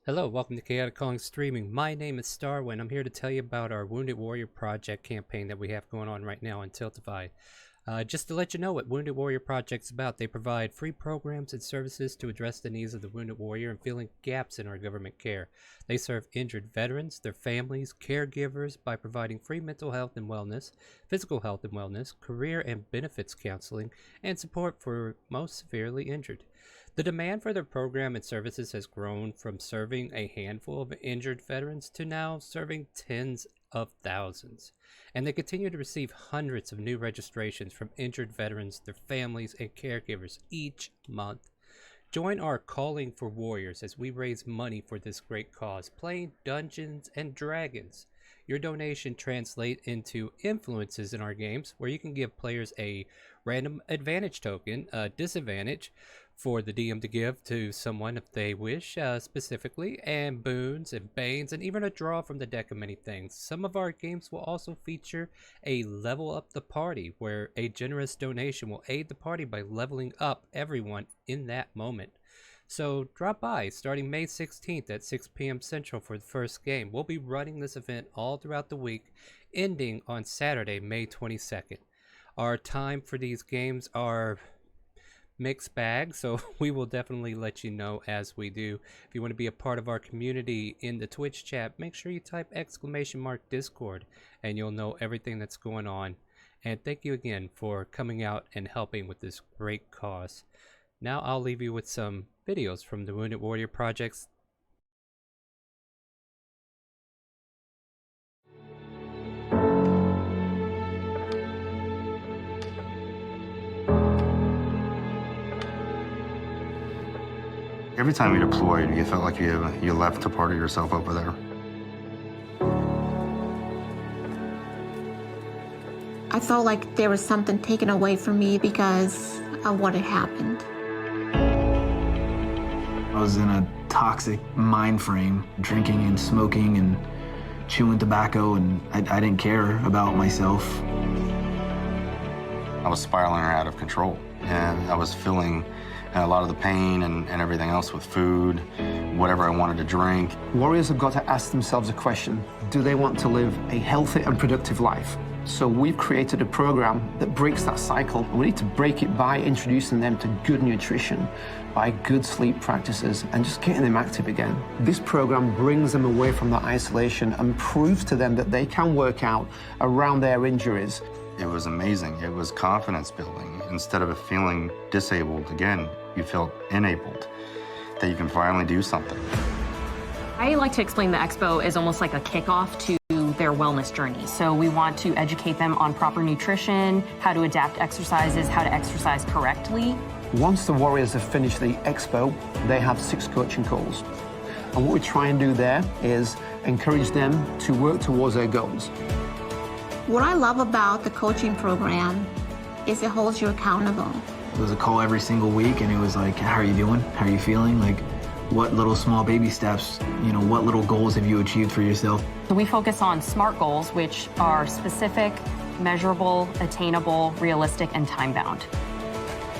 Hello, welcome to Chaotic Calling Streaming. My name is Starwin. I'm here to tell you about our Wounded Warrior Project campaign that we have going on right now on Tiltify. Just to let you know what Wounded Warrior Project's about, they provide free programs and services to address the needs of the Wounded Warrior and filling gaps in our government care. They serve injured veterans, their families, caregivers by providing free mental health and wellness, physical health and wellness, career and benefits counseling, and support for most severely injured. The demand for their program and services has grown from serving a handful of injured veterans to now serving tens of thousands. And they continue to receive hundreds of new registrations from injured veterans, their families, and caregivers each month. Join our Calling for Warriors as we raise money for this great cause, playing Dungeons and Dragons. Your donation translates into influences in our games, where you can give players a random advantage token, a disadvantage for the DM to give to someone if they wish, specifically, and boons and banes, and even a draw from the deck of many things. Some of our games will also feature a level up the party, where a generous donation will aid the party by leveling up everyone in that moment. So drop by starting May 16th at 6 p.m. Central for the first game. We'll be running this event all throughout the week, ending on Saturday, May 22nd. Our time for these games are mixed bag, so we will definitely let you know as we do. If you want to be a part of our community in the Twitch chat, make sure you type !Discord and you'll know everything that's going on. And thank you again for coming out and helping with this great cause. Now I'll leave you with some videos from the Wounded Warrior Projects. Every time you deployed, you felt like you left a part of yourself over there. I felt like there was something taken away from me because of what had happened. I was in a toxic mind frame, drinking and smoking and chewing tobacco, and I didn't care about myself. I was spiraling out of control, and I was feeling a lot of the pain and everything else with food, whatever I wanted to drink. Warriors have got to ask themselves a question: do they want to live a healthy and productive life? So we've created a program that breaks that cycle. We need to break it by introducing them to good nutrition, by good sleep practices, and just getting them active again. This program brings them away from that isolation and proves to them that they can work out around their injuries. It was amazing. It was confidence building. Instead of feeling disabled again, you felt enabled, that you can finally do something. I like to explain the expo as almost like a kickoff to their wellness journey. So we want to educate them on proper nutrition, how to adapt exercises, how to exercise correctly. Once the Warriors have finished the expo, they have 6 coaching calls. And what we try and do there is encourage them to work towards their goals. What I love about the coaching program is it holds you accountable. It was a call every single week, and it was like, how are you doing? How are you feeling? Like, what little small baby steps, what little goals have you achieved for yourself? So we focus on SMART goals, which are specific, measurable, attainable, realistic, and time-bound.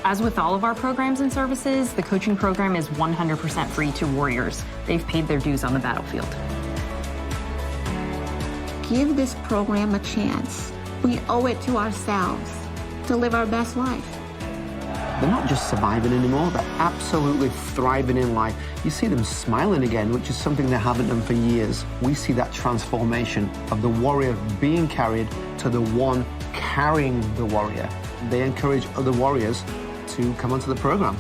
As with all of our programs and services, the coaching program is 100% free to warriors. They've paid their dues on the battlefield. Give this program a chance. We owe it to ourselves to live our best life. They're not just surviving anymore, they're absolutely thriving in life. You see them smiling again, which is something they haven't done for years. We see that transformation of the warrior being carried to the one carrying the warrior. They encourage other warriors to come onto the program.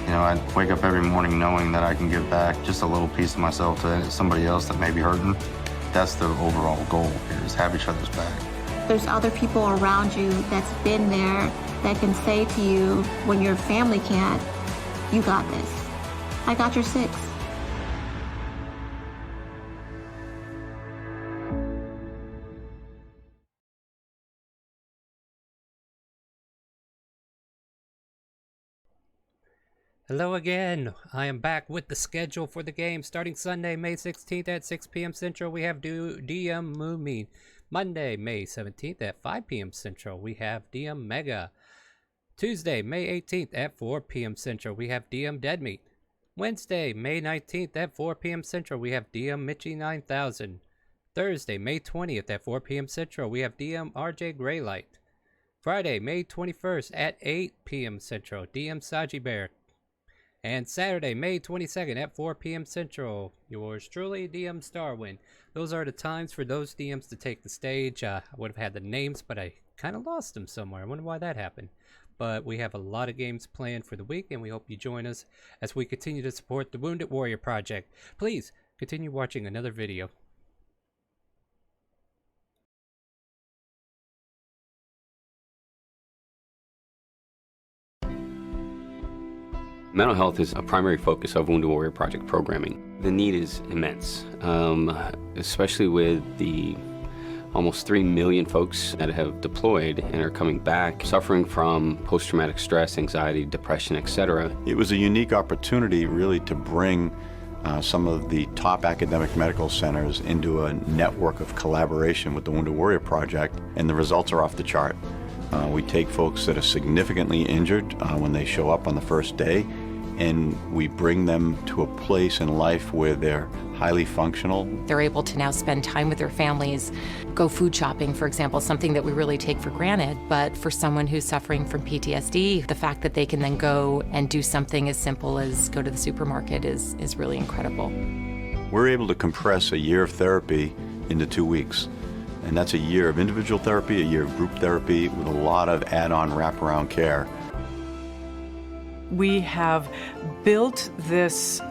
I wake up every morning knowing that I can give back just a little piece of myself to somebody else that may be hurting. That's the overall goal here, is have each other's back. There's other people around you that's been there that can say to you when your family can't, you got this. I got your 6. Hello again. I am back with the schedule for the game. Starting Sunday, May 16th at 6 p.m. Central, we have DM Moomin. Monday, May 17th at 5 p.m. Central, we have DM Mega. Tuesday, May 18th at 4 p.m. Central, we have DM Dead Meat. Wednesday, May 19th at 4 p.m. Central, we have DM Mitchie 9000. Thursday, May 20th at 4 p.m. Central, we have DM RJ Graylight. Friday, May 21st at 8 p.m. Central, DM Saji Bear. And Saturday, May 22nd at 4 p.m. Central, yours truly, DM Starwin. Those are the times for those DMs to take the stage. I would have had the names, but I kind of lost them somewhere. I wonder why that happened. But we have a lot of games planned for the week, and we hope you join us as we continue to support the Wounded Warrior Project. Please continue watching another video. Mental health is a primary focus of Wounded Warrior Project programming. The need is immense, especially with the almost 3 million folks that have deployed and are coming back, suffering from post-traumatic stress, anxiety, depression, etc. It was a unique opportunity really to bring some of the top academic medical centers into a network of collaboration with the Wounded Warrior Project, and the results are off the chart. We take folks that are significantly injured when they show up on the first day, and we bring them to a place in life where they're highly functional. They're able to now spend time with their families, go food shopping, for example, something that we really take for granted. But for someone who's suffering from PTSD, the fact that they can then go and do something as simple as go to the supermarket is really incredible. We're able to compress a year of therapy into 2 weeks. And that's a year of individual therapy, a year of group therapy with a lot of add-on wraparound care. We have built this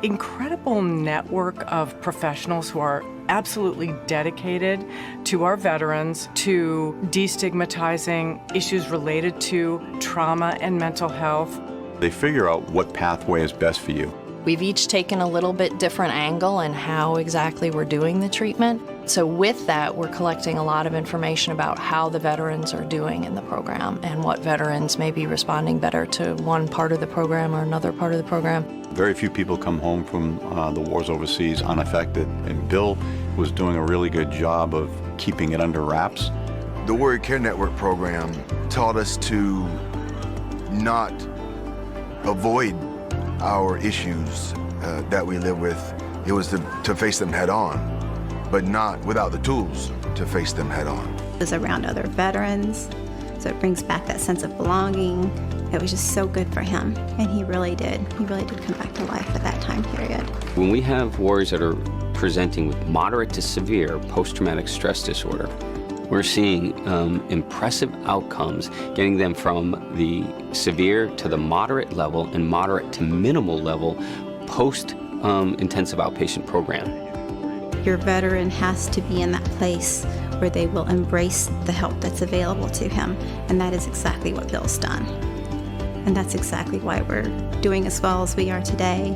incredible network of professionals who are absolutely dedicated to our veterans, to destigmatizing issues related to trauma and mental health. They figure out what pathway is best for you. We've each taken a little bit different angle in how exactly we're doing the treatment. So with that, we're collecting a lot of information about how the veterans are doing in the program and what veterans may be responding better to one part of the program or another part of the program. Very few people come home from the wars overseas unaffected, and Bill was doing a really good job of keeping it under wraps. The Warrior Care Network program taught us to not avoid our issues that we live with. It was to face them head on, but not without the tools to face them head on. It was around other veterans, so it brings back that sense of belonging. It was just so good for him, and he really did come back to life at that time period. When we have warriors that are presenting with moderate to severe post-traumatic stress disorder, we're seeing impressive outcomes, getting them from the severe to the moderate level and moderate to minimal level post-intensive outpatient program. Your veteran has to be in that place where they will embrace the help that's available to him, and that is exactly what Bill's done. And that's exactly why we're doing as well as we are today.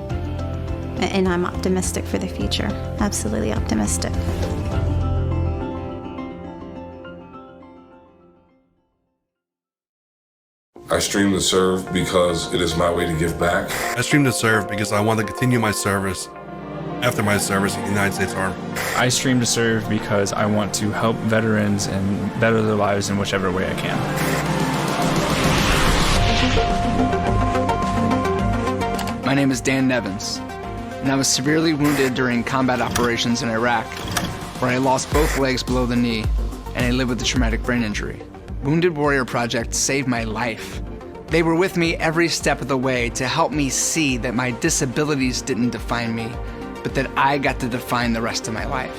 And I'm optimistic for the future, absolutely optimistic. I stream to serve because it is my way to give back. I stream to serve because I want to continue my service after my service in the United States Army. I stream to serve because I want to help veterans and better their lives in whichever way I can. My name is Dan Nevins, and I was severely wounded during combat operations in Iraq, where I lost both legs below the knee, and I live with a traumatic brain injury. Wounded Warrior Project saved my life. They were with me every step of the way to help me see that my disabilities didn't define me, but that I got to define the rest of my life.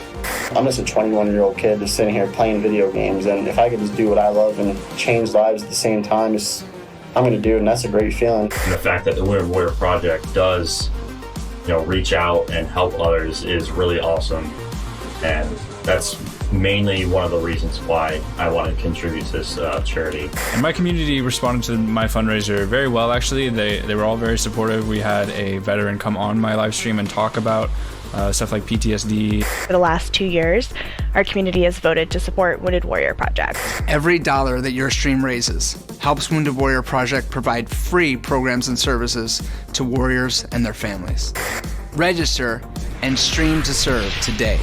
I'm just a 21-year-old kid just sitting here playing video games, and if I could just do what I love and change lives at the same time, I'm gonna do it, and that's a great feeling. And the fact that the Wounded Warrior Project does, reach out and help others is really awesome, and that's mainly one of the reasons why I want to contribute to this charity. And my community responded to my fundraiser very well, actually. They were all very supportive. We had a veteran come on my live stream and talk about stuff like PTSD. For the last 2 years, our community has voted to support Wounded Warrior Project. Every dollar that your stream raises helps Wounded Warrior Project provide free programs and services to warriors and their families. Register and stream to serve today.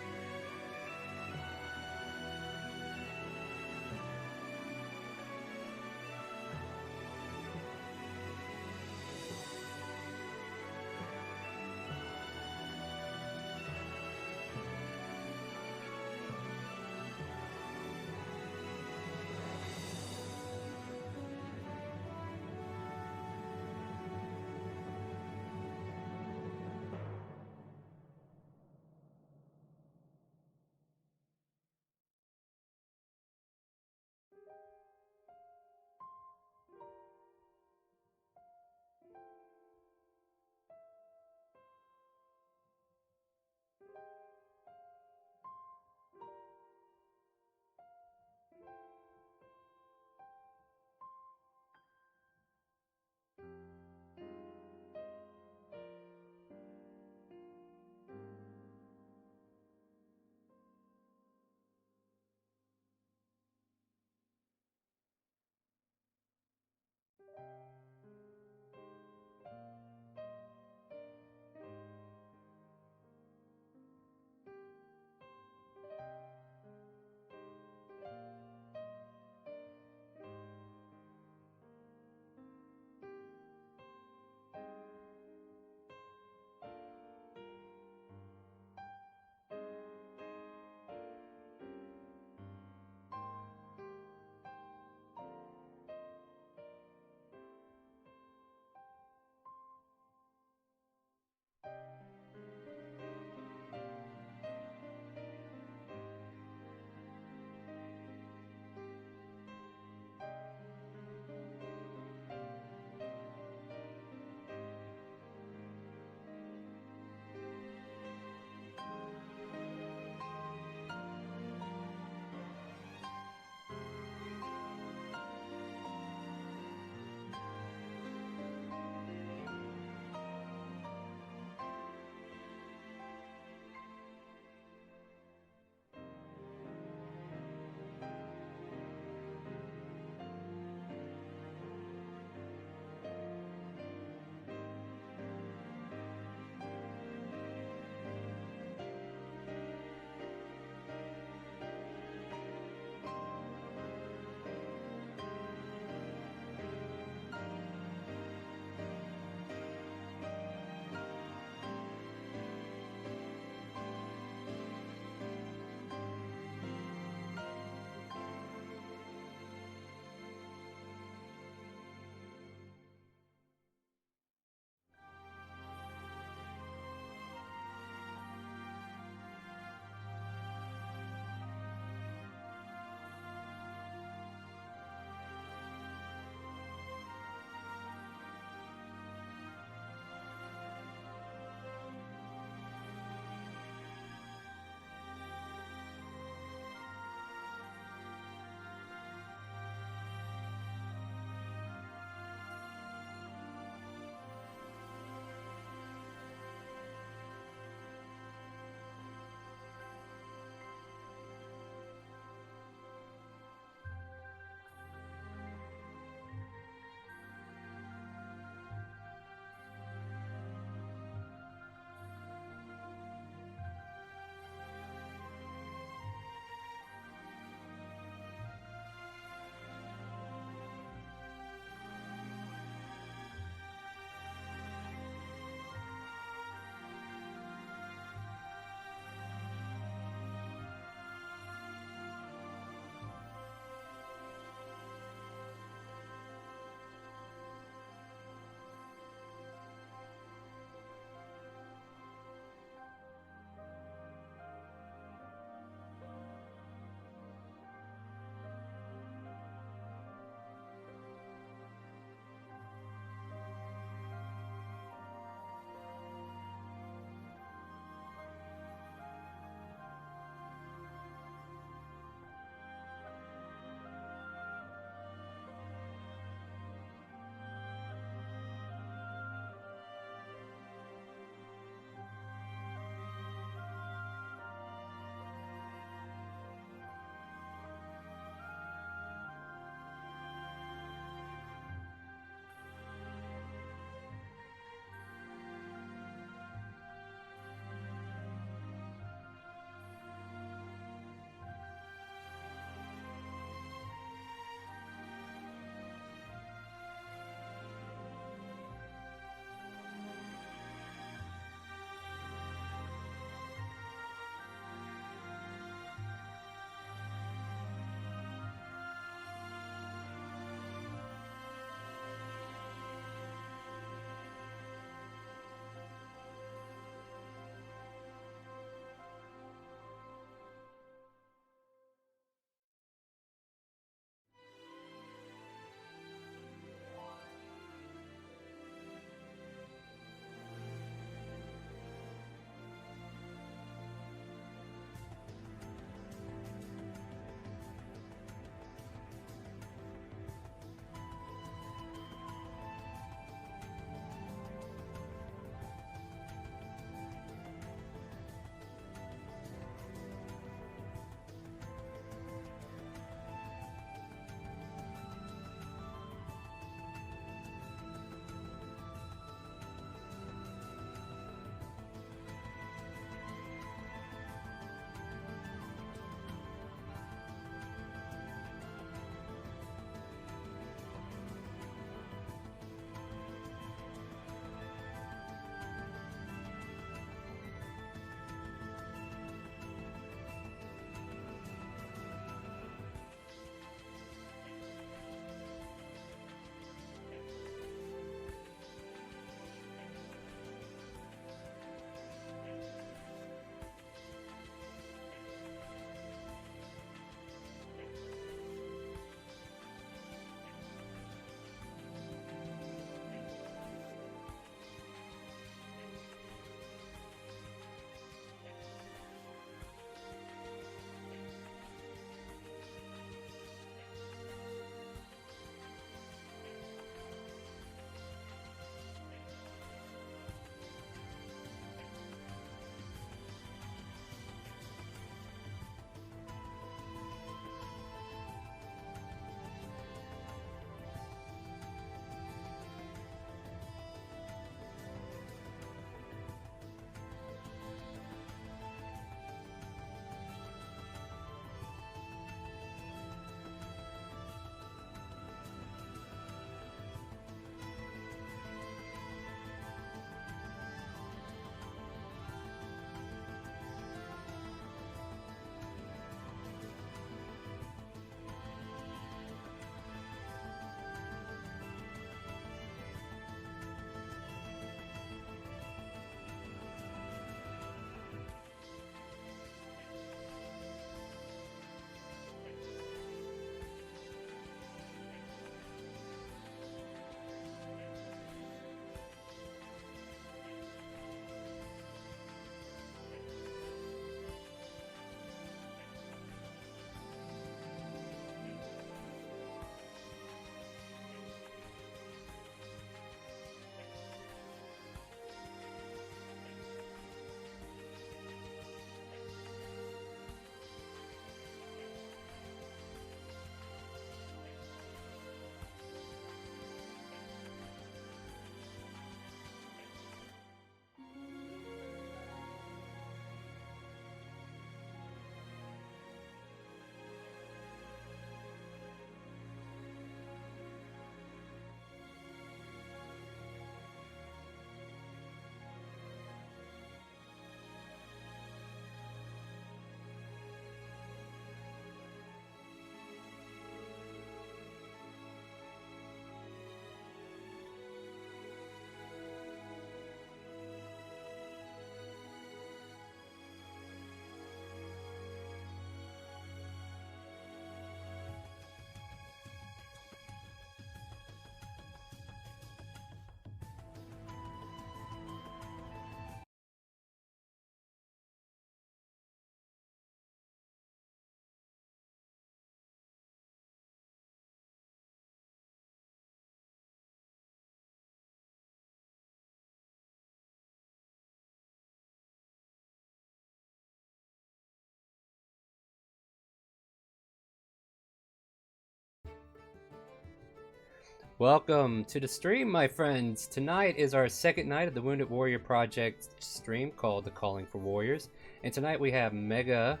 Welcome to the stream, my friends. Tonight is our second night of the Wounded Warrior Project stream called The Calling for Warriors. And tonight we have Mega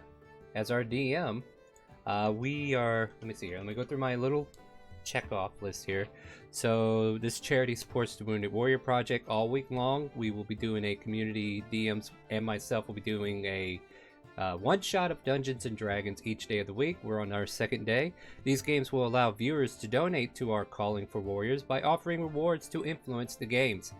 as our DM. We are, let me see here, let me go through my little check-off list here. So this charity supports the Wounded Warrior Project all week long. We will be doing a community, DMs and myself will be doing a one shot of Dungeons and Dragons each day of the week. We're on our second day. These games will allow viewers to donate to our Calling for Warriors by offering rewards to influence the games.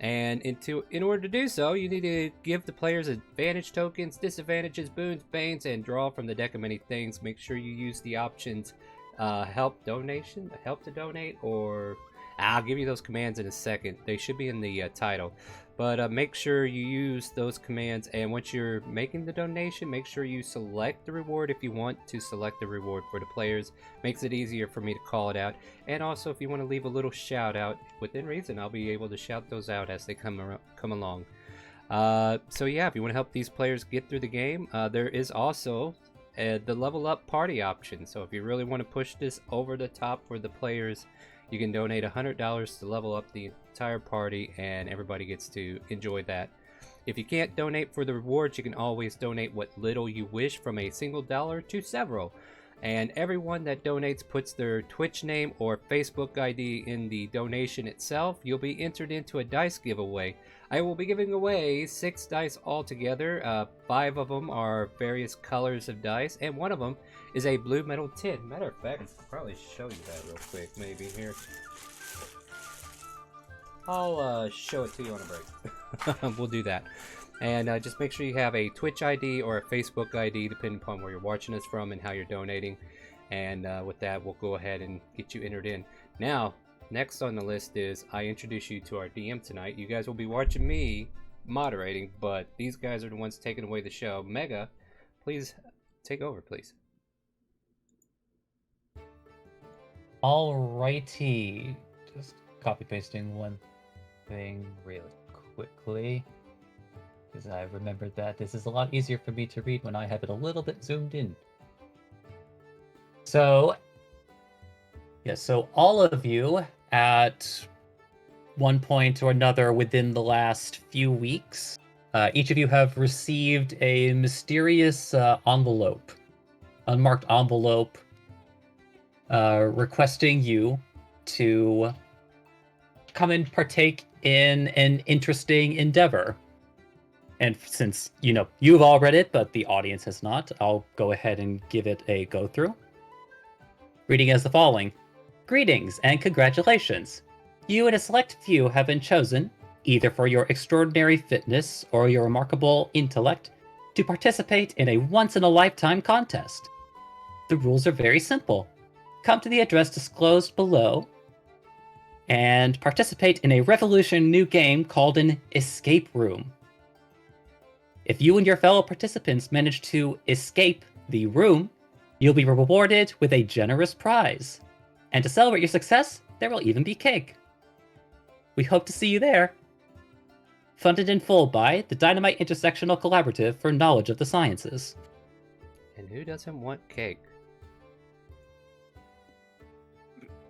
And in order to do so, you need to give the players advantage tokens, disadvantages, boons, banes, and draw from the deck of many things. Make sure you use the options help to donate, or I'll give you those commands in a second. They should be in the title. But make sure you use those commands, and once you're making the donation, make sure you select the reward if you want to select the reward for the players. Makes it easier for me to call it out. And also, if you want to leave a little shout out, within reason, I'll be able to shout those out as they come along. So yeah, if you want to help these players get through the game, there is also the level up party option. So if you really want to push this over the top for the players, you can donate $100 to level up the entire party, and everybody gets to enjoy that. If you can't donate for the rewards, you can always donate what little you wish, from a single dollar to several. And everyone that donates puts their Twitch name or Facebook ID in the donation itself. You'll be entered into a dice giveaway. I will be giving away 6 dice altogether. 5 of them are various colors of dice, and one of them is a blue metal tin. Matter of fact, I could probably show you that real quick, maybe here. I'll show it to you on a break. We'll do that. And just make sure you have a Twitch ID or a Facebook ID, depending upon where you're watching us from and how you're donating. And with that, we'll go ahead and get you entered in. Now, next on the list is I introduce you to our DM tonight. You guys will be watching me moderating, but these guys are the ones taking away the show. Mega, please take over, please. Alrighty. Just copy pasting one thing really quickly, because I remembered that this is a lot easier for me to read when I have it a little bit zoomed in. So, yes, so all of you at one point or another within the last few weeks, each of you have received a mysterious envelope, unmarked envelope, requesting you to come and partake in an interesting endeavor. And since, you've all read it, but the audience has not, I'll go ahead and give it a go-through. Reading as the following. Greetings and congratulations. You and a select few have been chosen, either for your extraordinary fitness or your remarkable intellect, to participate in a once-in-a-lifetime contest. The rules are very simple. Come to the address disclosed below and participate in a revolutionary new game called an escape room. If you and your fellow participants manage to escape the room, you'll be rewarded with a generous prize. And to celebrate your success, there will even be cake. We hope to see you there. Funded in full by the Dynamite Intersectional Collaborative for Knowledge of the Sciences. And who doesn't want cake?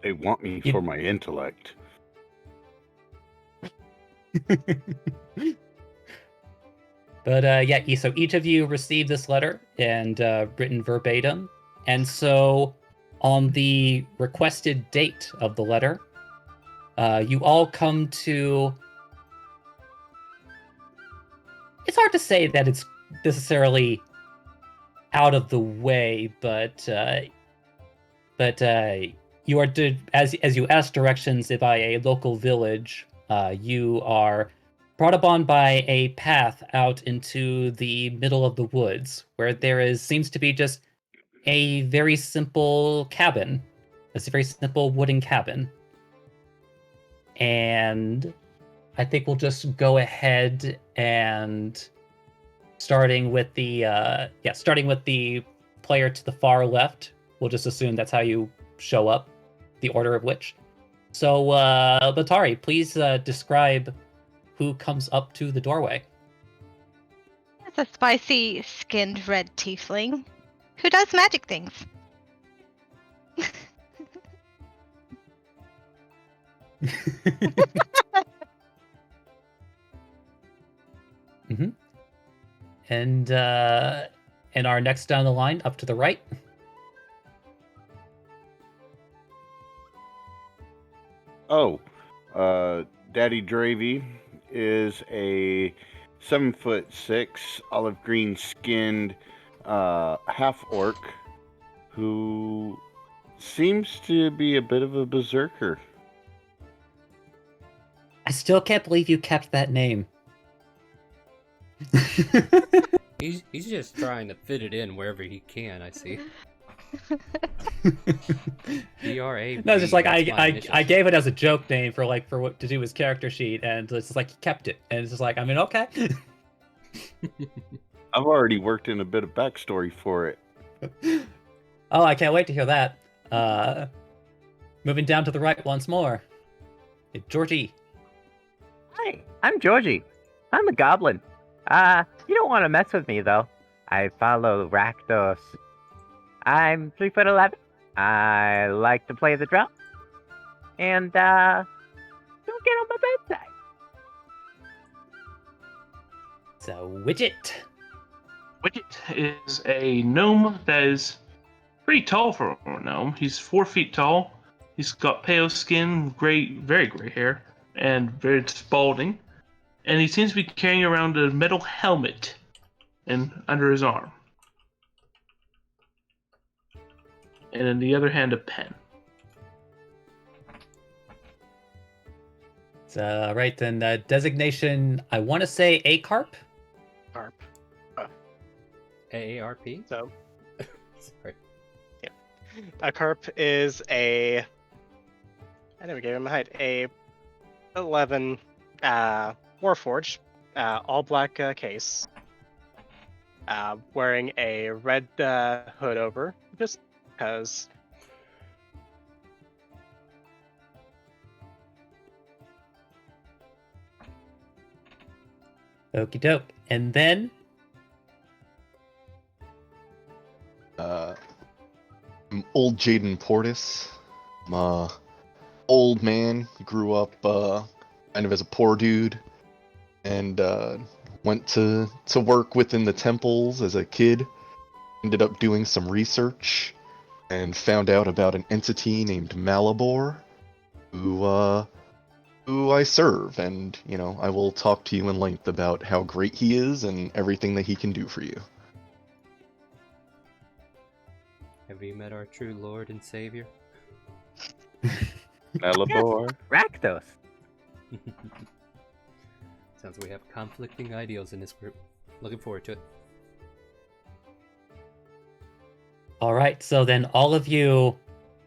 They want me for my intellect. But yeah, so each of you received this letter and written verbatim. And so on the requested date of the letter, you all come to... It's hard to say that it's necessarily out of the way, but you are, as you ask directions by a local village, you are brought upon by a path out into the middle of the woods, where there seems to be just a very simple cabin. It's a very simple wooden cabin. And I think we'll just go ahead and starting with the player to the far left, we'll just assume that's how you show up, the order of which. So, Batari, please describe who comes up to the doorway. It's a spicy skinned red tiefling who does magic things. Mm-hmm. And our next down the line, up to the right. Oh, Daddy Dravy is a 7'6", olive green skinned half orc who seems to be a bit of a berserker. I still can't believe you kept that name. He's just trying to fit it in wherever he can, I see. B-R-A-V. No, it's just like that's my I initials. gave it as a joke name for what to do his character sheet, and it's just like he kept it, and it's just like, I mean, okay. I've already worked in a bit of backstory for it. Oh, I can't wait to hear that. Moving down to the right once more. Georgie. Hi, I'm Georgie. I'm a goblin. You don't want to mess with me, though. I follow Rakdos. I'm 3'11". I like to play the drum. And, don't get on my bedside. So, Widget. Widget is a gnome that is pretty tall for a gnome. He's 4 feet tall. He's got pale skin, very gray hair, and very balding. And he seems to be carrying around a metal helmet under his arm. And in the other hand, a pen. So, right then, designation, I want to say ACARP? Carp. A-A-R-P? So, Sorry. yeah. A carp is I never gave him a height. A 11 Warforged, all black case, wearing a red hood over, just because. Okie doke. And then I'm old Jaden Portis. I'm a old man. Grew up kind of as a poor dude, and went to work within the temples as a kid. Ended up doing some research and found out about an entity named Malabor, who I serve, and I will talk to you in length about how great he is and everything that he can do for you. Have you met our true Lord and Savior? Malabor. Rakdos. Sounds we have conflicting ideals in this group. Looking forward to it. Alright, so then all of you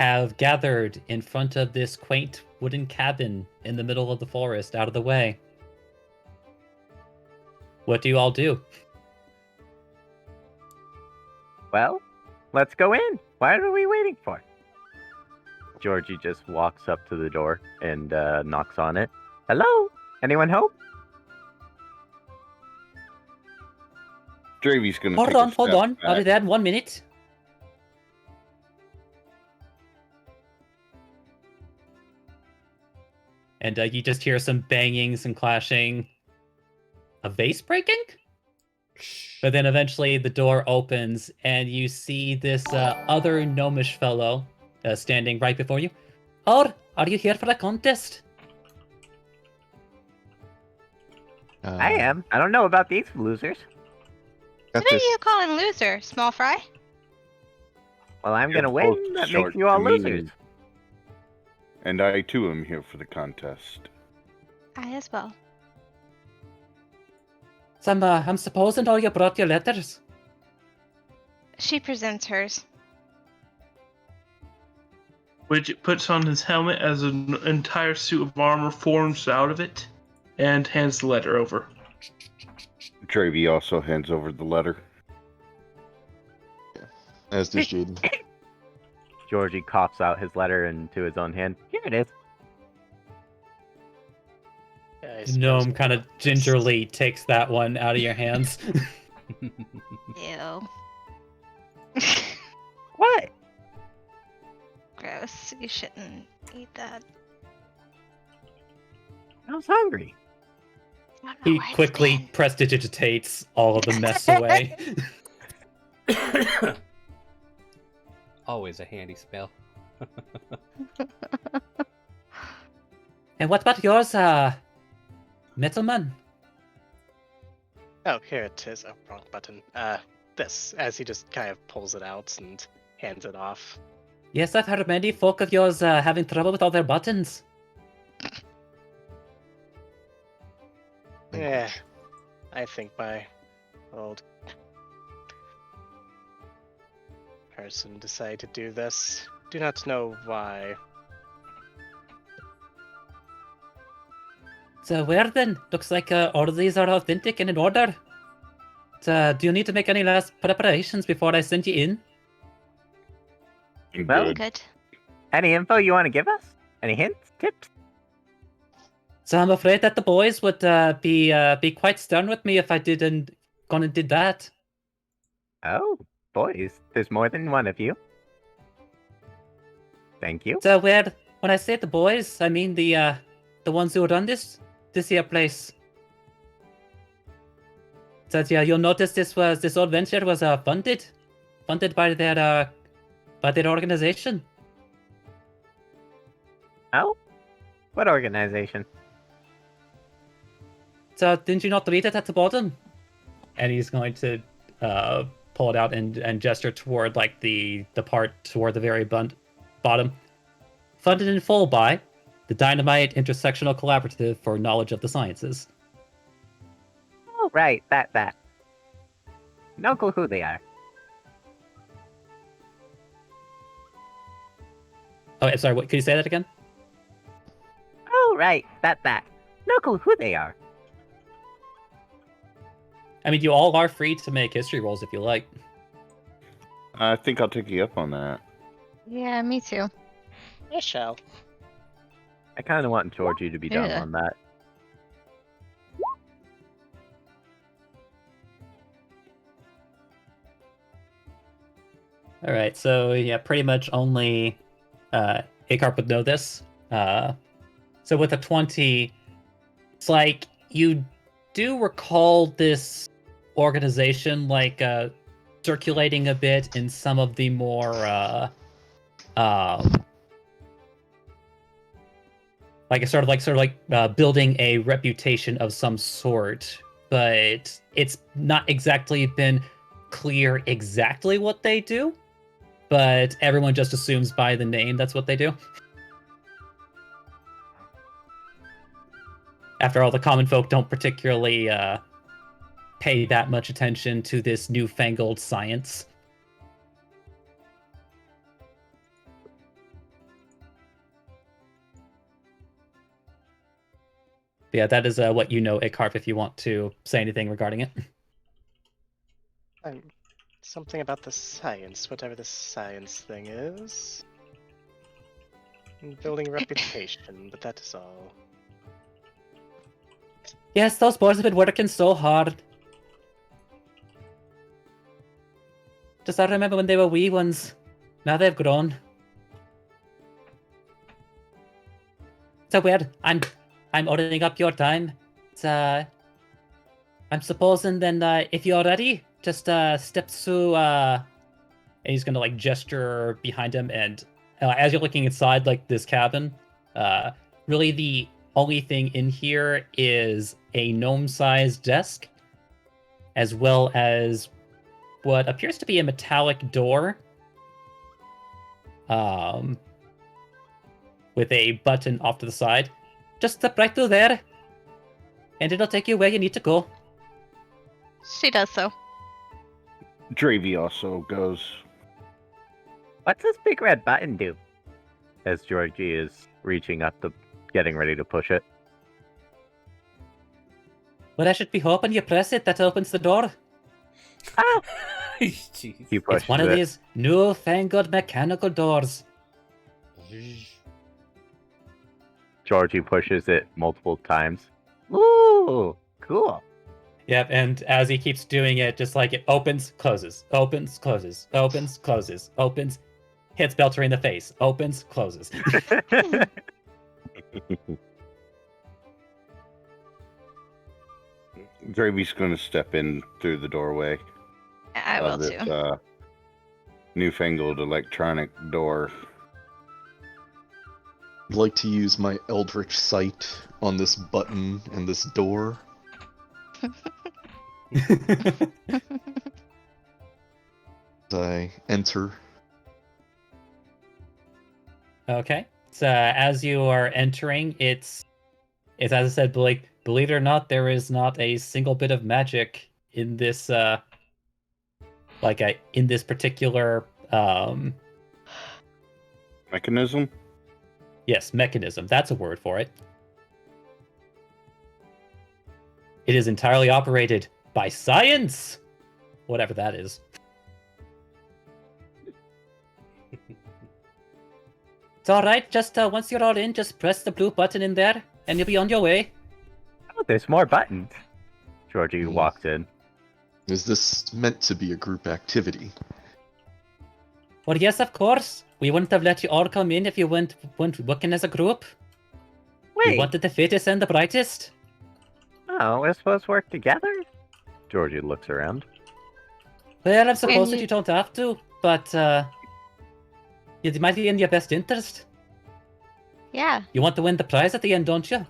have gathered in front of this quaint wooden cabin in the middle of the forest, out of the way. What do you all do? Well, let's go in. What are we waiting for? Georgie just walks up to the door and knocks on it. Hello? Anyone home? Dravy's gonna Hold on. I'll be there in 1 minute. And you just hear some banging, some clashing. A vase breaking? But then eventually the door opens and you see this other gnomish fellow standing right before you. Or, are you here for a contest? I am. I don't know about these losers. What are you calling loser, small fry? Well, I'm gonna win. That makes you all losers. And I too am here for the contest. I as well. So I'm supposing all you brought your letters. She presents hers. Widget puts on his helmet as an entire suit of armor forms out of it, and hands the letter over. Dravy also hands over the letter. As does Jaden. Georgie coughs out his letter into his own hand. Here it is. Gnome kind of gingerly takes that one out of your hands. Ew. What? Gross. You shouldn't eat that. I was hungry. He quickly prestidigitates all of the mess away. Always a handy spell. And what about yours, Metalman? Oh, here it is. Oh, wrong button. This, as he just kind of pulls it out and hands it off. Yes, I've heard many folk of yours having trouble with all their buttons. Yeah, I think my old person decided to do this. Do not know why. So where then? Looks like all of these are authentic and in order. Do you need to make any last preparations before I send you in? Well, good. Any info you want to give us? Any hints? Tips? So I'm afraid that the boys would be quite stern with me if I didn't gone and did that. Oh, boys. There's more than one of you. Thank you. So when I say the boys, I mean the ones who run this here place. So yeah, you'll notice this whole venture was funded by their organization. Oh, what organization? So didn't you not read it at the bottom? And he's going to pull it out and gesture toward like the part toward the very bottom. Funded in full by the Dynamite Intersectional Collaborative for Knowledge of the Sciences. Oh, right, that. No clue who they are. Oh, sorry, what? Could you say that again? Oh, right, that. No clue who they are. I mean, you all are free to make history rolls if you like. I think I'll take you up on that. Yeah, me too. I shall. I kind of want Georgie to be done Yeah. on that. All right, so yeah, pretty much only Acarp would know this. So with a 20, it's like you do recall this organization like circulating a bit in some of the more building a reputation of some sort, but it's not exactly been clear exactly what they do. But everyone just assumes by the name that's what they do. After all, the common folk don't particularly pay that much attention to this newfangled science. Yeah, that is what you know, Icarp, if you want to say anything regarding it. Something about the science, whatever the science thing is. And building a reputation, but that is all. Yes, those boys have been working so hard. Just I remember when they were wee ones. Now they've grown. So weird. I'm ordering up your time. It's I'm supposing then if you're ready, just step through and he's gonna like gesture behind him, and as you're looking inside like this cabin, really the only thing in here is a gnome-sized desk, as well as what appears to be a metallic door, with a button off to the side. Just step right through there, and it'll take you where you need to go. She does so. Dravy also goes. What's this big red button do? As Georgie is reaching up to getting ready to push it. Well, I should be hoping you press it, that opens the door. Ah! Jeez. He pushes It's one of it. these newfangled mechanical doors. Georgie pushes it multiple times. Ooh, cool. Yep, and as he keeps doing it, just like it opens, closes, opens, closes, opens, closes, opens, hits Belter in the face, opens, closes. Dravy's going to step in through the doorway. I will this, too. Newfangled electronic door. I'd like to use my Eldritch Sight on this button and this door. As I enter. Okay. So as you are entering, it's as I said, believe it or not, there is not a single bit of magic in this in this particular mechanism. Yes, mechanism. That's a word for it. It is entirely operated by science, whatever that is. It's all right. Just once you're all in, just press the blue button in there, and you'll be on your way. Oh, there's more buttons. Georgie walks in. Is this meant to be a group activity? Well, yes, of course. We wouldn't have let you all come in if you weren't working as a group. Wait. We wanted the fittest and the brightest. Oh, we're supposed to work together? Georgie looks around. Well, I suppose that you don't have to, but it might be in your best interest. Yeah. You want to win the prize at the end, don't you?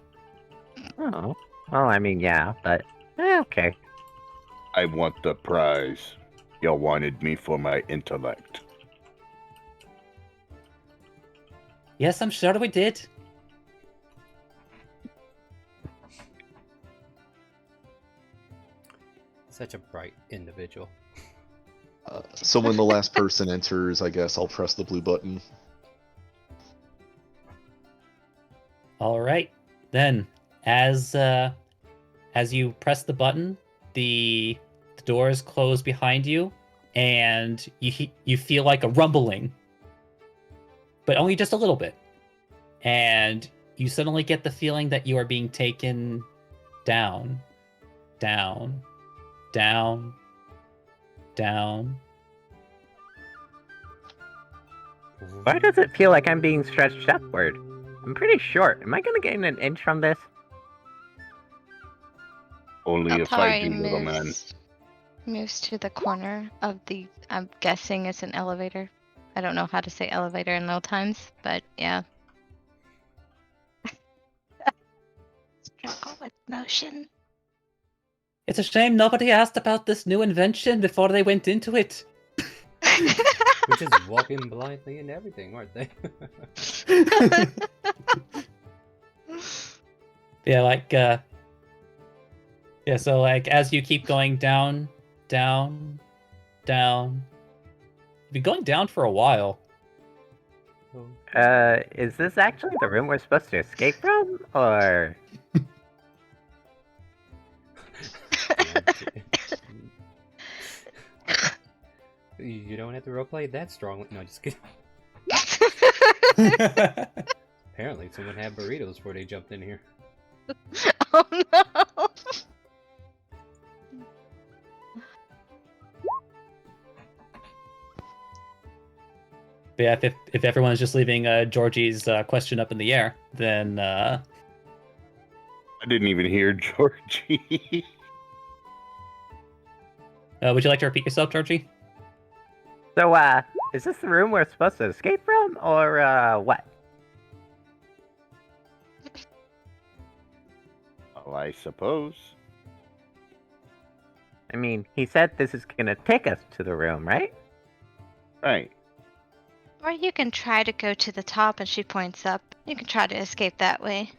Oh, well, I mean, yeah, but okay. I want the prize. Y'all wanted me for my intellect. Yes, I'm sure we did. Such a bright individual. So when the last person enters, I guess I'll press the blue button. All right. Then, as you press the button, the doors close behind you, and you feel like a rumbling, but only just a little bit. And you suddenly get the feeling that you are being taken down, down, down, down. Why does it feel like I'm being stretched upward? I'm pretty short. Am I gonna gain an inch from this? Only if I do, little man. Moves to the corner of the, I'm guessing it's an elevator. I don't know how to say elevator in little times, but yeah. Struggle with motion. It's a shame nobody asked about this new invention before they went into it. We're just walking blindly and everything, aren't they? Yeah, so as you keep going down, down, down, you've been going down for a while. Is this actually the room we're supposed to escape from, or? You don't have to roleplay that strongly. No, just kidding. Apparently, someone had burritos before they jumped in here. Oh no! But yeah, if everyone's just leaving Georgie's question up in the air, then I didn't even hear Georgie. Would you like to repeat yourself, Georgie? So, is this the room we're supposed to escape from, or, what? Well, I suppose. I mean, he said this is gonna take us to the room, right? Right. Or you can try to go to the top, and she points up. You can try to escape that way.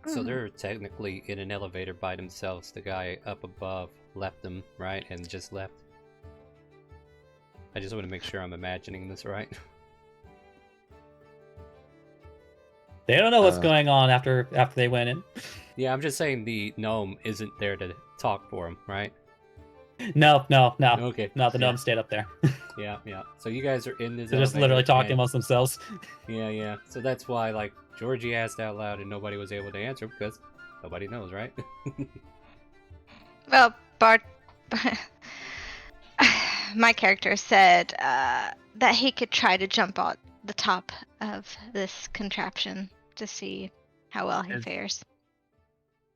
So they're technically in an elevator by themselves. The guy up above left them, right? And just left. I just want to make sure I'm imagining this right. They don't know what's going on after they went in. Yeah, I'm just saying the gnome isn't there to talk for him, right? No. Okay. No, the gnome stayed up there. Yeah. So you guys are in this They're just literally talking amongst themselves. Yeah. So that's why, like, Georgie asked out loud and nobody was able to answer because nobody knows, right? Well, Bart... my character said that he could try to jump out the top of this contraption to see how well he fares.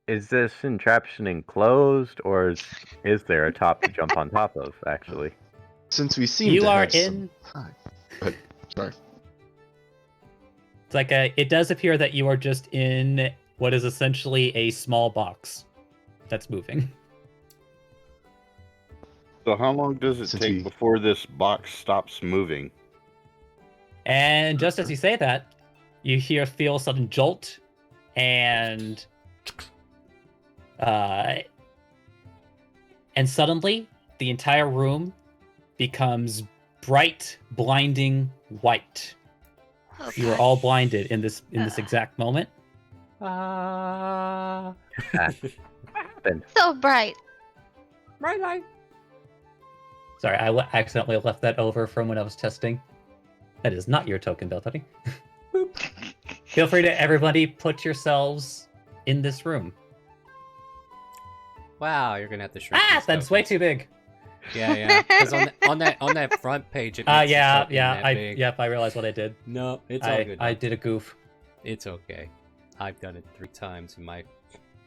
Is this contraption enclosed, or is there a top to jump on top of, actually? Since we seem You to are have in. Hi. But sorry. It's like it does appear that you are just in what is essentially a small box that's moving. So how long does it take before this box stops moving? And just as you say that, you feel a sudden jolt, and suddenly the entire room becomes bright, blinding white. You are all blinded in this exact moment. What happened? So bright. Bright light. Sorry, I accidentally left that over from when I was testing. That is not your token, Beltony. Feel free to everybody put yourselves in this room. Wow, you're gonna have to shrink. these That's way too big. Yeah. Because on that front page, it makes yeah. the token that big. I realized what I did. No, it's all good. I did a goof. It's okay. I've done it 3 times in my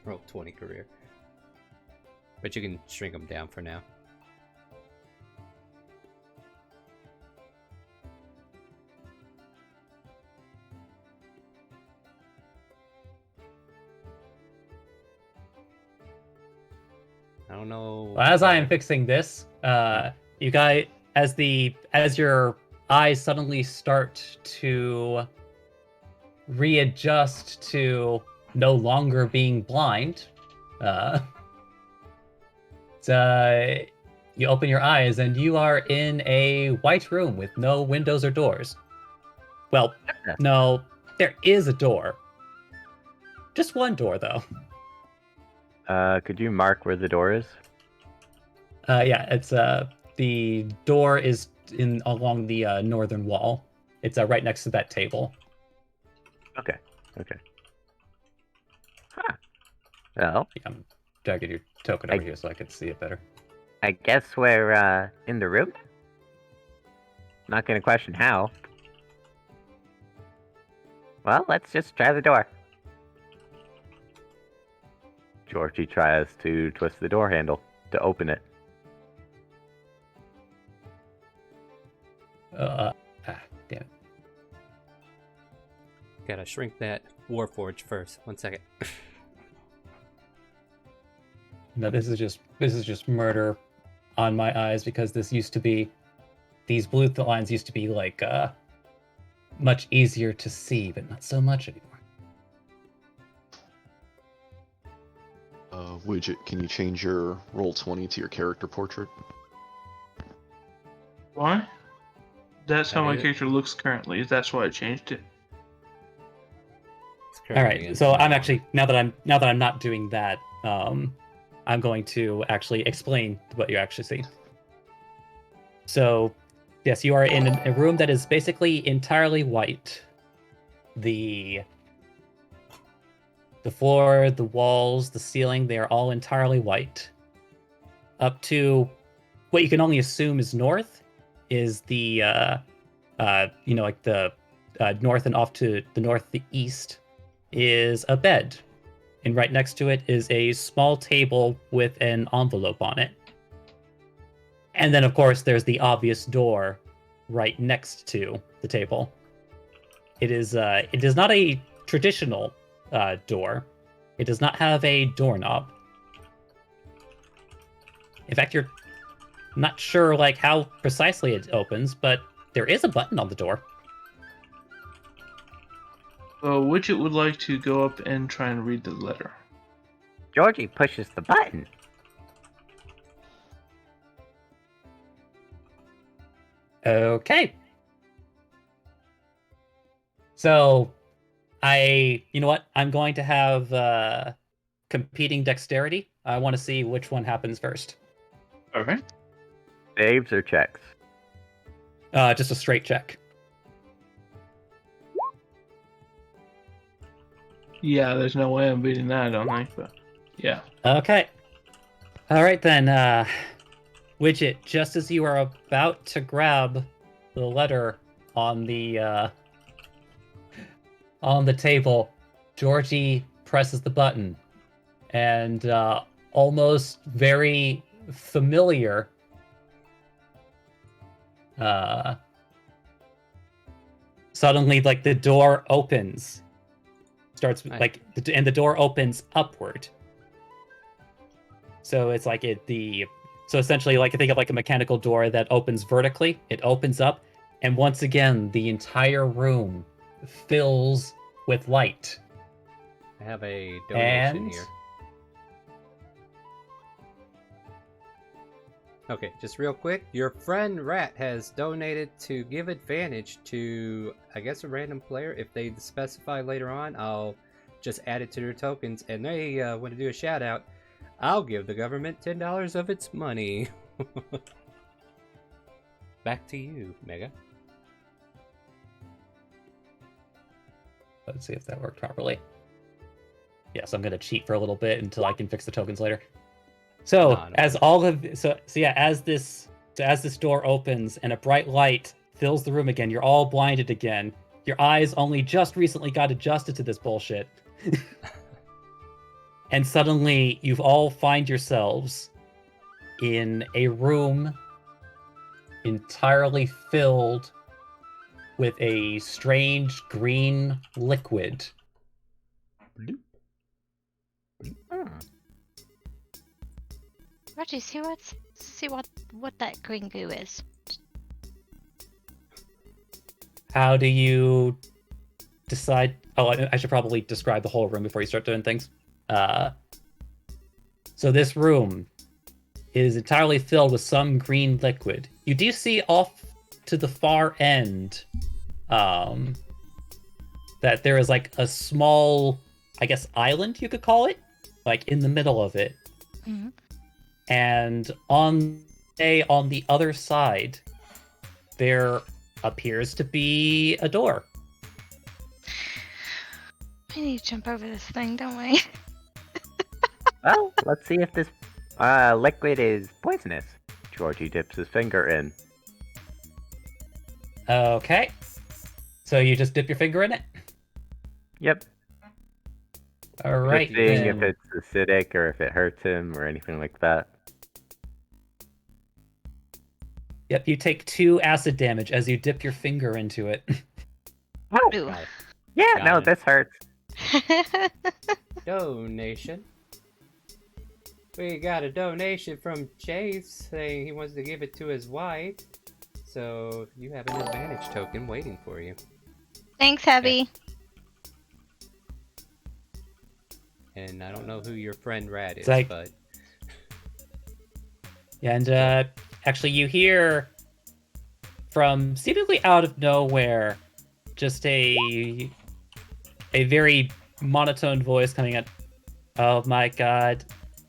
Roll20 career. But you can shrink them down for now. I don't know. Well, as I am fixing this, you guys, as your eyes suddenly start to readjust to no longer being blind, you open your eyes and you are in a white room with no windows or doors. Well, no, there is a door. Just one door, though. Could you mark where the door is? Yeah, it's the door is along the northern wall. It's right next to that table. Okay. Huh. Well, I'm dragging your token over here so I can see it better. I guess we're in the room. Not gonna question how. Well, let's just try the door. Georgie tries to twist the door handle to open it. Damn it. Gotta shrink that Warforge first. 1 second. No, this is just murder on my eyes, because this used to be, these blue lines used to be like much easier to see, but not so much anymore. Widget, can you change your Roll20 to your character portrait? Why? That's how my character looks currently. That's why I changed it. All right, so I'm actually now that I'm not doing that, I'm going to actually explain what you actually see. So, yes, you are in a room that is basically entirely white. The floor, the walls, the ceiling, they are all entirely white. Up to what you can only assume is north is the, like the north, and off to the north, the east, is a bed. And right next to it is a small table with an envelope on it. And then, of course, there's the obvious door right next to the table. It is not a traditional door. It does not have a doorknob. In fact, you're not sure like how precisely it opens, but there is a button on the door. Widget would like to go up and try and read the letter. Georgie pushes the button. Okay. So, you know what? I'm going to have competing dexterity. I want to see which one happens first. Okay. Saves or checks? Just a straight check. Yeah, there's no way I'm beating that, I don't think, but yeah. Okay. All right then, Widget, just as you are about to grab the letter on the table, Georgie presses the button, and almost very familiar suddenly, like, the door opens, starts like, and the door opens upward. So it's like so essentially, like, think of like a mechanical door that opens vertically. It opens up, and once again, the entire room fills with light. I have a donation And here. Okay, just real quick, your friend Rat has donated to give advantage to, I guess, a random player. If they specify later on, I'll just add it to their tokens, and they want to do a shout out. I'll give the government $10 of its money. Back to you, Mega. Let's see if that worked properly. Yes, I'm gonna cheat for a little bit until I can fix the tokens later. So as this door opens and a bright light fills the room again, you're all blinded again. Your eyes only just recently got adjusted to this bullshit. And suddenly you've all find yourselves in a room entirely filled with a strange green liquid. Reggie, see what that green goo is. How do you decide? Oh, I should probably describe the whole room before you start doing things. So this room is entirely filled with some green liquid. You do see off to the far end that there is like a small, I guess, island, you could call it, like in the middle of it. Mm-hmm. And on the other side, there appears to be a door. We need to jump over this thing, don't we? Well, let's see if this liquid is poisonous. Georgie dips his finger in. Okay. So you just dip your finger in it? Yep. All right. Just seeing if it's acidic or if it hurts him or anything like that. Yep, you take 2 acid damage as you dip your finger into it. Oh. Yeah, Got no, it. this hurts. Donation. We got a donation from Chase saying he wants to give it to his wife. So you have an advantage token waiting for you. Thanks, Heavy. And I don't know who your friend Rat is, like- but Yeah, and actually you hear from seemingly out of nowhere just a very monotone voice coming out. Oh my god,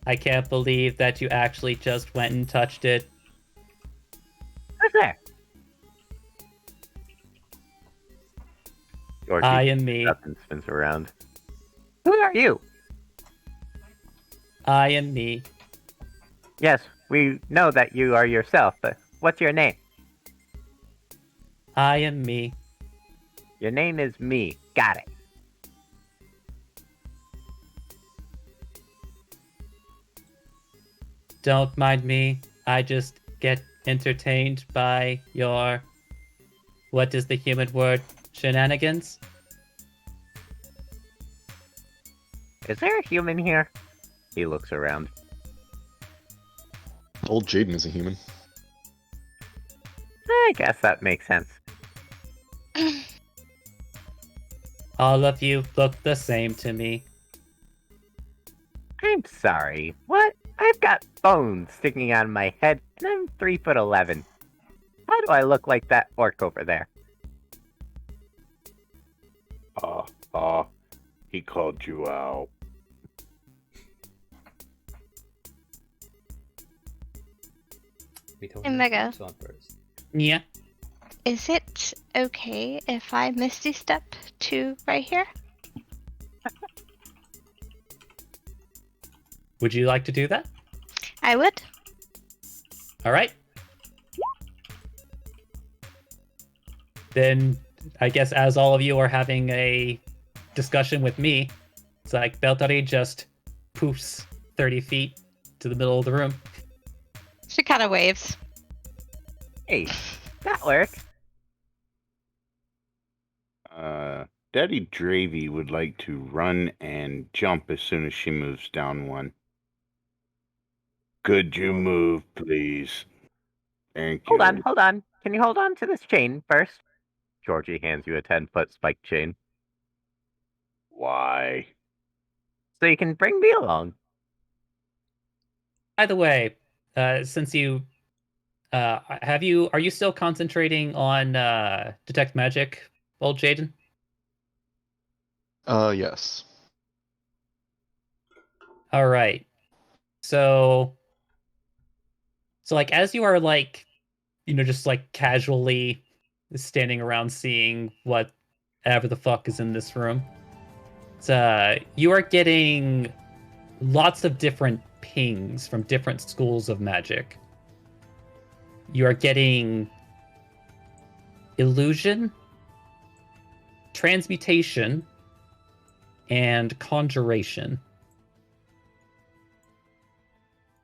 I can't believe that you actually just went and touched it. Who's there? Georgie I am me. up and spins around. Who are you? I am me. Yes, we know that you are yourself, but what's your name? I am me. Your name is me. Got it. Don't mind me. I just get entertained by your... What is the human word? Shenanigans? Is there a human here? He looks around. Old Jaden is a human. I guess that makes sense. All of you look the same to me. I'm sorry. What? I've got bones sticking out of my head, and I'm 3'11". How do I look like that orc over there? He called you out. we told Hey, him Mega. to on first. Yeah. Is it okay if I Misty Step to right here? Would you like to do that? I would. All right. Then I guess as all of you are having a discussion with me, it's like Beltari just poofs 30 feet to the middle of the room. She kind of waves. Hey, that works. Daddy Dravy would like to run and jump as soon as she moves down one. Could you move, please? Thank you. Hold on. Can you hold on to this chain first? Georgie hands you a 10-foot spike chain. Why? So you can bring me along. By the way, since you are you still concentrating on detect magic, old Jaden? Yes. All right. So like as you are like, just like casually standing around seeing whatever the fuck is in this room, you are getting lots of different pings from different schools of magic. You are getting illusion, transmutation, and conjuration.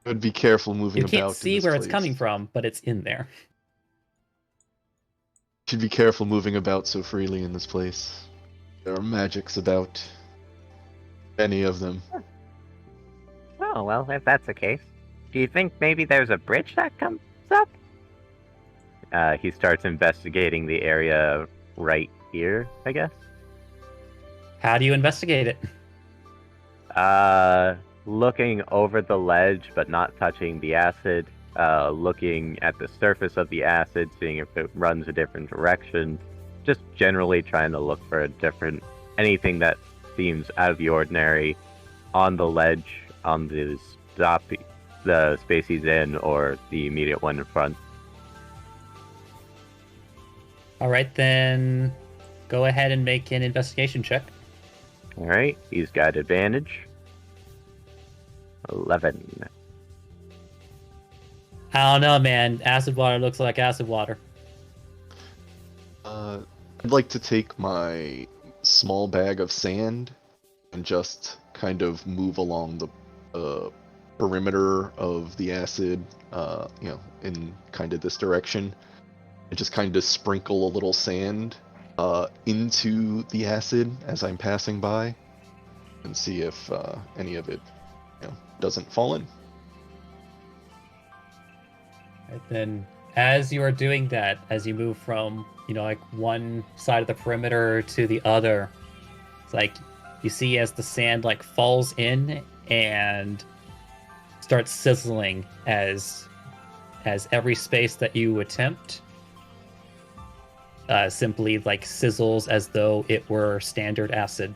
I'd be careful moving You about. can't see in this where place. it's coming from, but it's in there. Should be careful moving about so freely in this place. There are magics about. Any of them. Oh, well, if that's the case, do you think maybe there's a bridge that comes up? He starts investigating the area right here, I guess. How do you investigate it? Looking over the ledge, but not touching the acid. Looking at the surface of the acid, seeing if it runs a different direction. Just generally trying to look for anything that seems out of the ordinary on the ledge, on the space he's in, or the immediate one in front. All right, then go ahead and make an investigation check. All right, he's got advantage. 11. I don't know, man. Acid water looks like acid water. I'd like to take my small bag of sand and just kind of move along the perimeter of the acid, in kind of this direction, and just kind of sprinkle a little sand into the acid as I'm passing by, and see if any of it, doesn't fall in. Right, then, as you are doing that, as you move from, like one side of the perimeter to the other, it's like you see as the sand like falls in and starts sizzling as every space that you attempt simply like sizzles as though it were standard acid.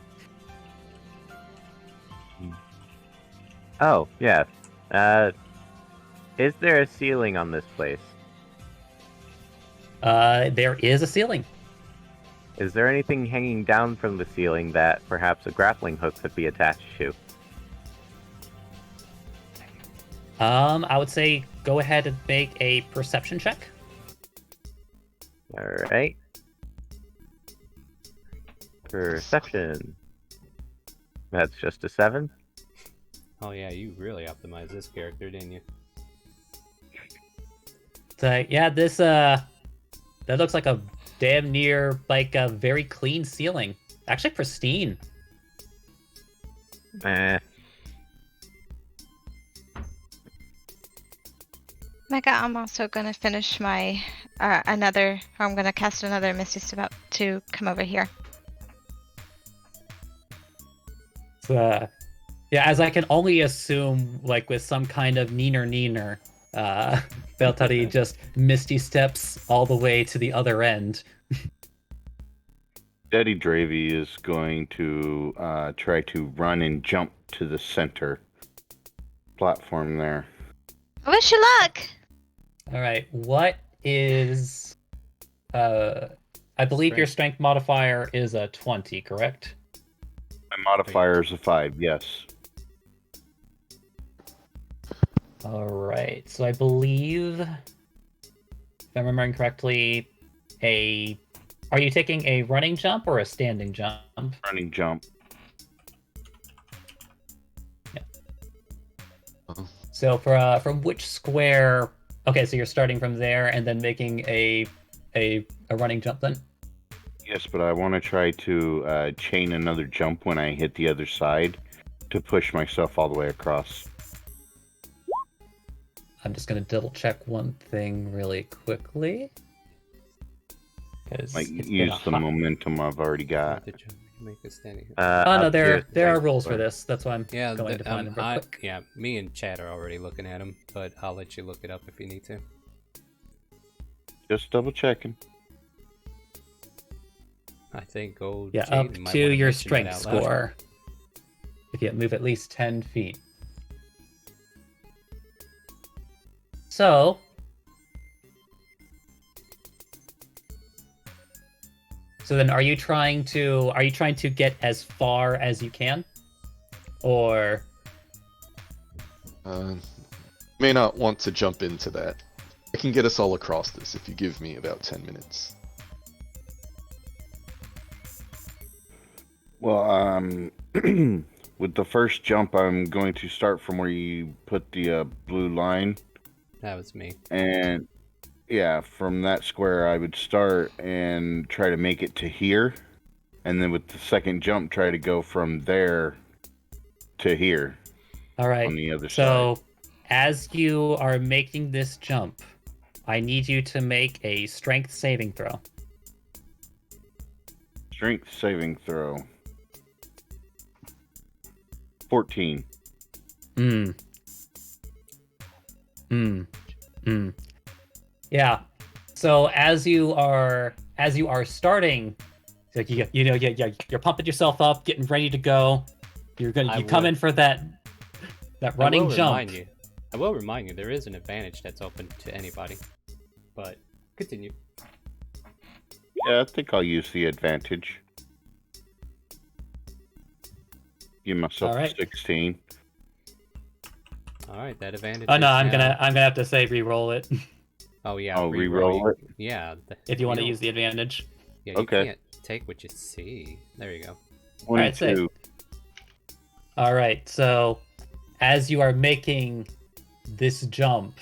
Oh, yes. Is there a ceiling on this place? There is a ceiling. Is there anything hanging down from the ceiling that perhaps a grappling hook could be attached to? I would say go ahead and make a perception check. Alright. Perception. That's just a 7. Oh yeah, you really optimized this character, didn't you? So yeah, this that looks like a damn near like a very clean ceiling. Actually pristine. Mega, I'm also gonna finish my I'm gonna cast another Misty Step to come over here. So, yeah, as I can only assume, like with some kind of neener, Beltari just Misty Steps all the way to the other end. Daddy Dravy is going to try to run and jump to the center platform there. Wish you luck! Alright, what is... I believe your strength modifier is a 20, correct? My modifier is a 5, yes. Alright, so I believe, if I'm remembering correctly, are you taking a running jump or a standing jump? Running jump. Yeah. So from which square? Okay, so you're starting from there and then making a running jump then. Yes, but I want to try to chain another jump when I hit the other side to push myself all the way across. I'm just gonna double check one thing really quickly. Like use the momentum I've already got. Make a standing. Oh no, there are rules for this. That's why I'm Yeah, going to find them real quick. yeah, me and Chad are already looking at them, but I'll let you look it up if you need to. Just double checking. I think gold. Yeah, Jaden up might to wanna your mention that strength out loud. score. If you move at least 10 feet. So, then are you trying to get as far as you can? Or May not want to jump into that. I can get us all across this if you give me about 10 minutes. Well, with the first jump, I'm going to start from where you put the blue line. That was me. And yeah, from that square, I would start and try to make it to here. And then with the second jump, try to go from there to here. all right. On the other so side. as you are making this jump, I need you to make a strength saving throw. Strength saving throw. 14. Yeah. So as you are starting, like you're pumping yourself up, getting ready to go. You come in for that running jump. I will remind you, there is an advantage that's open to anybody. But continue. Yeah, I think I'll use the advantage. Give myself All right. 16. All right, that advantage. Oh no, is I'm now- gonna have to say re-roll it Oh yeah. Oh, re-roll it? Yeah. if you want to don't- use the advantage. Yeah, you Okay. can't take what you see. There you go. Alright, say. 22. All right, so as you are making this jump,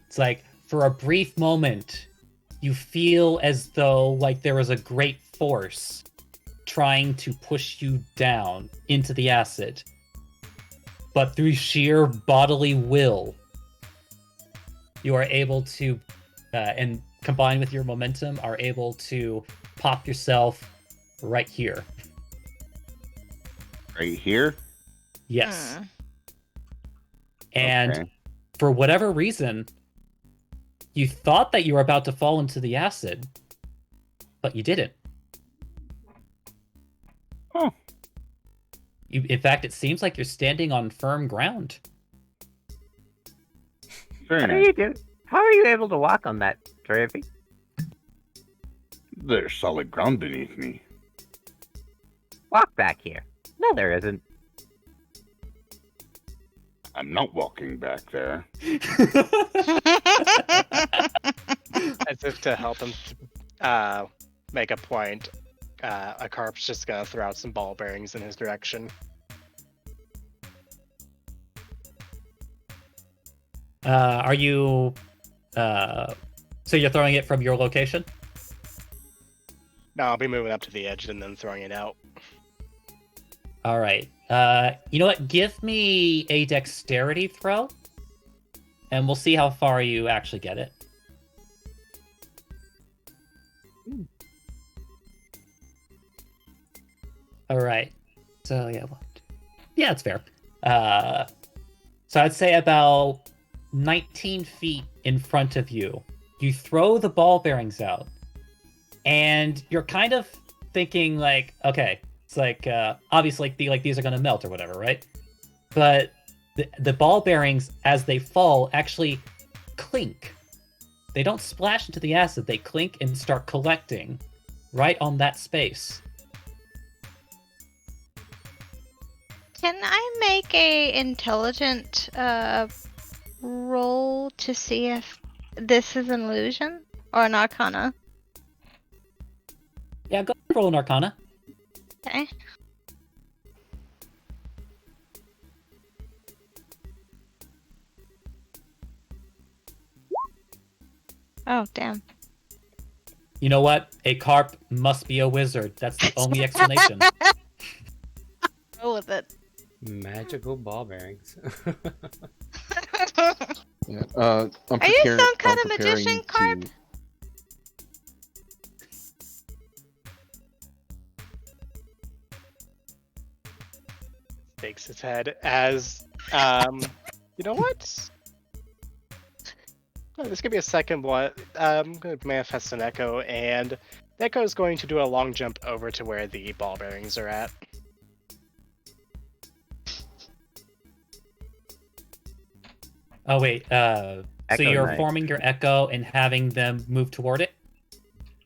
it's like for a brief moment, you feel as though like there was a great force trying to push you down into the acid. But through sheer bodily will, you are able to, and combined with your momentum, are able to pop yourself right here. Right here? Yes. And Okay. for whatever reason, you thought that you were about to fall into the acid, but you didn't. Oh. In fact, it seems like you're standing on firm ground. Very What are nice. you doing? How are you able to walk on that, Travi? There's solid ground beneath me. Walk back here. No, there isn't. I'm not walking back there. As if to help him make a point, a carp's just gonna throw out some ball bearings in his direction. Are you... So you're throwing it from your location? No, I'll be moving up to the edge and then throwing it out. All right. You know what? Give me a dexterity throw, and we'll see how far you actually get it. All right. So yeah, yeah, it's fair. So I'd say about 19 feet in front of you, you throw the ball bearings out, and you're kind of thinking like, okay, it's like obviously these are gonna melt or whatever, right? But the ball bearings as they fall actually clink. They don't splash into the acid; they clink and start collecting right on that space. Can I make a intelligent roll to see if this is an illusion or an arcana? Yeah, go roll an arcana. Okay. Oh, damn. You know what? A carp must be a wizard. That's the only explanation. Go with it. Magical ball bearings. Yeah, Are you some kind of magician, Carp? Shakes his head as, you know what? Oh, this could be a second one. I'm going to manifest an echo, and the echo is going to do a long jump over to where the ball bearings are at. Oh wait, so Echo you're Knight. forming your echo and having them move toward it?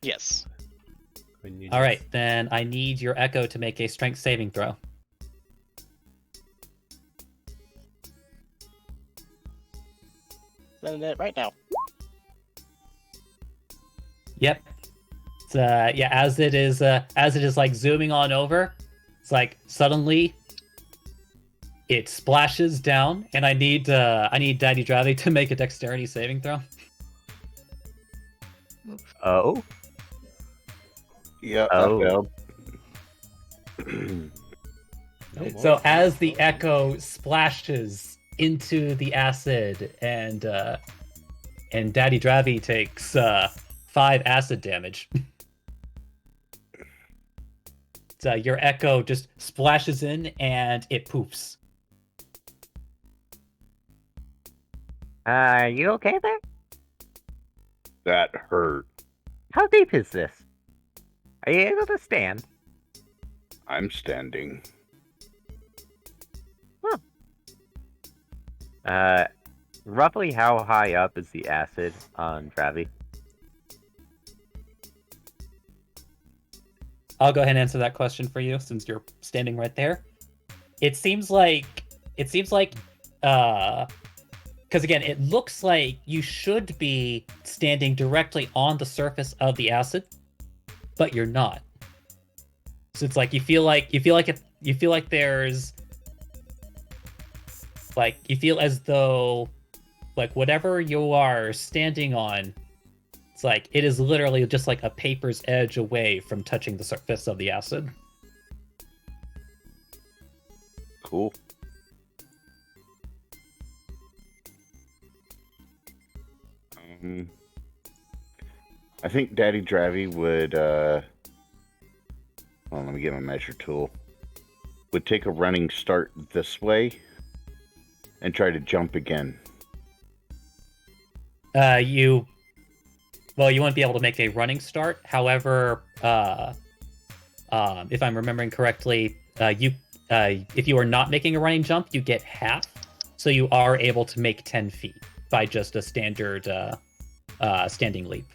Yes. Alright, then I need your echo to make a strength saving throw. Sending it right now. Yep. It's, yeah, as it is like zooming on over, it's like suddenly it splashes down, and I need Daddy Dravy to make a dexterity saving throw. Oh. Yeah. Oh. So as the echo splashes into the acid, and Daddy Dravy takes 5 acid damage. So your echo just splashes in and it poofs. Are you okay there? That hurt. How deep is this? Are you able to stand? I'm standing. Roughly how high up is the acid on Dravy? I'll go ahead and answer that question for you since you're standing right there. It seems like, because again, it looks like you should be standing directly on the surface of the acid, but you're not. So it's like you feel as though like whatever you are standing on, it's like it is literally just like a paper's edge away from touching the surface of the acid. Cool. I think Daddy Dravy would, hold on, let me get my measure tool. Would take a running start this way and try to jump again. You won't be able to make a running start. However, if I'm remembering correctly, if you are not making a running jump, you get half. So you are able to make 10 feet by just a standard standing leap.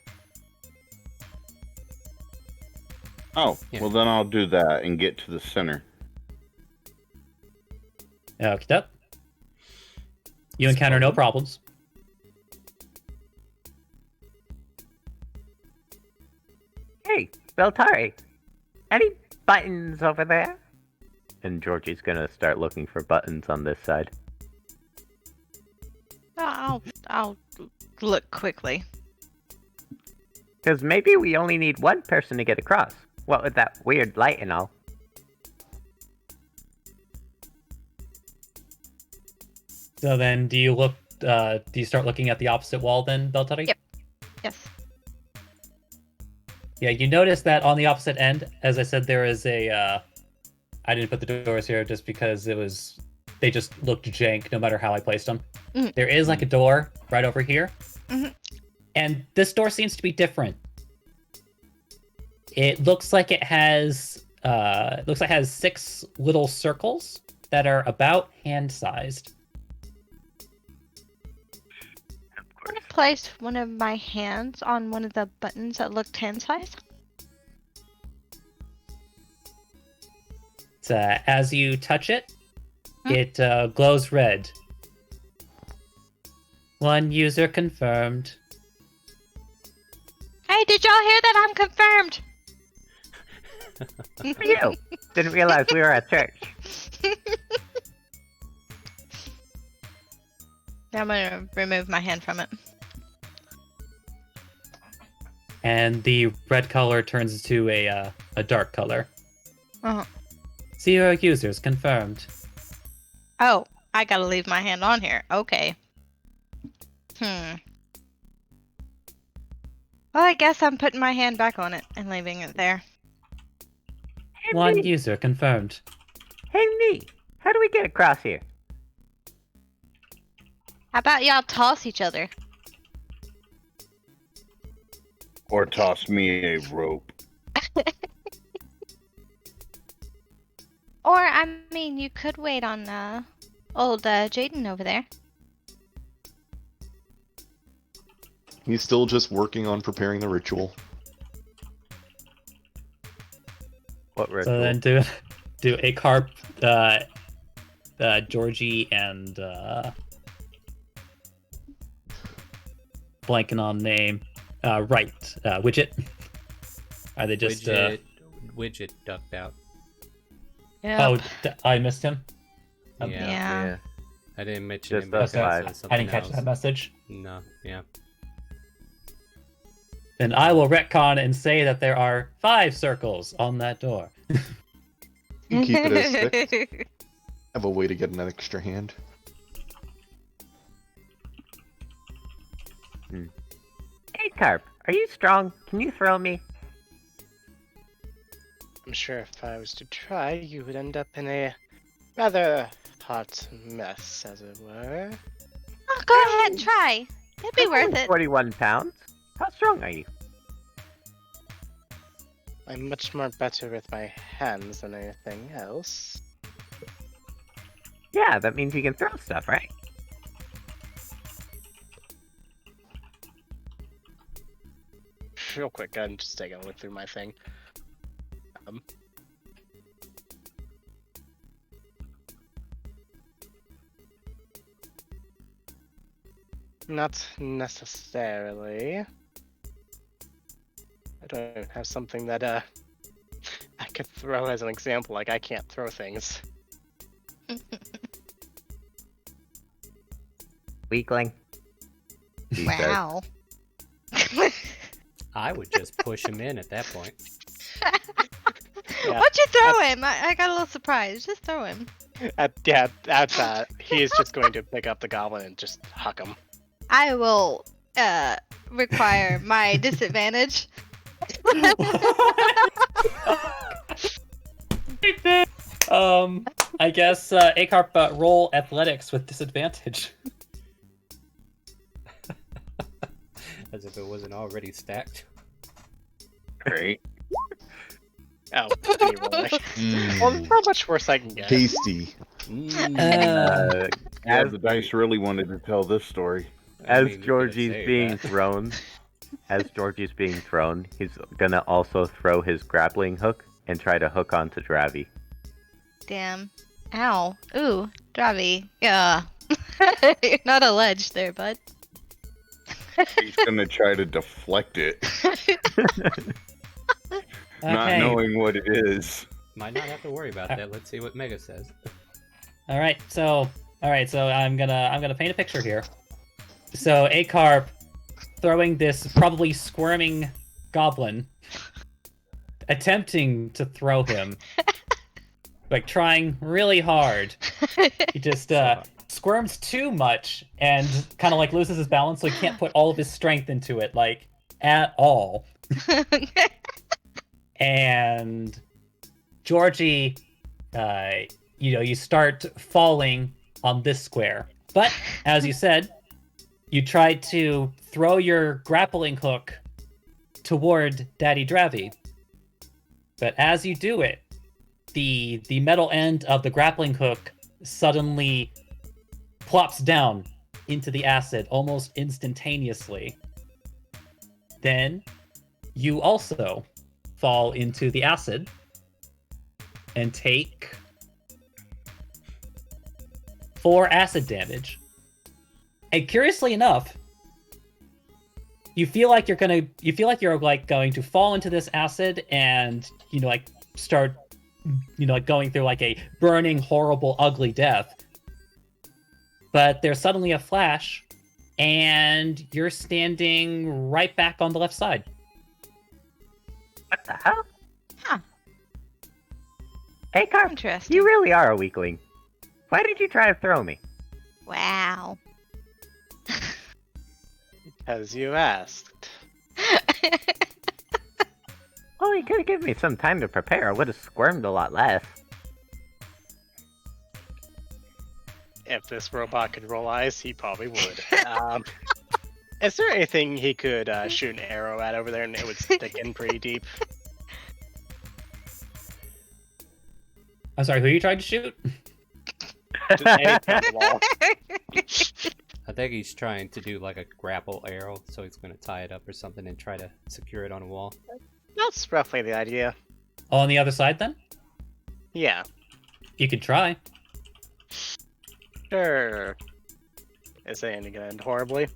Oh, well then I'll do that and get to the center. Okay. You encounter no problems. Hey, Beltari, any buttons over there? And Georgie's gonna start looking for buttons on this side. I'll look quickly. Because maybe we only need one person to get across. What with that weird light and all. So then, do you start looking at the opposite wall then, Beltari? Yep. Yes. Yeah, you notice that on the opposite end, as I said, there is a. I didn't put the doors here just because they just looked jank no matter how I placed them. Mm-hmm. There is like a door right over here, Mm-hmm. and this door seems to be different. It looks like it has 6 little circles that are about hand-sized. I'm gonna place one of my hands on one of the buttons that looked hand size. As you touch it, it glows red. One user confirmed. Hey, did y'all hear that? I'm confirmed. For you. Didn't realize we were at church. Now I'm gonna remove my hand from it. and the red color turns to a dark color. Uh-huh. 0 users confirmed. Oh, I gotta leave my hand on here. Okay. Well, I guess I'm putting my hand back on it and leaving it there. Hey, 1 me. user confirmed. Hey, me. How do we get across here? How about y'all toss each other? Or toss me a rope. Or, I mean, you could wait on old Jaden over there. He's still just working on preparing the ritual. What ritual? So then do Acarp, Georgie, and blanking on name. Widget. Are they just Widget ducked out. Yeah. Oh, I missed him. Yeah. I didn't mention Just him us because five. of I something didn't catch else. that message. No, yeah. Then I will retcon and say that there are 5 circles on that door. You keep it as 6. Have a way to get an extra hand. Hey, Carp. Are you strong? Can you throw me? I'm sure if I was to try, you would end up in a rather hot mess, as it were. Oh, go ahead, try. It'd be worth it. 41 pounds. How strong are you? I'm much more better with my hands than anything else. Yeah, that means you can throw stuff, right? Real quick, I'm just taking a look through my thing. Not necessarily. I don't have something that I could throw as an example. Like I can't throw things. Weakling. Wow. I would just push him in at that point. Yeah, Why'd you throw him? I got a little surprised. Just throw him. at that, he is just going to pick up the goblin and just huck him. I will require my disadvantage. I guess Acarp roll athletics with disadvantage. As if it wasn't already stacked. Great. Oh, anyway. Well, there's not much worse I can get. Tasty. Yeah, the dice really wanted to tell this story. As Georgie's being thrown, he's gonna also throw his grappling hook and try to hook onto Dravi. Damn. Ow. Ooh, Dravi. Yeah. You're not a ledge there, bud. He's gonna try to deflect it, not Okay. knowing what it is. Might not have to worry about that. Let's see what Mega says. All right, so I'm gonna paint a picture here. So Acarp throwing this probably squirming goblin, attempting to throw him, like trying really hard. He just squirms too much and kind of like loses his balance, so he can't put all of his strength into it, like at all. And Georgie, you start falling on this square. But as you said, you try to throw your grappling hook toward Daddy Dravi. But as you do it, the metal end of the grappling hook suddenly plops down into the acid almost instantaneously. Then you also fall into the acid and take 4 acid damage. And curiously enough, you feel like you're going to fall into this acid and start going through like a burning, horrible, ugly death. But there's suddenly a flash and you're standing right back on the left side. What the hell? Huh. Hey, Carp, Interesting. you really are a weakling. Why did you try to throw me? Wow. As you asked. Well, you could have given me some time to prepare. I would have squirmed a lot less. If this robot could roll eyes, he probably would. Is there anything he could shoot an arrow at over there and it would stick in pretty deep? I'm sorry, who are you trying to shoot? Just anything on the wall. I think he's trying to do like a grapple arrow, so he's going to tie it up or something and try to secure it on a wall. That's roughly the idea. Oh, on the other side then? Yeah. You could try. Sure. Is it gonna end horribly?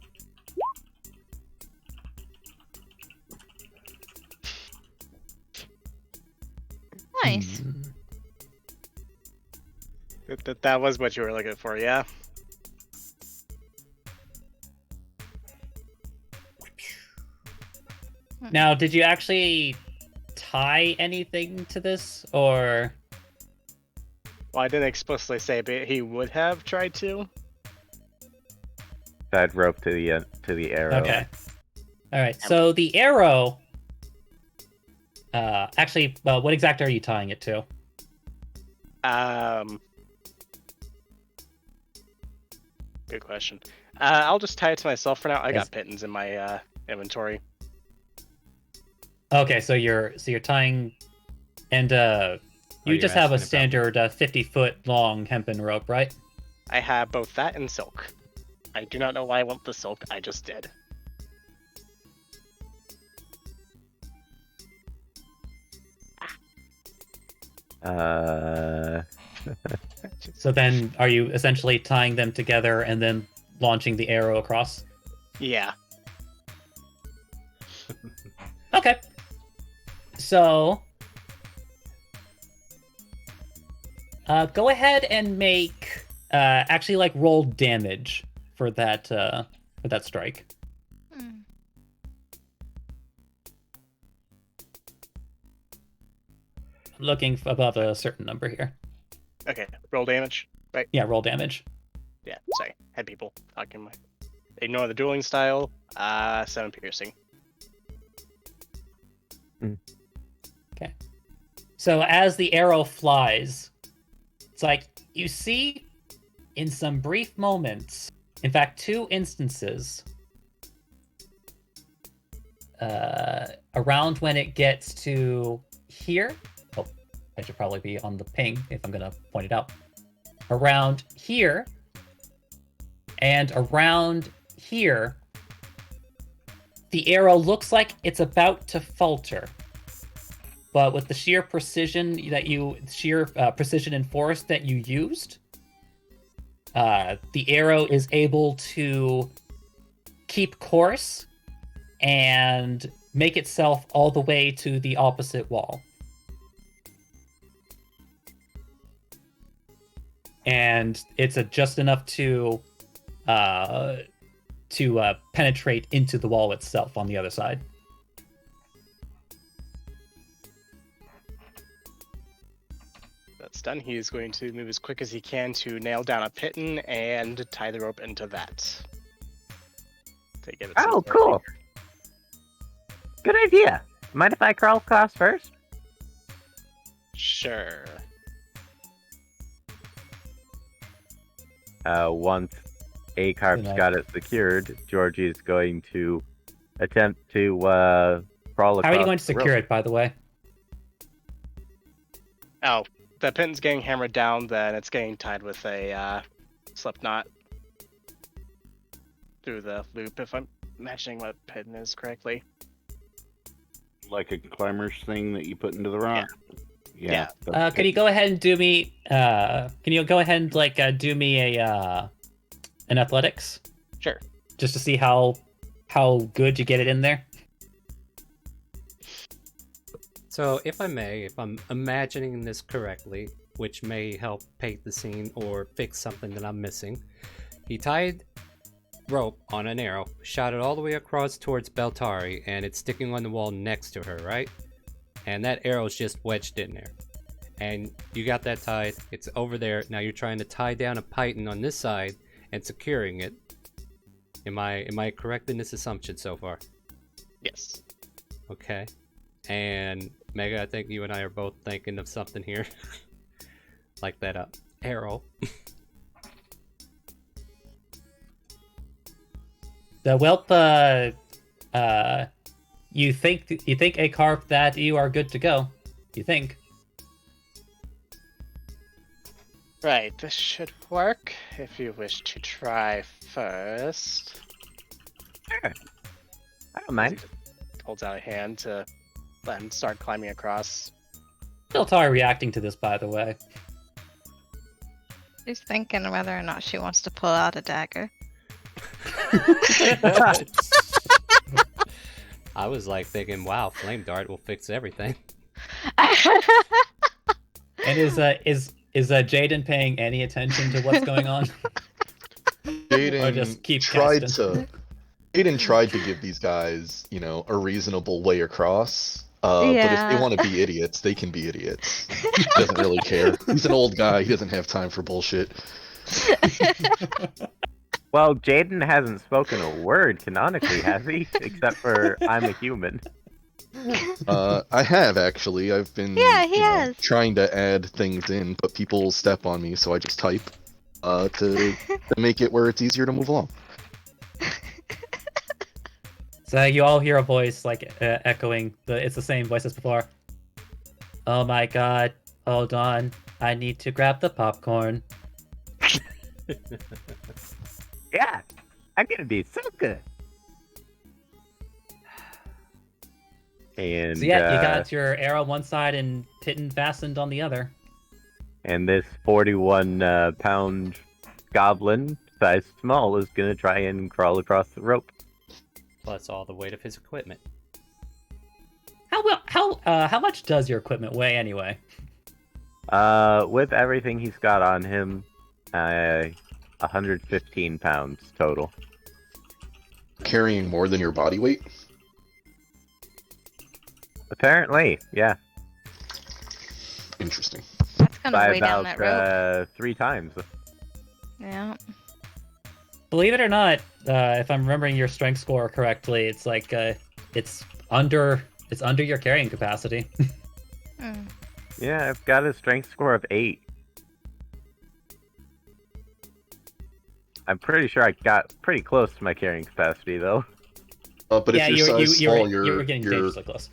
Nice. That was what you were looking for, yeah? Now, did you actually tie anything to this, or? Well, I didn't explicitly say, but he would have tried to. Tied rope to the arrow. Okay. All right. So the arrow. Actually, what exactly are you tying it to? Good question. I'll just tie it to myself for now. I Yes. got pittons in my inventory. Okay, so you're tying, and you you're just have a asking standard 50-foot long hempen rope, right? I have both that and silk. I do not know why I want the silk. I just did. So then, are you essentially tying them together and then launching the arrow across? Yeah. Okay. So, go ahead and make actually like roll damage for that strike. I'm looking above a certain number here. Okay, roll damage, right? Yeah, roll damage. Yeah, sorry. Had people talking. Ignore the dueling style. 7 piercing. Okay. So as the arrow flies, it's like you see in some brief moments, in fact, 2 instances, around when it gets to here. Oh, I should probably be on the ping if I'm going to point it out. Around here and around here, the arrow looks like it's about to falter. But with the sheer precision precision and force that you used, the arrow is able to keep course and make itself all the way to the opposite wall. And it's just enough to penetrate into the wall itself on the other side. That's done. He is going to move as quick as he can to nail down a pitten and tie the rope into that. To give it some Oh, sort of cool. figure. Good idea. Mind if I crawl across first? Sure. Once Acarp's got it secured, Georgie is going to attempt to crawl across. How are you going to the secure rope. it, by the way? Oh, the pitten's getting hammered down, then it's getting tied with a slip knot through the loop, if I'm imagining what pitten is correctly. Like a climber's thing that you put into the rock. Yeah. Can you go ahead and do me? Can you go ahead and do me a an athletics? Sure. Just to see how good you get it in there. So, if I may, if I'm imagining this correctly, which may help paint the scene or fix something that I'm missing, he tied rope on an arrow, shot it all the way across towards Beltari, and it's sticking on the wall next to her, right? and that arrow's just wedged in there. And you got that tied. It's over there. Now you're trying to tie down a python on this side and securing it. Am I correct in this assumption so far? Yes. Okay. And Mega, I think you and I are both thinking of something here. Like that arrow. The whelp, you think Akarp that you are good to go. You think. Right, this should work. If you wish to try first. Sure. I don't mind. Holds out a hand to let him start climbing across. Piltar reacting to this, by the way. She's thinking whether or not she wants to pull out a dagger. I was like thinking, wow, flame dart will fix everything. And is Jaden paying any attention to what's going on? Jaden Or just keep tried casting? Jaden tried to give these guys, a reasonable way across. But if Yeah. they want to be idiots, they can be idiots. He doesn't really care. He's an old guy. He doesn't have time for bullshit. Well, Jaden hasn't spoken a word canonically, has he? Except for I'm a human. I have actually. I've been Yeah, he has. trying to add things in, but people step on me, so I just type to make it where it's easier to move along. So you all hear a voice like echoing. It's the same voice as before. Oh my god! Hold on, I need to grab the popcorn. Yeah, I'm gonna be so good. And So yeah, you got your arrow on one side and Piton fastened on the other. and this 41-pound goblin, size small, is gonna try and crawl across the rope. Plus all the weight of his equipment. How much does your equipment weigh anyway? With everything he's got on him, 115 pounds total. Carrying more than your body weight? Apparently, yeah. Interesting. That's gonna By weigh down that rope. about 3 times. Yeah. Believe it or not, if I'm remembering your strength score correctly, it's like it's under your carrying capacity. Yeah, I've got a strength score of 8. I'm pretty sure I got pretty close to my carrying capacity, though. But yeah, if your size you small, were getting dangerously close.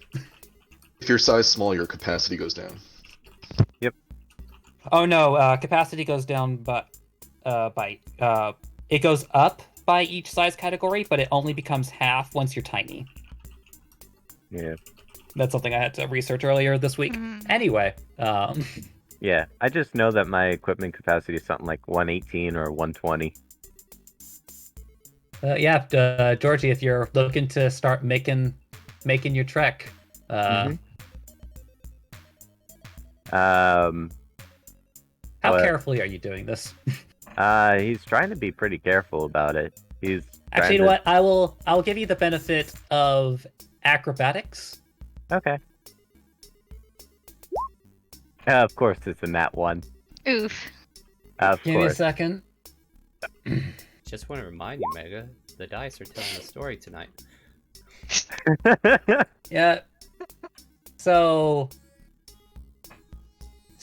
If your size small, your capacity goes down. Yep. Oh no, capacity goes down, but it goes up by each size category, but it only becomes half once you're tiny. Yeah. That's something I had to research earlier this week. Anyway, Yeah, I just know that my equipment capacity is something like 118 or 120. Georgie, if you're looking to start making your trek, how carefully are you doing this? He's trying to be pretty careful about it. He's Actually, you know what? I will give you the benefit of acrobatics. Okay. Of course, it's a nat 1. Oof. Of Give me a course. second. Just want to remind you, Mega, the dice are telling a story tonight. Yeah. So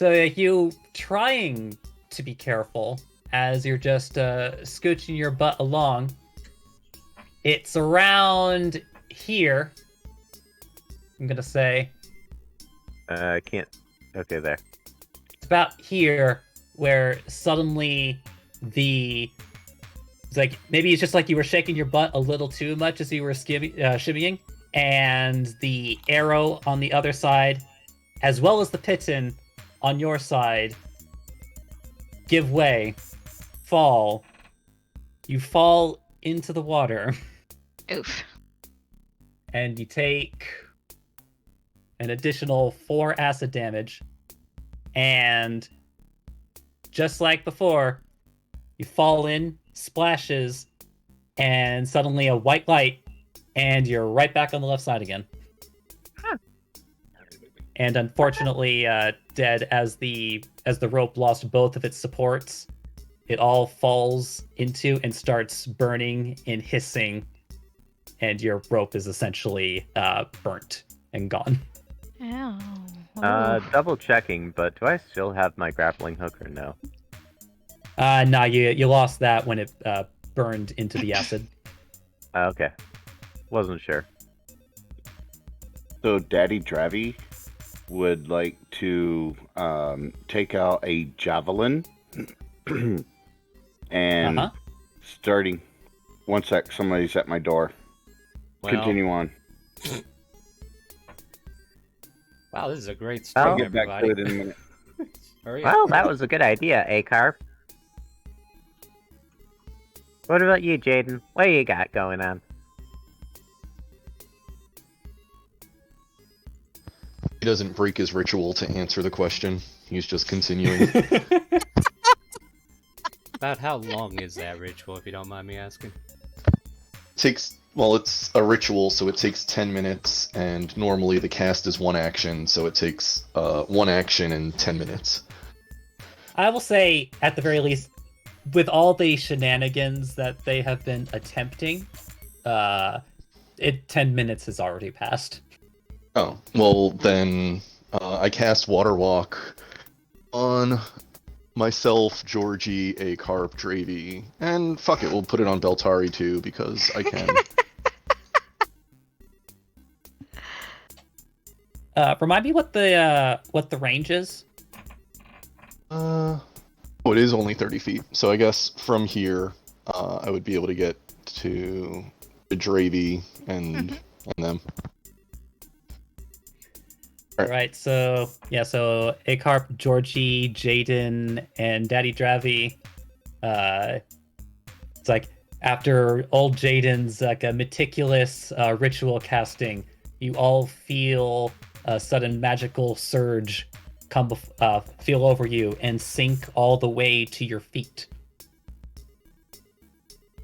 you trying to be careful as you're just scooching your butt along. It's around here. I'm gonna say. I can't. Okay, there. It's about here where suddenly it's like maybe it's just like you were shaking your butt a little too much as you were shimmying, and the arrow on the other side, as well as the piton on your side, give way, fall. You fall into the water. Oof. And you take an additional 4 acid damage. And just like before, you fall in, splashes, and suddenly a white light, and you're right back on the left side again. and unfortunately, dead as the rope lost both of its supports. It all falls into and starts burning and hissing, and your rope is essentially burnt and gone. Ow. Double checking, but do I still have my grappling hook or no? Nah, you lost that when it burned into the acid. Okay. Wasn't sure. So Daddy Dravy would like to take out a javelin and starting. One sec, somebody's at my door. Well. Continue on. Wow, this is a great stream, I'll get back everybody. to it in a minute. Hurry up. Well, that was a good idea, A-Carp. What about you, Jaden? What you got going on? He doesn't break his ritual to answer the question. He's just continuing. About how long is that ritual, if you don't mind me asking? It's a ritual, so it takes 10 minutes, and normally the cast is one action, so it takes one action and 10 minutes. I will say, at the very least, with all the shenanigans that they have been attempting, 10 minutes has already passed. Oh, well then, I cast Water Walk on myself, Georgie, A-Carp, Dravy, and fuck it, we'll put it on Beltari too, because I can. Remind me what the range is? Oh, it is only 30 feet, so I guess from here, I would be able to get to Dravy and them. Right, so A-Carp, Georgie, Jaden, and Daddy Dravy. It's like after old Jaden's like a meticulous ritual casting, you all feel a sudden magical surge feel over you and sink all the way to your feet.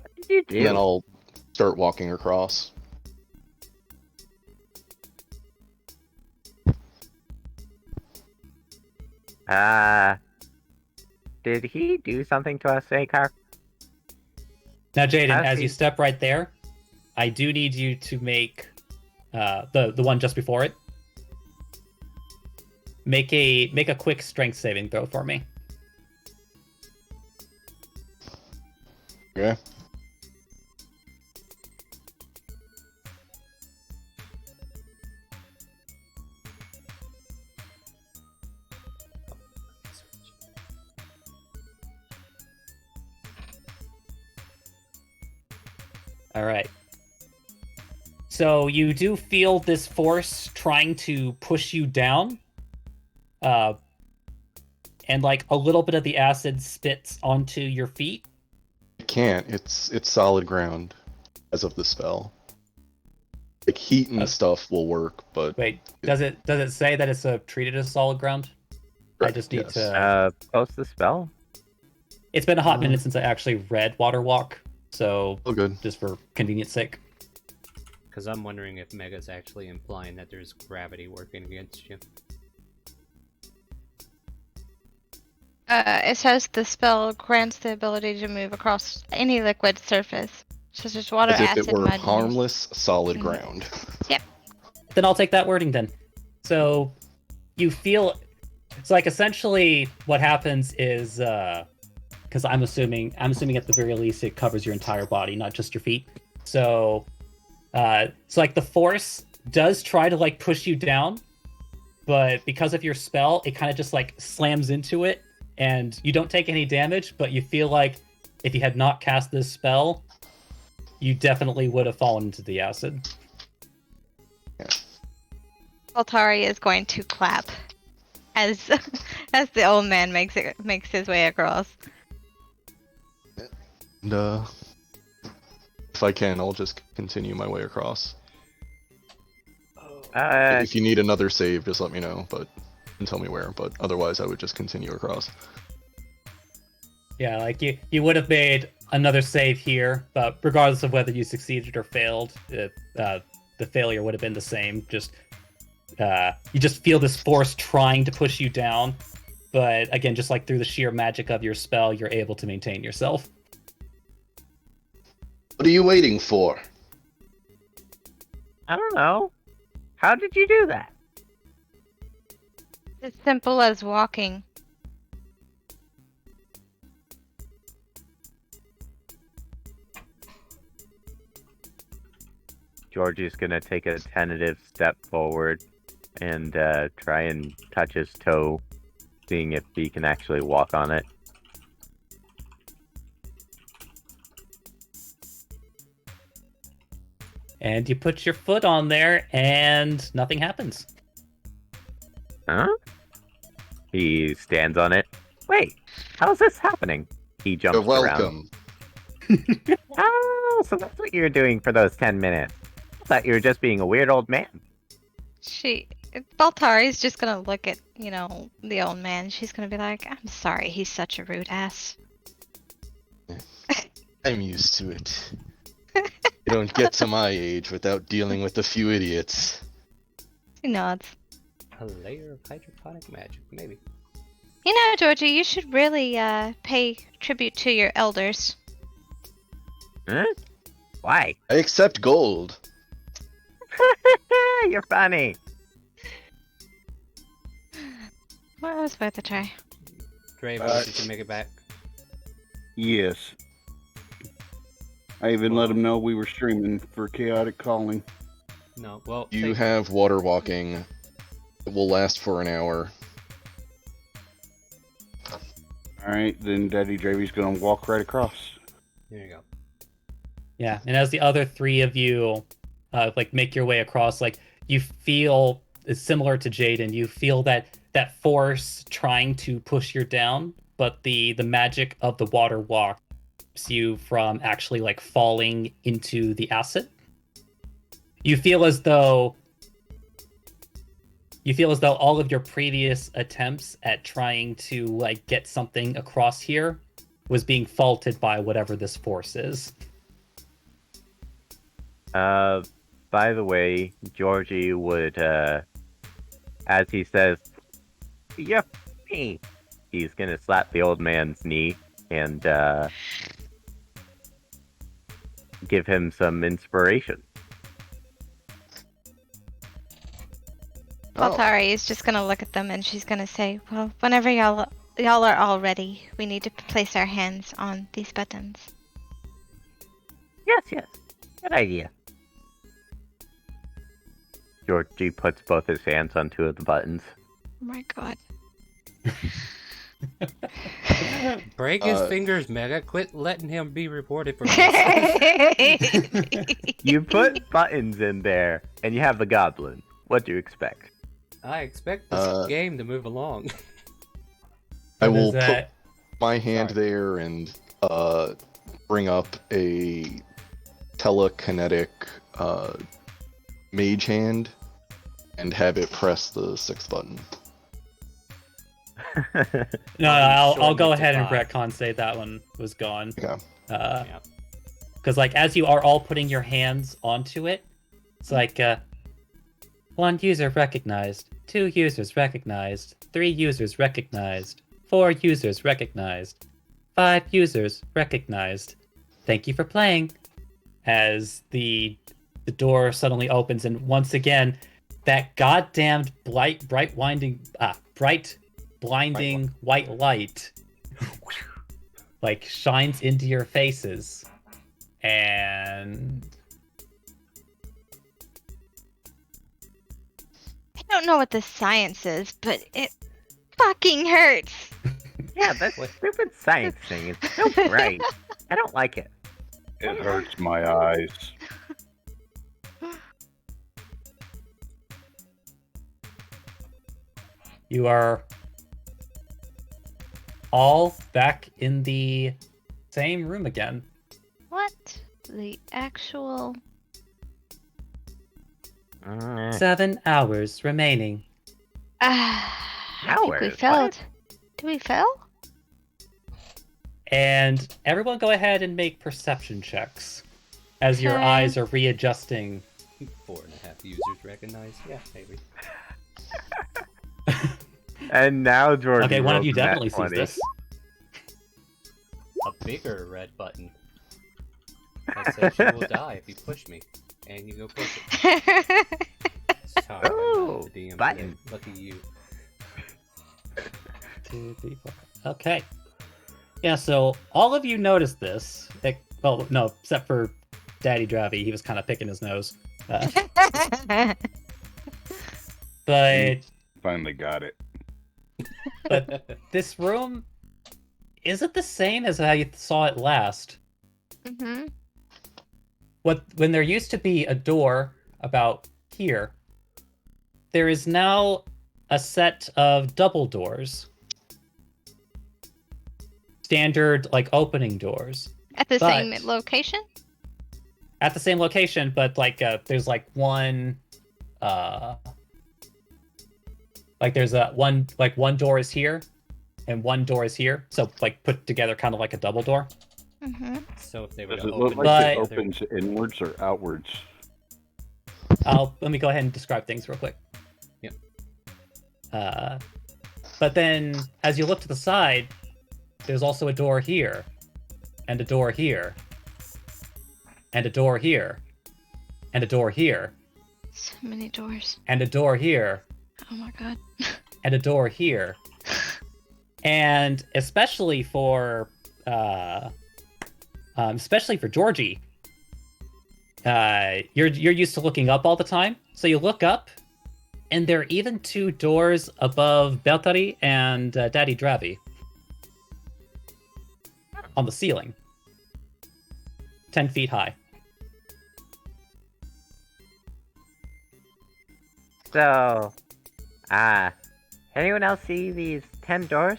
What did you do? And then I'll start walking across. Did he do something to us, A-Carp? Now, Jaden, as you step right there, I do need you to make the one just before it. Make a quick strength saving throw for me. Okay. All right. So you do feel this force trying to push you down. And like a little bit of the acid spits onto your feet. It can't. It's solid ground as of the spell. Like heat and stuff will work, but wait, does it say that it's treated as solid ground? I just need to post the spell. It's been a hot minute since I actually read Water Walk, so good. Just for convenience sake. Because I'm wondering if Mega's actually implying that there's gravity working against you. It says the spell grants the ability to move across any liquid surface, such as water, as if acid, it were mud. harmless, solid ground. Yep. Then I'll take that wording then. So you feel it's like essentially what happens is because I'm assuming at the very least it covers your entire body, not just your feet. So it's like the force does try to like push you down, but because of your spell, it kind of just like slams into it. And you don't take any damage, but you feel like if you had not cast this spell, you definitely would have fallen into the acid. Altari is going to clap as the old man makes his way across. And if I can, I'll just continue my way across. If you need another save, just let me know, and tell me where. But otherwise, I would just continue across. Yeah, like you would have made another save here, but regardless of whether you succeeded or failed, the failure would have been the same. Just You just feel this force trying to push you down, but again, just like through the sheer magic of your spell, you're able to maintain yourself. What are you waiting for? I don't know. How did you do that? As simple as walking. Georgie's gonna take a tentative step forward and try and touch his toe, seeing if he can actually walk on it. And you put your foot on there, and nothing happens. Huh? He stands on it. Wait, how's this happening? He jumps You're welcome. around. Oh, so that's what you were doing for those 10 minutes. I thought you were just being a weird old man. Baltari's just gonna look at, the old man. She's gonna be like, I'm sorry, he's such a rude ass. I'm used to it. You don't get to my age without dealing with a few idiots. He nods. A layer of hydroponic magic, maybe. Georgie, you should really pay tribute to your elders. Huh? Why? I accept gold. You're funny. Well, it was worth a try. Draven, did you make it back? Yes. I even let him know we were streaming for Chaotic Calling. No, well... You have water walking. It will last for an hour. Alright, then Daddy Dravy's gonna walk right across. There you go. Yeah, and as the other three of you make your way across, you feel, it's similar to Jaden, you feel that force trying to push you down, but the magic of the water walk keeps you from actually falling into the acid. You feel as though all of your previous attempts at trying to get something across here was being faulted by whatever this force is. By the way, Georgie would, as he says, "Yep, me," he's gonna slap the old man's knee and, give him some inspiration. Baltari is just gonna look at them and she's gonna say, well, whenever y'all are all ready, we need to place our hands on these buttons. Yes. Good idea. Georgie puts both his hands on two of the buttons. Oh my god. Break his fingers, Mega. Quit letting him be reported for You put buttons in there, and you have the goblin. What do you expect? I expect this game to move along. I will put my hand there and bring up a telekinetic mage hand and have it press the 6th button. No, I'll go ahead and retcon say that one was gone. Yeah. Because as you are all putting your hands onto it, it's 1 user recognized, 2 users recognized, 3 users recognized, 4 users recognized, 5 users recognized. Thank you for playing. As the door suddenly opens, and once again, that goddamned bright blinding white light shines into your faces, and I don't know what the science is, but it fucking hurts. Yeah, that stupid science thing is so bright. I don't like it. It hurts my eyes. you are all back in the same room again. What the actual... 7 hours remaining. I think we failed. Did we fail? And everyone go ahead and make perception checks as your eyes are readjusting 4.5 users recognized. Yeah, maybe. And now Georgie. Okay, one of you rolls a nat definitely sees 20. this. A bigger red button. That says you will die if you push me. And you go push it. Sorry, Oh, the DM button. today. Lucky you. 2, 3, 4. Okay. Yeah, so all of you noticed this. Well, no, except for Daddy Dravy. He was kind of picking his nose. But Finally got it. but this room isn't the same as how you saw it last. Mm-hmm. When there used to be a door about here, there is now a set of double doors. Standard, like, opening doors. At the But- same location? At the same location, but, like, there's, like, one... like, there's one door is here, and one door is here. So, like, put together kind of like a double door. Mm-hmm. So if they were Does to it look open like it together- opens inwards or outwards? Let me go ahead and describe things real quick. Yep. But then, as you look to the side, there's also a door here, and a door here, and a door here, and a door here, So many doors. and a door here, Oh my god. and a door here. And especially for Georgie, you're used to looking up all the time. So you look up, and there are even 2 doors above Beltari and Daddy Dravy on the ceiling, 10 feet high. So, anyone else see these 10 doors?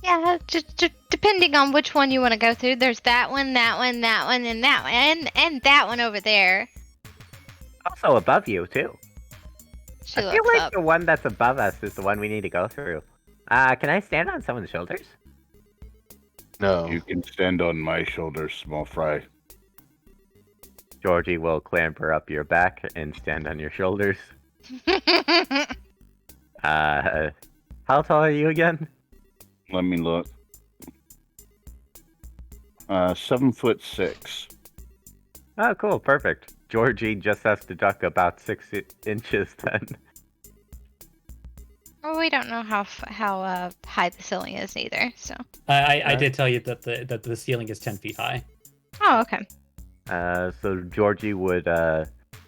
Yeah, just depending on which one you want to go through. There's that one, that one, that one, and that one, and that one over there. Also above you, too. She I feel looks like up. the one that's above us is the one we need to go through. Can I stand on someone's shoulders? No. You can stand on my shoulders, small fry. Georgie will clamber up your back and stand on your shoulders. How tall are you again? Let me look. 7'6". Oh, cool, perfect. Georgie just has to duck about 6 inches then. Well, we don't know how high the ceiling is either, so. I did tell you that the ceiling is 10 feet high. Oh, okay. So Georgie would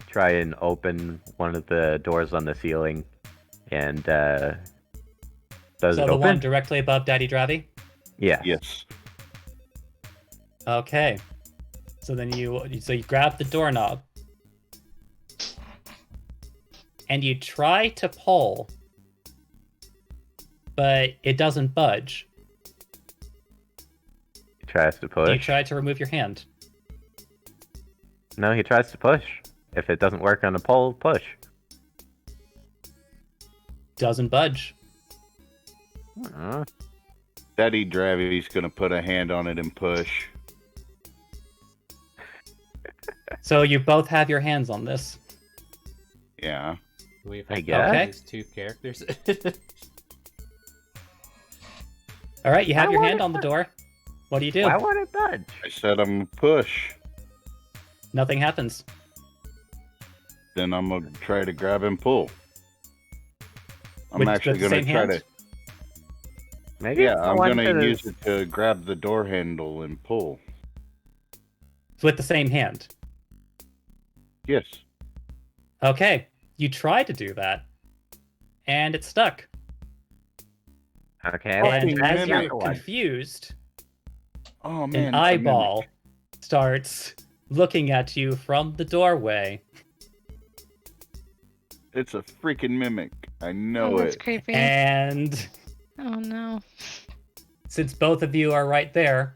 try and open one of the doors on the ceiling, and does So it the open? one directly above Daddy Dravy? Yeah. Yes. Okay. So then you grab the doorknob and you try to pull, but it doesn't budge. He tries to push. You try to remove your hand. No, he tries to push. If it doesn't work on a pole, push. Doesn't budge. Daddy Dravy's gonna put a hand on it and push. So you both have your hands on this. Yeah. We have I to guess. okay. These 2 characters. All right, you have I your want hand it on the door. What do you do? I want it budge. I said I'm gonna push. Nothing happens. Then I'm gonna try to grab and pull. I'm With actually the gonna same try hand? to. Maybe Yeah, it's the I'm one gonna that use is- it to grab the door handle and pull. With the same hand. Yes. Okay, you try to do that, and it's stuck. Okay, And let's as try you're the one. confused, Oh man. an it's a eyeball mimic. starts looking at you from the doorway. It's a freaking mimic. I know Oh, that's it. creepy. And Oh no. since both of you are right there,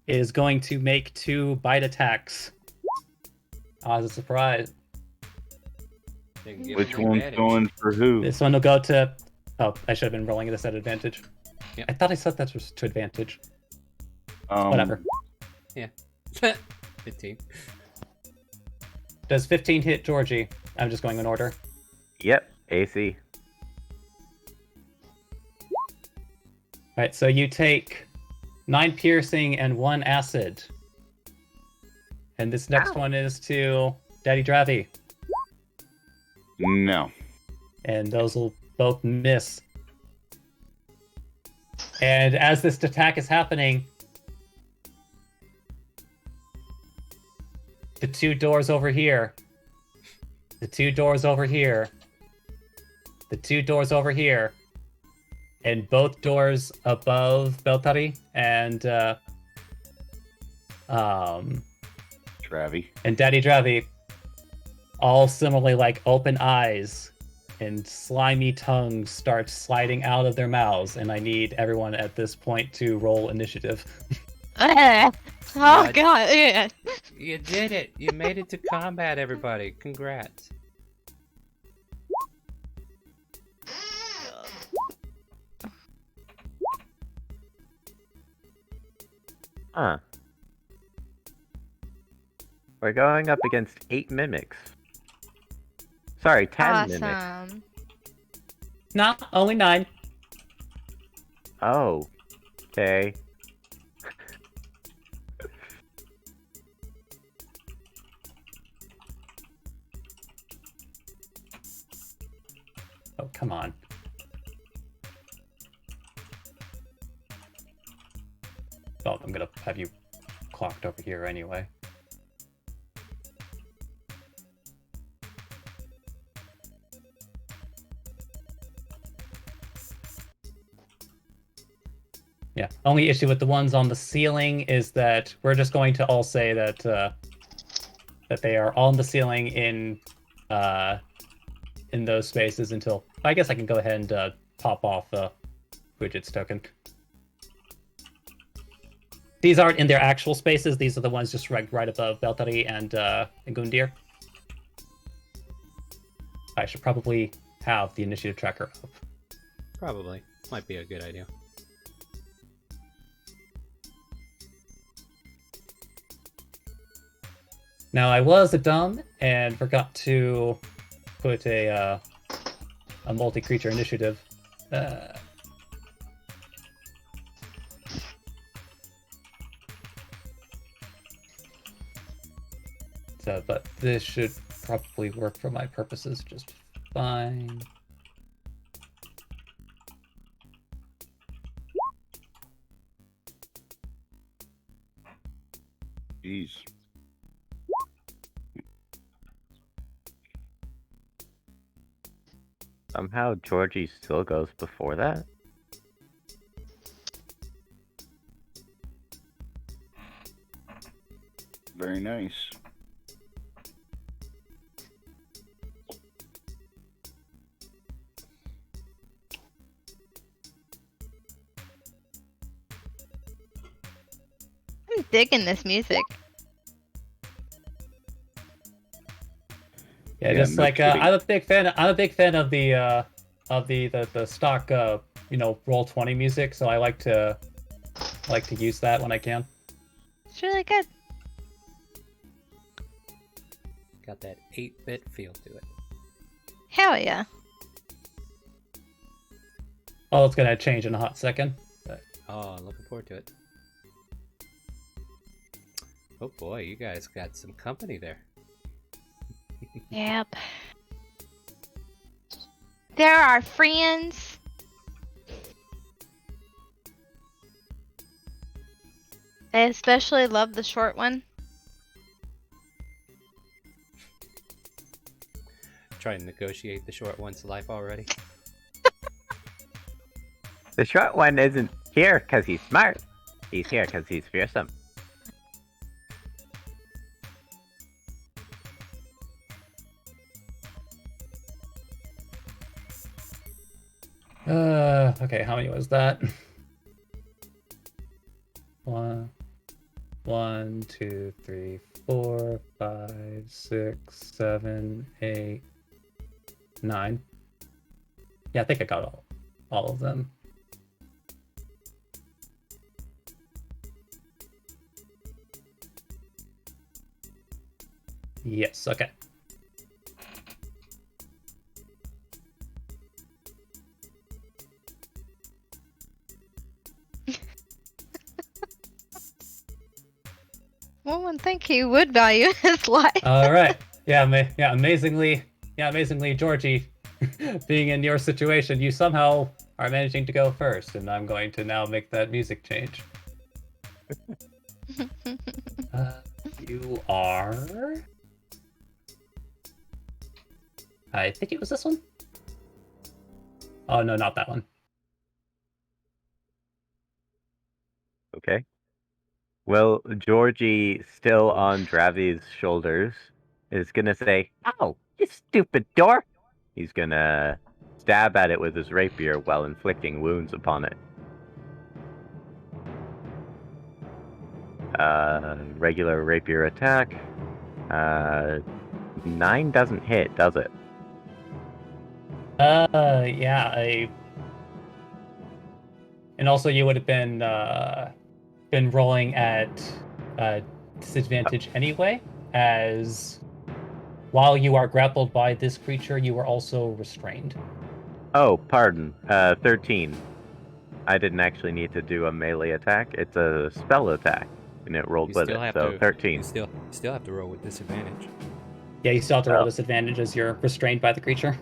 it is going to make 2 bite attacks. As a surprise. Which one's going for who? This one will go to... Oh, I should have been rolling this at advantage. Yep. I thought I said that was to advantage. Um, Whatever. Yeah. 15. Does 15 hit Georgie? I'm just going in order. Yep, AC. Alright, so you take 9 piercing and 1 acid. And this next one is to Daddy Dravy. No. And those will both miss. And as this attack is happening, the 2 doors over here, the 2 doors over here, the 2 doors over here, and both doors above Beltari and Dravy. And Daddy Dravy, all similarly like open eyes and slimy tongues start sliding out of their mouths, and I need everyone at this point to roll initiative. Oh Yeah. god, yeah. You did it! You made it to combat, everybody. Congrats. Huh. We're going up against 8 mimics. Sorry, 10 mimics. Awesome. Nah, only 9. Oh. Okay. Oh, come on. Oh, I'm gonna have you clocked over here anyway. Yeah, only issue with the ones on the ceiling is that we're just going to all say that that they are on the ceiling in those spaces until... I guess I can go ahead and pop off Widget's token. These aren't in their actual spaces. These are the ones just right above Beltari and Gundir. I should probably have the initiative tracker up. Probably. Might be a good idea. Now, I was a dumb and forgot to put a multi-creature initiative. But this should probably work for my purposes just fine. Jeez. Somehow Georgie still goes before that? Very nice. I'm digging this music. Yeah, Yeah, just no like kidding. I'm a big fan. I'm a big fan of the stock Roll20 music. So I like to use that when I can. It's really good. Got that 8-bit feel to it. Hell yeah. Oh, it's gonna change in a hot second. But... Oh, looking forward to it. Oh boy, you guys got some company there. Yep. There are friends. I especially love the short one. Trying to negotiate the short one's life already. The short one isn't here because he's smart. He's here because he's fearsome. Okay, how many was that? 1, 2, 3, 4, 5, 6, 7, 8, 9. Yeah, I think I got all of them. Yes, okay. One would think he would value his life. All right. Yeah, amazingly, Georgie, being in your situation, you somehow are managing to go first, and I'm going to now make that music change. You are... I think it was this one? Oh, no, not that one. Okay. Well, Georgie, still on Dravi's shoulders, is gonna say, "Ow, you stupid door!" He's gonna stab at it with his rapier while inflicting wounds upon it. Regular rapier attack. 9 doesn't hit, does it? Yeah, And also you would have been rolling at disadvantage anyway, as while you are grappled by this creature, you are also restrained. Oh, pardon. 13. I didn't actually need to do a melee attack. It's a spell attack, and it rolled with it, so 13. You still have to roll with disadvantage. Yeah, you still have to roll disadvantage as you're restrained by the creature.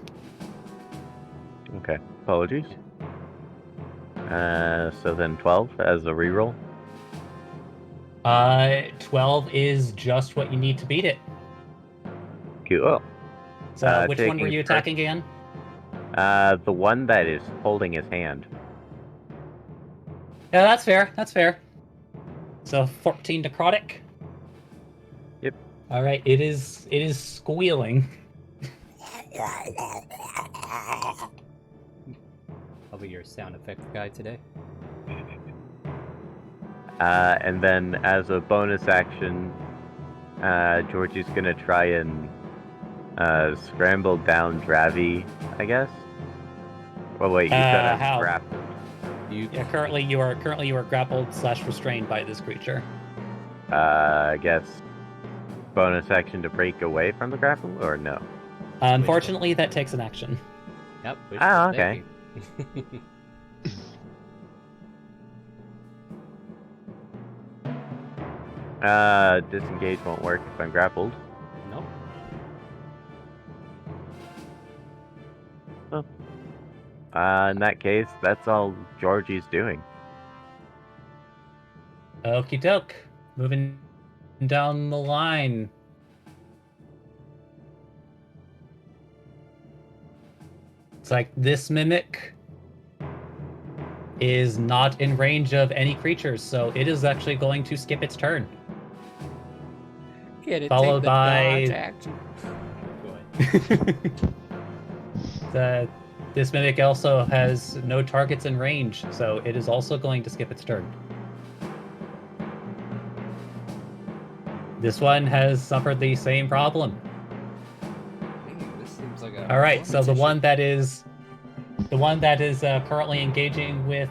Okay, apologies. So then 12 as a reroll. 12 is just what you need to beat it. Cool. So which one were you attacking again? The one that is holding his hand. Yeah, that's fair. That's fair. So 14 necrotic. Yep. All right. It is squealing. I'll be your sound effect guy today. And then as a bonus action, Georgie's gonna try and scramble down Dravi, I guess. Oh wait, you said how? I'm grappled. Yeah, currently you are grappled / restrained by this creature. I guess bonus action to break away from the grapple, or no? Unfortunately, that takes an action. Yep. Oh, okay. Disengage won't work if I'm grappled. Nope. Oh. In that case, that's all Georgie's doing. Okie doke. Moving down the line. It's like this mimic is not in range of any creatures, so it is actually going to skip its turn. Get it, followed take the by dodge action. Go ahead. This mimic also has no targets in range, so it is also going to skip its turn. This one has suffered the same problem. This seems like a All right, so the one that is currently engaging with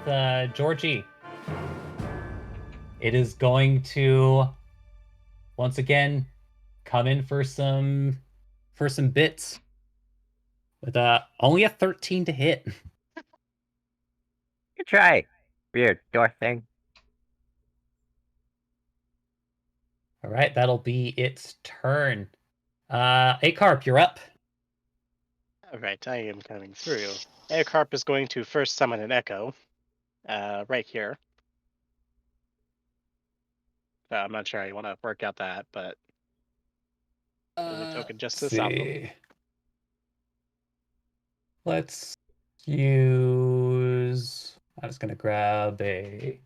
Georgie, it is going to once again come in for some bits with only a 13 to hit. Good try. Weird door thing. All right, that'll be its turn. Acarp, you're up. All right, I am coming through. Acarp is going to first summon an echo, right here. I'm not sure how you want to work out that, but the token just to stop them. Let's use. I'm just gonna grab a.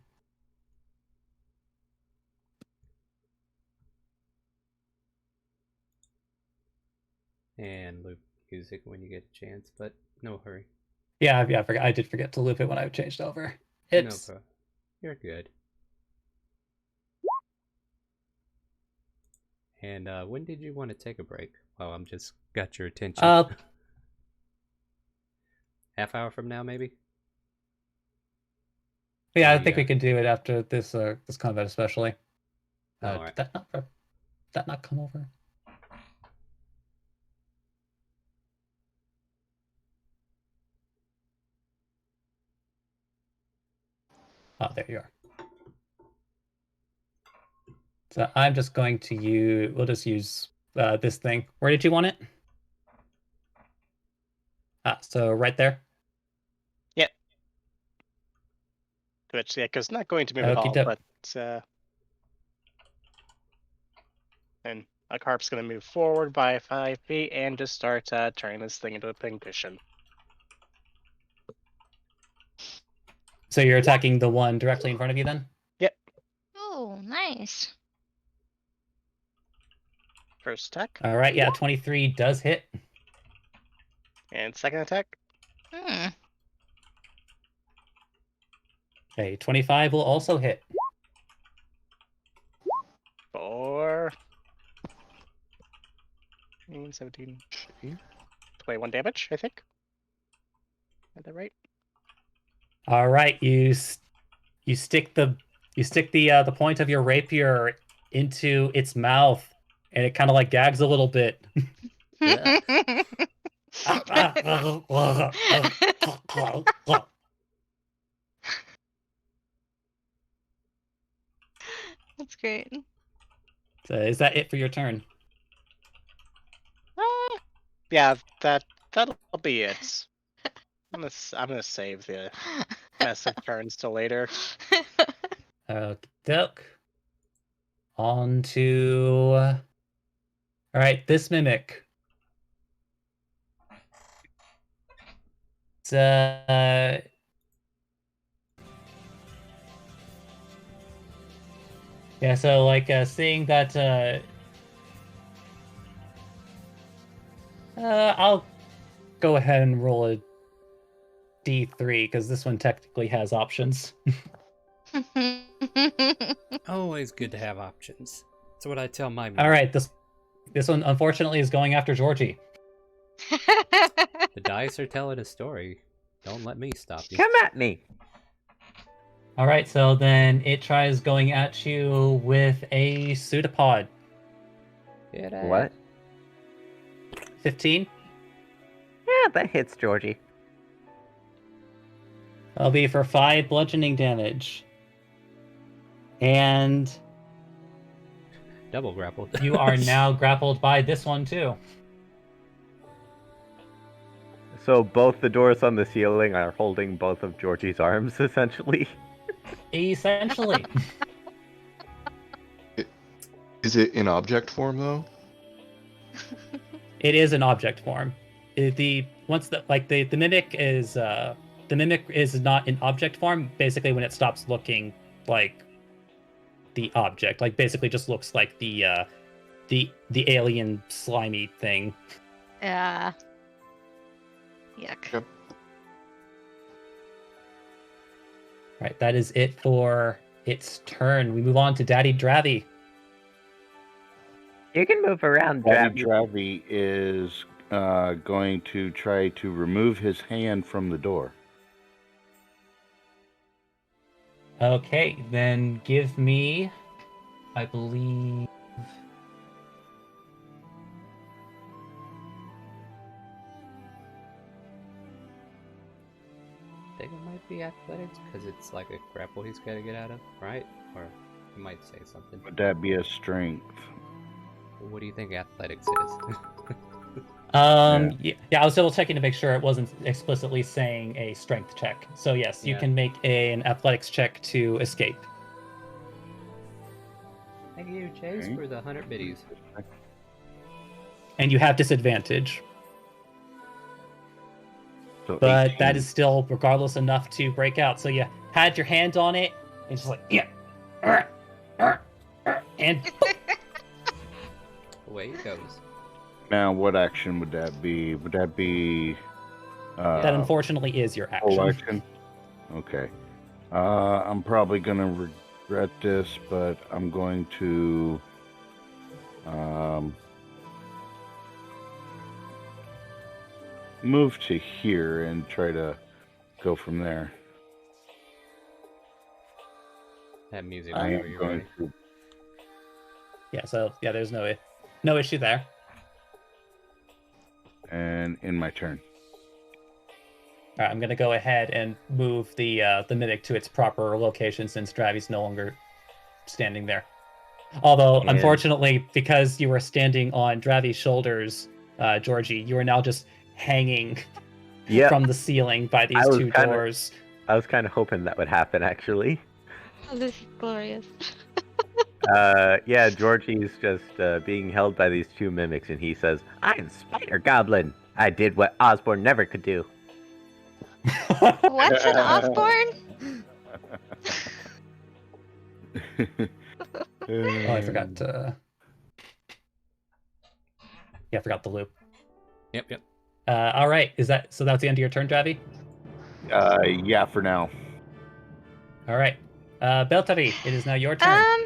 And loop music when you get a chance, but no hurry. Yeah, I did forget to loop it when I changed over. No problem. You're good. And when did you want to take a break? Well, I'm just got your attention. Half hour from now, maybe. Yeah, I think we can do it after this this combat, especially. All right. Did that not come over? Oh, there you are. So I'm just going to use, we'll just use this thing. Where did you want it? So right there? Yep. Which, yeah, because not going to move at all, Okey-doke. but... and a carp's going to move forward by 5 feet and just start turning this thing into a pincushion. So you're attacking the one directly in front of you then? Yep. Oh, nice. First attack. All right, yeah, 23 does hit. And second attack. Okay, 25 will also hit. For 17, 21 damage, I think. Is that right? All right, you stick the point of your rapier into its mouth, and it kind of like gags a little bit. That's great. So is that it for your turn? Yeah, that'll be it. I'm gonna save the rest of turns till later. Duck. On to. All right, this mimic. It's yeah, so like seeing that I'll go ahead and roll a D3 because this one technically has options. Always good to have options. That's what I tell my All right, this one unfortunately is going after Georgie. The dice are telling a story. Don't let me stop you. Come at me. All right, so then it tries going at you with a pseudopod. What? 15. Yeah, that hits Georgie. That'll be for 5 bludgeoning damage. And double grappled. You are now grappled by this one too. So both the doors on the ceiling are holding both of Georgie's arms, essentially. Essentially. Is it in object form though? It is an object form. The mimic is not in object form. Basically, when it stops looking like the object, like basically just looks like the alien slimy thing. Yeah. Yuck. Yep. Right, that is it for its turn. We move on to Daddy Dravy. You can move around, Daddy Dravy. Dravy is going to try to remove his hand from the door. Okay, then give me, I believe. I think it might be athletics because it's like a grapple he's got to get out of, right? Or you might say something. Would that be a strength? What do you think athletics is? Yeah, I was double checking to make sure it wasn't explicitly saying a strength check. So yes, you can make an athletics check to escape. Thank you, Chase, for the 100 biddies. And you have disadvantage. So But 18. that is still, regardless, enough to break out. So you had your hand on it, and just like, yeah. And Away it goes. Now, what action would that be? Would that be... that unfortunately is your full action. action? Okay. I'm probably going to regret this, but I'm going to... move to here and try to go from there. That music. I whenever am you're going ready. to... Yeah, so yeah, there's no issue there. And in my turn. All right, I'm gonna go ahead and move the mimic to its proper location since Dravi's no longer standing there. Although, And- unfortunately, because you were standing on Dravi's shoulders, Georgie, you are now just hanging from the ceiling by these two doors. I was kind of hoping that would happen, actually. Oh, this is glorious. Yeah, Georgie's just being held by these two mimics, and he says, "I'm Spider Goblin. I did what Osborne never could do." What's an Osborne? Oh, I forgot to... Yeah, I forgot the loop. Yep. All right, so that's the end of your turn, Dravi? Yeah, for now. All right. Beltari, it is now your turn.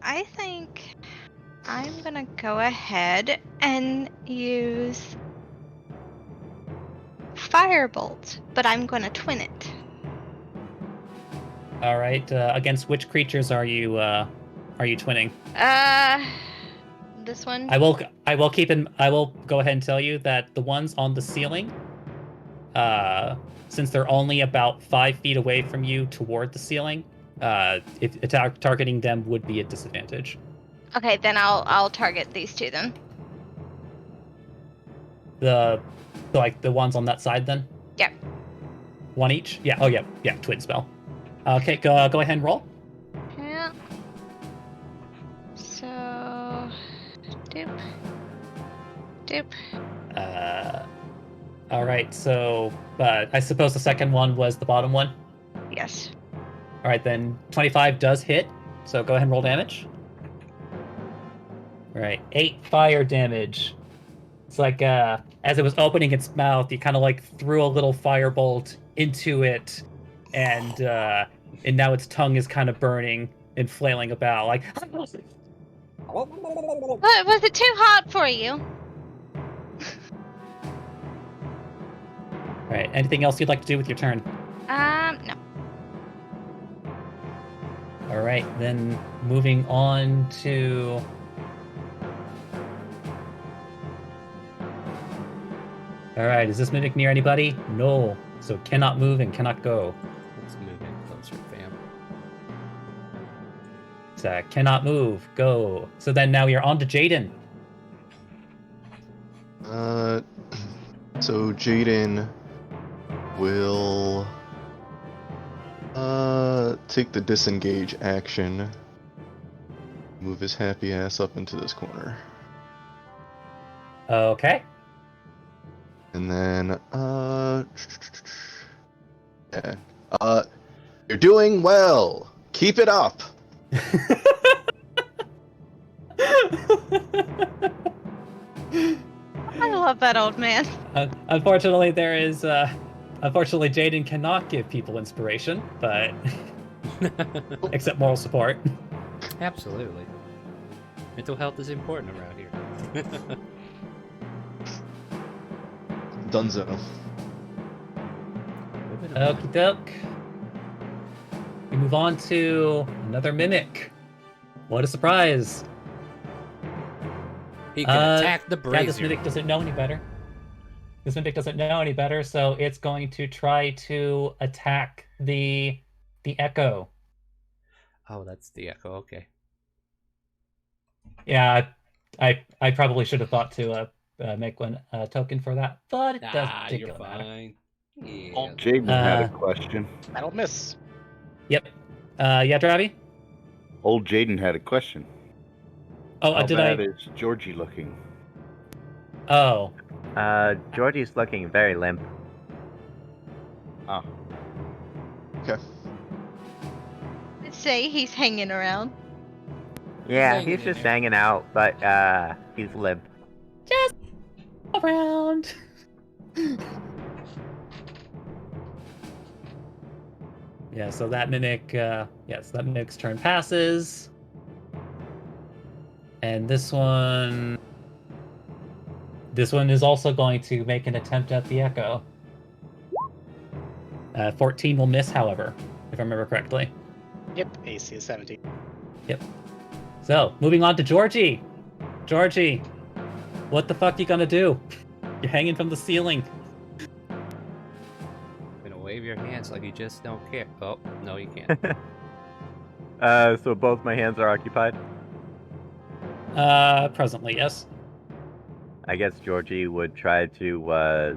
I think I'm gonna go ahead and use Firebolt, but I'm gonna twin it. All right. Against which creatures are you twinning? This one. I will go ahead and tell you that the ones on the ceiling, since they're only about 5 feet away from you toward the ceiling, if targeting them would be a disadvantage. Okay, then I'll target these two then. The ones on that side then? Yep. One each? Yeah. Oh yeah. Twin spell. Okay. Go ahead and roll. Yeah. So, doop. All right. So, I suppose the second one was the bottom one. Yes. All right, then 25 does hit. So go ahead and roll damage. All right, 8 fire damage. It's like as it was opening its mouth, you kind of like threw a little firebolt into it, and now its tongue is kind of burning and flailing about. Like, was it too hot for you? all right. Anything else you'd like to do with your turn? No. All right, then moving on to... All right, is this mimic near anybody? No, so cannot move and cannot go. Let's move in closer, fam. So cannot move, go. So then now you're on to Jaden. So Jaden will take the disengage action, move his happy ass up into this corner. Okay. And then you're doing well. Keep it up. I love that old man. Unfortunately, unfortunately, Jaden cannot give people inspiration, but except moral support. Absolutely. Mental health is important around here. Dunzo. Okie doke. We move on to another mimic. What a surprise! He can attack the brazier. Yeah, this mimic doesn't know any better. So it's going to try to attack the echo. Oh, that's the echo. Okay. Yeah, I probably should have thought to make one token for that, but it doesn't Nah, particularly you're matter. fine. Yeah. Jaden had a question. That'll miss. Yep. Yeah, Dravi? Old Jaden had a question. Oh, How did bad I? is Georgie looking? Oh. Georgie's looking very limp. Ah. Okay. I'd say he's hanging around. Yeah, Hanging he's in just there. hanging out, but he's limp. Just around. Yeah, so that mimic, yes, that mimic's turn passes. And this one is also going to make an attempt at the echo. 14 will miss, however, if I remember correctly. Yep, AC is 17. Yep. So, moving on to Georgie. Georgie, what the fuck you gonna do? You're hanging from the ceiling. wave your hands like you just don't care. Oh, no, you can't. So both my hands are occupied? Presently, yes. I guess Georgie would try to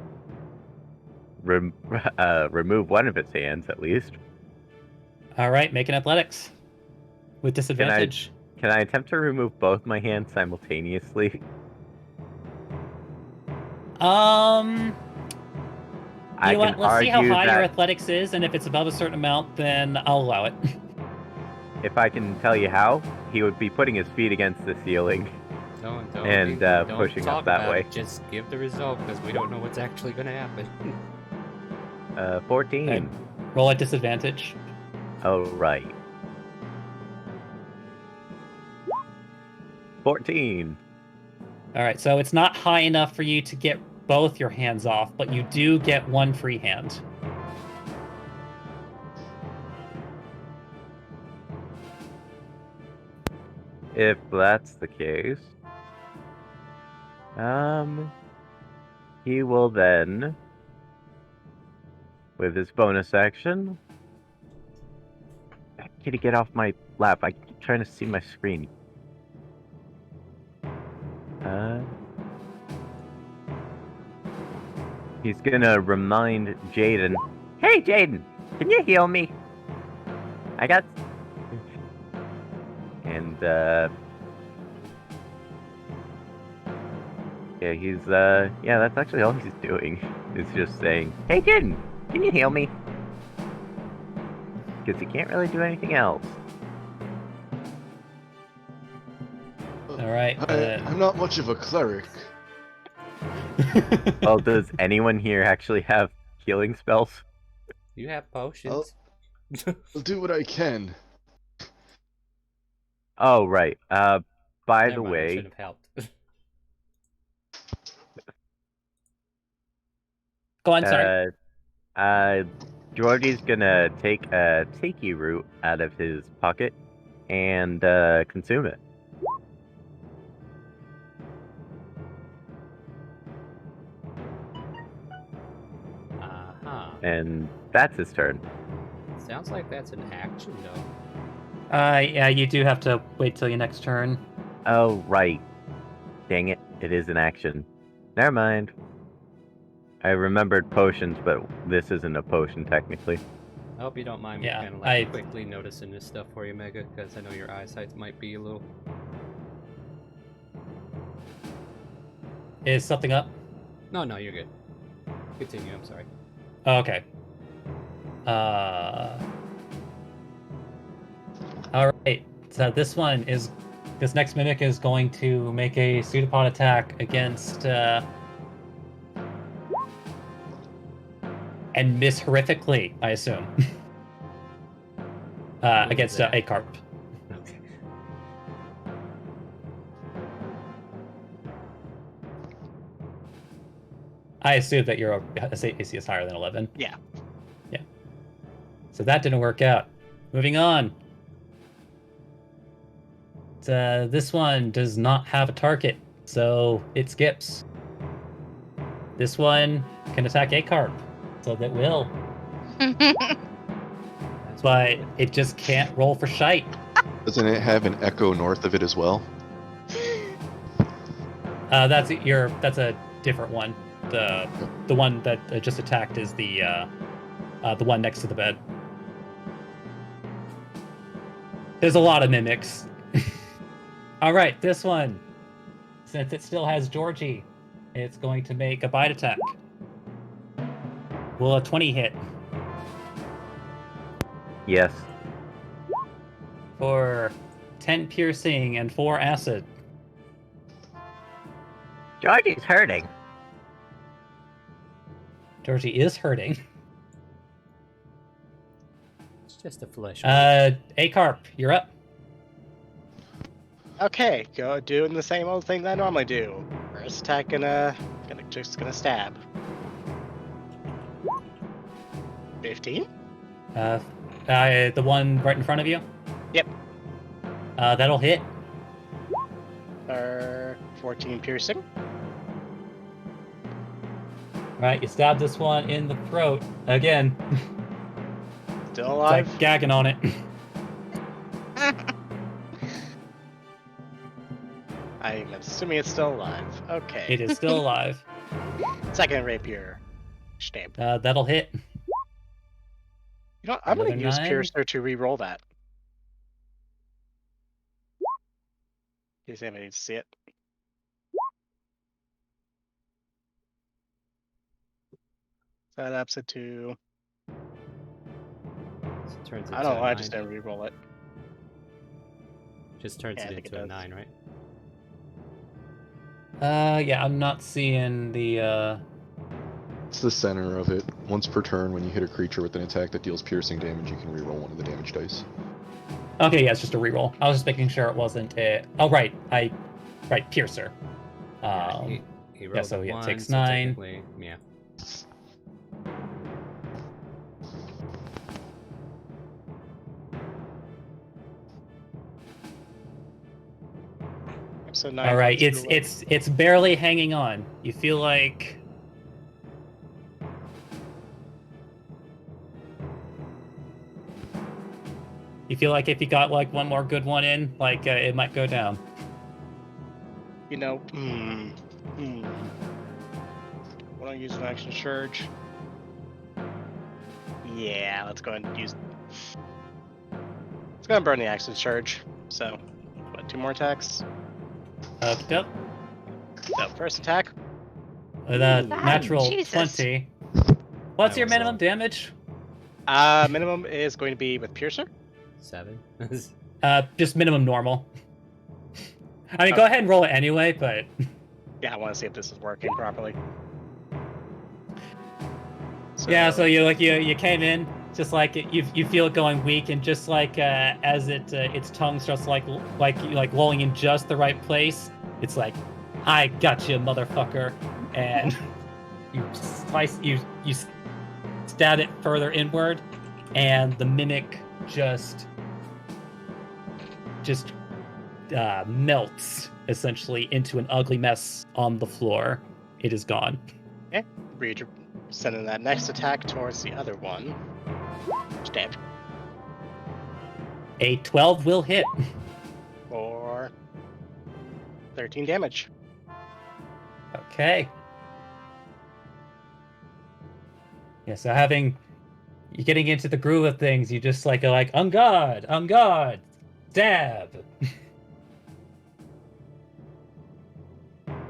remove one of its hands at least. All right, make an athletics with disadvantage. Can I attempt to remove both my hands simultaneously? You know what? Let's see how argue high your that- athletics is, and if it's above a certain amount, then I'll allow it. If I can tell you how, he would be putting his feet against the ceiling Don't pushing talk up that about way. it. Just give the result, because we don't know what's actually going to happen. 14. Okay. Roll at disadvantage. Oh, right. 14. All right, so it's not high enough for you to get both your hands off, but you do get one free hand. If that's the case, he will then, with his bonus action, Kitty, get off my lap. I keep trying to see my screen. He's gonna remind Jaden, "Hey, Jaden, can you heal me? I got..." And, yeah, yeah, that's actually all he's doing. Is just saying, "Hey, Jaden, can you heal me?" Because he can't really do anything else. All right. I'm not much of a cleric. Well, does anyone here actually have healing spells? You have potions. I'll do what I can. Oh, right. By Never the mind, I way, should have helped. Go on, sorry. Georgie's gonna take a tiki root out of his pocket and consume it. Uh-huh. And that's his turn. Sounds like that's an action, though. Yeah, you do have to wait till your next turn. Oh, right. Dang it. It is an action. Never mind. I remembered potions, but this isn't a potion technically. I hope you don't mind me Yeah, kind of like quickly noticing this stuff for you, Mega, because I know your eyesight might be a little... Is something up? No, you're good. Continue, I'm sorry. Oh, okay. Alright, so this next mimic is going to make a pseudopod attack against, and miss horrifically, I assume. Against a carp. Okay. I assume that your AC is higher than 11. Yeah. Yeah. So that didn't work out. Moving on. This one does not have a target, so it skips. This one can attack a carp, so that will. But it just can't roll for shite. Doesn't it have an echo north of it as well? That's a different one. The one that just attacked is the one next to the bed. There's a lot of mimics. All right, this one, since it still has Georgie, it's going to make a bite attack. Will a 20 hit? Yes. For 10 piercing and 4 acid. Georgie's hurting. Georgie is hurting. It's just a flesh. Acarp, you're up. Okay, go doing the same old thing that I normally do. First attack gonna stab. 15? The one right in front of you? Yep. That'll hit. 14 piercing. Right, you stab this one in the throat again. Still It's alive? like gagging on it. I'm assuming it's still alive. Okay. It is still alive. Second rapier. Stamp. That'll hit. You know what? I'm going to Another use 9. Piercer to re-roll that. In case anybody needs to see it. That ups it to... Turns I into don't a know, I 9. just didn't re-roll it. Just turns Yeah, I it think into it a does. 9, right? Yeah, I'm not seeing the, It's the center of it. Once per turn, when you hit a creature with an attack that deals piercing damage, you can reroll one of the damage dice. Okay, yeah, it's just a reroll. I was just making sure it wasn't a... Oh, right. Right, Piercer. He Yeah, rolled so a yeah, it 1, takes so 9. technically, yeah. So 9 All right, goes to it's barely hanging on. You feel like... You feel like if you got like one more good one in, like it might go down. You know, Want to use an action surge? Yeah, let's go ahead and use... Let's go ahead and burn the action surge. So, what, 2 more attacks? Yep. So, first attack. With a Ooh. natural Jesus. 20. What's your minimum damage? Minimum is going to be with Piercer. 7. Just minimum normal. I mean, go ahead and roll it anyway, but... Yeah, I want to see if this is working properly. Yeah, so you came in, just like you feel it going weak, and just like as its tongue starts like lolling in just the right place, it's like, I got you, motherfucker, and you stab it further inward, and the mimic just melts essentially into an ugly mess on the floor. It is gone. Okay, Reed, sending that next attack towards the other one. Stab. A 12 will hit. For 13 damage. Okay. Yeah, so you're getting into the groove of things, you just like go like, on guard, stab.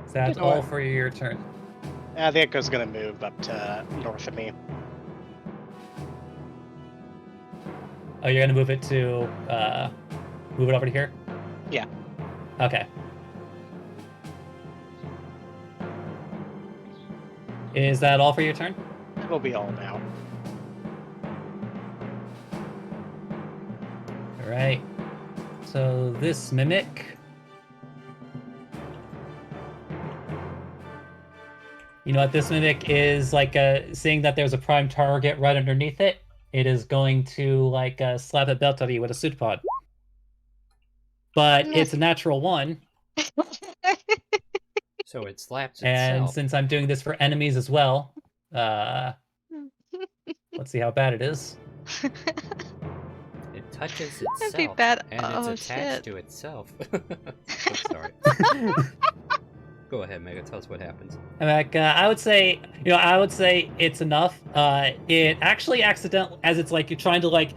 So that's all for your turn. I think Echo's gonna move up to north of me. Oh, you're gonna move it to move it over to here? Yeah. Okay. Is that all for your turn? It'll be all now. Alright. So this mimic. You know what? This mimic is like seeing that there's a prime target right underneath it. It is going to like slap a belt at you with a pseudopod. But it's a natural 1. So it slaps And itself. since I'm doing this for enemies as well, let's see how bad it is. It touches That'd be itself, bad. and Oh, it's attached shit. to itself. Oops, sorry. Go ahead, Mega. Tell us what happens. Like, I would say it's enough. It actually accidentally, as it's like you're trying to like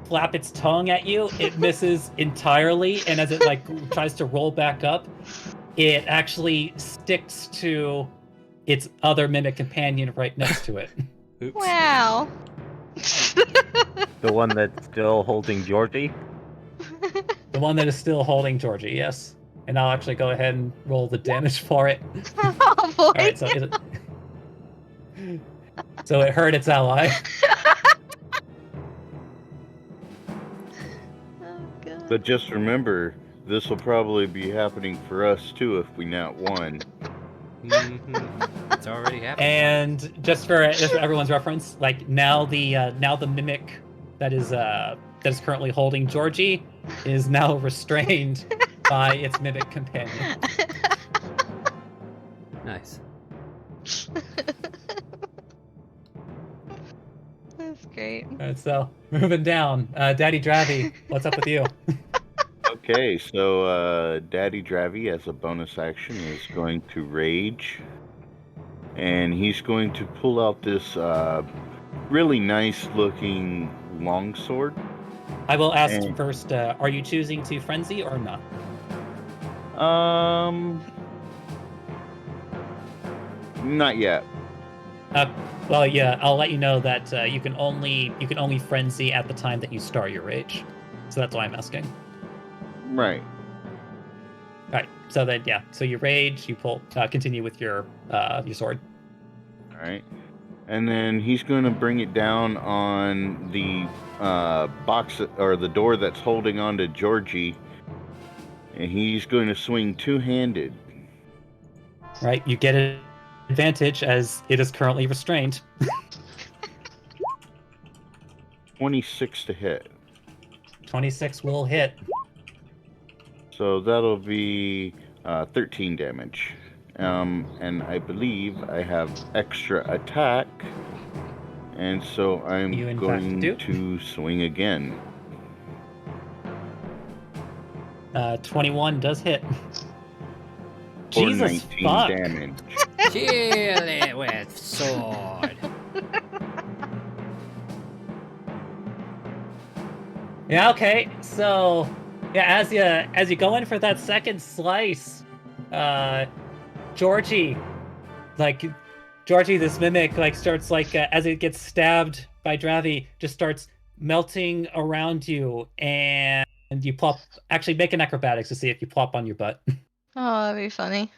flap its tongue at you, it misses entirely, and as it like tries to roll back up, it actually sticks to its other mimic companion right next to it. Oops. Wow. The one that's still holding Georgie? The one that is still holding Georgie, yes. And I'll actually go ahead and roll the damage for it. Oh boy. Alright, so it hurt its ally. But just remember, this will probably be happening for us too if we not won. It's already happening. And just for everyone's reference, like now the mimic that is currently holding Georgie is now restrained by its mimic companion. Nice. That's great. great. Alright, so moving down. Daddy Dravy, what's up with you? Okay, so Daddy Dravy, as a bonus action, is going to rage, and he's going to pull out this really nice-looking longsword. I will ask first, are you choosing to frenzy or not? Not yet. Well, yeah, I'll let you know that you can only frenzy at the time that you start your rage. So that's why I'm asking. Right. Alright, so then yeah, so you rage, you pull, continue with your sword. Alright. And then he's going to bring it down on the box or the door that's holding on to Georgie, and he's going to swing two-handed. Right, you get an advantage as it is currently restrained. 26 to hit. 26 will hit. So that'll be 13 damage. And I believe I have extra attack, and so I'm going to swing again. 21 does hit. For Jesus 19 fuck. damage. Kill it with sword. Yeah, okay. So, yeah, as you go in for that second slice, Georgie, this mimic, starts, as it gets stabbed by Dravy, just starts melting around you, and you plop. Actually, make an acrobatics to see if you plop on your butt. Oh, that'd be funny.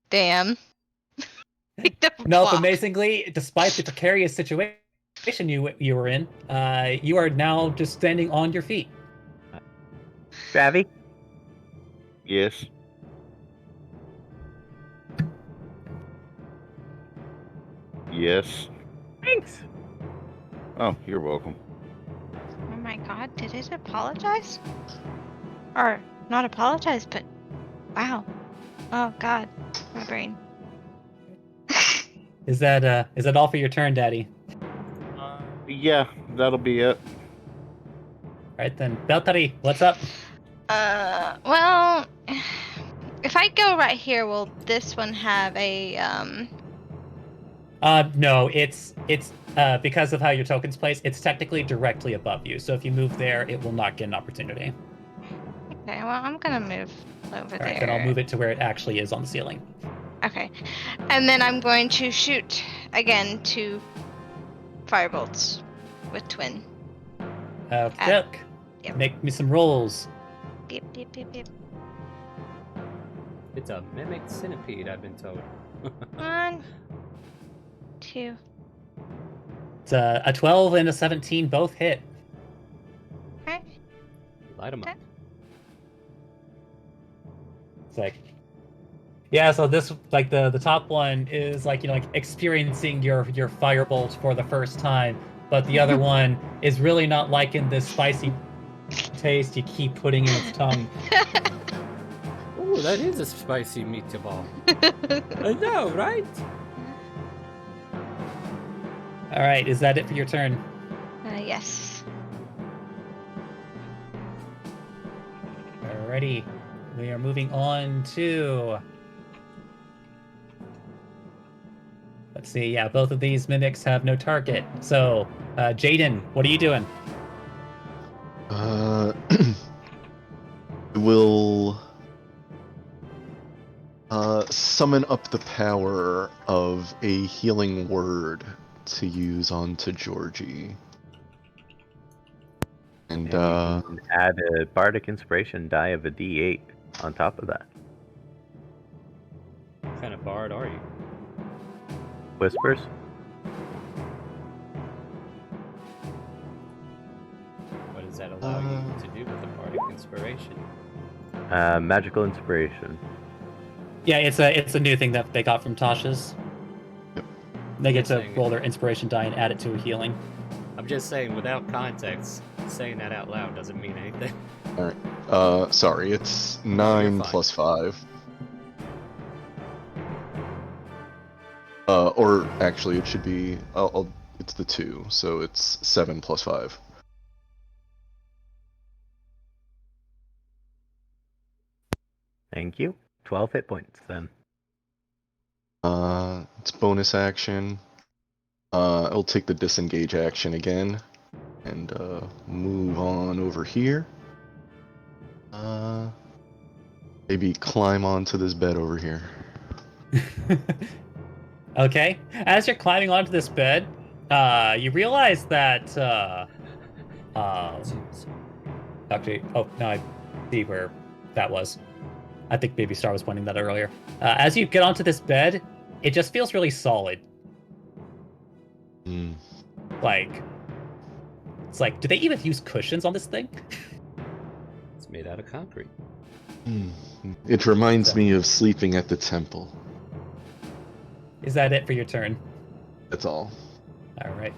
Damn. No, but amazingly, despite the precarious situation you were in, you are now just standing on your feet. Dravy? Yes. Yes. Thanks. Oh, you're welcome. Oh my god, did it apologize? Or, not apologize, but wow. Oh god, my brain. Is that all for your turn, Daddy? Yeah, that'll be it. Alright then. Beltari, what's up? Well, if I go right here, will this one have a, No, it's because of how your token's placed, it's technically directly above you. So if you move there, it will not get an opportunity. Okay, well, I'm gonna move over there. Alright, then I'll move it to where it actually is on the ceiling. Okay. And then I'm going to shoot again 2 firebolts with twin. Look. Yep. Make me some rolls. Beep, beep, beep, beep. It's a mimic centipede, I've been told. 1, 2. It's a 12 and a 17 both hit. Okay. Light them up. It's like, yeah, so this, the top one is experiencing your firebolt for the first time, but the other one is really not liking this spicy taste you keep putting in its tongue. Ooh, that is a spicy meatball. I know, right? Alright, is that it for your turn? Yes. Alrighty. We are moving on to... Let's see, yeah, both of these mimics have no target. So, Jaden, what are you doing? Will summon up the power of a healing word to use onto Georgie. And you can add a bardic inspiration die of a D8 on top of that. What kind of bard are you? Whispers? What does that allow you to do with the bardic inspiration? Magical inspiration. Yeah, it's a new thing that they got from Tasha's. They get to roll their inspiration die and add it to a healing. I'm just saying, without context, saying that out loud doesn't mean anything. Alright. Sorry, it's 9 plus 5. Or actually, it should be. I'll it's the 2, so it's 7 plus 5. Thank you. 12 hit points then. It's bonus action. I'll take the disengage action again and move on over here. Maybe climb onto this bed over here. Okay. As you're climbing onto this bed, you realize that actually, oh, now I see where that was. I think Baby Star was pointing that out earlier. As you get onto this bed, it just feels really solid. Like, it's like, do they even use cushions on this thing? It's made out of concrete. It reminds me of sleeping at the temple. Is that it for your turn? That's all. All right.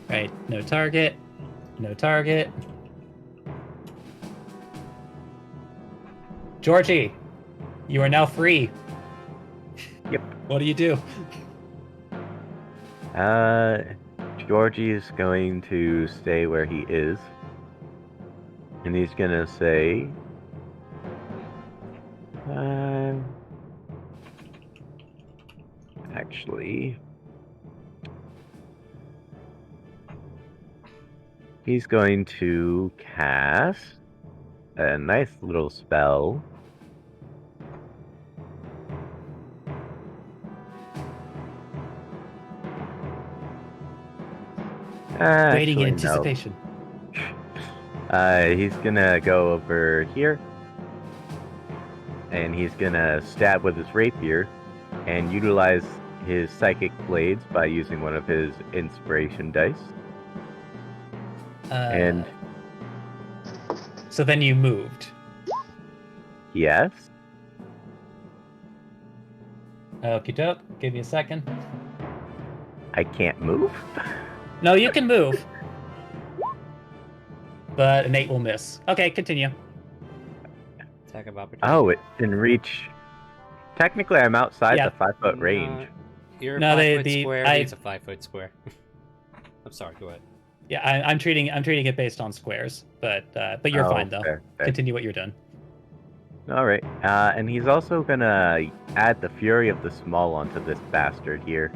Right. No target. No target. Georgie, you are now free. Yep. What do you do? Georgie's going to stay where he is. And he's gonna say... actually... He's going to cast a nice little spell. Waiting in Actually, no. anticipation. He's gonna go over here, and he's gonna stab with his rapier, and utilize his psychic blades by using one of his inspiration dice. And so then you moved. Yes. Okie doke. Give me a second. I can't move. No, you can move. But an 8 will miss. Okay, continue. Attack of opportunity. Oh, it can reach. Technically, I'm outside Yeah. the 5-foot range. Your No, 5-foot square needs a 5-foot square. I'm sorry, go ahead. Yeah, I'm treating it based on squares, but you're Oh, fine though. fair. Continue what you're doing. All right, and he's also gonna add the Fury of the Small onto this bastard here.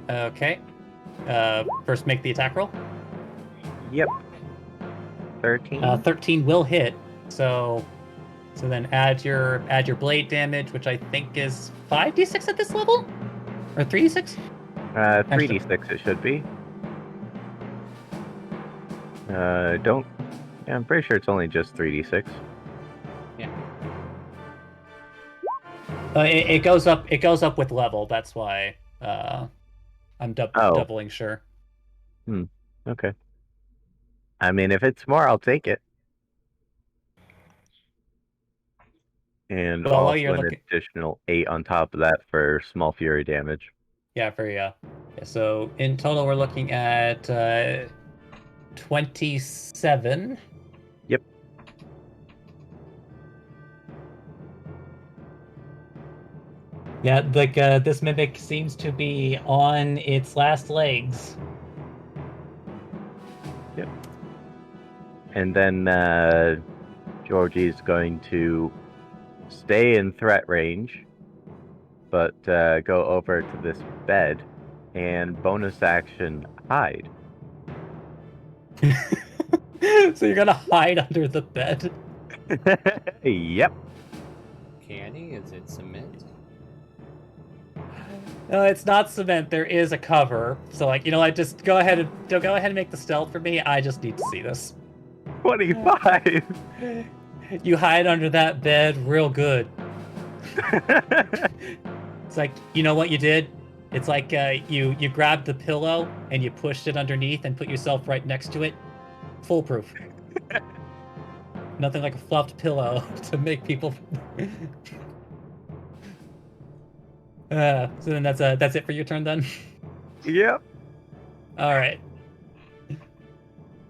Okay. First, make the attack roll. Yep. 13. 13 will hit. So then add your blade damage, which I think is 5d6 at this level, or 3d6. 3d6 it should be. Don't. Yeah, I'm pretty sure it's only just 3d6. Yeah. It goes up. It goes up with level. That's why I'm doubling sure. Okay. I mean, if it's more, I'll take it. And Well, while also you're an looking- additional 8 on top of that for small fury damage. Yeah, so in total, we're looking at 27. Yep. Yeah, like this mimic seems to be on its last legs. Yep. And then Georgie's going to stay in threat range, but go over to this bed and bonus action hide. So you're gonna hide under the bed? Yep. Candy? Is it cement? No, it's not cement. There is a cover. So like, just go ahead and make the stealth for me. I just need to see this. 25. You hide under that bed real good. It's like, you know what you did? It's like you grabbed the pillow and you pushed it underneath and put yourself right next to it. Foolproof. Nothing like a fluffed pillow to make people. So then that's it for your turn then. Yep. All right.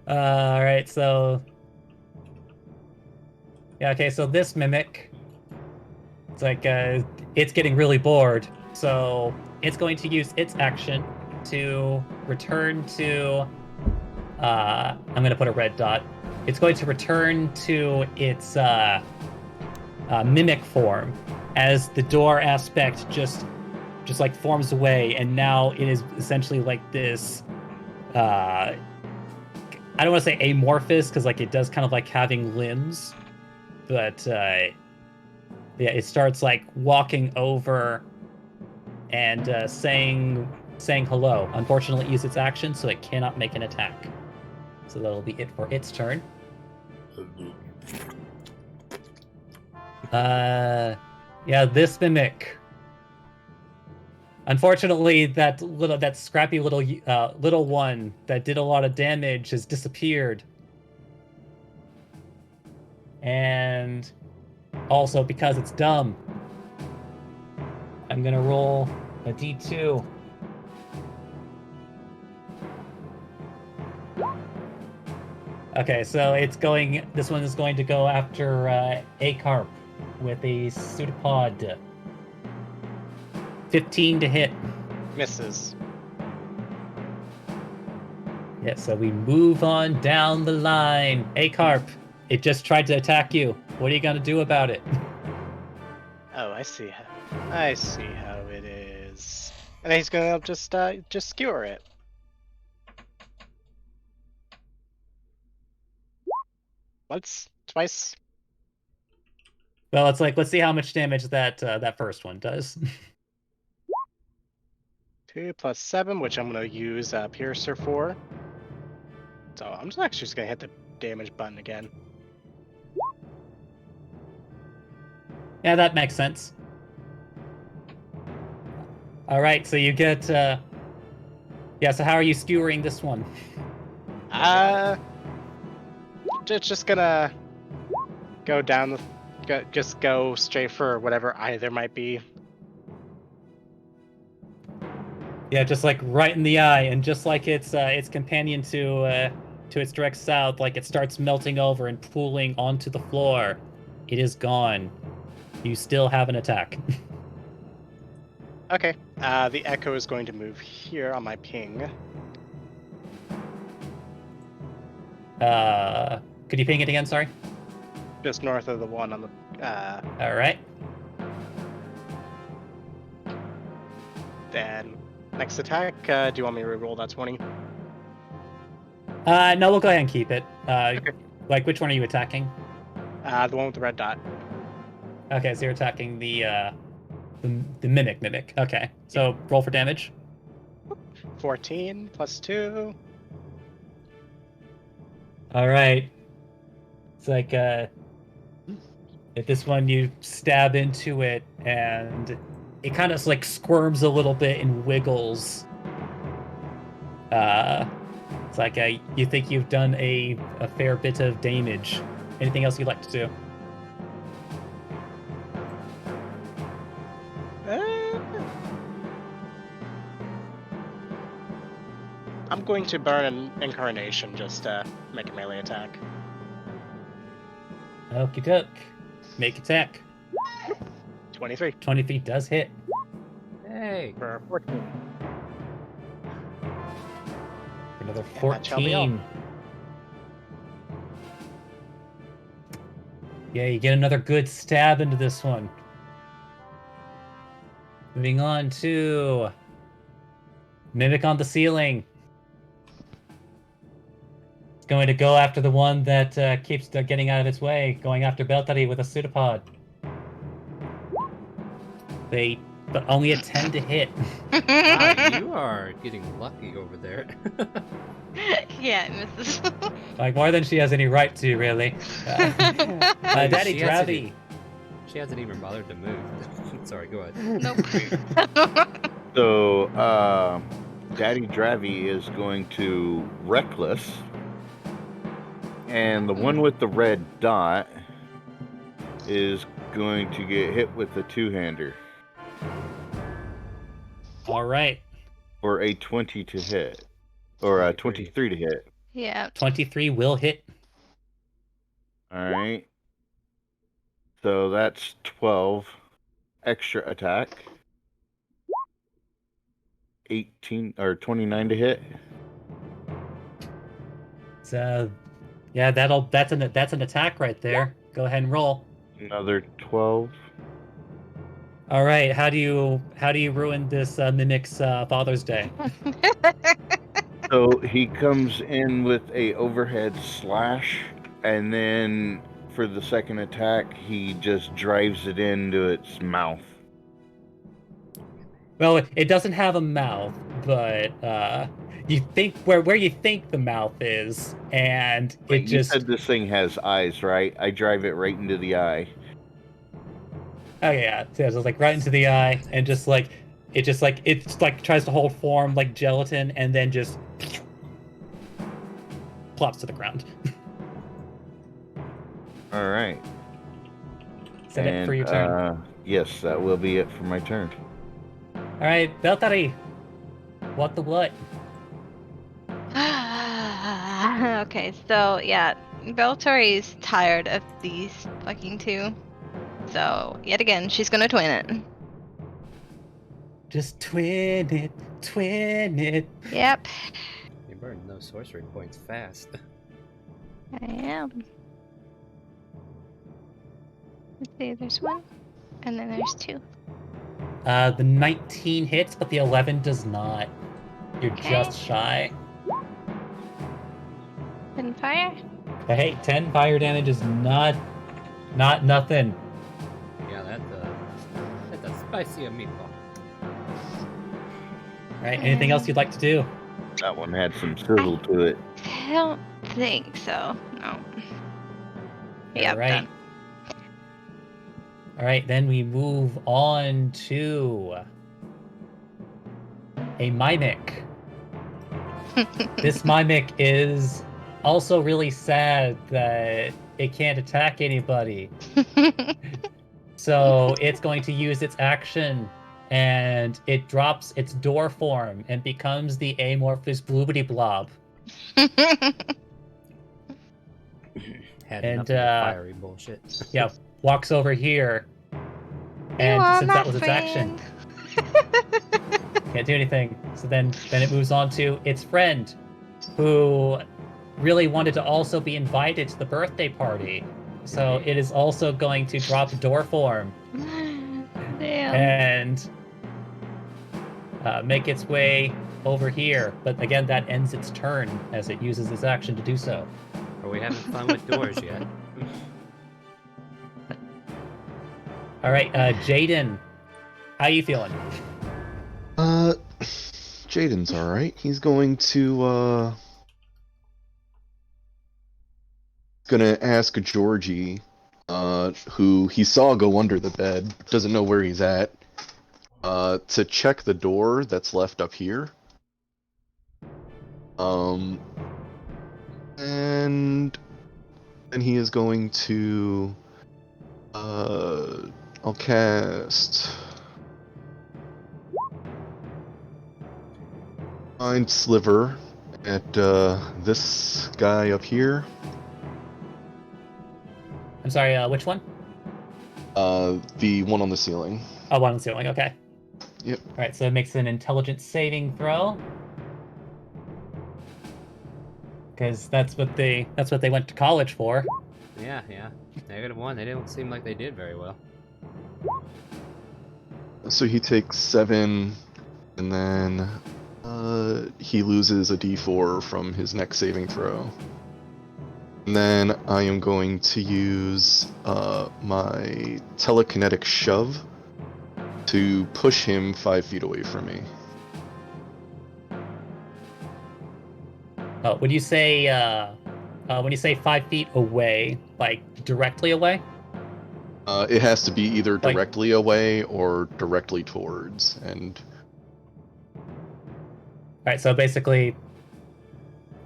All right. So. Yeah. Okay. So this mimic. It's like it's getting really bored. So it's going to use its action to return to. I'm going to put a red dot. It's going to return to its mimic form as the door aspect just like forms away, and now it is essentially like this. I don't want to say amorphous because like it does kind of like having limbs, but yeah, it starts like walking over and saying hello. Unfortunately, it used its action, so it cannot make an attack. So that'll be it for its turn. Yeah, this mimic. Unfortunately, that scrappy little one that did a lot of damage has disappeared. And also because it's dumb, I'm gonna roll a d2. Okay, so this one is going to go after Acarp with a pseudopod. 15 to hit. Misses. Yeah, so we move on down the line. Acarp, it just tried to attack you. What are you gonna do about it? Oh, I see how it is. And he's gonna just skewer it. Once, twice. Well, it's like, let's see how much damage that first one does. 2 plus 7, which I'm gonna use Piercer for. So I'm just actually just gonna hit the damage button again. Yeah, that makes sense. All right, so you get. Yeah, so how are you skewering this one? Just gonna go down just go straight for whatever either might be. Yeah, just like right in the eye, and just like its companion to its direct south, like it starts melting over and pooling onto the floor. It is gone. You still have an attack. Okay, the Echo is going to move here on my ping. Could you ping it again? Sorry. Just north of the one on the. All right. Then next attack. Do you want me to reroll that 20? No, we'll go ahead and keep it. Okay. Like, which one are you attacking? The one with the red dot. Okay, so you're attacking the mimic. Okay, so roll for damage. 14 plus 2. All right. It's like at this one you stab into it, and it kind of like squirms a little bit and wiggles. It's like you think you've done a fair bit of damage. Anything else you'd like to do? I'm going to burn an incarnation just to make a melee attack. Okie doke. Make attack. 23. 23 does hit. Hey. For 14. Another 14. Yeah, you get another good stab into this one. Moving on to Mimic on the ceiling. It's going to go after the one that keeps getting out of its way, going after Beltari with a pseudopod. But only a 10 to hit. Wow, you are getting lucky over there. Yeah, it misses. Like, more than she has any right to, really. Daddy Dravi. She hasn't even bothered to move. Sorry, go ahead. Nope. So, Daddy Dravi is going to Reckless. And the one with the red dot is going to get hit with a two-hander. All right. Or a 20 to hit. Or a 23 to hit. Yeah. 23 will hit. Alright. So that's 12. extra attack. 18 or 29 to hit. So, yeah, that's an attack right there. Go ahead and roll. Another 12. All right, how do you ruin this mimic's Father's Day? So he comes in with a overhead slash, and then for the second attack, he just drives it into its mouth. Well, it doesn't have a mouth, but you think where you think the mouth is, and Wait, it you just said this thing has eyes, right? I drive it right into the eye. oh yeah, so it's like right into the eye, and just like it tries to hold form like gelatin, and then just plops to the ground. All right. Is that it for your turn? Yes, that will be it for my turn. All right, Beltari, what the what? Okay, so yeah, Beltori's tired of these fucking two. So yet again, she's gonna twin it. Just twin it, twin it. Yep, You burn those sorcery points fast. I am. Let's see, there's one, and then there's two. The 19 hits, but the 11 does not. You're Okay. just shy. And fire. But hey, 10 fire damage is not nothing. Yeah, that's a spicy meatball. Right, anything else you'd like to do? That one had some sizzle to it. I don't think so. No. Yep. All right. Done. All right, then we move on to a Mimic. This Mimic is also really sad that it can't attack anybody. So it's going to use its action, and it drops its door form and becomes the amorphous bloobity blob. Had And, enough of the fiery bullshit. Yeah, walks over here, and are since my that was its action, can't do anything. So then it moves on to its friend, who really wanted to also be invited to the birthday party. So it is also going to drop door form Damn. and make its way over here. But again, that ends its turn as it uses its action to do so. Are we having fun with doors yet? All right, Jaden, how you feeling? Jaden's alright. He's going to, gonna ask Georgie, who he saw go under the bed, doesn't know where he's at, to check the door that's left up here. And then he is going to, I'll cast Mind Sliver at this guy up here. I'm sorry, which one? The one on the ceiling. Oh, one on the ceiling, okay. Yep. All right, so it makes an intelligence saving throw. Because that's what they went to college for. Yeah. -1. They didn't seem like they did very well. So he takes 7, and then he loses a d4 from his next saving throw. And then I am going to use my telekinetic shove to push him 5 feet away from me. When you say 5 feet away, like directly away? It has to be either directly away or directly towards, and... Alright, so basically...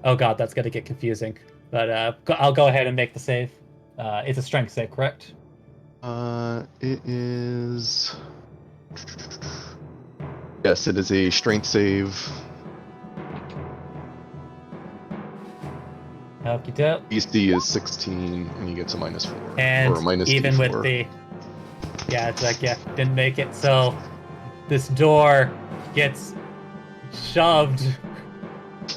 Oh god, that's gonna get confusing. But I'll go ahead and make the save. It's a strength save, correct? It is... Yes, it is a strength save. Okie doke. DC is 16, and he gets a -4. And or a minus even D4. with the Yeah, it's like, yeah, didn't make it. So this door gets shoved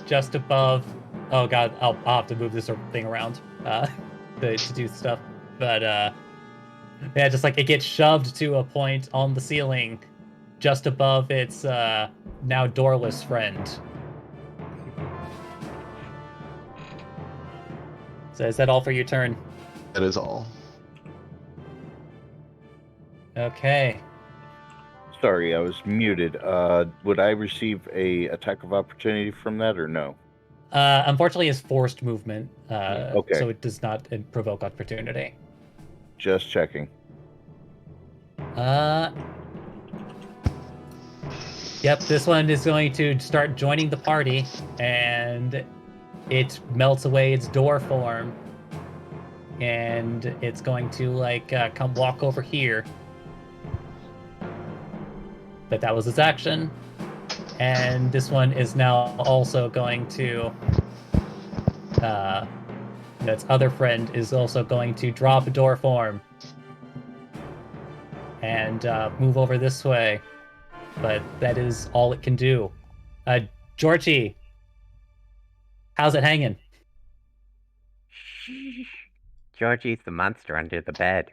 just above. Oh god, I'll have to move this thing around to do stuff. But yeah, just like it gets shoved to a point on the ceiling just above its now doorless friend. So is that all for your turn? That is all. Okay. Sorry, I was muted. Would I receive a attack of opportunity from that or no? Unfortunately, it's forced movement, Okay. so it does not provoke opportunity. Just checking. Yep, this one is going to start joining the party, and it melts away its door form, and it's going to like come walk over here. But that was its action, and this one is now also going to. Its other friend is also going to drop a door form and move over this way. But that is all it can do. Georgie, how's it hanging? Georgie's the monster under the bed.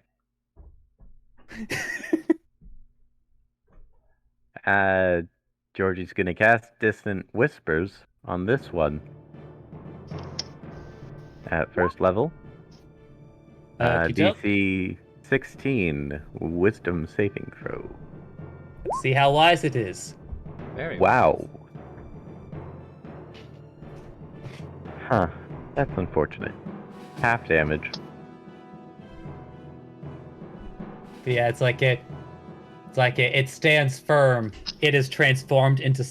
Georgie's gonna cast Distant Whispers on this one. At first level. DC 16, Wisdom saving throw. Let's see how wise it is. Very Wow. Huh. That's unfortunate. Half damage. Yeah, it's like it stands firm. It is transformed into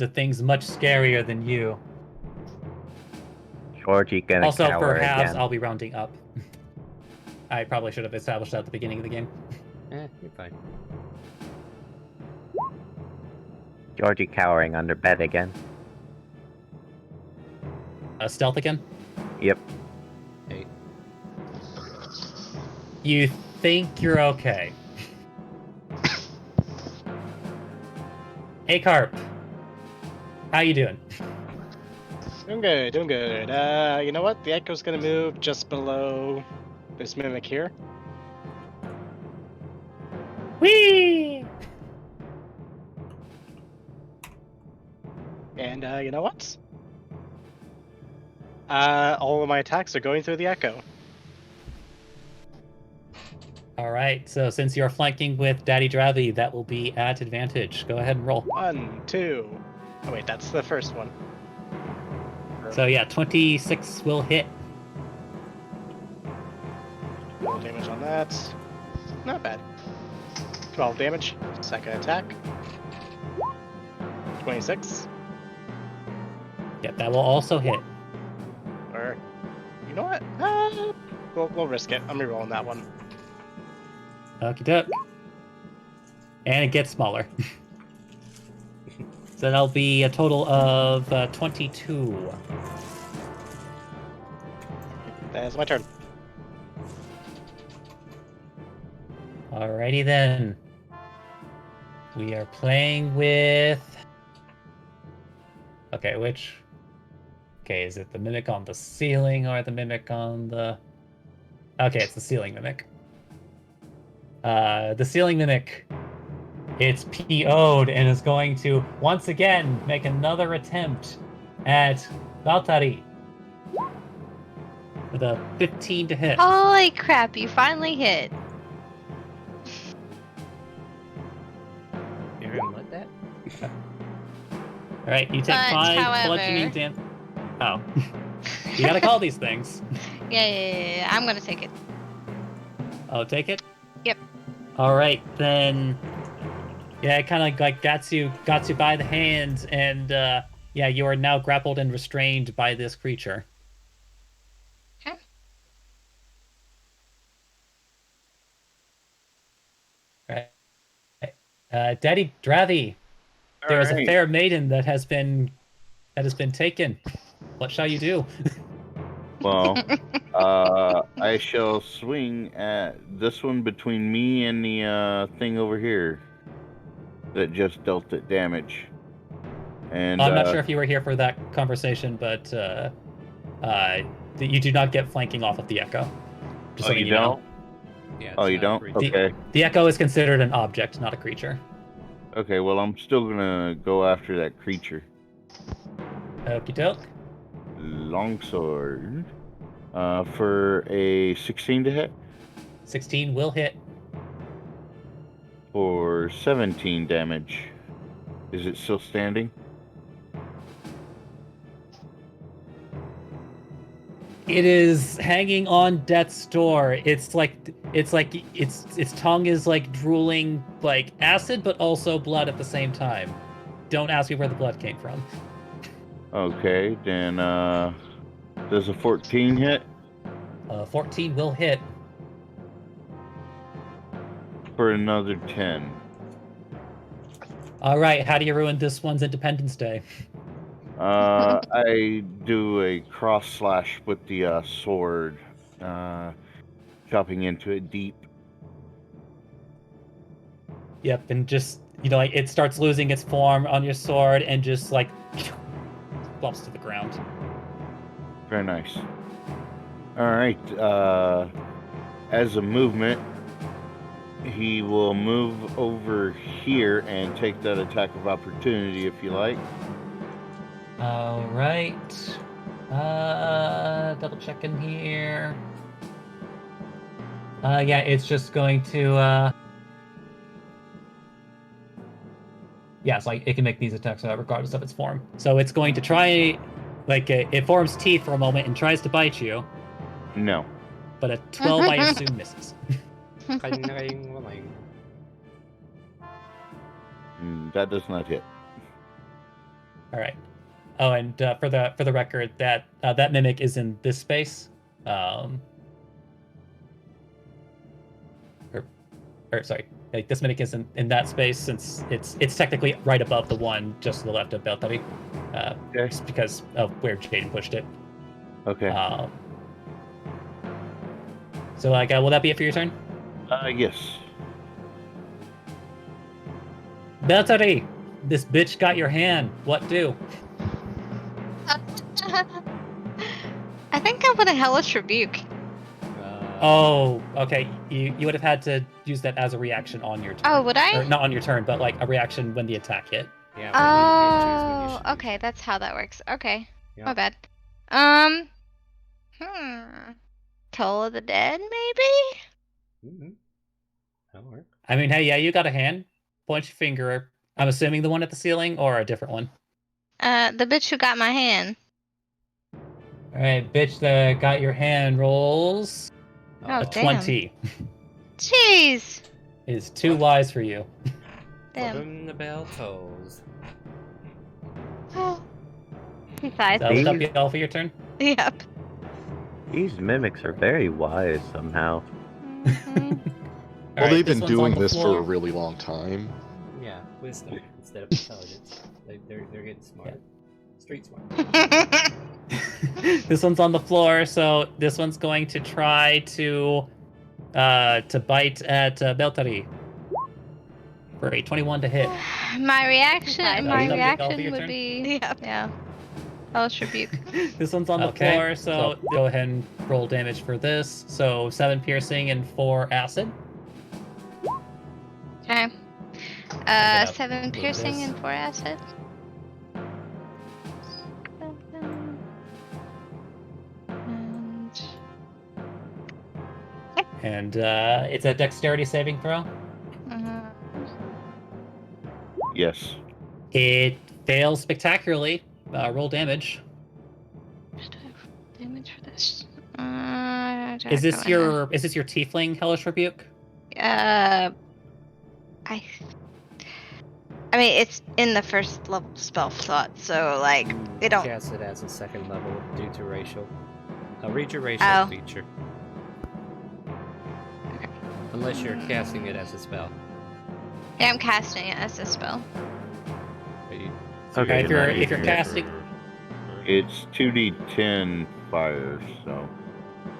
things much scarier than you. Georgie gonna Also, cower for halves, again. I'll be rounding up. I probably should have established that at the beginning of the game. You're fine. Georgie cowering under bed again. Stealth again? Yep. 8. You think you're okay. Hey, Carp. How you doing? Doing good, doing good. You know what? The echo's gonna move just below this mimic here. Whee! And you know what? All of my attacks are going through the echo. Alright, so since you're flanking with Daddy Dravy, that will be at advantage. Go ahead and roll. 1, 2. Oh wait, that's the first one. So yeah, 26 will hit. Roll damage on that. Not bad. 12 damage. Second attack. 26. Yep, that will also hit. Or, you know what? We'll risk it. I'm rerolling that one. Okie doke. And it gets smaller. So that'll be a total of 22. That's my turn. Alrighty then. We are playing with... Okay, which... Okay, is it the mimic on the ceiling or the mimic on the... Okay, it's the ceiling mimic. The ceiling mimic, it's PO'd and is going to once again make another attempt at Valtteri with a 15 to hit. Holy crap, you finally hit. You're gonna let that? Alright, you take But, 5 however- bludgeoning damage. Oh. You gotta call these things. Yeah, I'm gonna take it. Oh, take it? Yep. Alright, then... Yeah, it kind of like got you by the hand, and yeah, you are now grappled and restrained by this creature. Okay. Right. Daddy Dravy, there is a Alright. fair maiden that has been taken. What shall you do? Well, I shall swing at this one between me and the thing over here that just dealt it damage. And I'm not sure if you were here for that conversation, but you do not get flanking off of the Echo. Just Oh, letting you know. don't? Yeah, Oh, it's you not a don't? creature. Okay. The Echo is considered an object, not a creature. Okay, well, I'm still gonna go after that creature. Okie doke. Longsword. For a 16 to hit. 16 will hit. For 17 damage. Is it still standing? It is hanging on death's door. It's like its tongue is like drooling like acid, but also blood at the same time. Don't ask me where the blood came from. Okay, then does a 14 hit? 14 will hit. For another 10. All right, how do you ruin this one's Independence Day? I do a cross slash with the sword, chopping into it deep. Yep, and just like it starts losing its form on your sword and just like flops to the ground. Very nice. All right. As a movement, he will move over here and take that attack of opportunity if you like. All right. Double checking here. Yeah, it's just going to. Yeah, it's like it can make these attacks regardless of its form. So it's going to try, like it forms teeth for a moment and tries to bite you. No. But a 12 I assume misses. That does not hit. All right. Oh, and for the record, that mimic is in this space. Or sorry, like this mimic is in that space since it's technically right above the one just to the left of Beltari. Okay. Just because of where Jaden pushed it. Okay. So like, will that be it for your turn? Yes. Beltari, this bitch got your hand. What do? I think I'm gonna Hellish Rebuke. Oh, okay. You would have had to use that as a reaction on your turn. Oh, would I? Or not on your turn, but like a reaction when the attack hit. Oh, okay, that's how that works. Okay, my bad. Toll of the Dead, maybe? That'll work. I mean, hey, yeah, you got a hand. Point your finger. I'm assuming the one at the ceiling or a different one. The bitch who got my hand. All right, bitch that got your hand rolls Oh, a damn. 20. Jeez. Is too wise for you. Damn. The bell tolls. Oh. Besides. That'll help you all for your turn. Yep. These mimics are very wise somehow. Well, they've been doing this for a really long time. Yeah, wisdom instead of intelligence. They're getting smart. Street smart. This one's on the floor, so this one's going to try to bite at Beltari for a 21 to hit. My reaction your would turn? be yeah. Hellish Rebuke. This one's on the floor, so go ahead and roll damage for this. So 7 piercing and 4 acid. Okay. up 7 with piercing this. and 4 acid. And it's a dexterity saving throw. Yes. It fails spectacularly. Roll damage. Damage for this. Is this your tiefling hellish rebuke? I mean, it's in the first level spell slot, so like they don't. Cast it as a second level due to racial. I'll read your racial Oh. feature. Unless you're casting it as a spell. Yeah, I'm casting it as a spell. But you- Okay, if you're casting, It's 2d10 fires, so.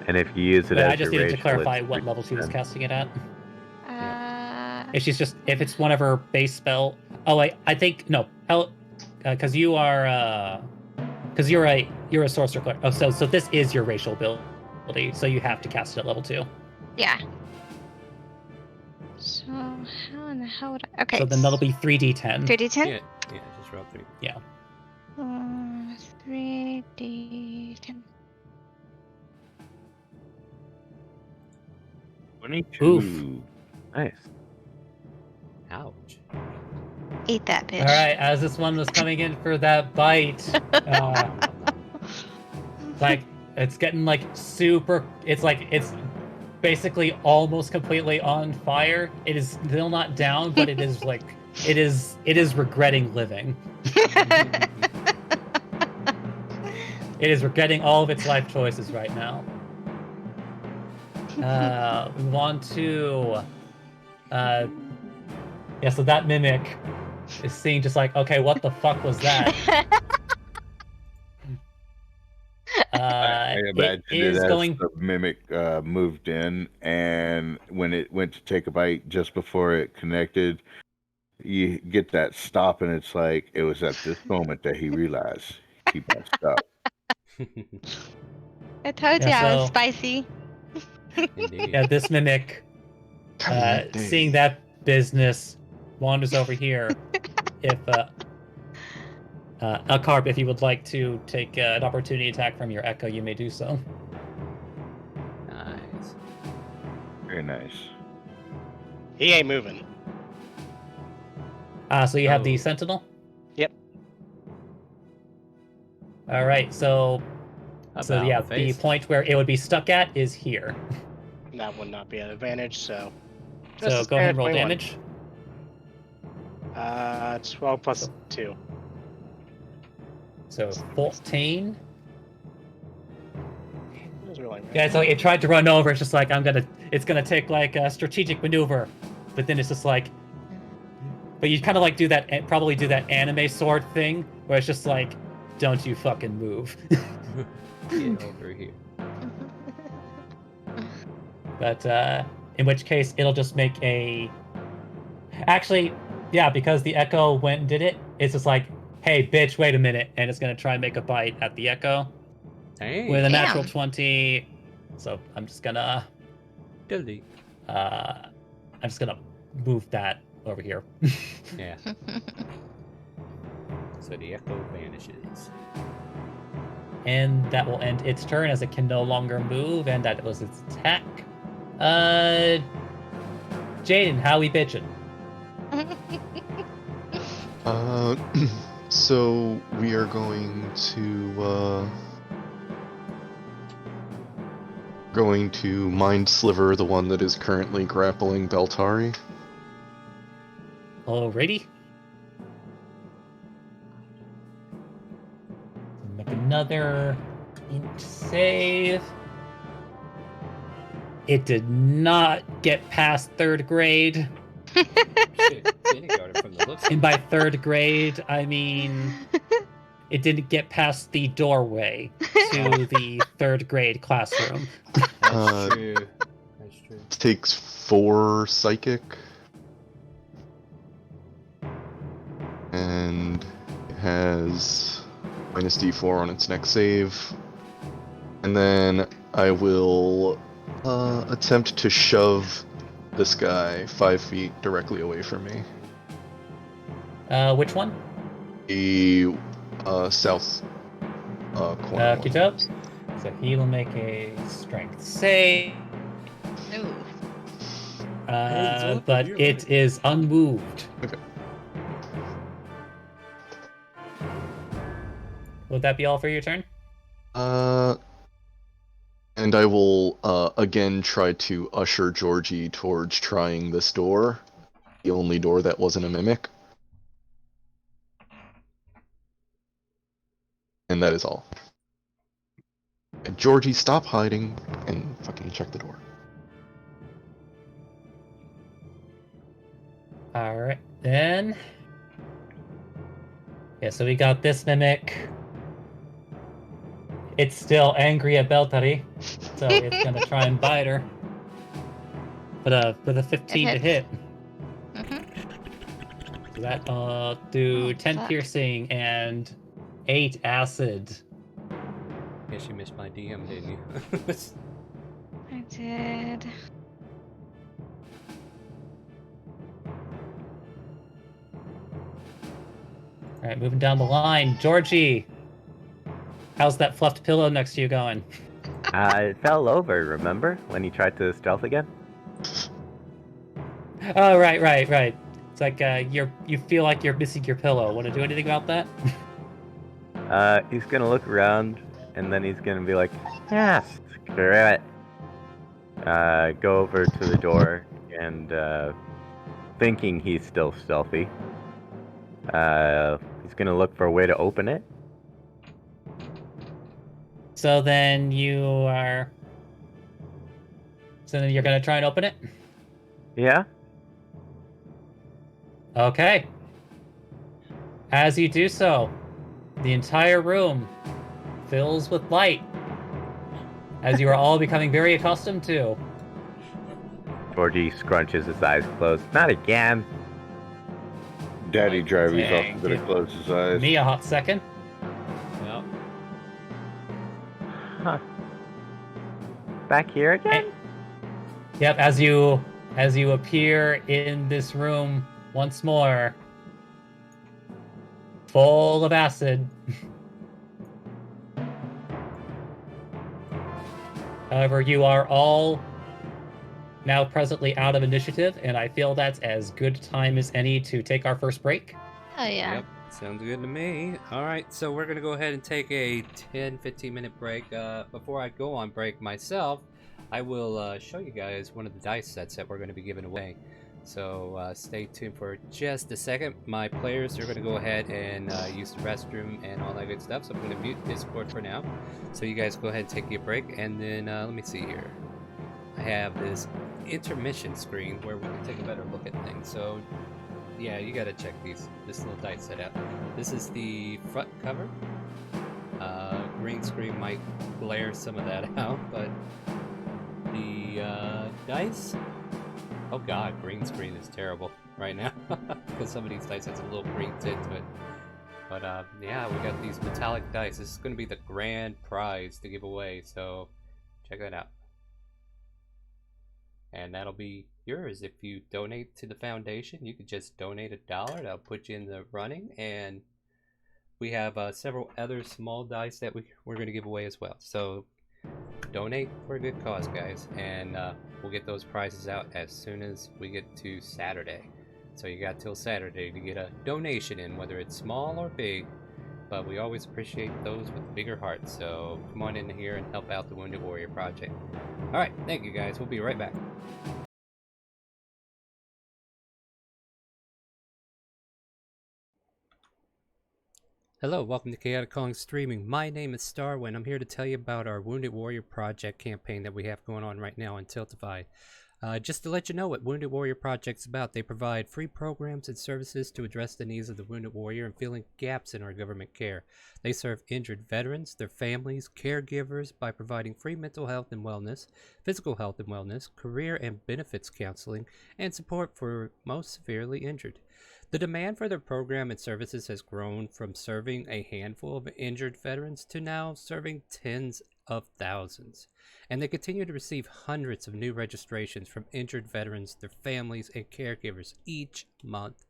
And if you use it But as I just your needed to racial, clarify it's what level she was 3d10. casting it at. If it's one of her base spell. Oh wait, I think no. Because you are because you're a sorcerer cleric. Oh, so this is your racial ability, so you have to cast it at level 2. Yeah. So how in the hell would I? Okay. So then that'll be 3d10. 3d10. Yeah, just roll 3. Yeah. 3d10. 22. Oof. Nice. Ouch. Eat that bitch. All right, as this one was coming in for that bite, like it's getting like super. It's like it's basically almost completely on fire. It is still not down, but it is like it is regretting living. It is regretting all of its life choices right now. We move on to yeah, so that mimic is seeing just like, okay, what the fuck was that? I imagine it is as going. the mimic moved in, and when it went to take a bite, just before it connected, you get that stop, and it's like it was at this moment that he realized he messed up. I told you I was spicy. Yeah, this mimic, seeing that business, wanders over here. If Akarp, if you would like to take an opportunity attack from your echo, you may do so. Nice. Very nice. He ain't moving. So you have the sentinel. Yep. All right, so About yeah, the the face. point where it would be stuck at is here. That would not be an advantage, so. So just go ahead and roll 21. damage. 12 plus 2. So 14. That was really Yeah, so it tried to run over. It's just like it's gonna take like a strategic maneuver, but then it's just like, but you kind of like probably do that anime sword thing where it's just like, don't you fucking move. Get over here. But in which case it'll just make a. Actually, yeah, because the echo went and did it. It's just like, hey, bitch, wait a minute, and it's gonna try and make a bite at the echo. Dang. With a natural 20. So I'm just gonna. Delete. I'm just gonna move that over here. Yeah. So the echo vanishes. And that will end its turn as it can no longer move, and that was its attack. Jaden, how we bitching? So we are going to mind sliver the one that is currently grappling Beltari. Alrighty. Make another int save. It did not get past 3rd grade. Kindergarten from the looks. And by 3rd grade, I mean it didn't get past the doorway to the 3rd grade classroom. That's true. That's true. It takes 4 psychic. And it has minus d4 on its next save. And then I will attempt to shove this guy 5 feet directly away from me. Which one? The south corner. Kitub? So he will make a strength save. But it is unmoved. Okay. Would that be all for your turn? And I will again try to usher Georgie towards trying this door. The only door that wasn't a mimic. And that is all. And Georgie, stop hiding and fucking check the door. Alright, then. Yeah, so we got this mimic. It's still angry at Beltari, so it's gonna try and bite her. But with a 15 to hit. So that do 10 fuck. piercing and 8 acid. Guess you missed my DM, didn't you? I did. All right, moving down the line, Georgie. How's that fluffed pillow next to you going? It fell over, remember? When he tried to stealth again? Oh, right. It's like you feel like you're missing your pillow. Want to do anything about that? He's gonna look around, and then he's gonna be like, yeah, screw it. Go over to the door, and thinking he's still stealthy, he's gonna look for a way to open it. So then you're gonna try and open it? Yeah? Okay. As you do so, the entire room fills with light, as you are all becoming very accustomed to. Georgie scrunches his eyes closed. Not again. Daddy Drivy's Dang, also gonna close his eyes. Me a hot second. Well, Huh. Back here again? Yep, as you appear in this room once more, full of acid. However, you are all now presently out of initiative, and I feel that's as good time as any to take our first break. Oh yeah. Yep, sounds good to me. Alright, so we're going to go ahead and take a 10-15 minute break. Before I go on break myself, I will show you guys one of the dice sets that we're going to be giving away. So stay tuned for just a second. My players are going to go ahead and use the restroom and all that good stuff, so I'm going to mute Discord for now. So you guys go ahead and take your break, and then let me see here. I have this intermission screen where we can take a better look at things. So yeah, you gotta check this little dice set out. This is the front cover. Green screen might blare some of that out, but the dice. Oh god, green screen is terrible right now because some of these dice has a little green tint to it. But yeah, we got these metallic dice. This is going to be the grand prize to give away, so check that out. And that'll be yours if you donate to the foundation. You could just donate $1. That'll put you in the running, and we have several other small dice that we're going to give away as well. So donate for a good cause, guys, and we'll get those prizes out as soon as we get to Saturday. So you got till Saturday to get a donation in, whether it's small or big, but we always appreciate those with bigger hearts. So come on in here and help out the Wounded Warrior Project. Alright, thank you guys, we'll be right back. Hello, welcome to Chaotic Calling Streaming. My name is Starwin. I'm here to tell you about our Wounded Warrior Project campaign that we have going on right now on Tiltify. Just to let you know what Wounded Warrior Project's about, they provide free programs and services to address the needs of the Wounded Warrior and filling gaps in our government care. They serve injured veterans, their families, caregivers by providing free mental health and wellness, physical health and wellness, career and benefits counseling, and support for most severely injured. The demand for their program and services has grown from serving a handful of injured veterans to now serving tens of thousands. And they continue to receive hundreds of new registrations from injured veterans, their families, and caregivers each month.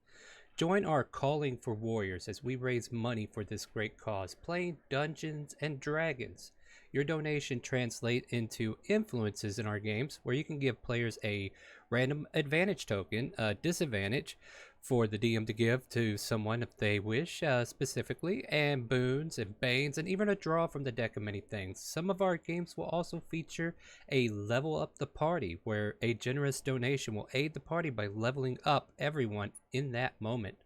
Join our Calling for Warriors as we raise money for this great cause, playing Dungeons and Dragons. Your donation translates into influences in our games, where you can give players a random advantage token, a disadvantage for the DM to give to someone if they wish, specifically, and boons and banes, and even a draw from the deck of many things. Some of our games will also feature a level up the party, where a generous donation will aid the party by leveling up everyone in that moment.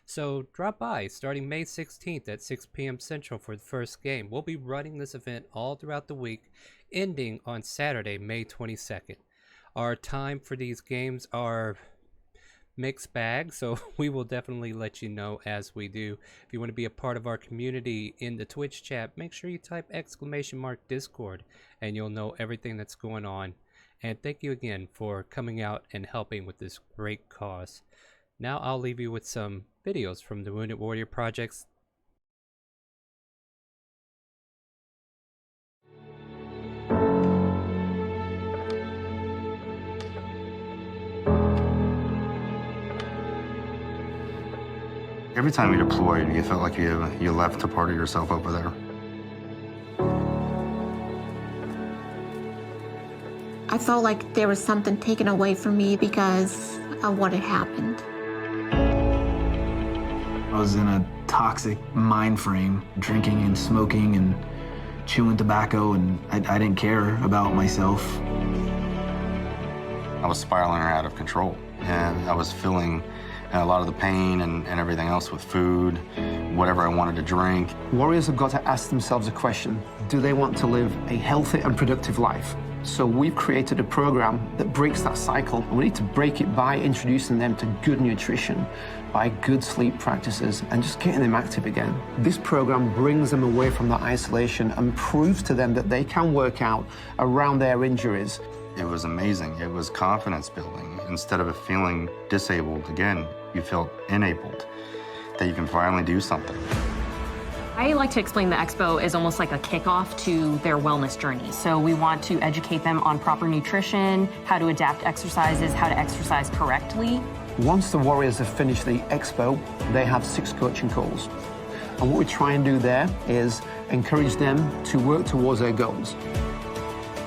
So drop by starting May 16th at 6 p.m. Central for the first game. We'll be running this event all throughout the week, ending on Saturday, May 22nd. Our time for these games are mixed bag, so we will definitely let you know as we do. If you want to be a part of our community in the Twitch chat, make sure you type !Discord and you'll know everything that's going on. And thank you again for coming out and helping with this great cause. Now I'll leave you with some videos from the Wounded Warrior Projects. Every time you deployed, you felt like you left a part of yourself over there. I felt like there was something taken away from me because of what had happened. I was in a toxic mind frame, drinking and smoking and chewing tobacco, and I didn't care about myself. I was spiraling out of control, and I was feeling a lot of the pain and everything else with food, whatever I wanted to drink. Warriors have got to ask themselves a question: do they want to live a healthy and productive life? So we've created a program that breaks that cycle. We need to break it by introducing them to good nutrition, by good sleep practices, and just getting them active again. This program brings them away from that isolation and proves to them that they can work out around their injuries. It was amazing. It was confidence building. Instead of feeling disabled again, you felt enabled, that you can finally do something. I like to explain the expo is almost like a kickoff to their wellness journey. So we want to educate them on proper nutrition, how to adapt exercises, how to exercise correctly. Once the Warriors have finished the expo, they have 6 coaching calls. And what we try and do there is encourage them to work towards their goals.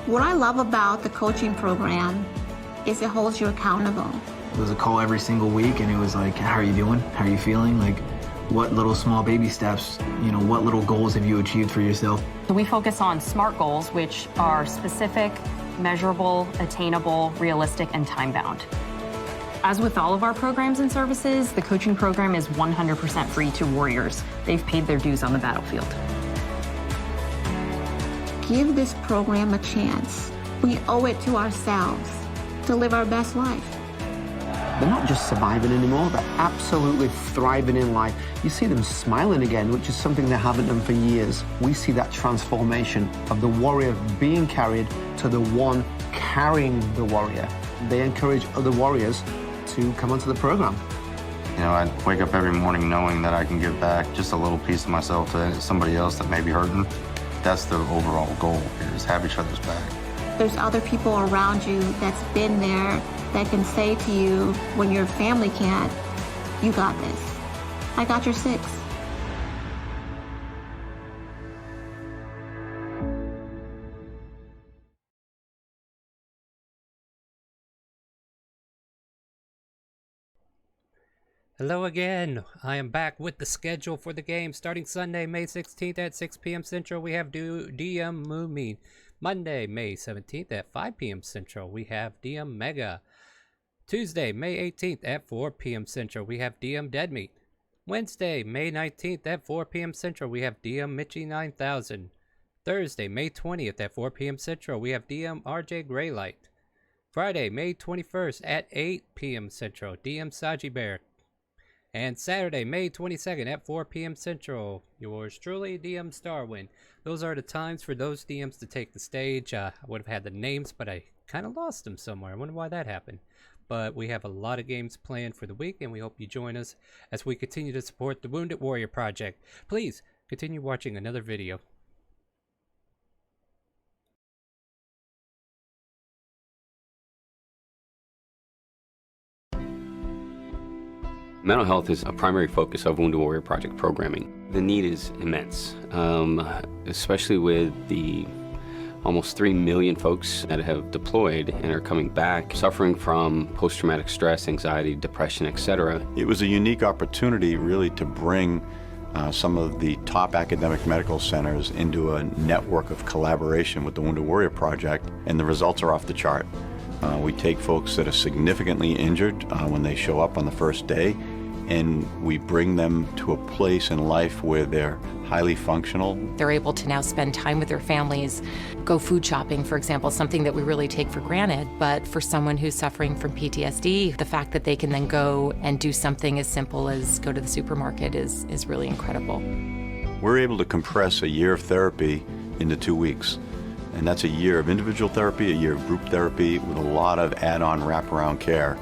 What I love about the coaching program is it holds you accountable. It was a call every single week, and it was like, how are you doing? How are you feeling? Like, what little small baby steps, what little goals have you achieved for yourself? So we focus on SMART goals, which are specific, measurable, attainable, realistic, and time-bound. As with all of our programs and services, the coaching program is 100% free to Warriors. They've paid their dues on the battlefield. Give this program a chance. We owe it to ourselves to live our best life. They're not just surviving anymore, they're absolutely thriving in life. You see them smiling again, which is something they haven't done for years. We see that transformation of the warrior being carried to the one carrying the warrior. They encourage other warriors to come onto the program. I wake up every morning knowing that I can give back just a little piece of myself to somebody else that may be hurting. That's the overall goal here, is have each other's back. There's other people around you that's been there that can say to you when your family can't, you got this. I got your 6. Hello again. I am back with the schedule for the game. Starting Sunday, May 16th at 6 p.m. Central, we have DM Moomin. Monday, May 17th at 5 p.m. Central, we have DM Mega. Tuesday, May 18th at 4 p.m. Central, we have DM Deadmeat. Wednesday, May 19th at 4 p.m. Central, we have DM Mitchie 9000. Thursday, May 20th at 4 p.m. Central, we have DM RJ Greylight. Friday, May 21st at 8 p.m. Central, DM Saji Bear. And Saturday, May 22nd at 4 p.m. Central, yours truly, DM Starwind. Those are the times for those DMs to take the stage. I would have had the names, but I kind of lost them somewhere. I wonder why that happened. But we have a lot of games planned for the week, and we hope you join us as we continue to support the Wounded Warrior Project. Please continue watching another video. Mental health is a primary focus of Wounded Warrior Project programming. The need is immense, especially with the almost 3 million folks that have deployed and are coming back suffering from post-traumatic stress, anxiety, depression, etc. It was a unique opportunity really to bring some of the top academic medical centers into a network of collaboration with the Wounded Warrior Project, and the results are off the chart. We take folks that are significantly injured when they show up on the first day, and we bring them to a place in life where they're highly functional. They're able to now spend time with their families, go food shopping, for example, something that we really take for granted. But for someone who's suffering from PTSD, the fact that they can then go and do something as simple as go to the supermarket is really incredible. We're able to compress a year of therapy into 2 weeks. And that's a year of individual therapy, a year of group therapy with a lot of add-on wraparound care.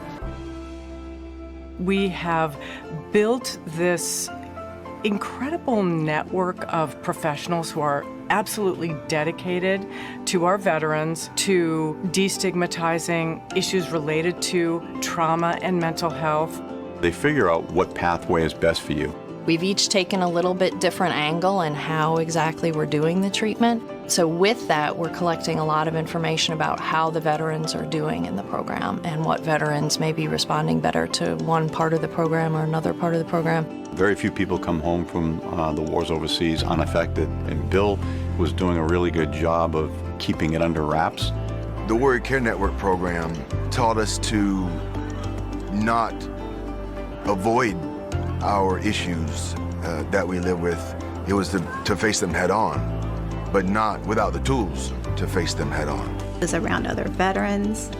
We have built this incredible network of professionals who are absolutely dedicated to our veterans, to destigmatizing issues related to trauma and mental health. They figure out what pathway is best for you. We've each taken a little bit different angle in how exactly we're doing the treatment. So with that, we're collecting a lot of information about how the veterans are doing in the program and what veterans may be responding better to one part of the program or another part of the program. Very few people come home from the wars overseas unaffected, and Bill was doing a really good job of keeping it under wraps. The Warrior Care Network program taught us to not avoid our issues that we live with. It was to face them head on, but not without the tools to face them head on. It was around other veterans,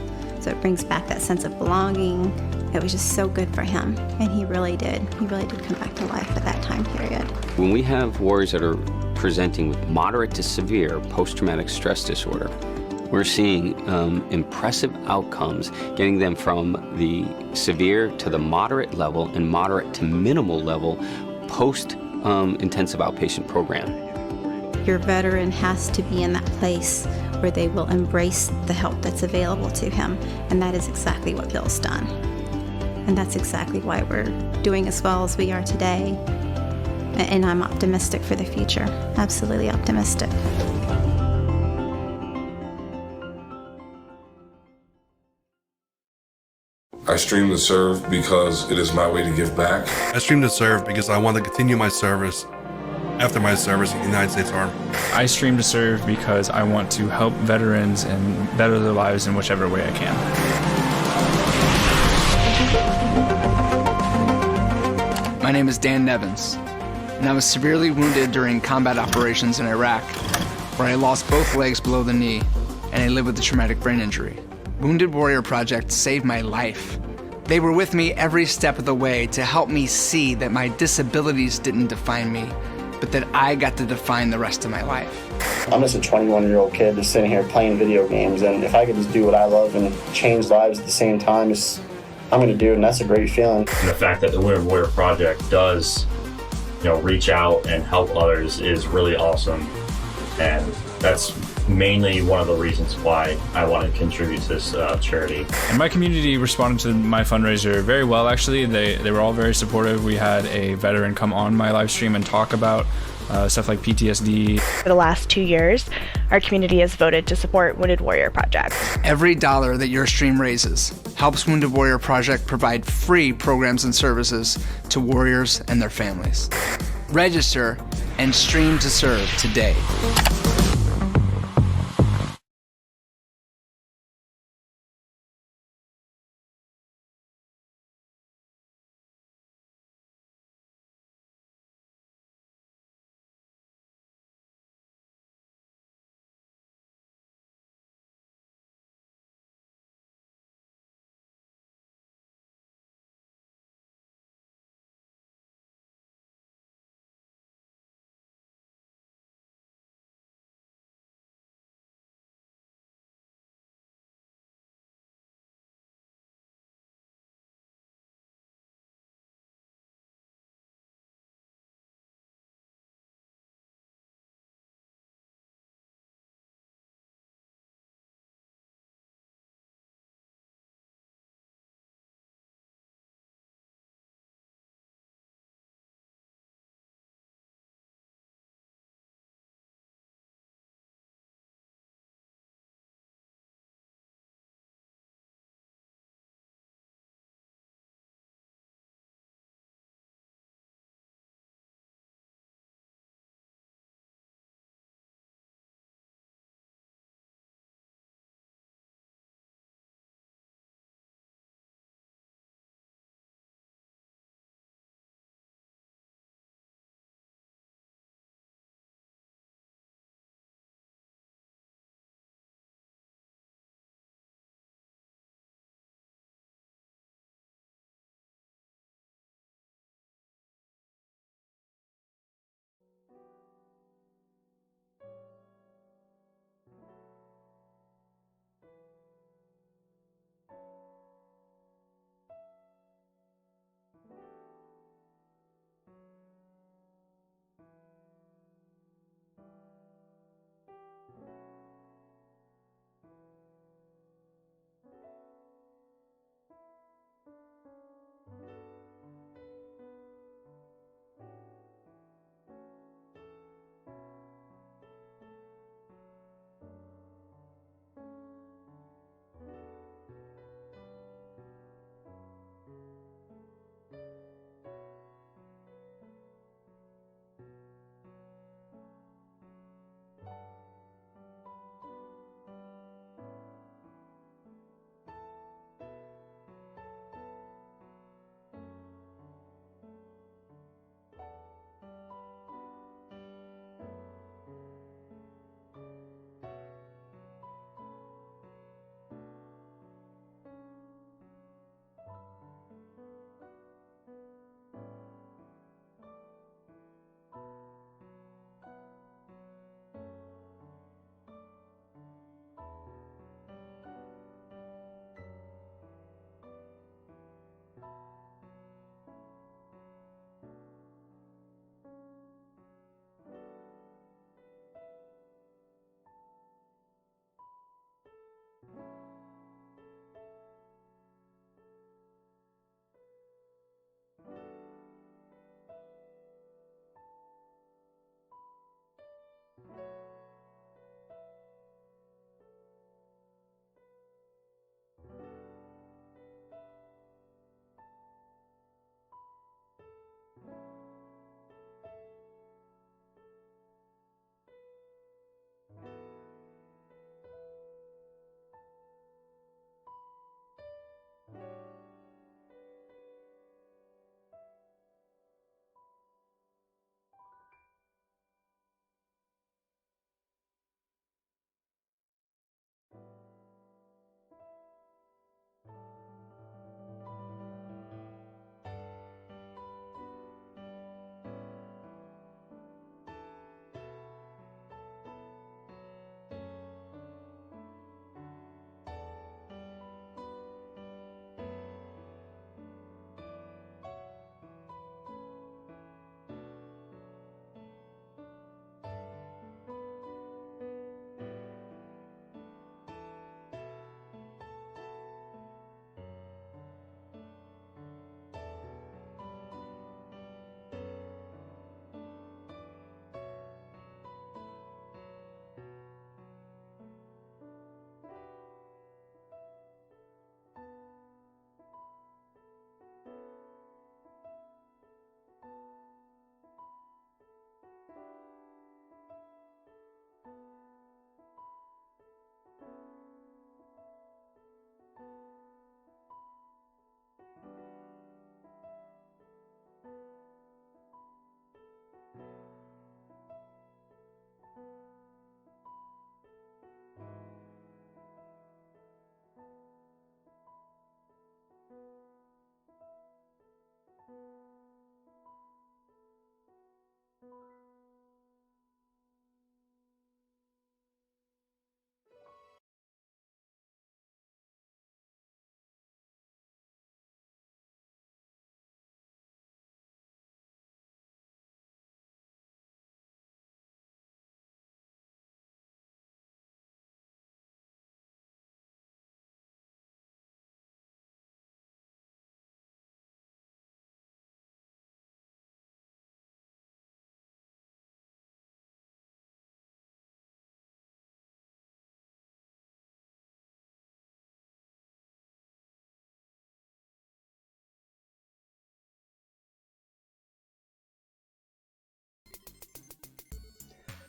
so it brings back that sense of belonging. It was just so good for him, and he really did come back to life at that time period. When we have warriors that are presenting with moderate to severe post-traumatic stress disorder, we're seeing impressive outcomes, getting them from the severe to the moderate level and moderate to minimal level post-intensive outpatient program. Your veteran has to be in that place where they will embrace the help that's available to him, and that is exactly what Bill's done. And that's exactly why we're doing as well as we are today. And I'm optimistic for the future, absolutely optimistic. I stream to serve because it is my way to give back. I stream to serve because I want to continue my service after my service in the United States Army. I stream to serve because I want to help veterans and better their lives in whichever way I can. My name is Dan Nevins, and I was severely wounded during combat operations in Iraq, where I lost both legs below the knee, and I live with a traumatic brain injury. Wounded Warrior Project saved my life. They were with me every step of the way to help me see that my disabilities didn't define me, but that I got to define the rest of my life. I'm just a 21-year-old kid just sitting here playing video games, and if I could just do what I love and change lives at the same time, I'm going to do it, and that's a great feeling. And the fact that the Wounded Warrior Project does, reach out and help others is really awesome, and that's mainly one of the reasons why I want to contribute to this charity. And my community responded to my fundraiser very well, actually. They were all very supportive. We had a veteran come on my live stream and talk about stuff like PTSD. For the last 2 years, our community has voted to support Wounded Warrior Project. Every dollar that your stream raises helps Wounded Warrior Project provide free programs and services to warriors and their families. Register and stream to serve today.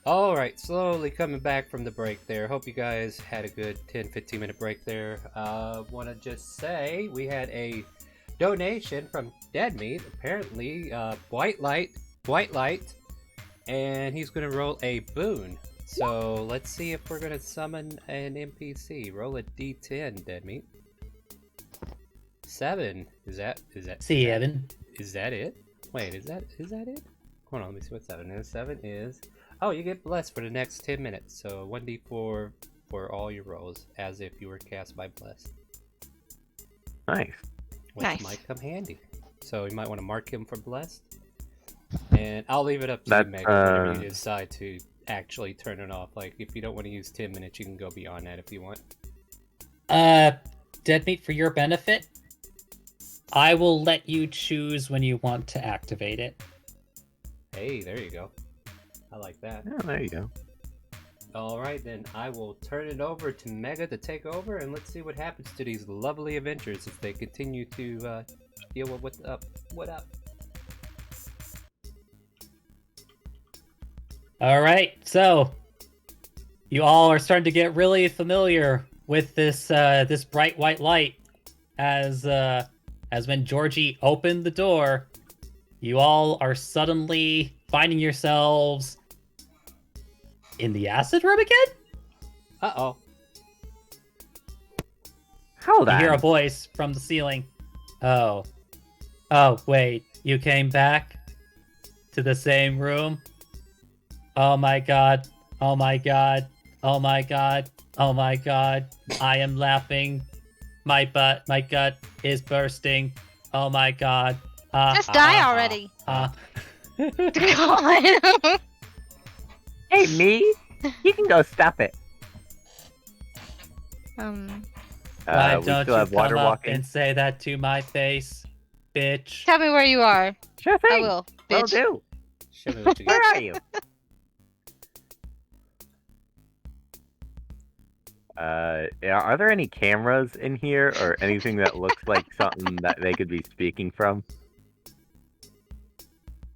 Alright, slowly coming back from the break there. Hope you guys had a good 10-15 minute break there. Want to just say we had a donation from Dead Meat, apparently White Light, and he's going to roll a boon. So let's see if we're going to summon an NPC. Roll a d10, Dead Meat. 7. Is that See, Evan. Is that it? Wait, is that it? Hold on, let me see what 7 is. 7 is... Oh, you get blessed for the next 10 minutes. So 1d4 for all your rolls, as if you were cast by blessed. Nice. Which might come handy. So you might want to mark him for blessed. And I'll leave it up to you, Meg, whenever you decide to actually turn it off. Like, if you don't want to use 10 minutes, you can go beyond that if you want. Dead Meat, for your benefit, I will let you choose when you want to activate it. Hey, there you go. I like that. Oh, there you go. Alright, then I will turn it over to Mega to take over, and let's see what happens to these lovely Avengers if they continue to deal with what's up. What up? Alright, so you all are starting to get really familiar with this this bright white light as when Georgie opened the door, you all are suddenly finding yourselves in the acid room again? Uh-oh. Hold on. You hear a voice from the ceiling. Oh, wait, you came back to the same room? Oh my god, oh my god, oh my god, oh my god, I am laughing. My gut is bursting. Oh my god. Just die already. God. Hey, me? You can go stop it. Why we don't still you have water come up walking. and say that to my face, bitch? Tell me where you are. Sure thing. I will, Will bitch. do. Show me what you Where got. are you? Are there any cameras in here or anything that looks like something that they could be speaking from?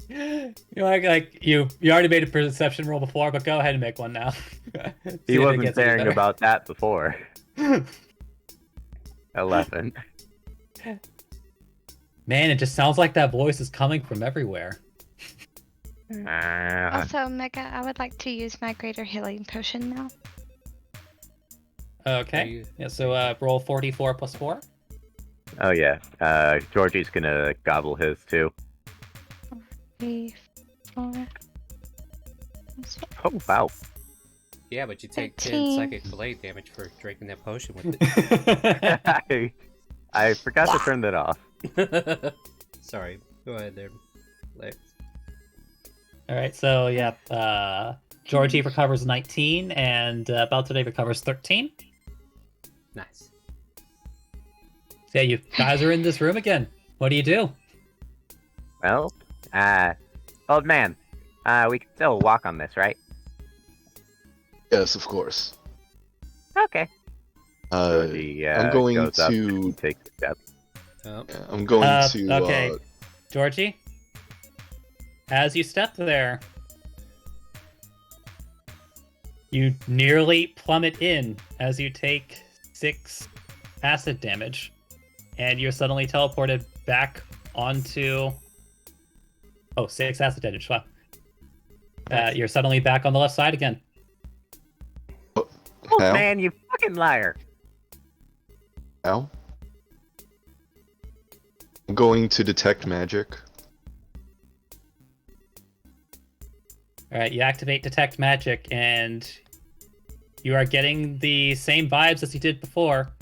You know, like you already made a perception roll before, but go ahead and make one now. He See if it wasn't gets any saying better. about that before. 11. Man, it just sounds like that voice is coming from everywhere. Also, Mega, I would like to use my greater healing potion now. Okay. Yeah, so roll 44 plus 4. Oh yeah. Georgie's gonna gobble his too. 3, 4. Oh wow. Yeah, but you take 10 13. psychic blade damage for drinking that potion with it. I forgot to turn that off. Sorry. Go ahead there, Lex. Alright, so yeah, Georgie recovers 19, and Baltoday recovers 13. Nice. So yeah, you guys are in this room again. What do you do? Well, old man, we can still walk on this, right? Yes, of course. Okay. Georgie, I'm going goes up to and takes a step. I'm going to. Okay, Georgie, as you step there, you nearly plummet in as you take 6 acid damage, and you're suddenly teleported back onto... Oh, 6 acid damage, wow. You're suddenly back on the left side again. Oh Ow. man, you fucking liar! Ow. I'm going to detect magic. Alright, you activate Detect Magic, and you are getting the same vibes as you did before.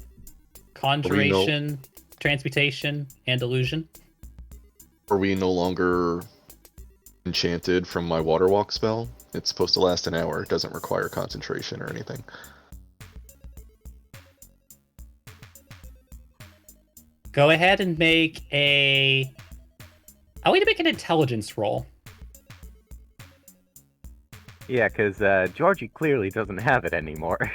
Conjuration, Transmutation, and Illusion. Are we no longer enchanted from my water walk spell? It's supposed to last an hour. It doesn't require concentration or anything. Go ahead and make a... I want you to make an intelligence roll. Yeah, because Georgie clearly doesn't have it anymore.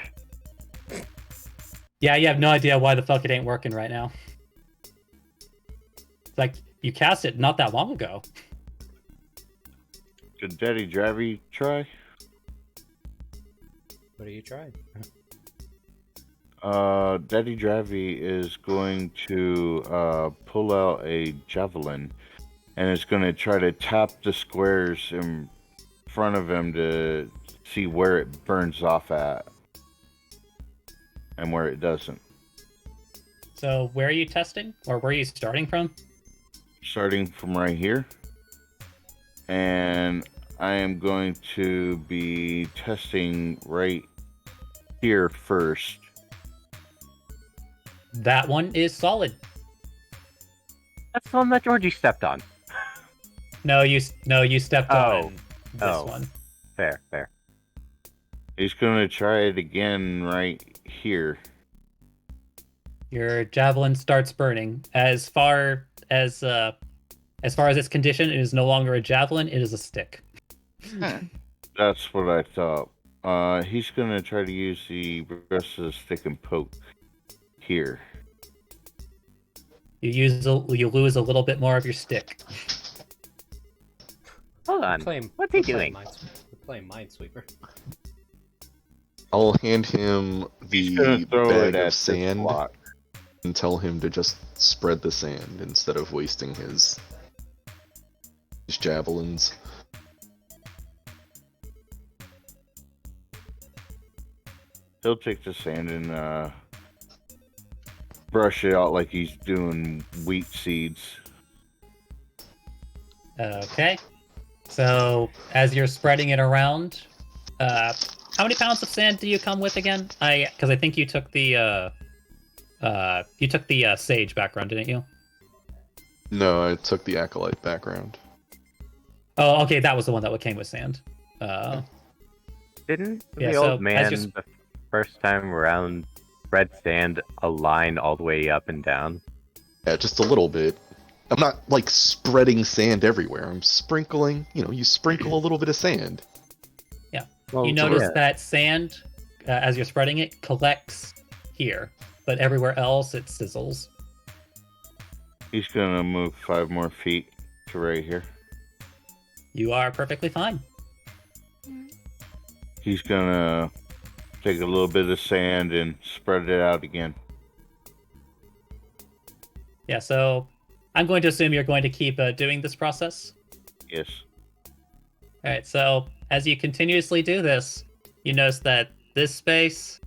Yeah, you have no idea why the fuck it ain't working right now. It's like, you cast it not that long ago. Should Daddy Dravy try? What are you trying? Daddy Dravi is going to pull out a javelin and is going to try to tap the squares in front of him to see where it burns off at and where it doesn't. So where are you testing, or where are you starting from? Starting from right here. And I am going to be testing right here first. That one is solid. That's the one that Georgie stepped on. No, you stepped on this one. Fair. He's going to try it again right here. Your javelin starts burning. As far as its condition, it is no longer a javelin, it is a stick. That's what I thought. He's going to try to use the rest of the stick and poke here. You lose a little bit more of your stick. Hold on. What's he doing? We're playing Minesweeper. I'll hand him the bag of sand and tell him to just spread the sand instead of wasting his javelins. He'll take the sand and brush it out like he's doing wheat seeds. Okay. So as you're spreading it around, how many pounds of sand do you come with again? Because I think you took the sage background, didn't you? No, I took the acolyte background. Oh, okay, that was the one that came with sand. Didn't the old man the first time around spread sand a line all the way up and down? Yeah, just a little bit. I'm not like spreading sand everywhere. I'm sprinkling. You sprinkle a little bit of sand. Yeah. Well, you notice that sand, as you're spreading it, collects here, but everywhere else it sizzles. He's gonna move 5 more feet to right here. You are perfectly fine. He's gonna take a little bit of sand and spread it out again. Yeah, so I'm going to assume you're going to keep doing this process? Yes. Alright, so as you continuously do this, you notice that this space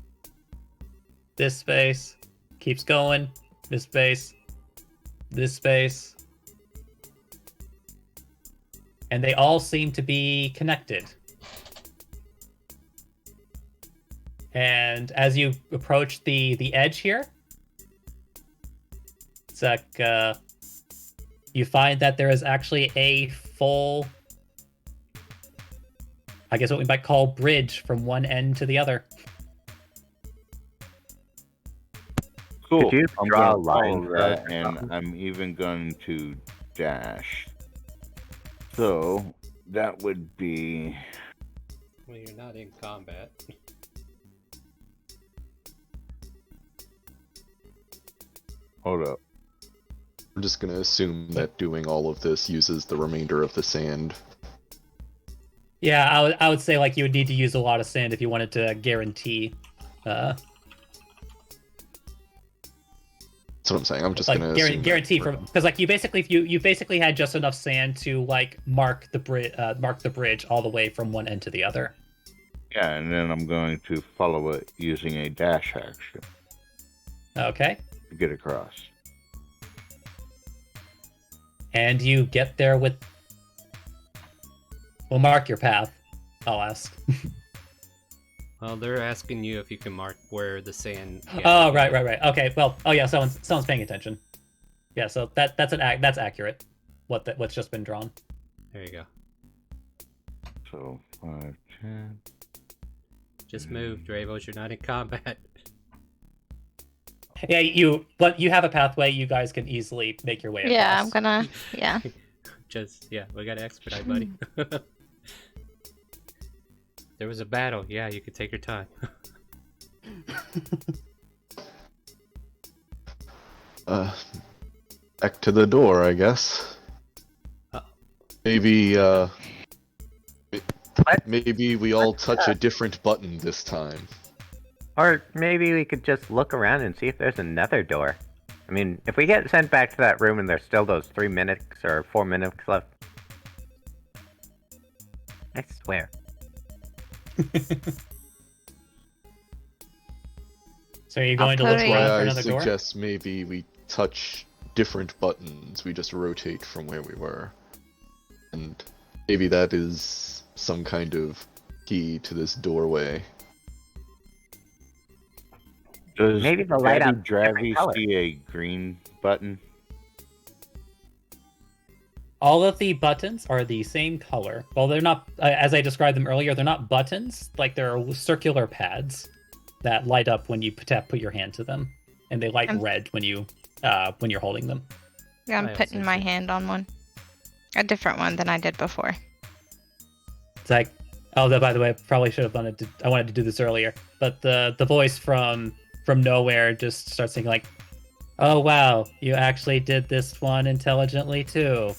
keeps going, this space, and they all seem to be connected. And as you approach the edge here, it's like you find that there is actually a full, I guess what we might call bridge from one end to the other. Cool. Could you I'm draw a gonna line follow that, and I'm even going to dash. So that would be. Well, you're not in combat. Hold up. I'm just gonna assume that doing all of this uses the remainder of the sand. Yeah, I would say like you would need to use a lot of sand if you wanted to guarantee. That's what I'm saying. I'm just like gonna guarantee from, because like you basically had just enough sand to like mark the bridge all the way from one end to the other. Yeah, and then I'm going to follow it using a dash action. Okay. To get across. And you get there with. We'll mark your path. I'll ask. Well, they're asking you if you can mark where the sand. Oh, right. Okay, well, oh yeah, someone's paying attention. Yeah, so that's accurate. What's just been drawn. There you go. So 5, 10. Just move, Dravos. You're not in combat. Yeah, but you have a pathway. You guys can easily make your way across. Yeah, I'm gonna. Yeah. We gotta expedite, buddy. There was a battle. Yeah, you could take your time. Back to the door, I guess. Maybe Type Maybe we all touch a different button this time. Or maybe we could just look around and see if there's another door. I mean, if we get sent back to that room and there's still those 3 minutes or 4 minutes left, I swear. So are you going to look around for another door? I suggest maybe we touch different buttons. We just rotate from where we were. And maybe that is some kind of key to this doorway. Does Maybe the light up Dravy see a green button? All of the buttons are the same color. Well, they're not, as I described them earlier, they're not buttons. Like, they're circular pads that light up when you put your hand to them. And they light red when you're holding them. Yeah, I'm putting my hand on one. A different one than I did before. It's like, oh, by the way, I probably should have I wanted to do this earlier. But the voice from nowhere just starts thinking like, oh wow, you actually did this one intelligently too.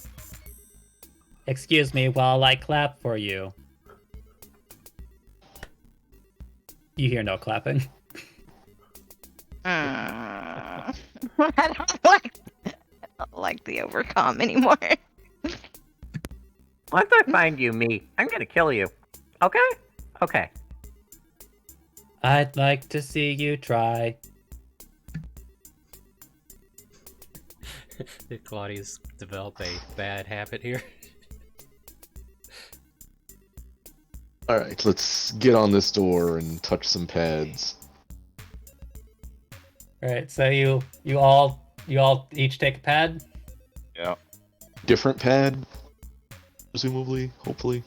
Excuse me while I clap for you. You hear no clapping. I don't like the overcom anymore. Once I find you, me, I'm gonna kill you. Okay? Okay. I'd like to see you try. Did Claudius develop a bad habit here? Alright, let's get on this door and touch some pads. Alright, so you all each take a pad? Yeah. Different pad? Presumably, hopefully.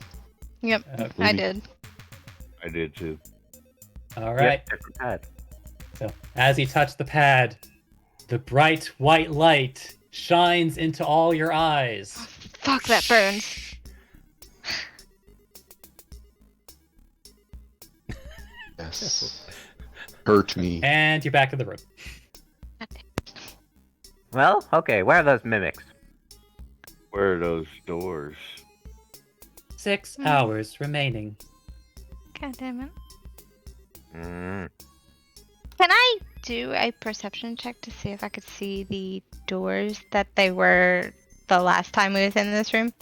Yep, I did. I did too. All right. Yep, different pad. So as you touch the pad, the bright white light shines into all your eyes. Fuck, that burns. Yes. Hurt me. And you're back in the room. Well, okay, where are those mimics? Where are those doors? 6 hours remaining. God damn it. Mm. Can I do a perception check to see if I could see the doors that they were the last time we was in this room?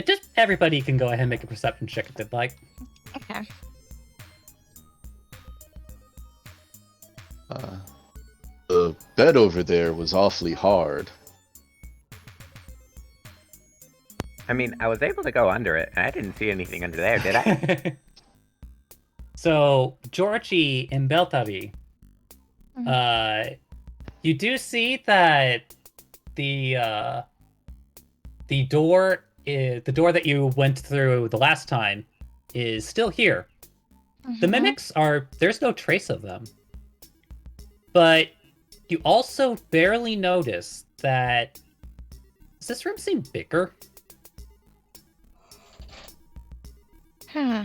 Just everybody can go ahead and make a perception check if they'd like. Okay. The bed over there was awfully hard. I mean, I was able to go under it, and I didn't see anything under there, did I? So, Georgie and Beltavi, you do see that the door that you went through the last time is still here. The mimics there's no trace of them. But you also barely notice that, does this room seem bigger? Huh.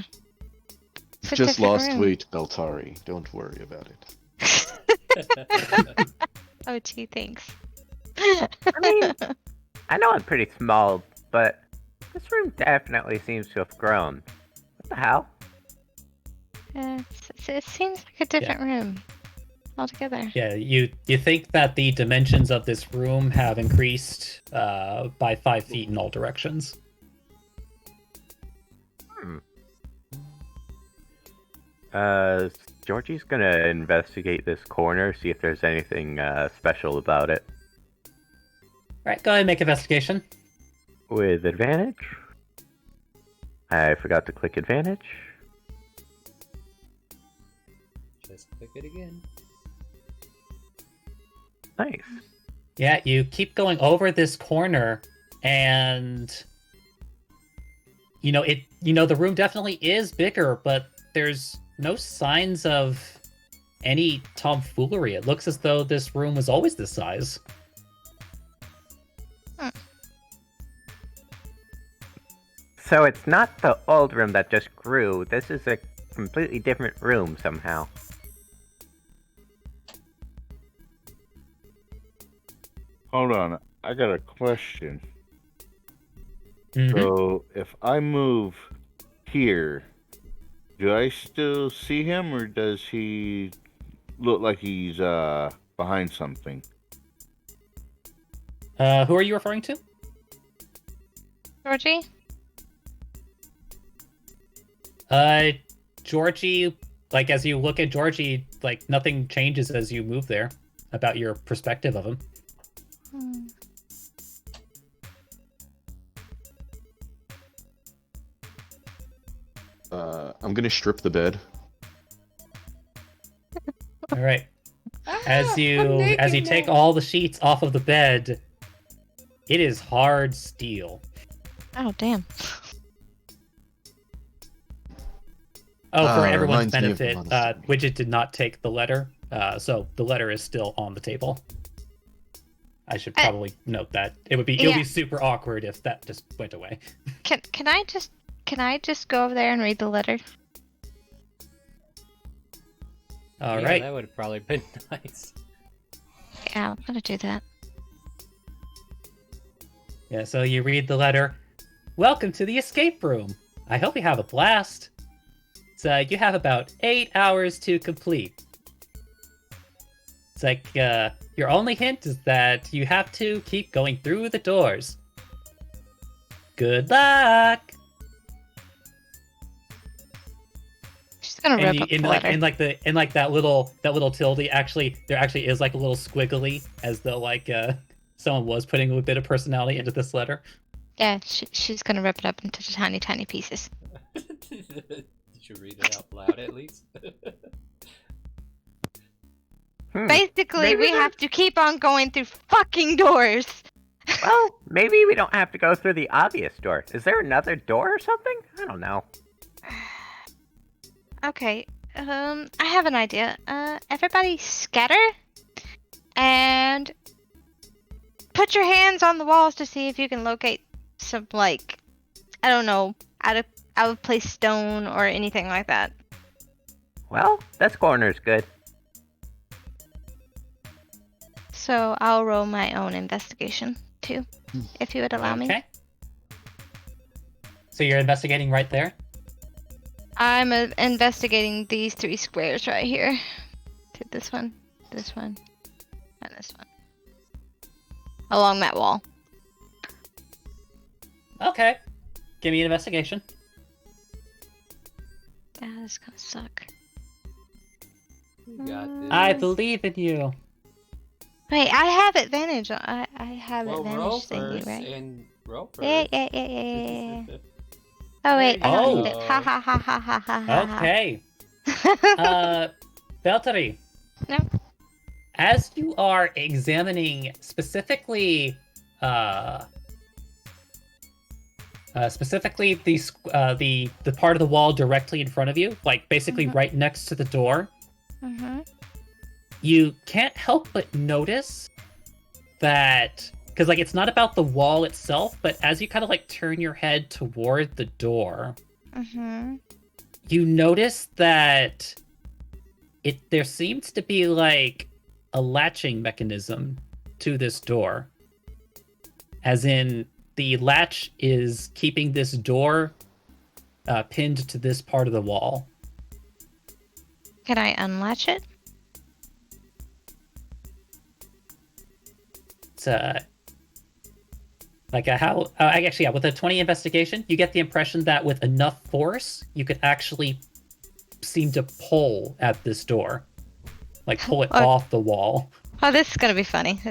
You've just lost weight, Beltari. Don't worry about it. Oh, gee, thanks. I mean, I know I'm pretty small, but this room definitely seems to have grown. What the hell? It seems like a different room altogether. Yeah, you think that the dimensions of this room have increased by 5 feet in all directions. Georgie's gonna investigate this corner, see if there's anything special about it. Alright, go ahead and make investigation. With advantage? I forgot to click advantage. Just click it again. Nice. Yeah, you keep going over this corner, and the room definitely is bigger, but there's no signs of any tomfoolery. It looks as though this room was always this size. So it's not the old room that just grew. This is a completely different room somehow. Hold on, I got a question. Mm-hmm. So if I move here, do I still see him, or does he look like he's behind something? Who are you referring to? Georgie? Georgie, like, as you look at Georgie, like, nothing changes as you move there about your perspective of him. I'm gonna strip the bed. All right. As you take all the sheets off of the bed, it is hard steel. Oh, damn. Oh, for everyone's reminds me of benefit, Widget did not take the letter, so the letter is still on the table. I should probably note that. It would be super awkward if that just went away. Can I just go over there and read the letter? All Yeah, right. that would have probably been nice. Yeah, I'm gonna do that. Yeah, so you read the letter. Welcome to the escape room. I hope you have a blast. So you have about 8 hours to complete. It's like, your only hint is that you have to keep going through the doors. Good luck! She's gonna rip up the letter. In that little tilde, actually, there actually is like a little squiggly, as though like someone was putting a bit of personality into this letter. Yeah, she's gonna rip it up into tiny, tiny pieces. Did you read it out loud at least? Basically, we have to keep on going through fucking doors. Well, maybe we don't have to go through the obvious door. Is there another door or something? I don't know. Okay, I have an idea. Everybody scatter and put your hands on the walls to see if you can locate some, like, I don't know, out of place stone or anything like that. Well, this corner's good. So I'll roll my own investigation too, if you would allow me. Okay. So you're investigating right there? I'm investigating these 3 squares right here. This one, and this one. Along that wall. Okay. Give me an investigation. Yeah, this is gonna suck. You got this. I believe in you. Wait, I have advantage. I have Well, advantage roll thingy, first right? and roll first. Yeah. Oh wait, I don't need it. Ha ha ha ha ha ha ha. Okay. Beltari. No. As you are examining specifically the part of the wall directly in front of you, like basically right next to the door, you can't help but notice that, because like it's not about the wall itself, but as you kind of like turn your head toward the door, you notice that there seems to be like a latching mechanism to this door. As in, the latch is keeping this door pinned to this part of the wall. Can I unlatch it? It's like actually, yeah, with a 20 investigation, you get the impression that with enough force, you could actually seem to pull at this door. Like, pull it off the wall. Oh, this is gonna be funny.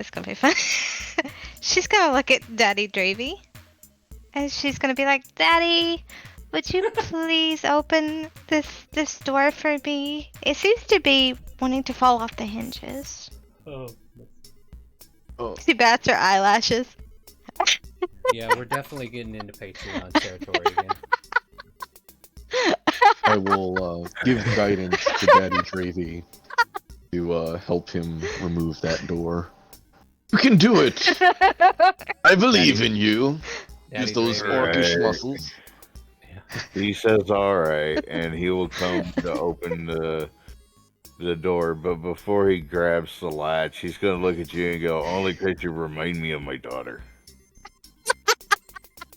She's gonna look at Daddy Dravy, and she's gonna be like, "Daddy, would you please open this door for me? It seems to be wanting to fall off the hinges." Oh. She bats her eyelashes. Yeah, we're definitely getting into Patreon territory again. I will give guidance to Daddy Dravy to help him remove that door. You can do it! I believe in you! Use those orcish muscles. He says alright, and he will come to open the door, but before he grabs the latch, he's gonna look at you and go, "Only because you remind me of my daughter."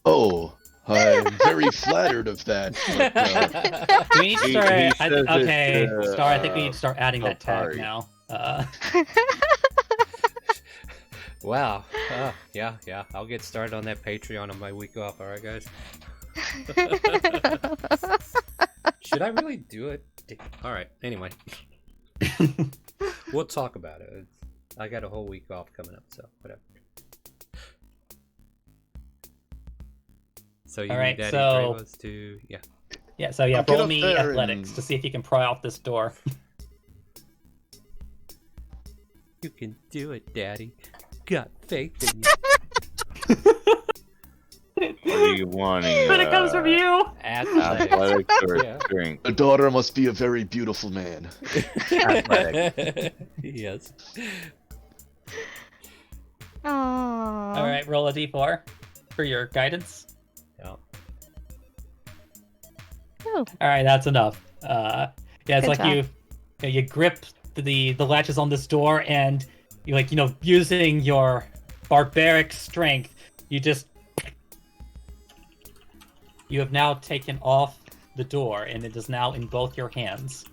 Oh, I'm very flattered of that. But, We need to He start. says Okay, it's, Star. I think we need to start adding that tag sorry. now. Wow. Yeah. I'll get started on that Patreon on my week off. All right, guys. Should I really do it? All right. Anyway, we'll talk about it. I got a whole week off coming up, so whatever. So you All right, need Daddy so- Drevos to Yeah. So yeah, I'll get roll up me there athletics and- to see if you can pry off this door. You can do it, Daddy. Got faith in you. What are you wanting? But it comes from you. Athletics or Yeah. strength? a daughter must be a very beautiful man. Athletic. Yes. Aww. All right, roll a d4 for your guidance. Yeah. Ooh. All right, that's enough. Yeah, it's Good like job. you grip the latches on this door, and you using your barbaric strength, you have now taken off the door, and it is now in both your hands.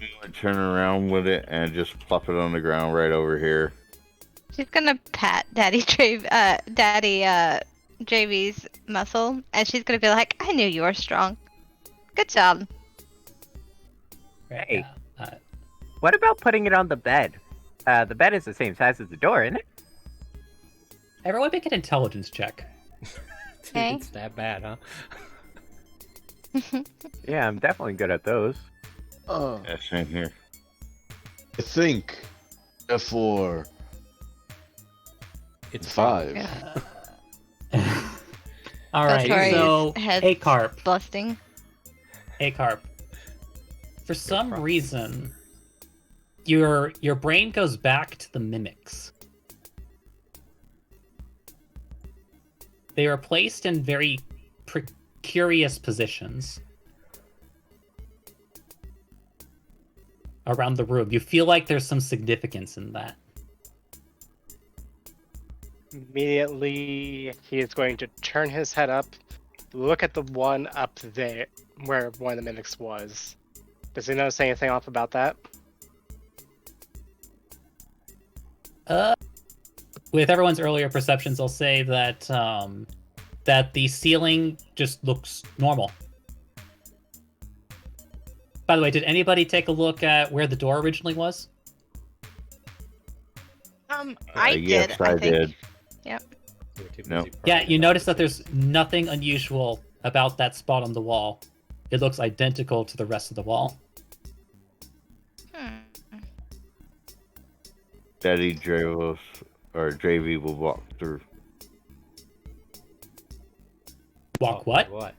I'm gonna turn around with it and just plop it on the ground right over here. She's gonna pat JV's muscle, and she's gonna be like, "I knew you were strong. Good job." Hey. Uh, What about putting it on the bed? The bed is the same size as the door, isn't it? Everyone make an intelligence check. Okay. It's that bad, huh? Yeah, I'm definitely good at those. Yeah, same here. I think, therefore, It's 5. All right, Tori's so head Acarp. busting. Acarp. For some reason, your brain goes back to the mimics. They are placed in very precarious positions around the room. You feel like there's some significance in that. Immediately, he is going to turn his head up, look at the one up there where one of the mimics was. Does he notice anything off about that? With everyone's earlier perceptions, I'll say that that the ceiling just looks normal. By the way, did anybody take a look at where the door originally was? I yes, did. I I think. did. Yep. No. Yeah, you notice that there's nothing unusual about that spot on the wall. It looks identical to the rest of the wall. Daddy Drevos or Dravy will walk through. Walk what? What?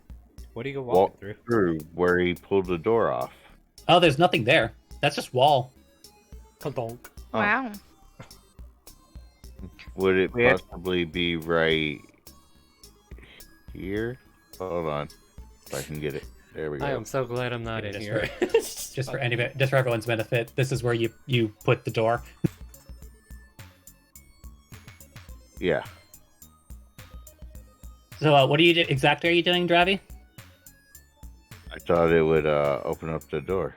What are you Walk walking through? where he pulled the door off. Oh, there's nothing there. That's just wall. Ka-donk. Wow. Would it Weird. possibly be right here? Hold on. If I can get it. There we go. I am so glad I'm not in Just here. just for everyone's benefit, this is where you put the door. Yeah. So, what exactly are you doing, Dravi? I thought it would open up the door.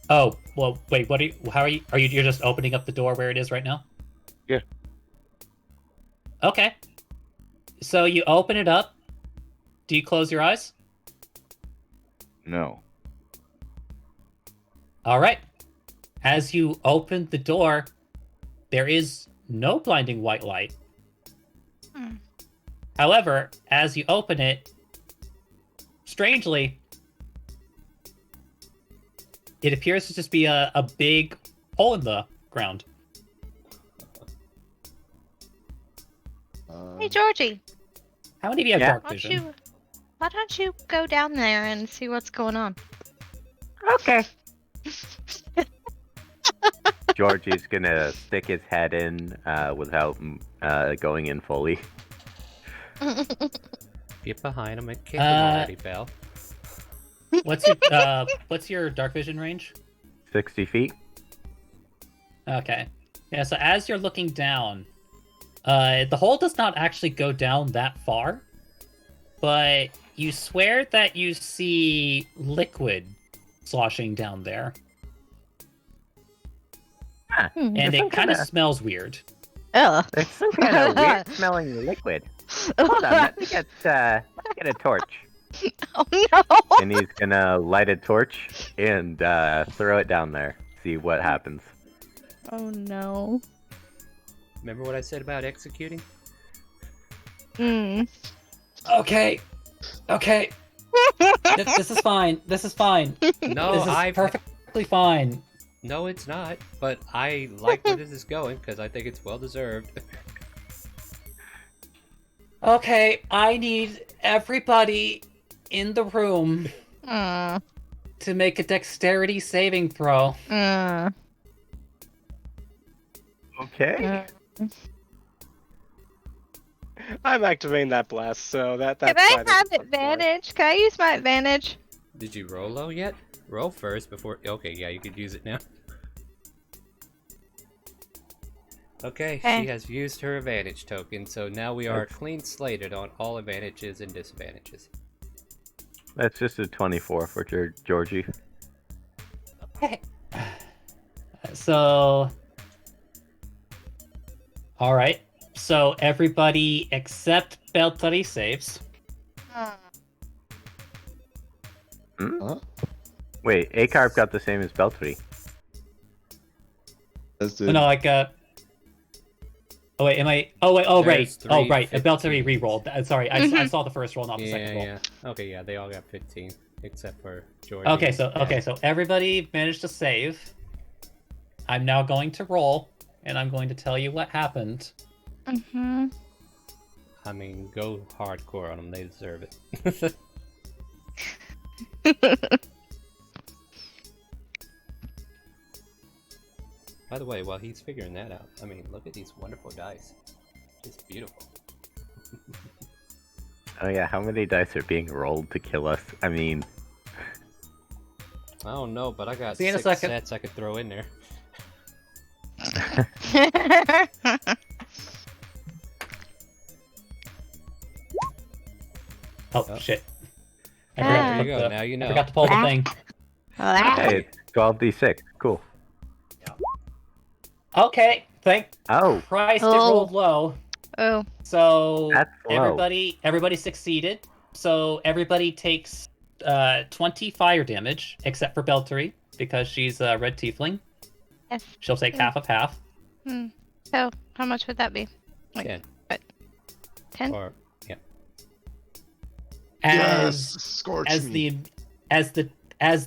Oh, well, wait. You're just opening up the door where it is right now? Yeah. Okay. So you open it up. Do you close your eyes? No. All right. As you open the door, there is no blinding white light. However, as you open it, strangely, it appears to just be a big hole in the ground. Hey, Georgie. How many of you have dark vision? Why don't you go down there and see what's going on? Okay. Georgie's gonna stick his head in without going in fully. Get behind him and kick him already, Belle. What's your dark vision range? 60 feet. Okay. Yeah, so as you're looking down, The hole does not actually go down that far, but you swear that you see liquid sloshing down there. And it kind of smells weird. Ugh. There's some kind of weird smelling liquid. Hold on, let me get a torch. Oh no! And he's gonna light a torch and throw it down there. See what happens. Oh no. Remember what I said about executing? Okay. This is fine. This is fine. No, this is perfectly fine. No, it's not. But I like where this is going because I think it's well deserved. Okay, I need everybody in the room to make a dexterity saving throw. Okay. I'm activating that blast, so that's Can I have advantage? Can I use my advantage? Did you roll low yet? Roll first before. Okay, yeah, you could use it now. Okay, she has used her advantage token, so now we are clean slated on all advantages and disadvantages. That's just a 24 for Georgie. Okay. So. Alright. So everybody except Beltari saves. Wait, Acarb got the same as Beltari. No, like Oh wait, am I? Oh wait, oh right, There's oh right. 3 Beltari re-rolled. Sorry, I saw the first roll, not the second roll. Yeah. Okay, yeah, they all got 15 except for George. Okay, so everybody managed to save. I'm now going to roll, and I'm going to tell you what happened. I mean, go hardcore on them. They deserve it. By the way, while he's figuring that out, I mean, look at these wonderful dice. Just beautiful. Oh yeah, how many dice are being rolled to kill us? I mean... I don't know, but I got See you in a 6 second. sets I could throw in there. Oh shit! There you go. Now you know. I forgot to pull the thing. Hey, it's 12d6. Cool. Okay, thank Christ it rolled low. Oh. So That's low. everybody succeeded. So everybody takes 20 fire damage, except for Beltari, because she's a red tiefling. Yes. She'll take half of half. So, how much would that be? Like, 10. What? 10? Or, yeah. As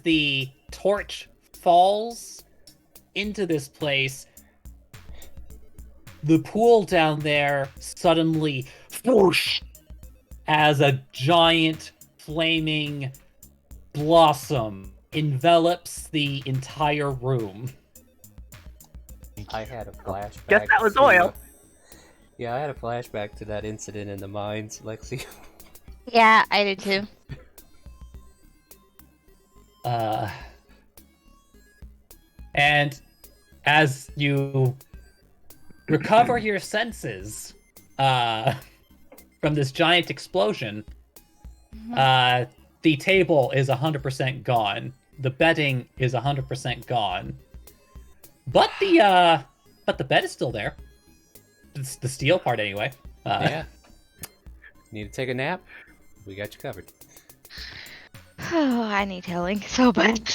the torch falls into this place, the pool down there suddenly whoosh, as a giant flaming blossom envelops the entire room. I had a flashback. Guess that was oil. Yeah, I had a flashback to that incident in the mines, Lexi. Yeah, I did too. And as you recover your senses from this giant explosion, the table is 100% gone. The bedding is 100% gone. But the bed is still there. It's the steel part anyway. Yeah. Need to take a nap? We got you covered. Oh, I need healing so bad.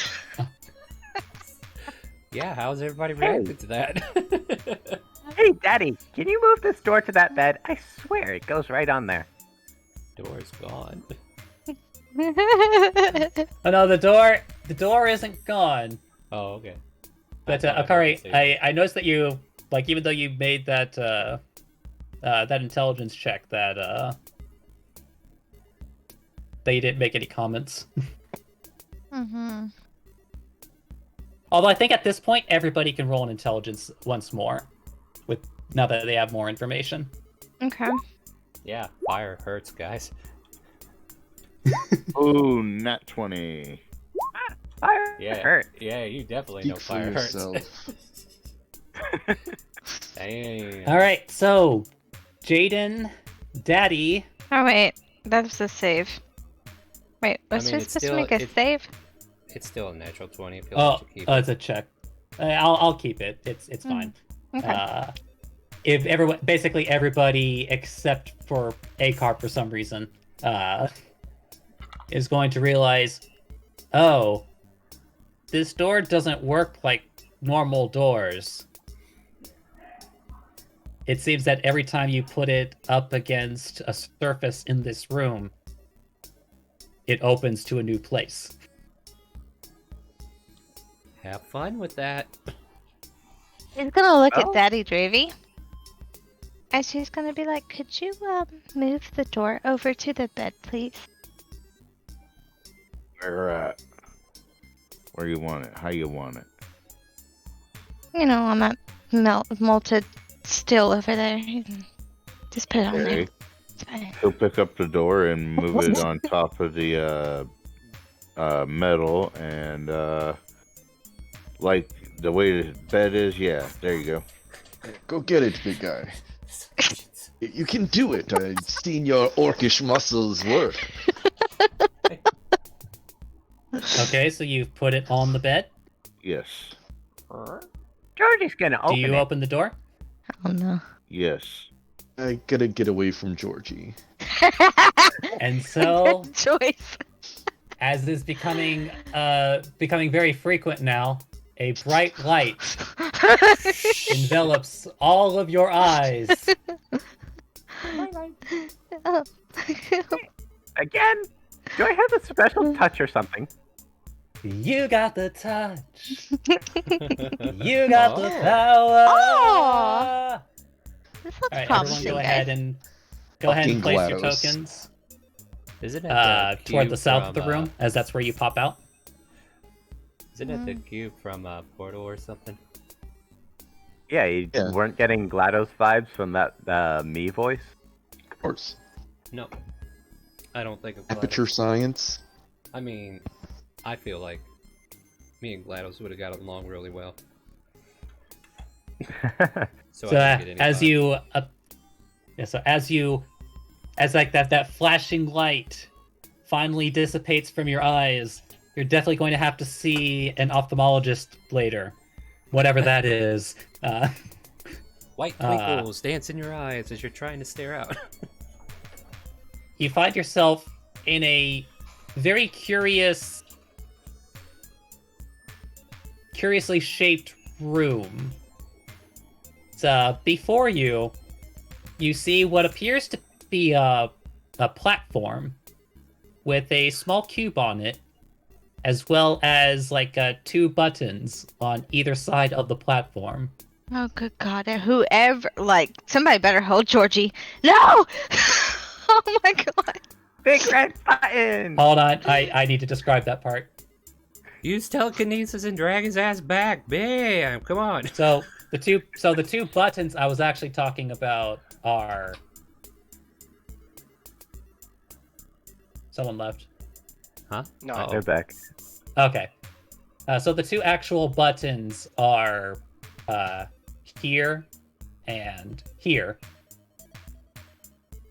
Yeah, how's everybody reacting to that? Hey, Daddy, can you move this door to that bed? I swear it goes right on there. Door's gone. Oh no, the door isn't gone. Oh, okay. But Akari, I noticed that you, like, even though you made that that intelligence check, that you didn't make any comments. Although I think at this point everybody can roll an intelligence once more, with now that they have more information. Okay. Yeah, fire hurts, guys. Ooh, nat 20. Fire Yeah, yeah, you definitely know Speak for fire hurts. yourself. Dang. All right, so Jaden, Daddy. Oh wait, that's a save. Wait, was mean, we it's supposed to still- make a it- save? It's still a natural 20 if you'll Oh, let you keep it's a check. I'll keep it. It's fine. Okay. If everyone, basically everybody except for Acar for some reason, is going to realize, oh, this door doesn't work like normal doors. It seems that every time you put it up against a surface in this room, it opens to a new place. Have fun with that. She's gonna look Well- at Daddy Dravy. And she's gonna be like, could you move the door over to the bed, please? Where you want it? How you want it? You know, on that molted steel over there. You can just put it on there. Okay. It's fine. He'll pick up the door and move it on top of the metal, and like the way the bed is. Yeah, there you go. Go get it, big guy. You can do it. I've seen your orcish muscles work. Okay, so you've put it on the bed. Yes. Georgie's gonna open Do you it. open the door? Oh no. Yes. I gotta get away from Georgie. And so, choice. as is becoming very frequent now, a bright light envelops all of your eyes. Oh. Again? Do I have a special touch or something? You got the touch. You got the power. Oh! This looks All right, promising, everyone, guys. go ahead and place your GLaDOS. tokens Isn't it the toward cube the south of from, the room, as that's where you pop out. Isn't it the cube from Portal or something? Yeah, you weren't getting GLaDOS vibes from that me voice? Of course. No. I don't think of Aperture science. I mean, I feel like me and GLaDOS would have got along really well. So, So I don't get any as vibe. as like that flashing light finally dissipates from your eyes, you're definitely going to have to see an ophthalmologist later, whatever that is. White twinkles dance in your eyes as you're trying to stare out. You find yourself in a very curiously shaped room. So before you see what appears to be a platform with a small cube on it, as well as like 2 buttons on either side of the platform. Oh, good God. Whoever, somebody better hold Georgie. No! Oh my God. Big red button! Hold on, I need to describe that part. Use telekinesis and drag his ass back. Bam! Come on. So the two buttons I was actually talking about are. Someone left. Huh? No. They're back. Okay. So the 2 actual buttons are here and here.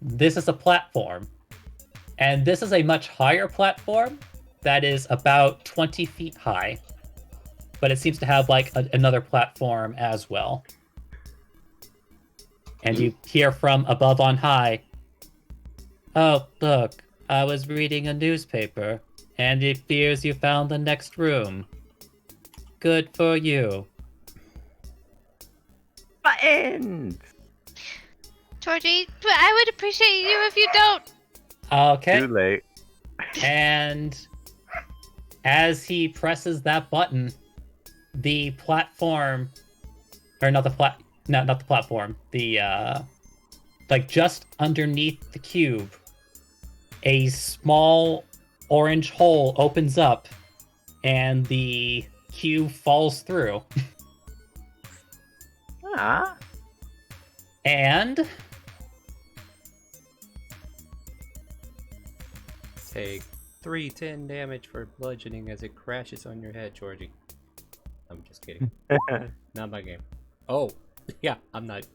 This is a platform. And this is a much higher platform that is about 20 feet high. But it seems to have another platform as well. And you hear from above on high, "Oh, look, I was reading a newspaper, and it appears you found the next room. Good for you." Buttons! Georgie, but I would appreciate you if you don't. Okay. Too late. And as he presses that button, the platform, or not the platform, the just underneath the cube, a small orange hole opens up, and the cube falls through. Ah. And Take 310 damage for bludgeoning as it crashes on your head, Georgie. I'm just kidding. Not my game. Oh, yeah, I'm not.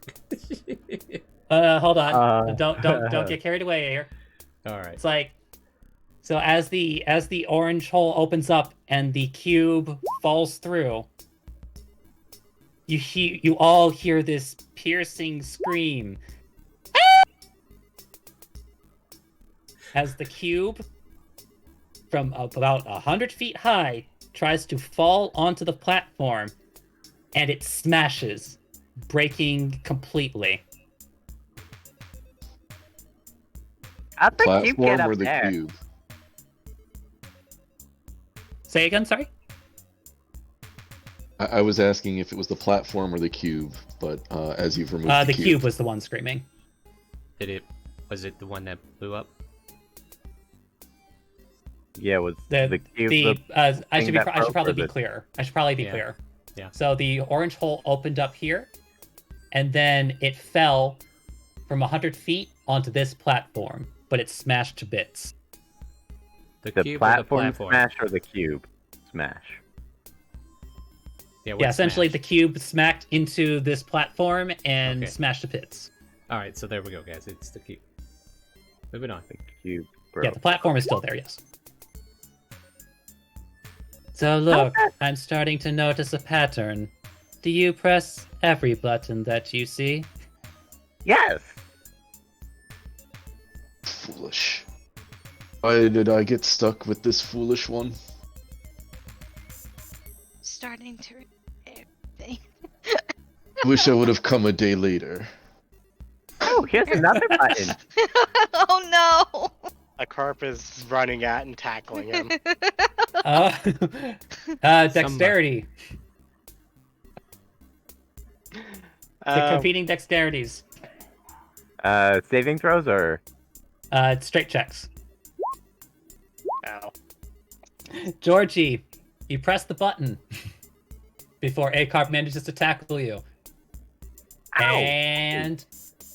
Hold on. Don't get carried away here. All right. It's like, so as the orange hole opens up and the cube falls through, you all hear this piercing scream as the cube from about 100 feet high tries to fall onto the platform, and it smashes, breaking completely. How'd the cube Platform get up or the there? cube? Say again, sorry? I was asking if it was the platform or the cube, but as you've removed The cube was the one screaming. Was it the one that blew up? Yeah, it was The cube. I should probably be clear. I should probably be clear. Yeah. So the orange hole opened up here, and then it fell from 100 feet onto this platform, but it smashed to bits. The platform smash or the cube smash? Yeah, essentially the cube smacked into this platform and smashed to bits. All right, so there we go, guys. It's the cube. Moving on. The cube. Yeah, the platform is still there. Yes. So look, I'm starting to notice a pattern. Do you press every button that you see? Yes. Foolish. Why did I get stuck with this foolish one? Starting to everything. Wish I would have come a day later. Oh, here's another button. Oh no! A carp is running at and tackling him. Dexterity. The competing dexterities. Saving throws or? Straight checks. Ow. Georgie, you press the button before A-Carp manages to tackle you. Ow. And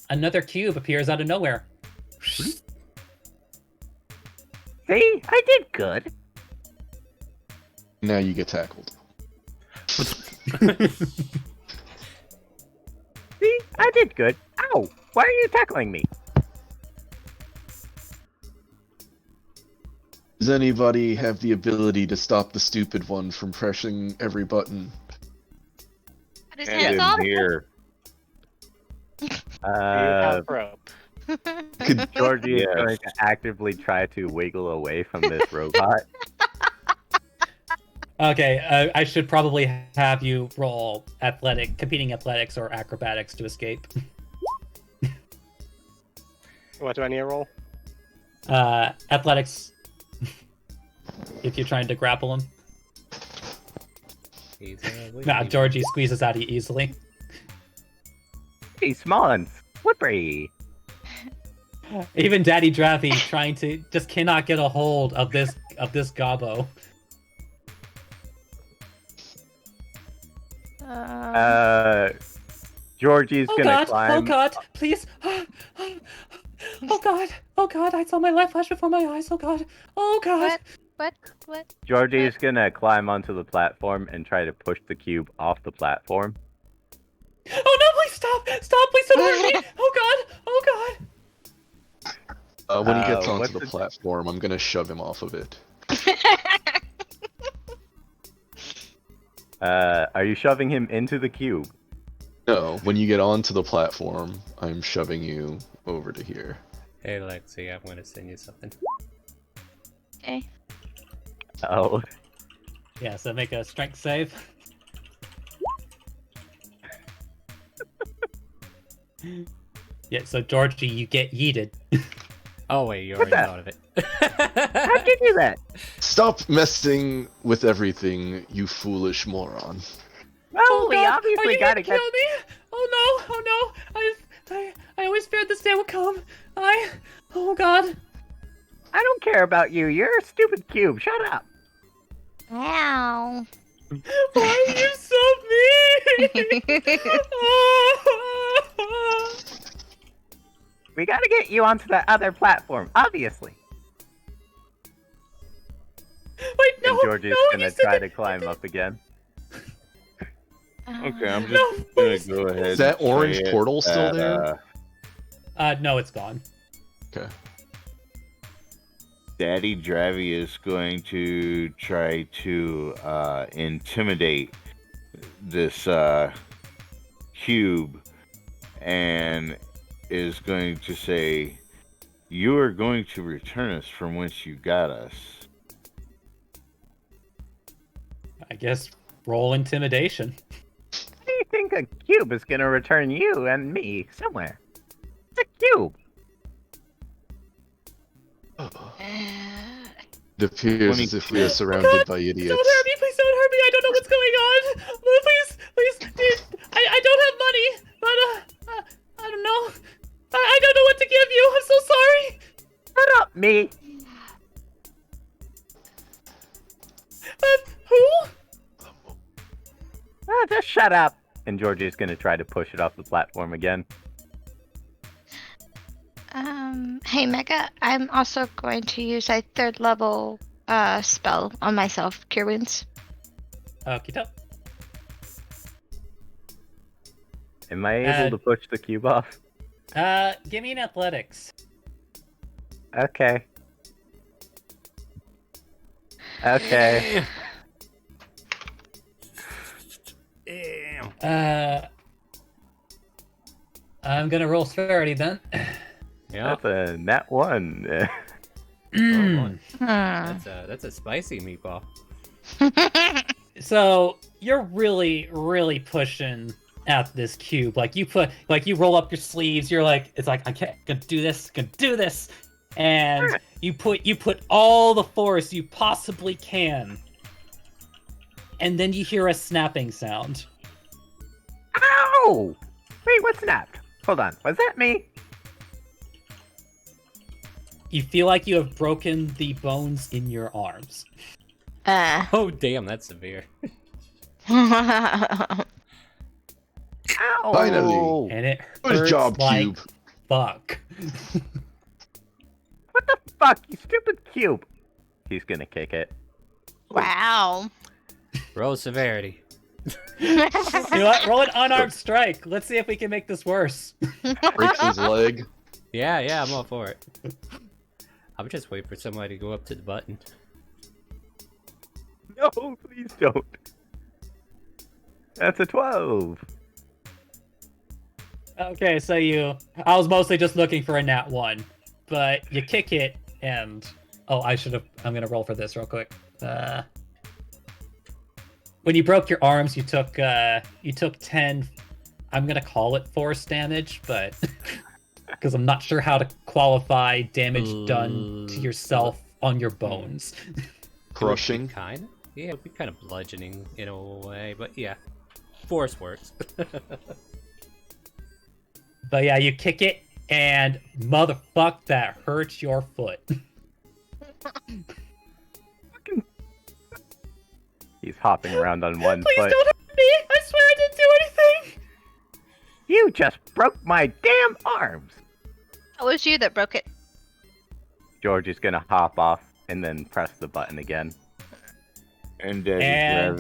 another cube appears out of nowhere. See? I did good. Now you get tackled. See? I did good. Ow! Why are you tackling me? Does anybody have the ability to stop the stupid one from pressing every button? Put his hands off. Here. Rope. Georgie is going to actively try to wiggle away from this robot. Okay, I should probably have you roll competing athletics or acrobatics to escape. What do I need to roll? Athletics. If you're trying to grapple him. Nah, Georgie squeezes out easily. Hey, small and slippery. Even Daddy Draffy just cannot get a hold of this gobbo. Georgie's gonna climb. Oh god, please. Oh god, I saw my light flash before my eyes. Oh god. What? Georgie's gonna climb onto the platform and try to push the cube off the platform. Oh no, please stop! Stop, please don't hurt me! Oh god! When he gets onto the platform, I'm gonna shove him off of it. Are you shoving him into the cube? No, when you get onto the platform, I'm shoving you over to here. Hey, Lexi, I'm gonna send you something. Okay. Oh. Yeah, so make a strength save. Yeah, so Georgie, you get yeeted. Oh wait, you already thought of it. How'd you do that? Stop messing with everything, you foolish moron. Well, we obviously gotta kill me! Oh no! I always feared this day would come. Oh god. I don't care about you. You're a stupid cube. Shut up. Ow. Why are you so mean? We gotta get you onto that other platform, obviously. Wait, no, and Georgie's gonna try to climb up again. Okay, I'm just gonna go ahead. Is that orange and say portal it still at, there? No, it's gone. Okay. Daddy Dravy is going to try to intimidate this cube and is going to say, "You are going to return us from whence you got us." I guess roll intimidation. How do you think a cube is gonna return you and me somewhere? It's a cube. It appears as if we are surrounded by idiots. Don't hurt me, please don't hurt me. I don't know what's going on. Please, dude, I don't have money, but I don't know. I don't know what to give you. I'm so sorry. Shut up, me. Who? Just shut up. And Georgie's gonna try to push it off the platform again. Hey Mega, I'm also going to use a 3rd level spell on myself, Cure Wounds. Okie doke. Am I able to push the cube off? Give me an athletics. Okay. Okay. I'm gonna roll severity then. Yeah. That's a nat 1. That's a spicy meatball. So you're really, really pushing at this cube. Like you roll up your sleeves. You're like, it's like, gonna do this, and you put all the force you possibly can, and then you hear a snapping sound. Ow! Wait, what snapped? Hold on, was that me? You feel like you have broken the bones in your arms. Oh damn, that's severe. Ow! Finally. And it Good hurts job, like cube. fuck. What the fuck, you stupid cube! He's gonna kick it. Wow. Roll severity. You know what? Roll an unarmed strike. Let's see if we can make this worse. Breaks his leg. Yeah, I'm all for it. I'm just waiting for somebody to go up to the button. No, please don't. That's a 12. Okay, so I was mostly just looking for a nat 1, but you kick it and I'm gonna roll for this real quick. When you broke your arms, you took 10. I'm gonna call it force damage, but because I'm not sure how to qualify damage done to yourself on your bones. Crushing. Kind of. Yeah, it would be kind of bludgeoning in a way, but yeah, force works. But yeah, you kick it, and motherfuck, that hurts your foot. He's hopping around on one Please foot. don't hurt me! I swear I didn't do anything! You just broke my damn arms! It was you that broke it. George is gonna hop off and then press the button again. And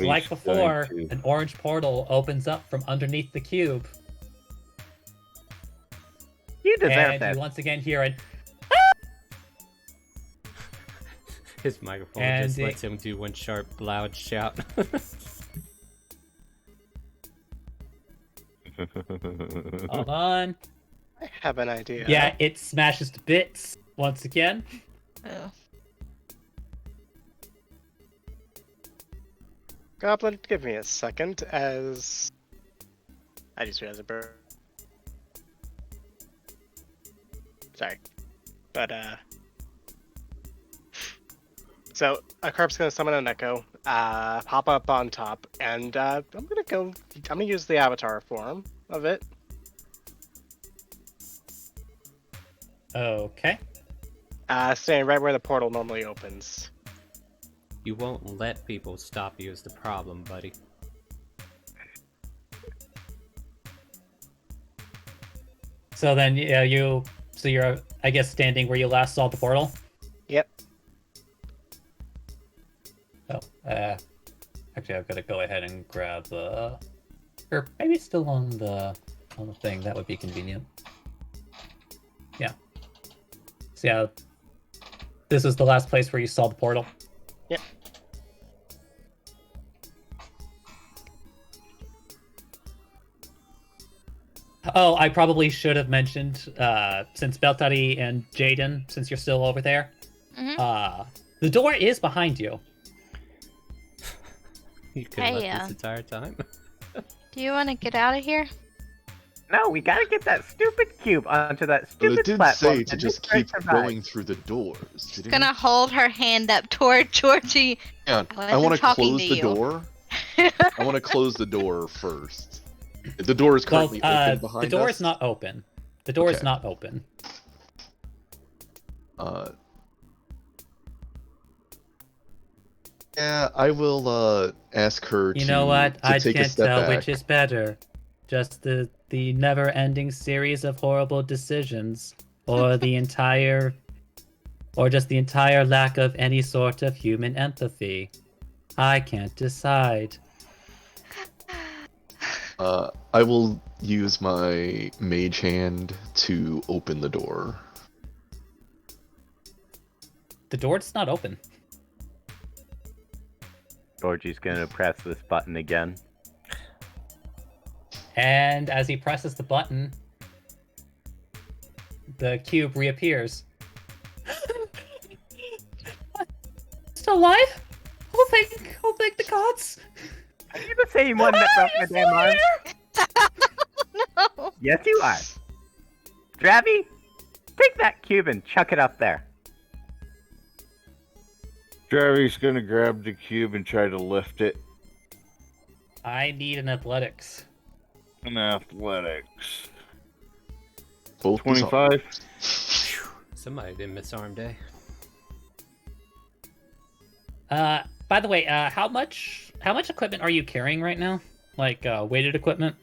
like before, an orange portal opens up from underneath the cube. You deserve and that. you once again hear it. His microphone And just lets him do one sharp, loud shout. Hold on. I have an idea. Yeah, it smashes to bits once again. Oh. Goblin, give me a second as I just realized a bird. Sorry. But so a carp's gonna summon an echo, pop up on top, and I'm gonna use the avatar form of it. Okay. Staying right where the portal normally opens. You won't let people stop you is the problem, buddy. So then, yeah, you're, I guess, standing where you last saw the portal? Yep. Oh, actually, I've got to go ahead and grab the, or maybe it's still on the thing. That would be convenient. Yeah. So yeah, this is the last place where you saw the portal. Yep. Oh, I probably should have mentioned, since Beltari and Jaden, since you're still over there, the door is behind you. You could have left this entire time. Do you want to get out of here? No, we gotta get that stupid cube onto that Well, stupid it did platform. say to and just make sure it keep survives. going through the doors. Didn't Gonna hold her hand up toward Georgie. Yeah, I wasn't want to talking close to the you. door. I want to close the door first. The door is currently open behind the door us. is not open. The door is Okay. not open. Yeah, I will ask her You to, know what? to I take a can't step tell back. which is better. Just the never-ending series of horrible decisions, or the entire, or just the entire lack of any sort of human empathy. I can't decide. I will use my mage hand to open the door. The door's not open. Georgie's gonna press this button again. And as he presses the button, the cube reappears. Still alive? Oh, thank the gods! Are you the same one that broke my damn arm? No. Yes, you are. Drabby, take that cube and chuck it up there. Dravy's gonna grab the cube and try to lift it. I need an athletics. An athletics. Both 25. Somebody didn't miss arm day. By the way, how much equipment are you carrying right now? Like, weighted equipment?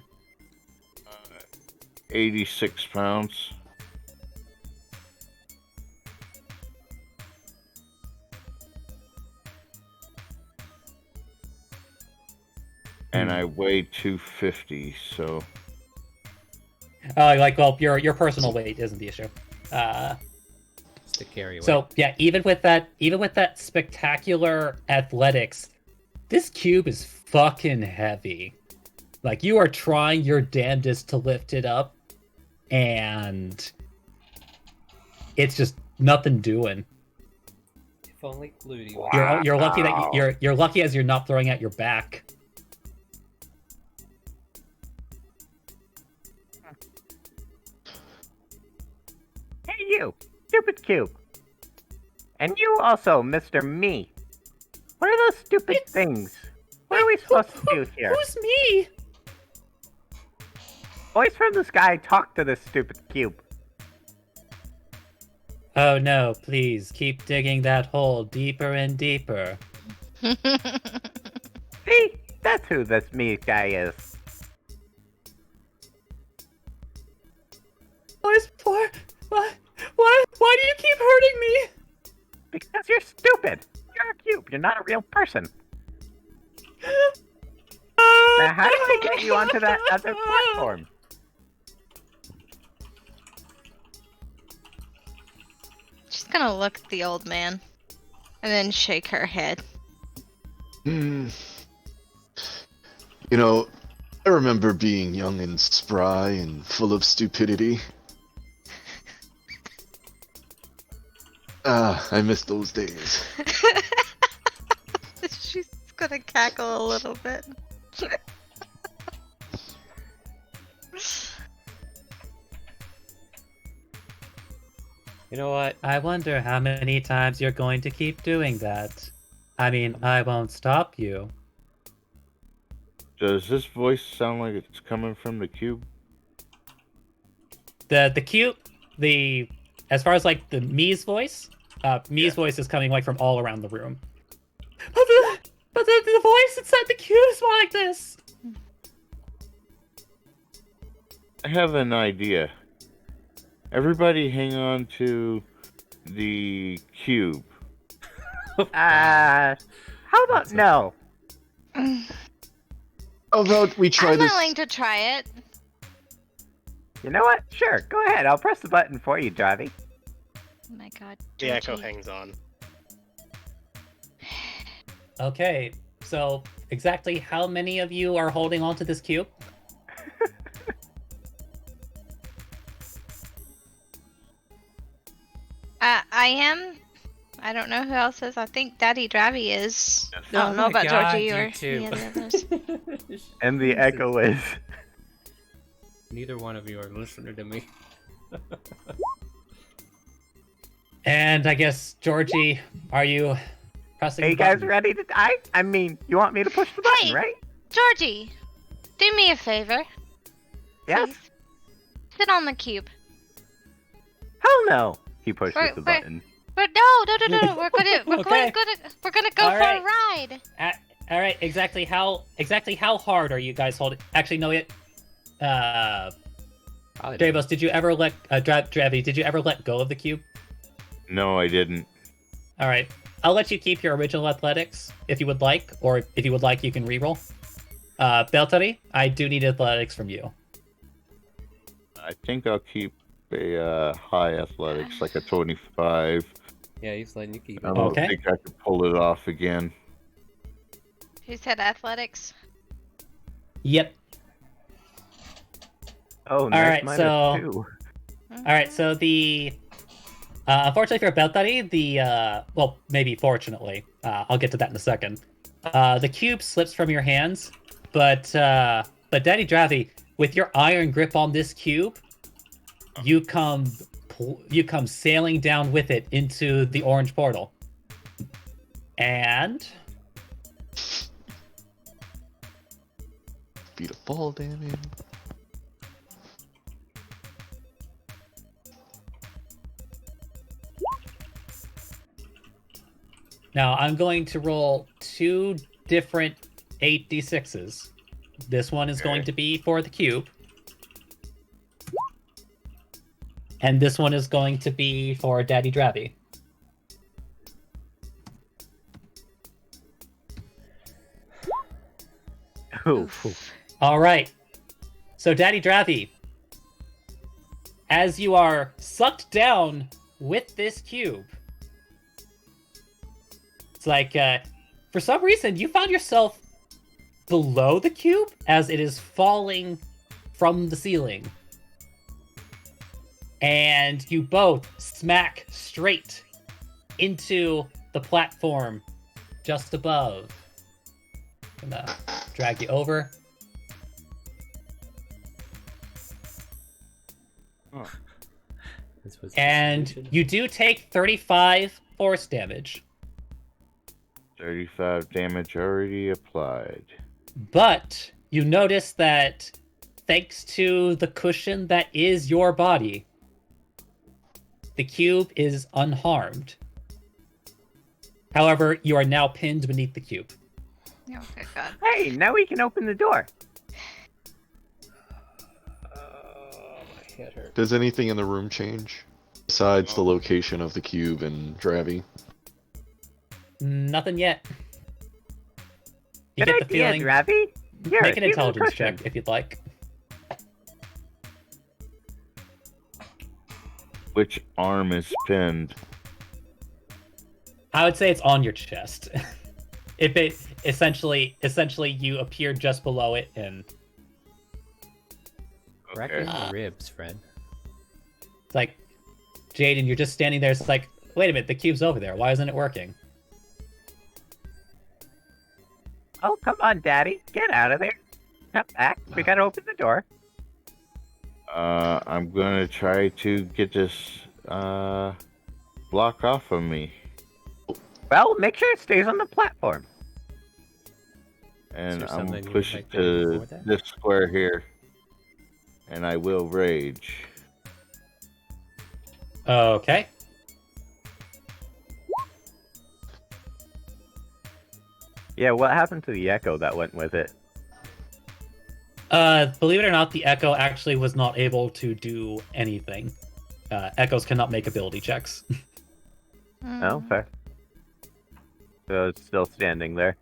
86 pounds. And I weigh 250, so Well, your personal weight isn't the issue. It's the carry weight. So yeah, even with that spectacular athletics, this cube is fucking heavy. Like, you are trying your damnedest to lift it up, and it's just nothing doing. If only Gluty. You're lucky that you're lucky as you're not throwing at your back. Hey, you, stupid cube. And you also, Mr. Me. What are those stupid things? What are we supposed to do here? Who's me? Voice from the sky, talk to this stupid cube. Oh no, please keep digging that hole deeper and deeper. See? That's who this me guy is. Why do you keep hurting me? Because you're stupid. You're a cube. You're not a real person. Now, how do I get you onto that other platform? She's gonna look at the old man and then shake her head. You know, I remember being young and spry and full of stupidity. I miss those days. She's gonna cackle a little bit. You know what? I wonder how many times you're going to keep doing that. I mean, I won't stop you. Does this voice sound like it's coming from the cube? The cube, as far as like the Mii's voice, Mii's voice is coming like from all around the room. But the voice inside the cube is more like this. I have an idea. Everybody hang on to the cube. How about no? How about we try I'm this? willing to try it. You know what? Sure, go ahead. I'll press the button for you, Javi. Oh my god. The echo Georgie. hangs on. Okay, so exactly how many of you are holding on to this cube? I am. I don't know who else is. I think Daddy Dravy is. I Oh don't know my about God, Georgie you or two. any of the others. And the echo is. Neither one of you are listening to me. And I guess, Georgie, are you pressing Are the you guys button? ready to die? I mean, you want me to push the button, Hey! right? Georgie, do me a favor. Yes? Sit on the cube. Hell no! He pushes We're- the we're- button. But no. We're gonna Okay. go All for right. a ride. All right, exactly how hard are you guys holding? Actually, no, Dravos, did you ever let Dravy? Did you ever let go of the cube? No, I didn't. All right, I'll let you keep your original athletics if you would like, or if you would like, you can reroll. Beltari, I do need athletics from you. I think I'll keep a high athletics, like a 25. Yeah, he's letting you keep it. I don't think I could pull it off again. Who said athletics? Yep. Oh, All nice right, minus so 2. all right, so the unfortunately for Beltari, well, maybe fortunately, I'll get to that in a second. The cube slips from your hands, but Daddy Dravy, with your iron grip on this cube, you come sailing down with it into the orange portal. And Beat a fall damage. now I'm going to roll 2 different 8d6s. This one is going to be for the cube. And this one is going to be for Daddy Dravy. All right. So, Daddy Dravy, as you are sucked down with this cube, it's like, for some reason, you found yourself below the cube as it is falling from the ceiling. And you both smack straight into the platform just above. I'm gonna drag you over. And you do take 35 force damage. 35 damage already applied. But you notice that thanks to the cushion that is your body, the cube is unharmed. However, you are now pinned beneath the cube. Oh, good God. Hey, now we can open the door. Does anything in the room change? Besides the location of the cube and Dravy? Nothing yet. You Good get the idea, feeling. Dravy. You're Make a an human intelligence person. check if you'd like. Which arm is pinned? I would say it's on your chest. If it essentially you appear just below it, and Crack in the ribs, Fred. it's like, Jaden, you're just standing there. It's like, wait a minute, the cube's over there. Why isn't it working? Oh, come on, Daddy. Get out of there. Come back. We gotta open the door. I'm gonna try to get this block off of me. Well, make sure it stays on the platform. And there I'm something gonna you push would it like to do to before that? this square here. And I will rage. Okay. Yeah, what happened to the echo that went with it? Believe it or not, the Echo actually was not able to do anything. Echoes cannot make ability checks. Oh, fair. So it's still standing there.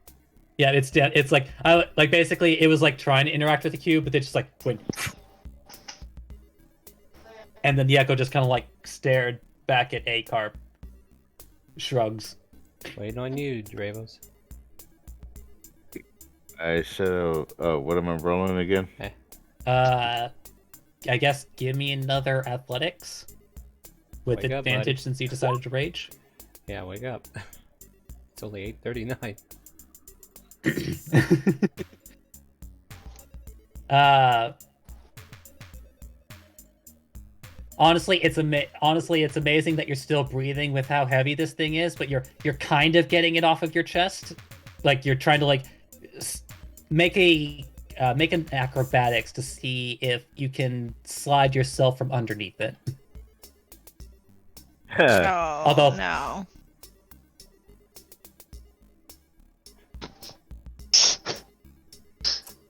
Yeah, it's like basically it was like trying to interact with the cube, but they just like went. And then the Echo just kind of like stared back at Acarp. Shrugs. Waiting on you, Dravos. I said, what am I rolling again? I guess give me another athletics. With Wake up, advantage buddy. since you decided to rage. Yeah, wake up. It's only 8:39. Honestly, it's amazing that you're still breathing with how heavy this thing is, but you're kind of getting it off of your chest. Like you're trying to make an acrobatics to see if you can slide yourself from underneath it. Oh, Although no.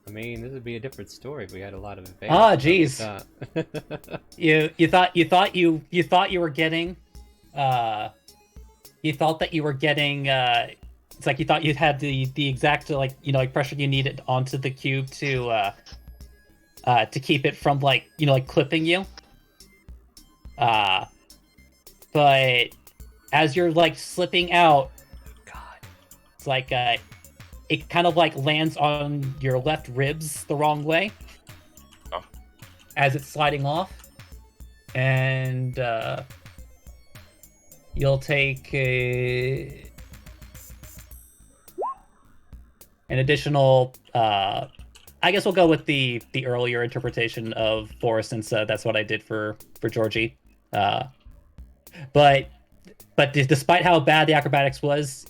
I mean, this would be a different story if we had a lot of advantage. Ah, jeez. You thought you were getting it's like you thought you had the exact pressure you needed onto the cube to keep it from clipping you. But as you're slipping out, it's like it kind of lands on your left ribs the wrong way as it's sliding off, and you'll take an additional. I guess we'll go with the earlier interpretation of 4 since that's what I did for Georgie. But despite how bad the acrobatics was,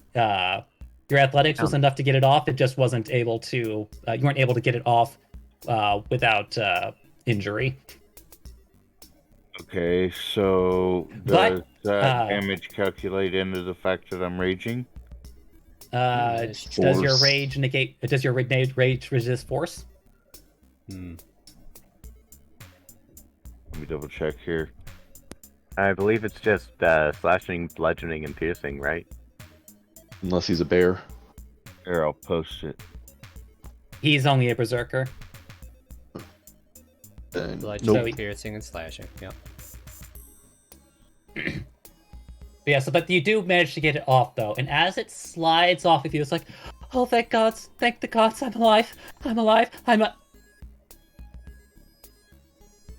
your athletics was enough to get it off. It just wasn't able to. You weren't able to get it off without injury. Okay, so does that damage calculate into the fact that I'm raging? Does your rage negate? Does your rage resist force? Let me double check here. I believe it's just slashing, bludgeoning, and piercing, right? Unless he's a bear. Here, I'll post it. He's only a berserker. Bludgeoning, piercing, and slashing. Yep. But you do manage to get it off though, and as it slides off of you, it's like, oh, thank the gods, I'm alive,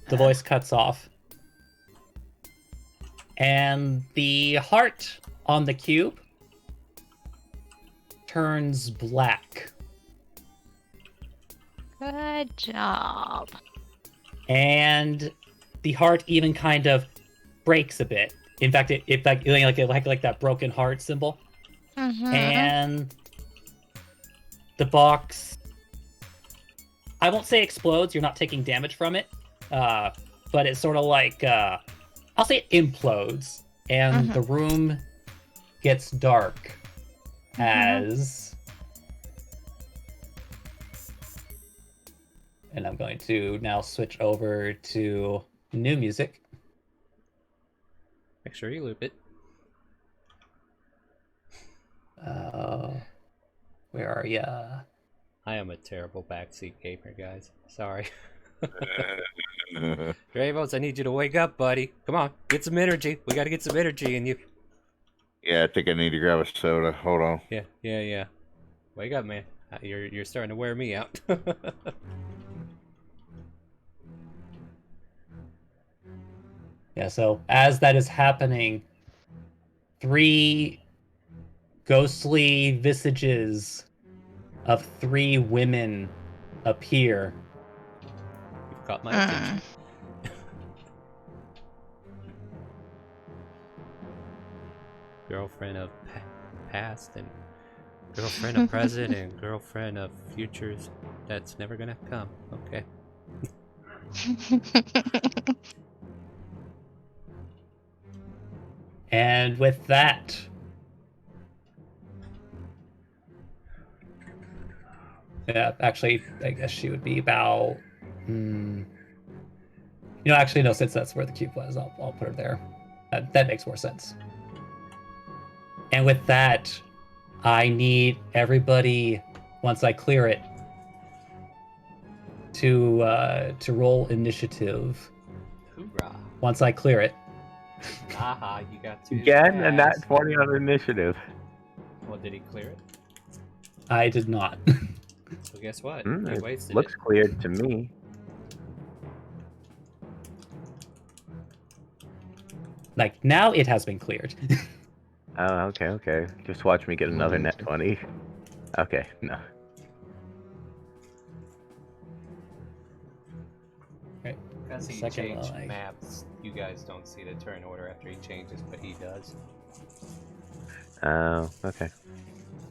The voice cuts off. And the heart on the cube turns black. Good job. And the heart even kind of breaks a bit. In fact, it like that broken heart symbol. Mm-hmm. And the box, I won't say explodes. You're not taking damage from it, but it's sort of like I'll say it implodes, and the room gets dark as. And I'm going to now switch over to new music. Make sure you loop it. Where are ya? I am a terrible backseat gamer, guys. Sorry. Dravos, I need you to wake up, buddy. Come on, get some energy. We gotta get some energy in you. Yeah, I think I need to grab a soda. Hold on. Yeah. Wake up, man. You're starting to wear me out. Yeah, so as that is happening, 3 ghostly visages of 3 women appear. You've got my attention. Girlfriend of past and girlfriend of present and girlfriend of futures. That's never gonna come. Okay. And with that, yeah, actually, I guess she would be about. Actually, no, since that's where the cube was, I'll put her there. That makes more sense. And with that, I need everybody, once I clear it, to roll initiative. Hoorah. once I clear it. Haha, you got two. Again, and stabs. that's 40 on initiative. Well, did he clear it? I did not. So guess what? Hmm, He it wasted looks it. cleared to me. Like, now it has been cleared. Oh, okay. Just watch me get another net 20. Okay, no. Right. Because he Second changed line. maps, you guys don't see the turn order after he changes, but he does. Oh, okay.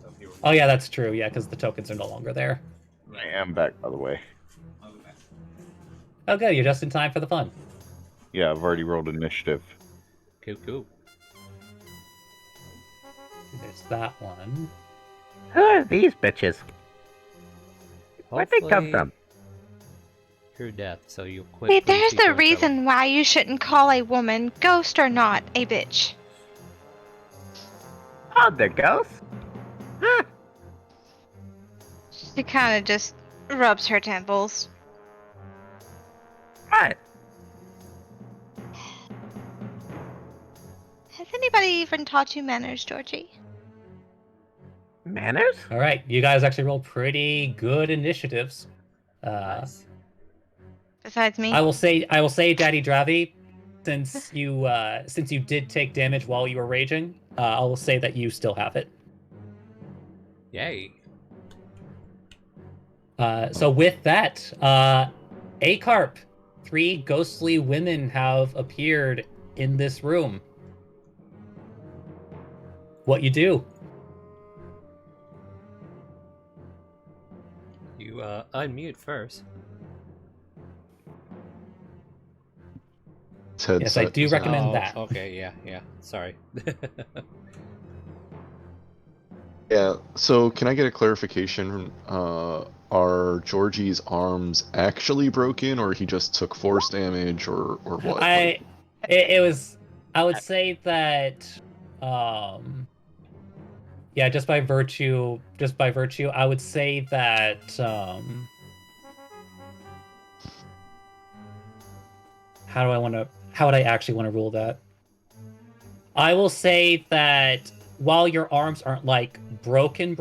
So if you were Oh yeah, that's true. Yeah, because the tokens are no longer there. I am back, by the way. Oh good, you're just in time for the fun. Yeah, I've already rolled initiative. Cool. There's that one. Who are these bitches? Where'd they come Hopefully from? Your death, so you'll quit. See, putting there's people the in trouble. reason why you shouldn't call a woman, ghost or not, a bitch. Oh, they're ghosts? Huh. She kind of just rubs her temples. What? Has anybody even taught you manners, Georgie? Manners? All right, you guys actually rolled pretty good initiatives. Besides me? I will say, Daddy Dravi, since you did take damage while you were raging, I will say that you still have it. Yay. So with that, Acarp, 3 ghostly women have appeared in this room. What you do? You unmute first. Yes, I do recommend that. Okay, yeah. Sorry. Yeah, so can I get a clarification? Are Georgie's arms actually broken, or he just took force damage, or what? I would say that, yeah, just by virtue, I would say that, how would I actually want to rule that? I will say that while your arms aren't like broken,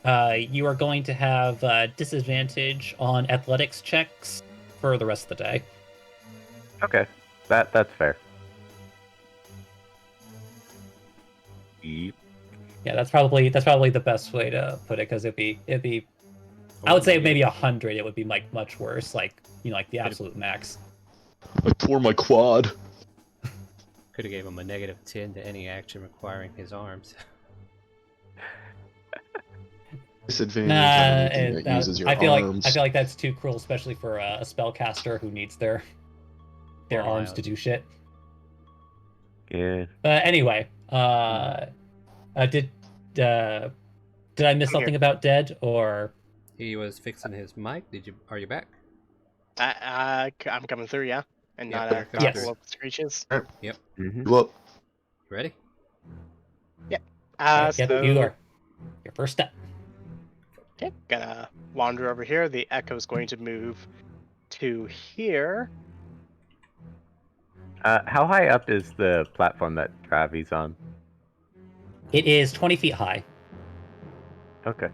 you are going to have disadvantage on athletics checks for the rest of the day. Okay, that's fair. Yep. Yeah, that's probably the best way to put it, because it'd be I would say maybe 100. It would be like much worse, like like the absolute max. I tore my quad. Could have gave him a -10 to any action requiring his arms. Disadvantage Nah, on anything that uses your I feel arms. like that's too cruel, especially for a spellcaster who needs their arms to do shit. Yeah. But anyway, did I miss something about Dead, or? He was fixing his mic. Are you back? I'm coming through, yeah, and Yeah, not better come couple through. of screeches. Yep. Well, Ready? Yeah. Yep, So you are. Your first step. okay, gonna wander over here. The echo's going to move to here. How high up is the platform that Travi's on? It is 20 feet high. Okay.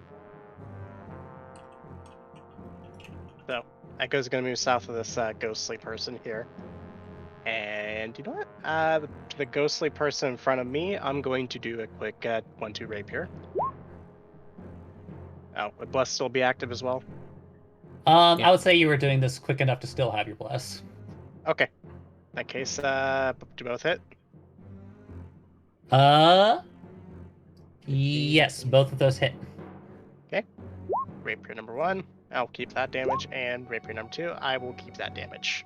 So echo's gonna move south of this ghostly person here. And you know what? The ghostly person in front of me, I'm going to do a quick 1-2 rapier. Oh, would Bless still be active as well? I would say you were doing this quick enough to still have your bless. Okay. In that case, do both hit? Yes, both of those hit. Okay. Rapier number 1, I'll keep that damage, and rapier number 2, I will keep that damage.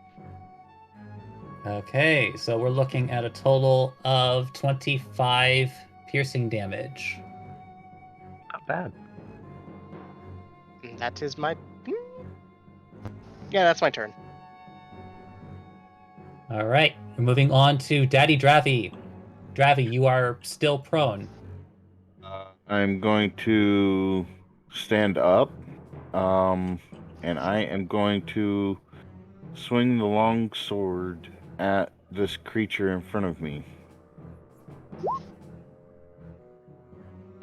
Okay, so we're looking at a total of 25 piercing damage. Not bad. And that is my... Yeah, that's my turn. All right, we're moving on to Daddy Dravi. Dravi, you are still prone. I'm going to stand up, and I am going to swing the long sword at this creature in front of me.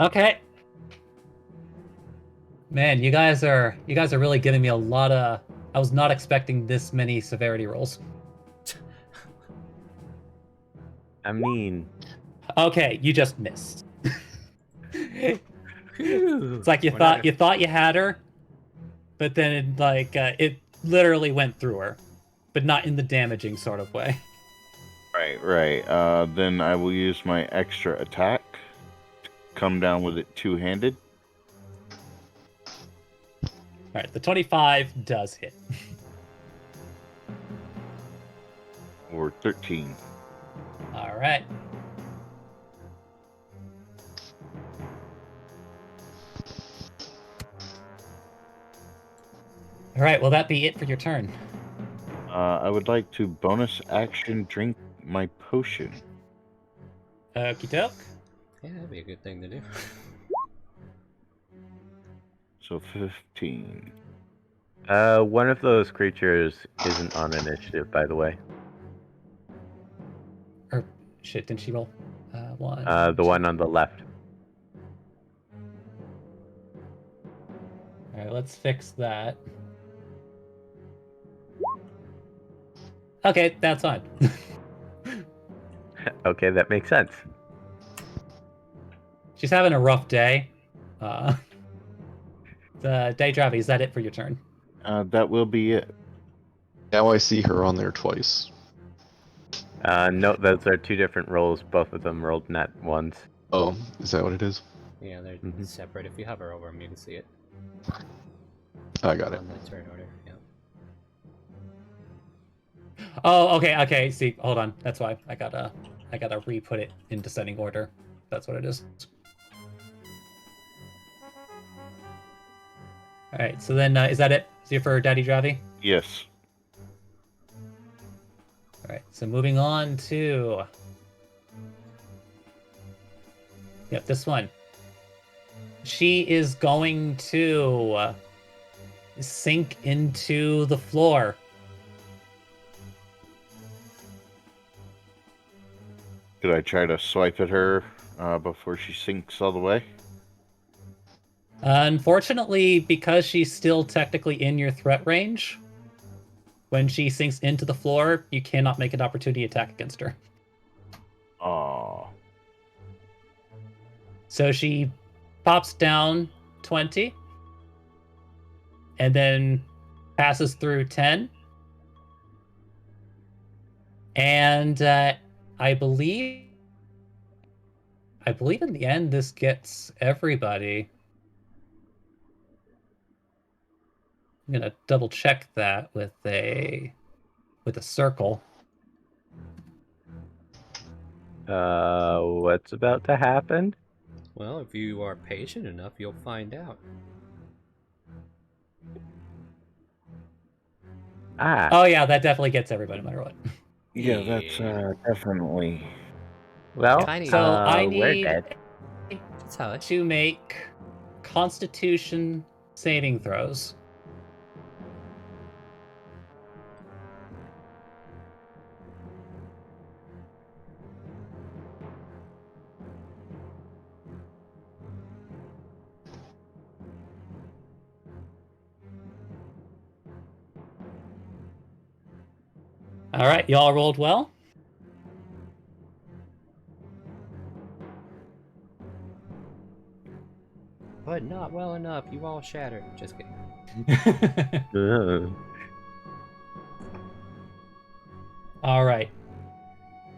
Okay. Man, you guys are really giving me a lot of. I was not expecting this many severity rolls. I mean, okay, you just missed. It's like you thought you had her, but then it literally went through her, but not in the damaging sort of way. Right. Then I will use my extra attack to come down with it two-handed. All right, the 25 does hit. Or 13. All right. All right, will that be it for your turn? I would like to bonus action drink my potion. Okie doke. Yeah, that'd be a good thing to do. So 15. One of those creatures isn't on initiative, by the way. Or shit, didn't she roll? One. The one on the left. All right, let's fix that. Okay, that's fine. Okay, that makes sense. She's having a rough day. Daydravi, is that it for your turn? That will be it. Now I see her on there twice. No, those are two different rolls. Both of them rolled nat ones. Oh, is that what it is? Yeah, they're separate. If you hover over them, you can see it. I got it. On the turn order, yeah. Oh, okay. See, hold on. That's why I gotta re-put it in descending order. That's what it is. All right. So then, is that it? Is it for Daydravi? Yes. All right. So moving on to. Yep, this one. She is going to sink into the floor. Could I try to swipe at her before she sinks all the way? Unfortunately, because she's still technically in your threat range, when she sinks into the floor, you cannot make an opportunity attack against her. Aww. So she pops down 20, and then passes through 10. And I believe in the end this gets everybody. I'm gonna double check that with a circle. What's about to happen? Well, if you are patient enough, you'll find out. Oh yeah, that definitely gets everybody no matter what. Yeah, that's definitely. Well, So I we're need dead. to make Constitution saving throws. All right, y'all rolled well. But not well enough. You all shattered. Just kidding. All right.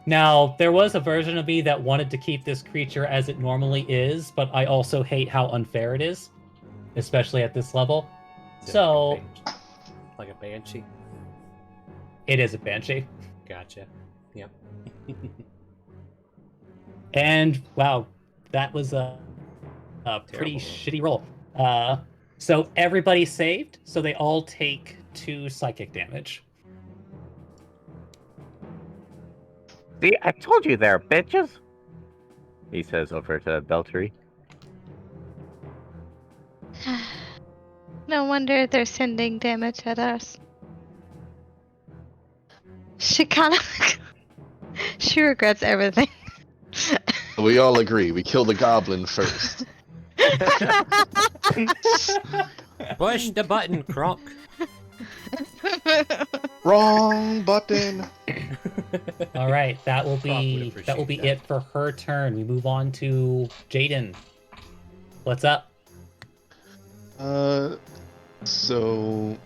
Now, there was a version of me that wanted to keep this creature as it normally is, but I also hate how unfair it is, especially at this level. So, Like a banshee? it is a banshee. Gotcha. Yep. And, wow, that was a pretty shitty roll. So everybody saved, so they all take 2 psychic damage. See, I told you there, bitches. He says over to Beltry. No wonder they're sending damage at us. She kind of. She regrets everything. We all agree. We kill the goblin first. Push the button, Kronk. Wrong button. All right, that will Kronk would be appreciate it for her turn. We move on to Jaden. What's up? So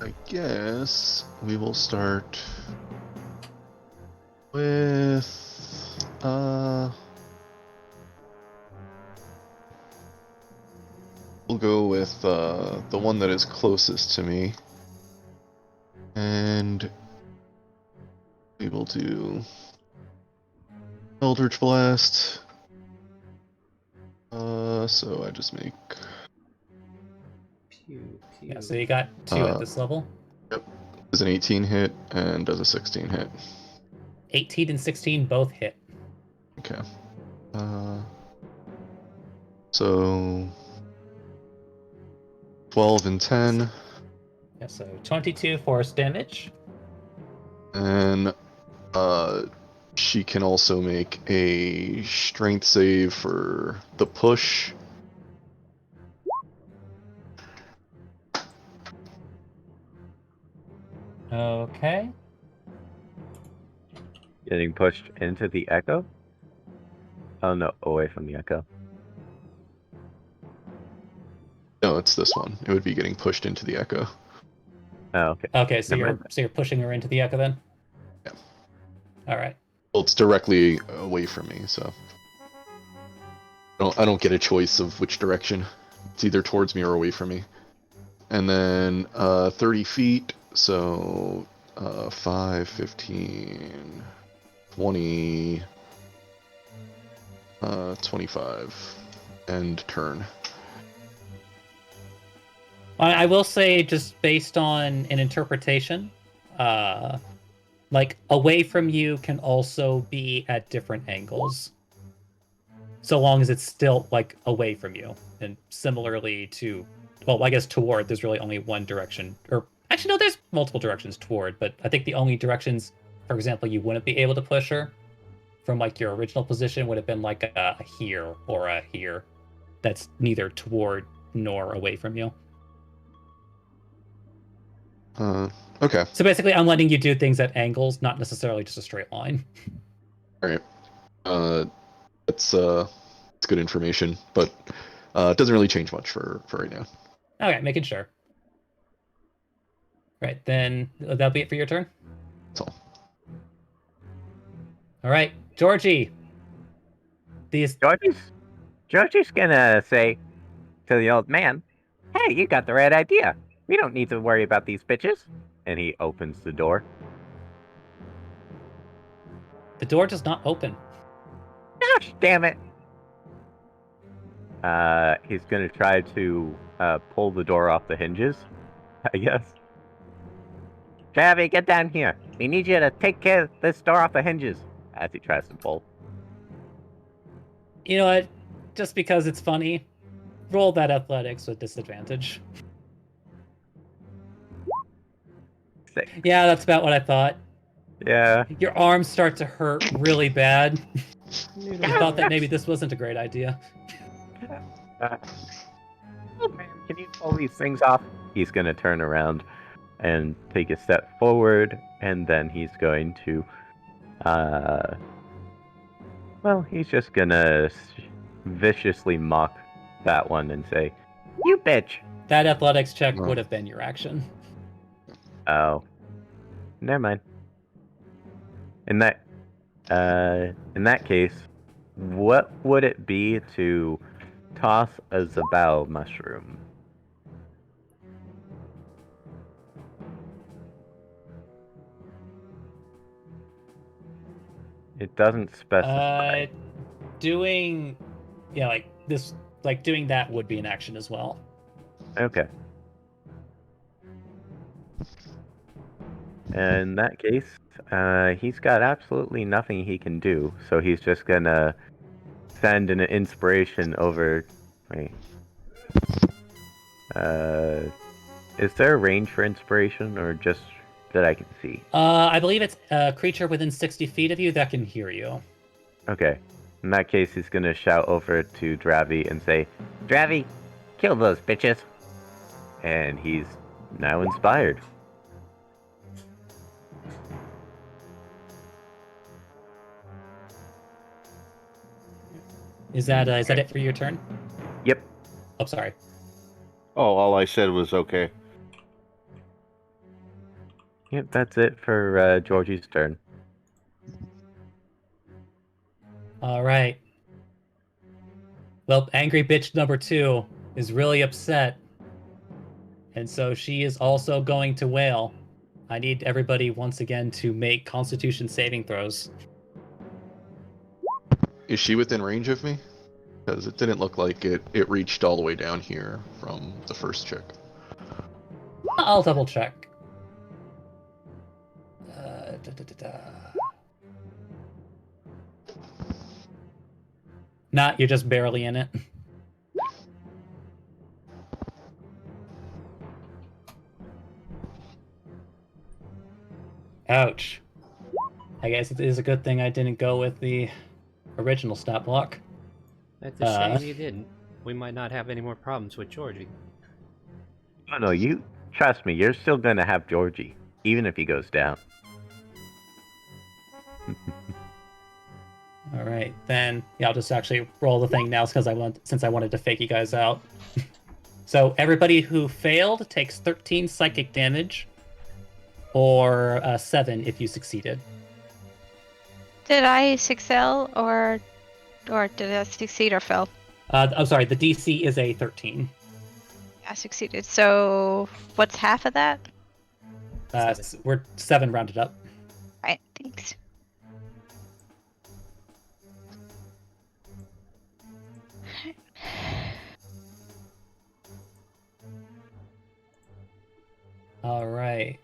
I guess we will start with we'll go with the one that is closest to me. And we will do Eldritch Blast. So I just make Yeah, so you got 2 at this level. Yep. Does an 18 hit and does a 16 hit. 18 and 16 both hit. Okay. So 12 and 10. Yeah, so 22 force damage. And she can also make a strength save for the push. Okay. Getting pushed into the echo? Oh no, away from the echo. No, it's this one. It would be getting pushed into the echo. Oh, okay. Okay, so Never mind. you're pushing her into the echo then? Yeah. All right. Well, it's directly away from me, so I don't get a choice of which direction. It's either towards me or away from me. And then 30 feet, so 5, 15, 20, 25, and turn. I will say, just based on an interpretation, like away from you can also be at different angles, so long as it's still like away from you. And similarly to, well, I guess toward, there's really only one direction, or actually no, there's multiple directions toward, but I think the only directions, for example, you wouldn't be able to push her from like your original position would have been like a here or a here. That's neither toward nor away from you. Okay. So basically, I'm letting you do things at angles, not necessarily just a straight line. All right. It's good information, but it doesn't really change much for right now. Okay, making sure. Right, then that'll be it for your turn? That's all. All right, Georgie. Georgie's gonna say to the old man, "Hey, you got the right idea. We don't need to worry about these bitches." And he opens the door. The door does not open. Gosh, damn it. He's gonna try to pull the door off the hinges, I guess. Javi, get down here. We need you to take care of this door off the hinges. As he tries to pull. You know what? Just because it's funny, roll that athletics with disadvantage. 6. Yeah, that's about what I thought. Yeah. Your arms start to hurt really bad. You thought that maybe this wasn't a great idea. Oh man, can you pull these things off? He's gonna turn around and take a step forward, and then he's going to, well, he's just gonna viciously mock that one and say, "You bitch!" That athletics check would have been your action. Oh, never mind. In that case, what would it be to toss a Zabao mushroom? It doesn't specify. Doing, yeah, like this, like doing that would be an action as well. Okay. In that case, he's got absolutely nothing he can do, so he's just gonna send an inspiration over. Wait. Is there a range for inspiration, or just that I can see? I believe it's a creature within 60 feet of you that can hear you. Okay. In that case, he's gonna shout over to Dravi and say, Dravi, kill those bitches. And he's now inspired. Is that it for your turn? Yep. Oh, sorry. Oh, all I said was okay. Yep, that's it for Georgie's turn. All right. Well, angry bitch number 2 is really upset. And so she is also going to wail. I need everybody once again to make Constitution saving throws. Is she within range of me? Because it didn't look like it reached all the way down here from the first check. I'll double check. Nah, you're just barely in it. Ouch. I guess it is a good thing I didn't go with the original stat block. That's a shame you didn't. We might not have any more problems with Georgie. Oh no, you trust me, you're still gonna have Georgie, even if he goes down. All right, then yeah, I'll just actually roll the thing now since I wanted to fake you guys out. So everybody who failed takes 13 psychic damage, or 7 if you succeeded. Did I succeed or did I succeed or fail? I'm sorry, the DC is a 13. I succeeded. So what's half of that? We're 7 rounded up. Right, thanks. All right.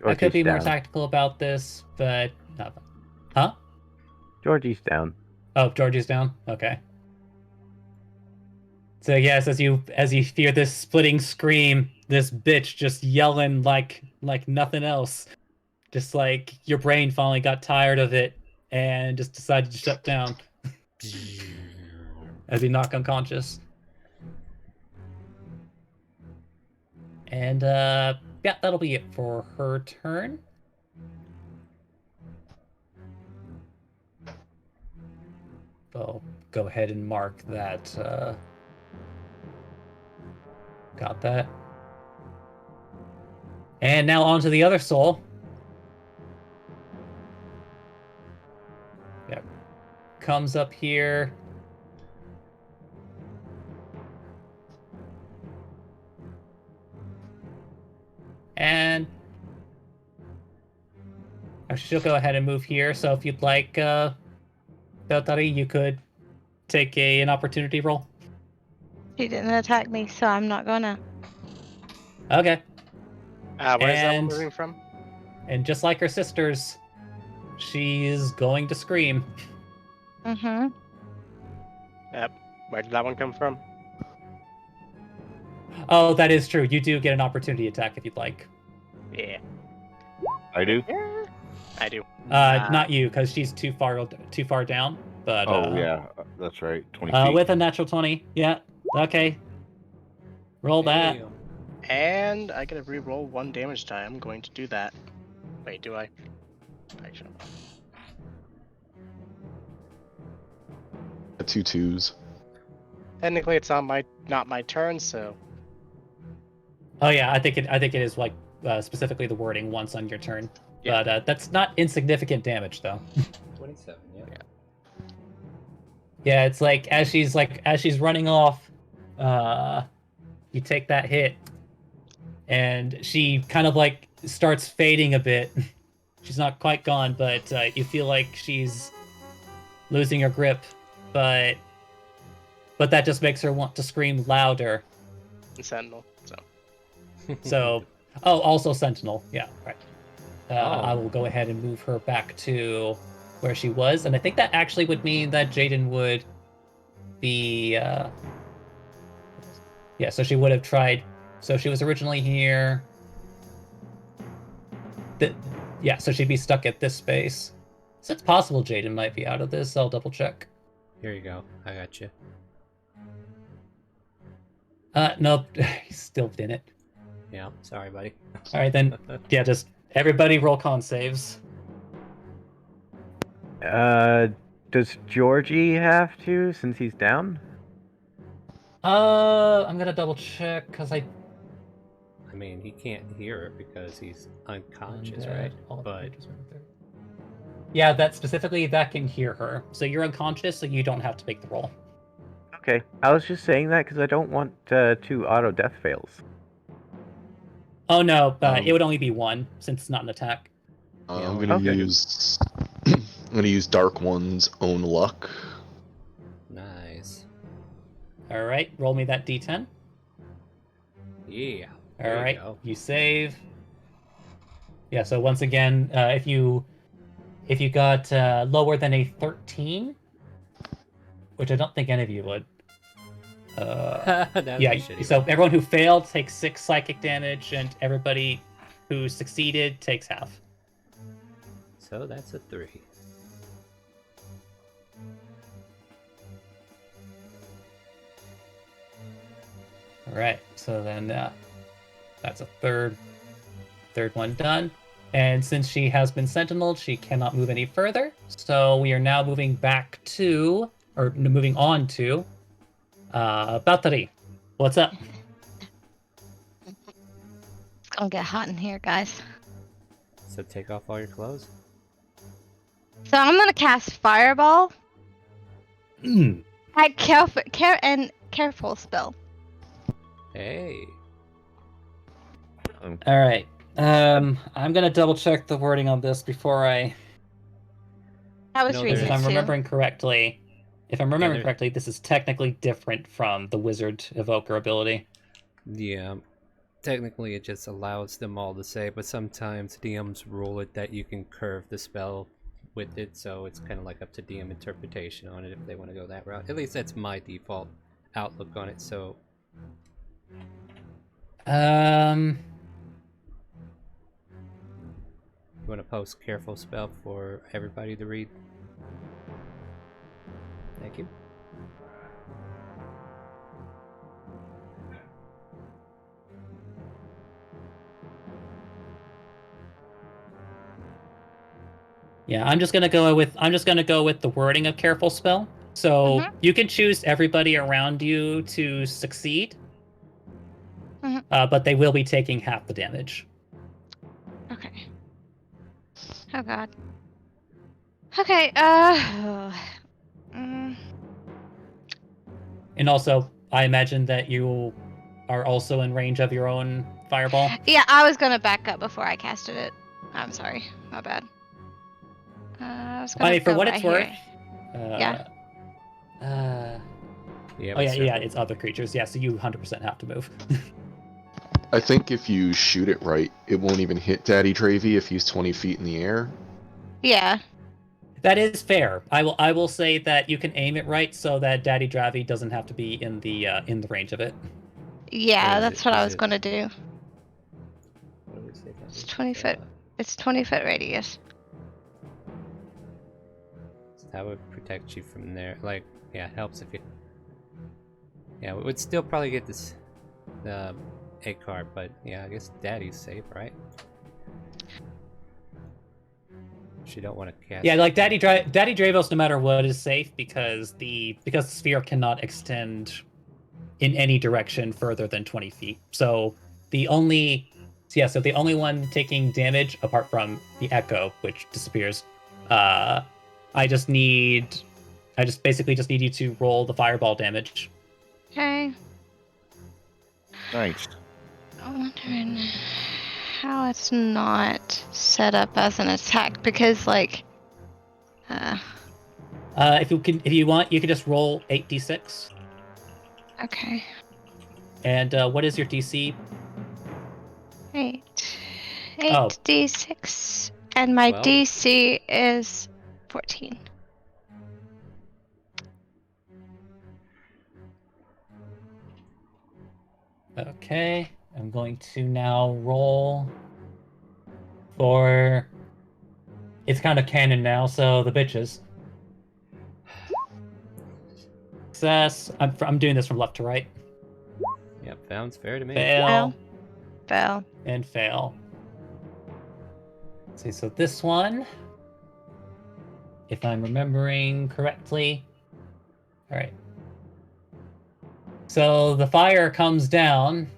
I could be more tactical about this, but no. Huh? Georgie's down. Oh, Georgie's down? Okay. So yes, as you hear this splitting scream, this bitch just yelling like nothing else. Just like your brain finally got tired of it and just decided to shut down. As you knock unconscious. And yeah, that'll be it for her turn. I'll go ahead and mark that. Got that. And now on to the other soul. Yep. Comes up here. And she'll go ahead and move here. So if you'd like, Beltari, you could take an opportunity roll. She didn't attack me, so I'm not gonna. Okay. Where is that moving from? And just like her sisters, she's going to scream. Mm-hmm. Yep. Where did that one come from? Oh, that is true. You do get an opportunity attack if you'd like. Yeah. I do? I do. Not you, because she's too far down. But yeah, that's right. 20 feet. With a natural 20. Yeah. Okay. Roll that. And I gotta re-roll 1 damage die. I'm going to do that. Wait, do I? Actually. 2 2s. Technically, it's not my turn, so. Oh yeah, I think it is like specifically the wording once on your turn. Yeah. But that's not insignificant damage though. 27. Yeah. Yeah, it's like as she's running off, you take that hit, and she kind of like starts fading a bit. She's not quite gone, but you feel like she's losing her grip, but that just makes her want to scream louder. And Sentinel, so. So, also Sentinel. Yeah, right. I will go ahead and move her back to where she was, and I think that actually would mean that Jaden would be Yeah, so she would have tried. So she was originally here. Yeah, so she'd be stuck at this space. So it's possible Jaden might be out of this. I'll double check. Here you go. I got you. Nope. He's still in it. Yeah, sorry, buddy. All right, then. Yeah, just everybody roll con saves. Does Georgie have to since he's down? I'm gonna double check because I mean, he can't hear it because he's unconscious, Undead, right? all But creatures within 30. Yeah, that specifically that can hear her. So you're unconscious, so you don't have to make the roll. Okay, I was just saying that because I don't want 2 auto death fails. Oh no, but it would only be 1 since it's not an attack. I'm gonna use. I'm gonna use Dark One's own luck. Nice. All right, roll me that d10. Yeah. All right, you save. Yeah, so once again, if you got lower than a 13, which I don't think any of you would. That'd Yeah, be shitty. so everyone who failed takes 6 psychic damage, and everybody who succeeded takes half. So that's a 3. All right, so then that's a third one done. And since she has been sentineled, she cannot move any further. So we are now moving back to, or moving on to, Battery. What's up? It's gonna get hot in here, guys. So take off all your clothes. So I'm gonna cast Fireball. At careful spell. Hey. All right. I'm gonna double check the wording on this before I. I was reading If it I'm too. remembering correctly, this is technically different from the Wizard Evoker ability. Yeah. Technically, it just allows them all to say, but sometimes DMs rule it that you can curve the spell with it, so it's kind of like up to DM interpretation on it if they want to go that route. At least that's my default outlook on it. So. You want to post careful spell for everybody to read? Thank you. Yeah, I'm just gonna go with the wording of careful spell. So you can choose everybody around you to succeed, but they will be taking half the damage. Okay. Oh god. Okay, And also, I imagine that you are also in range of your own fireball. yeah, I was gonna back up before I casted it. I'm sorry, my bad. I was gonna For go what by it's worth. here. Yeah. It's other creatures. Yeah, so you 100% have to move. I think if you shoot it right, it won't even hit Daddy Dravy if he's 20 feet in the air. Yeah. That is fair. I will say that you can aim it right so that Daddy Dravy doesn't have to be in the range of it. Yeah, that's what I was gonna do. It's 20 foot. It's 20 foot radius. That would protect you from there. Like, yeah, it helps if you. Yeah, we would still probably get this, the A card, but yeah, I guess Daddy's safe, right? She don't want to cast. Yeah, like Daddy Dravos, no matter what, is safe because the sphere cannot extend in any direction further than 20 feet. So the only one taking damage apart from the Echo, which disappears. I basically just need you to roll the fireball damage. Okay. Nice. I'm wondering how it's not set up as an attack because, like, if you want, you can just roll 8d6. Okay. And what is your DC? 8d6, and my 12. DC is 14. Okay, I'm going to now roll for... It's kind of canon now, so the bitches. Success. I'm doing this from left to right. Yep, sounds fair to me. Fail. Fail. And fail. Let's see, so this one, if I'm remembering correctly. All right. So the fire comes down.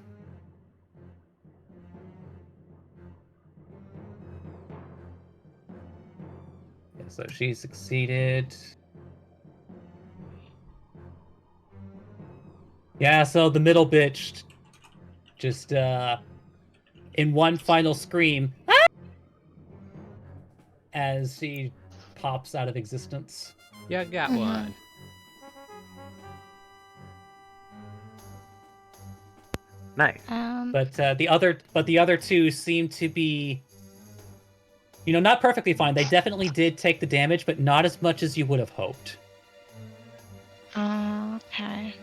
Yeah, so she succeeded. Yeah, so the middle bitch just in one final scream as she pops out of existence. Yeah, got one. Nice. But the other two seem to be, not perfectly fine. They definitely did take the damage, but not as much as you would have hoped. Okay.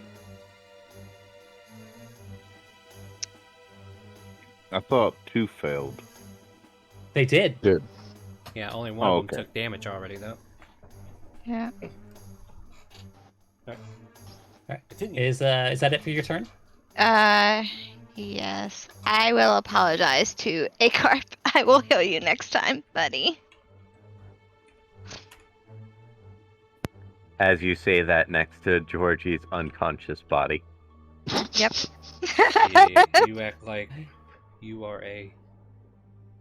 I thought 2 failed. They did. Yeah, only one of them took damage already, though. Yeah. Alright. Is that it for your turn? Yes. I will apologize to Acarp. I will heal you next time, buddy. As you say that next to Georgie's unconscious body. Yep. You act like you are a...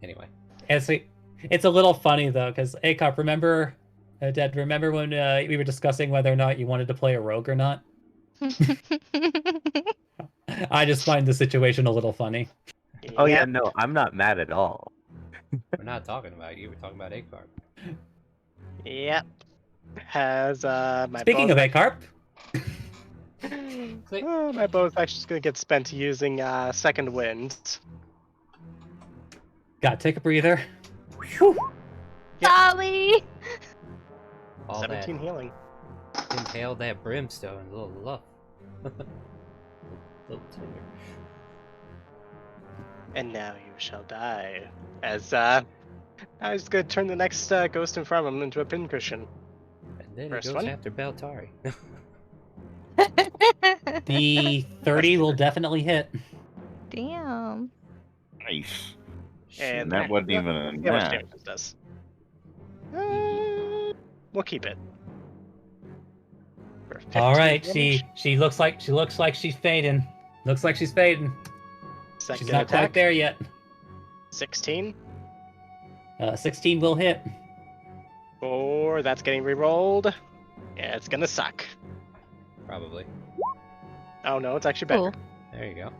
Anyway. It's a little funny, though, because Acarp, remember when we were discussing whether or not you wanted to play a rogue or not? I just find the situation a little funny. Oh yeah, no, I'm not mad at all. We're not talking about you, we're talking about Acarp. Yep. Has my Speaking of Acarp, my bow's actually just gonna get spent using second wind. gotta take a breather. Sorry. All 17 that, healing. inhale that brimstone, a little love. Little tender. And now you shall die. As I was gonna turn the next ghost in front of him into a pincushion. And then First it goes one. after Baltari. The 30 will definitely hit. Damn. Nice. And that wasn't even a how much nat. damage this does. We'll keep it. For 15 All right, damage. she looks like she's fading. Looks like she's fading. Second She's not attack. quite there yet. 16. 16 will hit. Or that's getting re-rolled. Yeah, it's gonna suck. Probably. Oh no, it's actually better. There you go.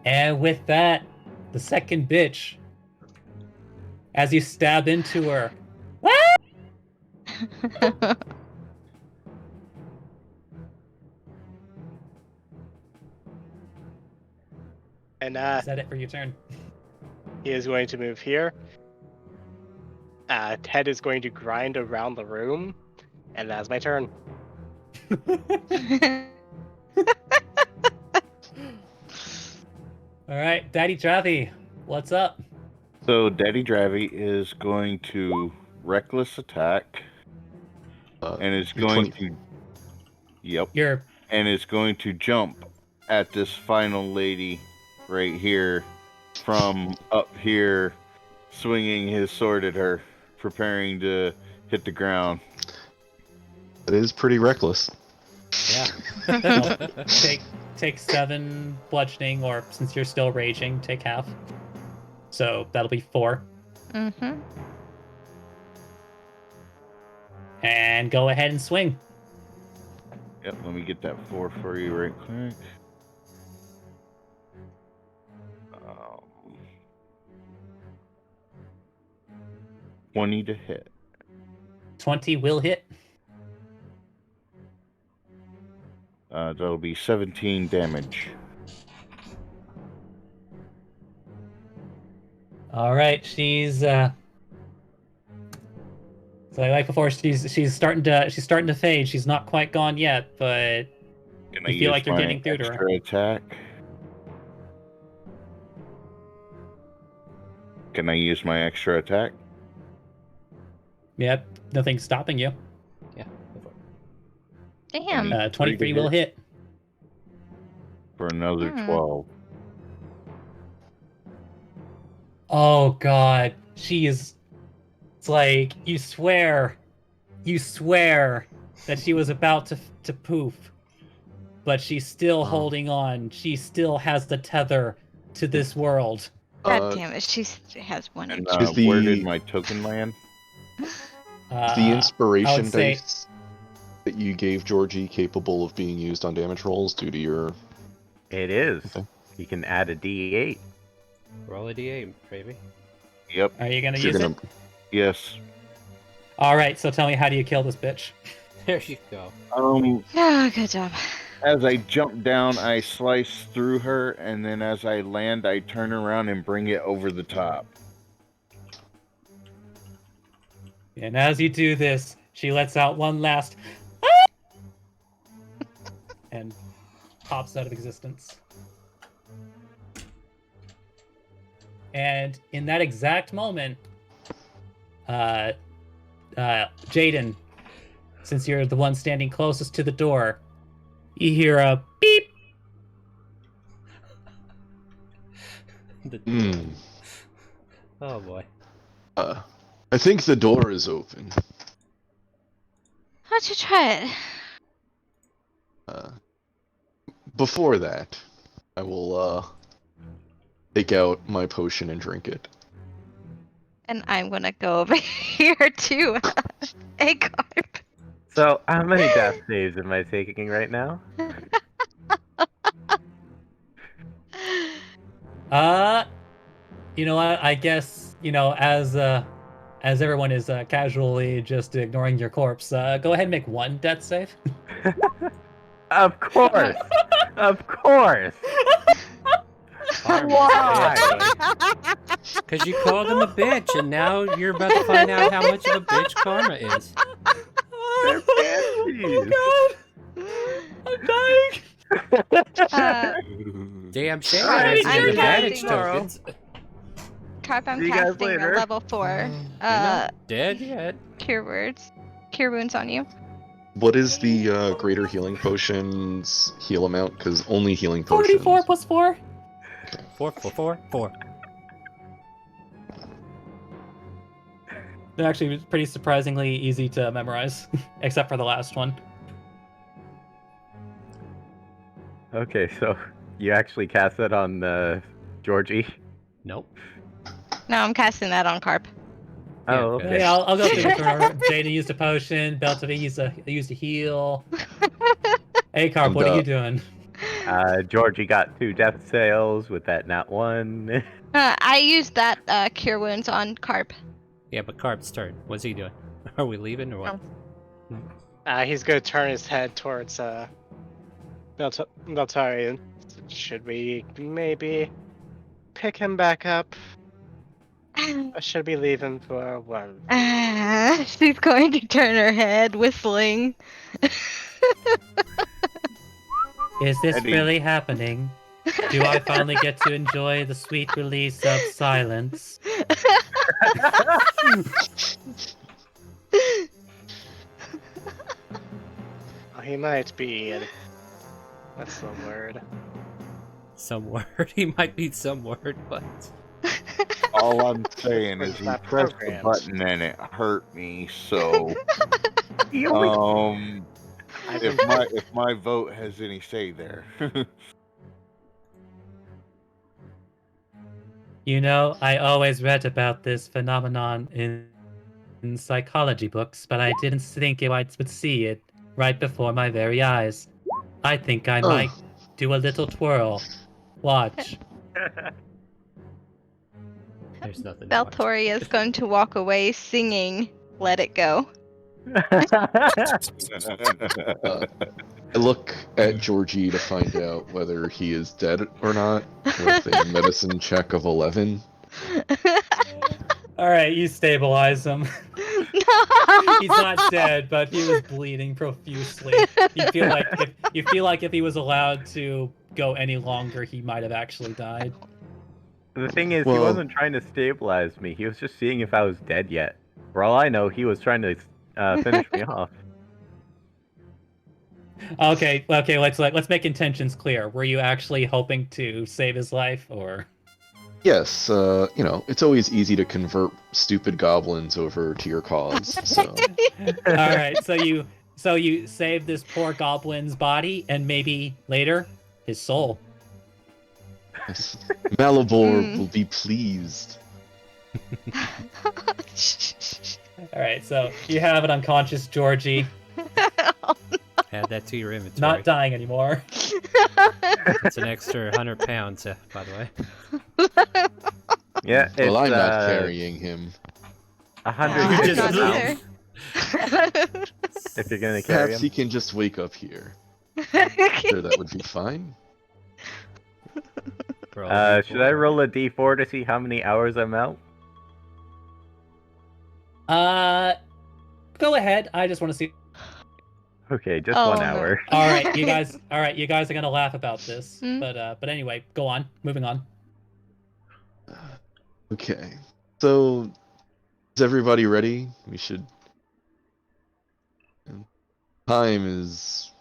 And with that, the second bitch, as you stab into her, And is that it for your turn? he is going to move here. Ted is going to grind around the room, and that's my turn. All right, Daddy Javi, what's up? So Daddy Dravy is going to reckless attack, and is going to, and is going to jump at this final lady right here from up here, swinging his sword at her, preparing to hit the ground. That is pretty reckless. Yeah. Take 7 bludgeoning, or since you're still raging, take half. So that'll be 4. Mm-hmm. And go ahead and swing. Yep, let me get that 4 for you right quick. 20 to hit. 20 will hit. That'll be 17 damage. All right, she's so like before, she's starting to fade. She's not quite gone yet, but Can I you feel use like you're my getting through to her. extra attack? can I use my extra attack? Yep, nothing's stopping you. Yeah, go for it. Damn. 23 will hit. For another 12. Oh god, she is. It's like you swear that she was about to poof, but she's still holding on. She still has the tether to this world. God damn it, she has one. And inch. where did my token land? Is the inspiration say- dice that you gave Georgie capable of being used on damage rolls due to your... It is. You can add a D8. Roll a d8, baby. Yep. Are you gonna You're use gonna- it? Yes. All right. So tell me, how do you kill this bitch? There you go. Oh, good job. As I jump down, I slice through her, and then as I land, I turn around and bring it over the top. And as you do this, she lets out one last and pops out of existence. And in that exact moment, Jaden, since you're the one standing closest to the door, you hear a beep. Oh boy. I think the door is open. Why don't you try it? Before that, I will take out my potion and drink it. And I'm gonna go over here to Agarp. So, how many death saves am I taking right now? You know what? I guess, as everyone is casually just ignoring your corpse, go ahead and make one death save. Of course! Of course! Why? Because you called him a bitch, and now you're about to find out how much of a bitch Karma is. They're banshees. I'm dying! Damn shame. Alright, I have I'm advantage casting- tokens. Carp, I'm See you guys casting a later. level 4. You're not dead yet. Cure wounds on you. What is the greater healing potions heal amount? Because only healing potions. 44 plus 4. 4. They're actually pretty surprisingly easy to memorize, except for the last one. Okay, so you actually cast that on Georgie? Nope. No, I'm casting that on Carp. Oh, okay. Yeah, I'll go through this. Jada used a potion, Beltavie used a heal. Hey, Carp, what are you doing? Georgie got 2 death sails with that nat 1. I used that cure wounds on Carp. Yeah, but Carp's turn. What's he doing? Are we leaving or what? He's gonna turn his head towards Beltarian. Should we maybe pick him back up? Or should we leave him for a while? She's going to turn her head, whistling. Is this Eddie. really happening? Do I finally get to enjoy the sweet release of silence? He might be. What's the word? Some word. He might be some word, but All I'm saying is he Not pressed the programmed. button and it hurt me, so if my vote has any say there. You know, I always read about this phenomenon in psychology books, but I didn't think I would see it right before my very eyes. I think I might do a little twirl. Watch. there's nothing. Beltoria is going to walk away singing "Let It Go." I look at Georgie to find out whether he is dead or not with a medicine check of 11. Alright, you stabilize him. He's not dead, but he was bleeding profusely. You feel like if he was allowed to go any longer, he might have actually died. The thing is, he Well- wasn't trying to stabilize me. He was just seeing if I was dead yet. For all I know, he was trying to finish me off. Okay, let's make intentions clear. Were you actually hoping to save his life, or? Yes, it's always easy to convert stupid goblins over to your cause. So All right, so you save this poor goblin's body and maybe later his soul. yes. Malibor will be pleased. All right, so you have an unconscious Georgie, Add that to your inventory. not dying anymore. It's an extra 100 pounds, by the way. Yeah, Well, I'm not it's, carrying him. 100 not either. if you're gonna carry Perhaps him. he can just wake up here. Sure, that would be fine. Should I roll a d4 to see how many hours I'm out? Go ahead. I just want to see. Okay, just Oh, 1 no. hour. All right, you guys. All right, you guys are gonna laugh about this, Hmm? but anyway, go on. Moving on. Okay. So, is everybody ready? We should. Time is,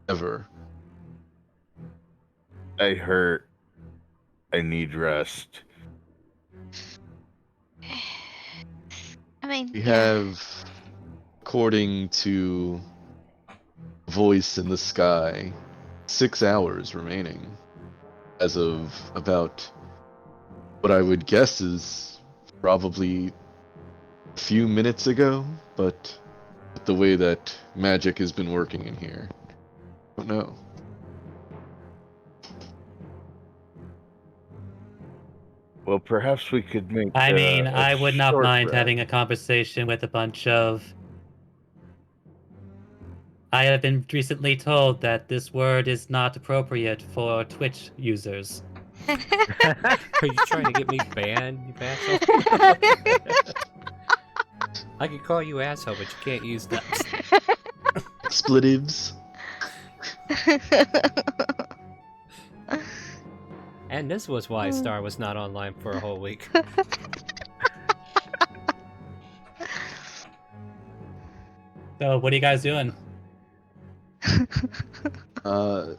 ever. I hurt. I need rest. I mean, We have, according to Voice in the Sky, 6 hours remaining. As of about what I would guess is probably a few minutes ago, but with the way that magic has been working in here, I don't know. Well, perhaps we could make. I mean, a I would not short mind rest. having a conversation with a bunch of. I have been recently told that this word is not appropriate for Twitch users. Are you trying to get me banned, you asshole? I can call you asshole, but you can't use that. Expletives. And this was why Star was not online for a whole week. So, what are you guys doing? I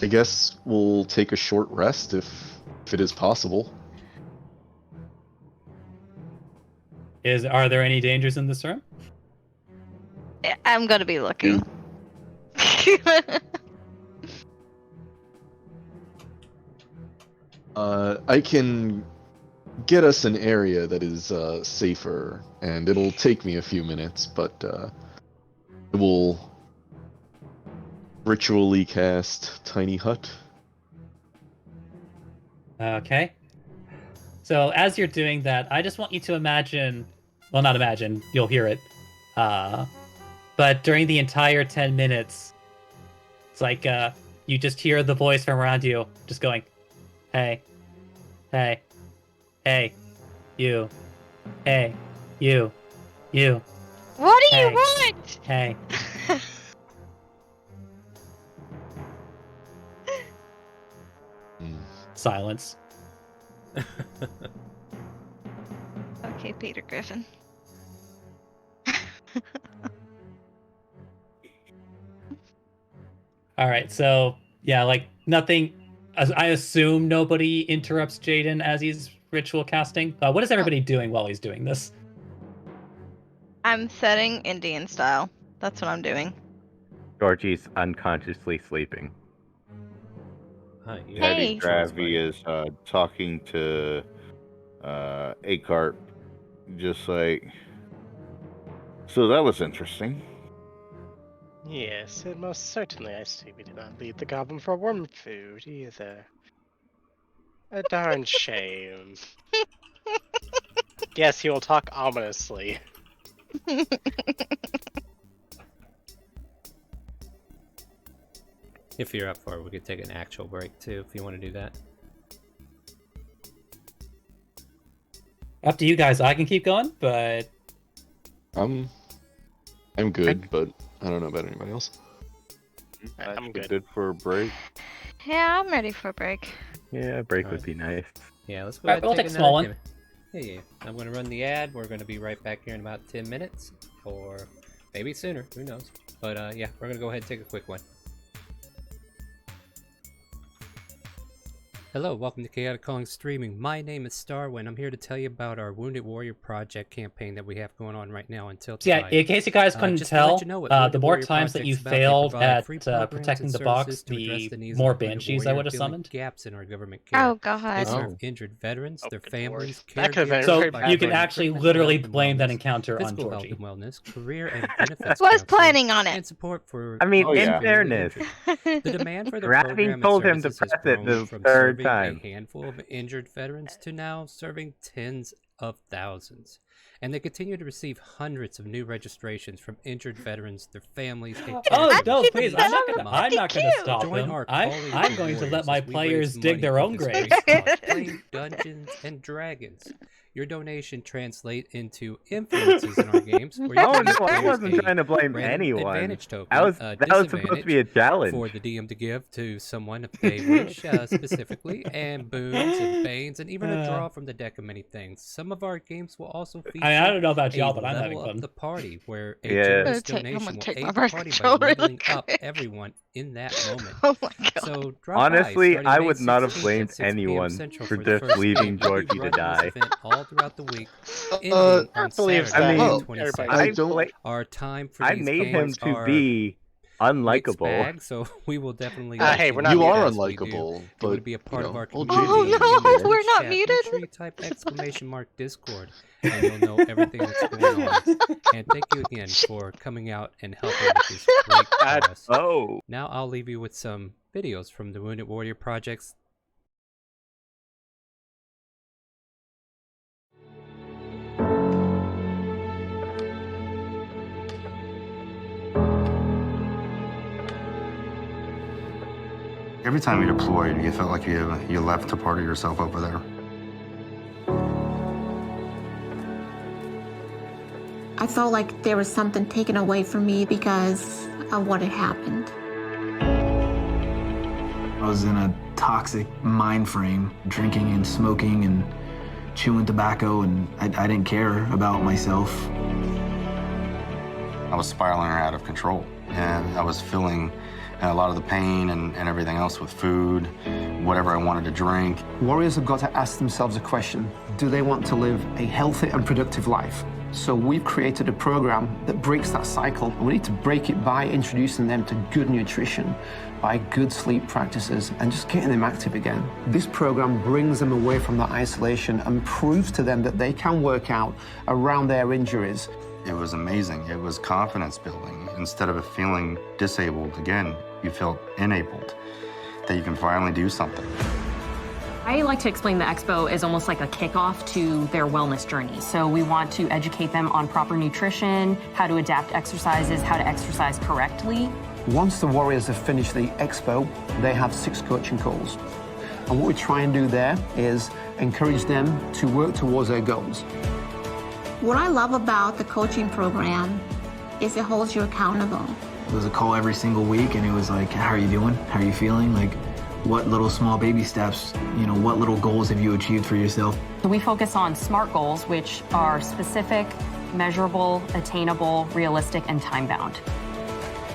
guess we'll take a short rest if it is possible. Are there any dangers in this room? I'm gonna be looking. I can get us an area that is safer, and it'll take me a few minutes, but it will ritually cast Tiny Hut. Okay. So as you're doing that, I just want you to imagine, well, not imagine, you'll hear it. But during the entire 10 minutes, it's like you just hear the voice from around you just going, hey, hey, hey, you, hey, you. What do you Hey. want? Hey. Silence. Okay, Peter Griffin. All right, so yeah, like nothing. I assume nobody interrupts Jaden as he's ritual casting. What is everybody doing while he's doing this? I'm setting Indian style. That's what I'm doing. Georgie's unconsciously sleeping. Teddy Hey. Gravy is talking to Acarp, just like. So that was interesting. Yes, and most certainly I see we did not lead the goblin for worm food either. A darn shame. Yes, he will talk ominously. If you're up for it, we could take an actual break too, if you want to do that. Up to you guys. I can keep going, but I'm good, but I don't know about anybody else. I'm good. Good for a break. Yeah, I'm ready for a break. Yeah, a break would be nice. Yeah, let's go Alright, ahead and we'll take take a small another one. Yeah. I'm going to run the ad. We're going to be right back here in about 10 minutes, or maybe sooner. Who knows? But yeah, we're going to go ahead and take a quick one. Hello, welcome to Chaotic Calling Streaming. My name is Starwin. I'm here to tell you about our Wounded Warrior Project campaign that we have going on right now until So yeah, in case you guys couldn't tell, the more times that you failed at protecting the box, the more banshees I would have summoned. Gaps in our government care. Oh god. They serve injured veterans, their families, That could've been caregivers, So very by bad. you can providing actually treatment, literally health and blame that wellness, encounter on physical health Georgie. and wellness, career and benefits Was counseling, planning on it. and support for I mean, Oh, in yeah. fairness, the demand for the Gravine program and told him to services has press it grown the from third serving time. a handful of injured veterans to now serving tens of thousands. And they continue to receive hundreds of new registrations from injured veterans, their families, and Oh caregivers. no, please! I'm not gonna stop Join them. our I'm calling going to warriors let my as we players raise dig money their for own this graves. great cause, playing Dungeons and Dragons. Your donation translate into influences in our games. Where you Oh can no, give I players wasn't a trying to blame random anyone. advantage token, That was a supposed to be a disadvantage challenge. for the DM to give to someone if they wish, specifically, and boons and banes, and even a draw from the deck of many things. Some of our games will also feature I don't know about a y'all, but I'm having level up fun. the party, where a Yeah. generous I'm gonna donation will take my aid the birth party by control really leveling up quick. everyone in that moment. Oh my god. So drop Honestly, by, I starting would May not have 16th blamed at 6 p.m. anyone Central for the just first leaving game. We'll be Georgie to running this die. event all throughout the week, ending that on believes Saturday, that. May Oh, 22nd. I don't. Our time for I these made him games to are be mixed unlikable. bag, so we will definitely hey, let we're know not You are as we do. unlikable, If you want to but be a part of our old community, Oh, in the no, we're Twitch not chat, muted. make sure you type !Discord, and you'll know everything that's going on. And thank you again for coming out and helping with this great cause. Oh, Now I'll leave you with some videos from the Wounded Warrior Projects. Every time you deployed, you felt like you left a part of yourself over there. I felt like there was something taken away from me because of what had happened. I was in a toxic mind frame, drinking and smoking and chewing tobacco, and I didn't care about myself. I was spiraling out of control, and I was filling a lot of the pain and everything else with food, whatever I wanted to drink. Warriors have got to ask themselves a question. Do they want to live a healthy and productive life? So we've created a program that breaks that cycle. We need to break it by introducing them to good nutrition, by good sleep practices, and just getting them active again. This program brings them away from that isolation and proves to them that they can work out around their injuries. It was amazing. It was confidence building. Instead of feeling disabled again, you felt enabled, that you can finally do something. I like to explain the expo as almost like a kickoff to their wellness journey. So we want to educate them on proper nutrition, how to adapt exercises, how to exercise correctly. Once the Warriors have finished the expo, they have 6 coaching calls. And what we try and do there is encourage them to work towards their goals. What I love about the coaching program is it holds you accountable. It was a call every single week, and it was like, how are you doing? How are you feeling? Like, what little small baby steps, what little goals have you achieved for yourself? So we focus on SMART goals, which are specific, measurable, attainable, realistic, and time-bound.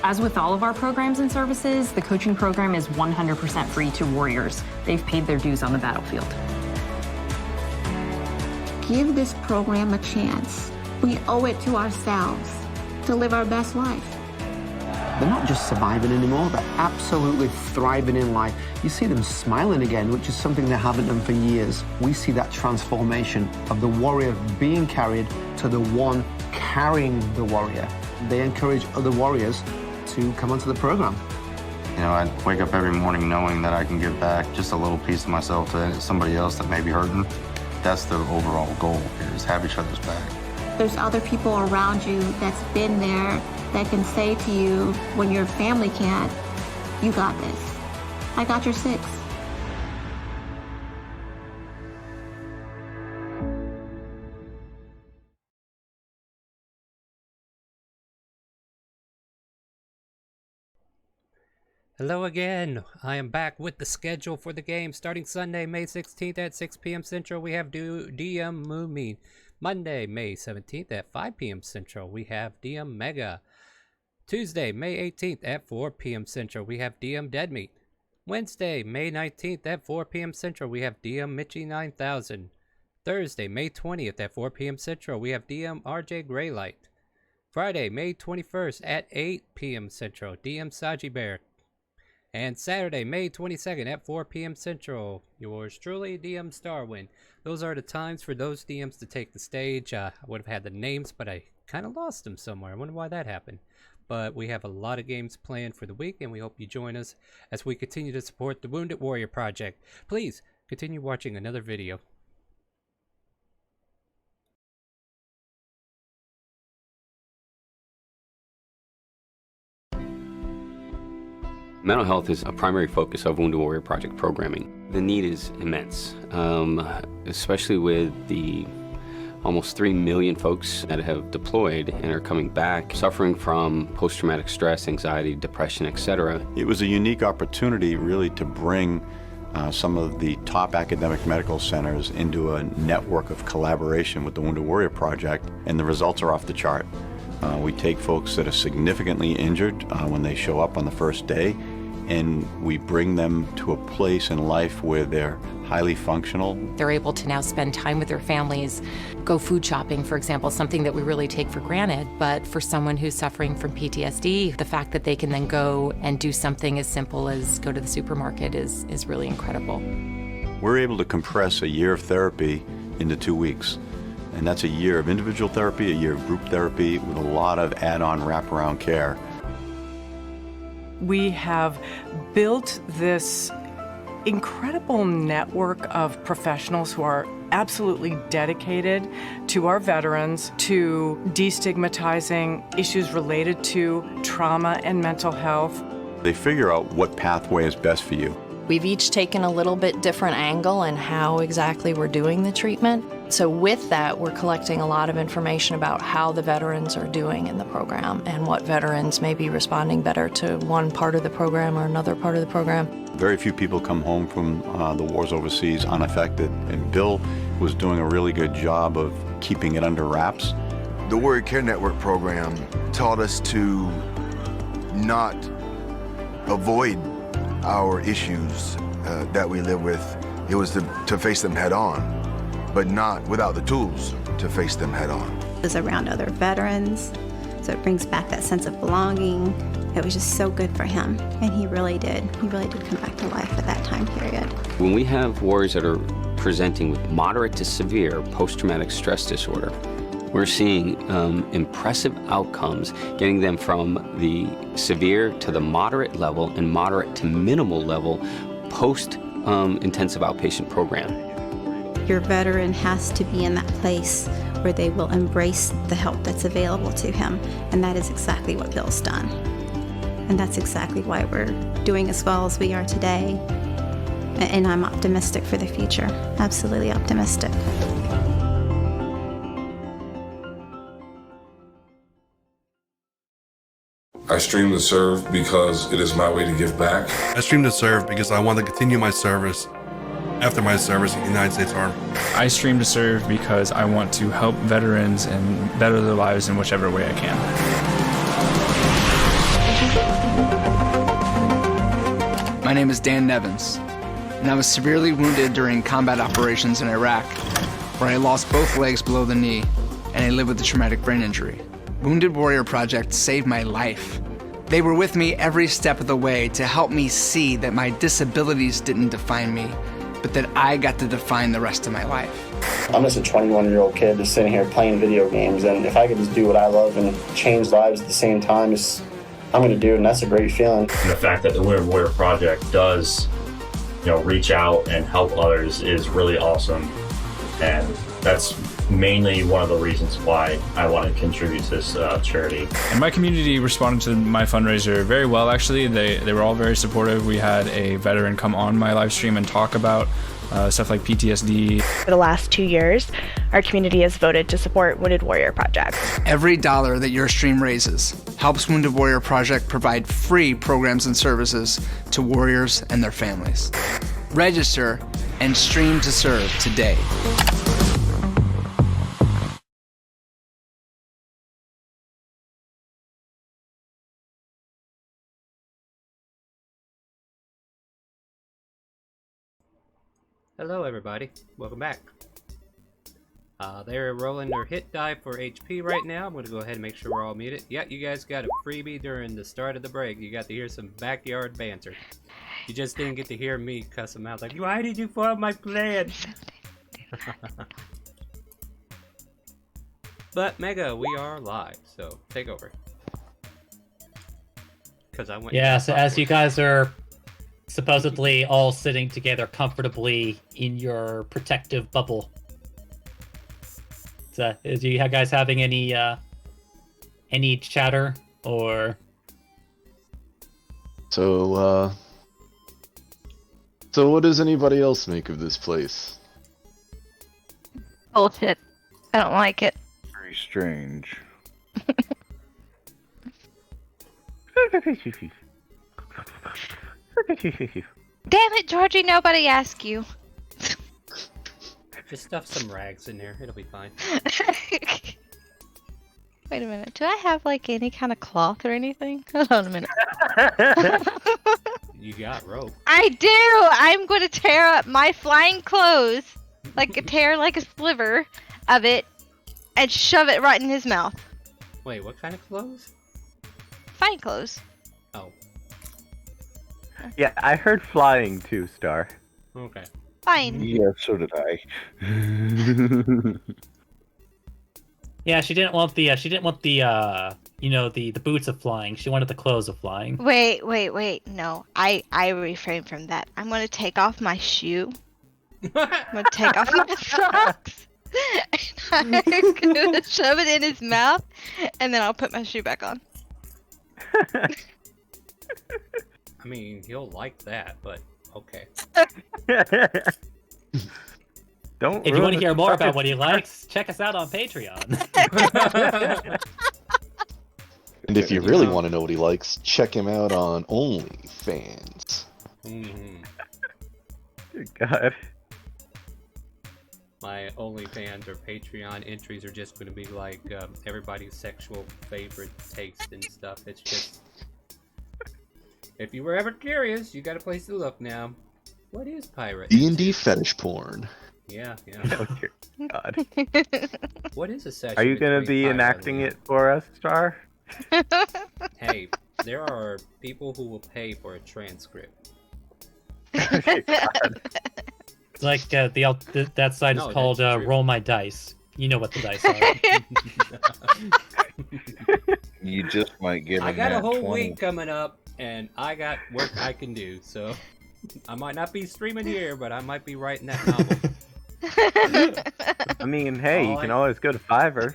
As with all of our programs and services, the coaching program is 100% free to warriors. They've paid their dues on the battlefield. Give this program a chance. We owe it to ourselves to live our best life. They're not just surviving anymore, they're absolutely thriving in life. You see them smiling again, which is something they haven't done for years. We see that transformation of the warrior being carried to the one carrying the warrior. They encourage other warriors to come onto the program. I wake up every morning knowing that I can give back just a little piece of myself to somebody else that may be hurting. That's the overall goal here, is have each other's back. There's other people around you that's been there that can say to you when your family can't, you got this. I got your 6. Hello again. I am back with the schedule for the game. Starting Sunday, May 16th at 6 p.m. Central, we have DM Moomin. Monday, May 17th at 5 p.m. Central, we have DM Mega. Tuesday, May 18th at 4 p.m. Central, we have DM Deadmeat. Wednesday, May 19th at 4 p.m. Central, we have DM Mitchie 9000. Thursday, May 20th at 4 p.m. Central, we have DM RJ Greylight. Friday, May 21st at 8 p.m. Central, DM Saji Bear. And Saturday, May 22nd at 4 p.m. Central, yours truly, DM Starwind. Those are the times for those DMs to take the stage. I would have had the names, but I kind of lost them somewhere. I wonder why that happened. But we have a lot of games planned for the week, and we hope you join us as we continue to support the Wounded Warrior Project. Please continue watching another video. Mental health is a primary focus of Wounded Warrior Project programming. The need is immense, especially with the almost 3 million folks that have deployed and are coming back, suffering from post-traumatic stress, anxiety, depression, etc. It was a unique opportunity really to bring some of the top academic medical centers into a network of collaboration with the Wounded Warrior Project, and the results are off the chart. We take folks that are significantly injured when they show up on the first day, and we bring them to a place in life where they're highly functional. They're able to now spend time with their families, go food shopping, for example, something that we really take for granted. But for someone who's suffering from PTSD, the fact that they can then go and do something as simple as go to the supermarket is really incredible. We're able to compress a year of therapy into 2 weeks. And that's a year of individual therapy, a year of group therapy with a lot of add-on wraparound care. We have built this incredible network of professionals who are absolutely dedicated to our veterans, to destigmatizing issues related to trauma and mental health. They figure out what pathway is best for you. We've each taken a little bit different angle in how exactly we're doing the treatment. So with that, we're collecting a lot of information about how the veterans are doing in the program and what veterans may be responding better to one part of the program or another part of the program. Very few people come home from the wars overseas unaffected, and Bill was doing a really good job of keeping it under wraps. The Warrior Care Network program taught us to not avoid our issues that we live with. It was to face them head on, but not without the tools to face them head on. It was around other veterans, so it brings back that sense of belonging. It was just so good for him, and he really did come back to life at that time period. When we have warriors that are presenting with moderate to severe post-traumatic stress disorder, we're seeing impressive outcomes, getting them from the severe to the moderate level and moderate to minimal level post-intensive outpatient program. Your veteran has to be in that place where they will embrace the help that's available to him, and that is exactly what Bill's done. And that's exactly why we're doing as well as we are today. And I'm optimistic for the future, absolutely optimistic. I stream to serve because it is my way to give back. I stream to serve because I want to continue my service after my service in the United States Army. I stream to serve because I want to help veterans and better their lives in whichever way I can. My name is Dan Nevins, and I was severely wounded during combat operations in Iraq, where I lost both legs below the knee, and I live with a traumatic brain injury. Wounded Warrior Project saved my life. They were with me every step of the way to help me see that my disabilities didn't define me, but that I got to define the rest of my life. I'm just a 21-year-old kid just sitting here playing video games, and if I could just do what I love and change lives at the same time, I'm going to do it, and that's a great feeling. And the fact that the Wounded Warrior Project does, reach out and help others is really awesome, and that's mainly one of the reasons why I want to contribute to this charity. And my community responded to my fundraiser very well, actually. They were all very supportive. We had a veteran come on my live stream and talk about stuff like PTSD. For the last 2 years, Our community has voted to support Wounded Warrior Project. Every dollar that your stream raises helps Wounded Warrior Project provide free programs and services to warriors and their families. Register and stream to serve today. Hello everybody, welcome back. They're rolling their hit die for HP right now. I'm gonna go ahead and make sure we're all muted. Yeah, you guys got a freebie during the start of the break. You got to hear some backyard banter. You just didn't get to hear me cuss them out like, why did you foil my plan? But Mega, we are live, so take over. Cause I went. Yeah, so as you guys are supposedly all sitting together comfortably in your protective bubble. So, is you guys having any chatter or? So what does anybody else make of this place? Bullshit. I don't like it. Very strange. Damn it, Georgie, nobody asked you. Just stuff some rags in there, it'll be fine. Wait a minute, do I have like any kind of cloth or anything? Hold on a minute. You got rope. I do! I'm going to tear up my flying clothes, tear like a sliver of it, and shove it right in his mouth. Wait, what kind of clothes? Flying clothes. Oh. Yeah, I heard flying too, Star. Okay. Fine. Yeah, so did I. Yeah, she didn't want the the boots of flying. She wanted the clothes of flying. Wait. No, I refrain from that. I'm going to take off my shoe. I'm going to take off my socks. And I'm going to shove it in his mouth, and then I'll put my shoe back on. I mean, he'll like that, but okay. If you want to hear more about what he likes, check us out on Patreon. And if you really want to know what he likes, check him out on OnlyFans. Dear God. My OnlyFans or Patreon entries are just going to be like everybody's sexual favorite taste and stuff. It's just... If you were ever curious, you got a place to look now. What is pirate? D&D fetish porn. Yeah. Oh dear God. What is a session? Are you gonna be between pirate enacting it for us, Star? Hey, there are people who will pay for a transcript. It's like that site is called Roll My Dice. You know what the dice are. You just might get. I got a whole week coming up, and I got work I can do. So I might not be streaming here, but I might be writing that novel. I mean, hey, you can always go to Fiverr.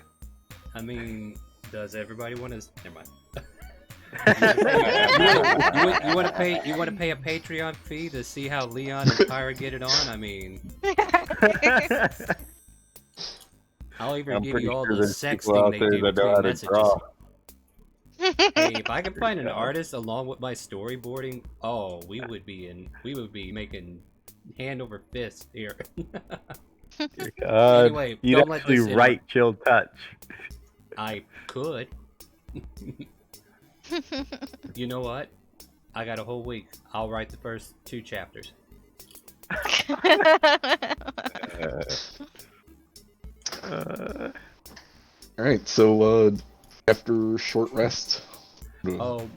I mean, does everybody want to? Never mind. you want to pay? You want to pay a Patreon fee to see how Leon and Pyra get it on? I mean, I'll even give you all the sexting they do between messages. Hey, if I can find an artist along with my storyboarding, oh, we would be making hand over fist here. Dear God, anyway, you'd actually write Chill Touch. I could. You know what? I got a whole week. I'll write the first 2 chapters. Alright, so after short rest. Oh.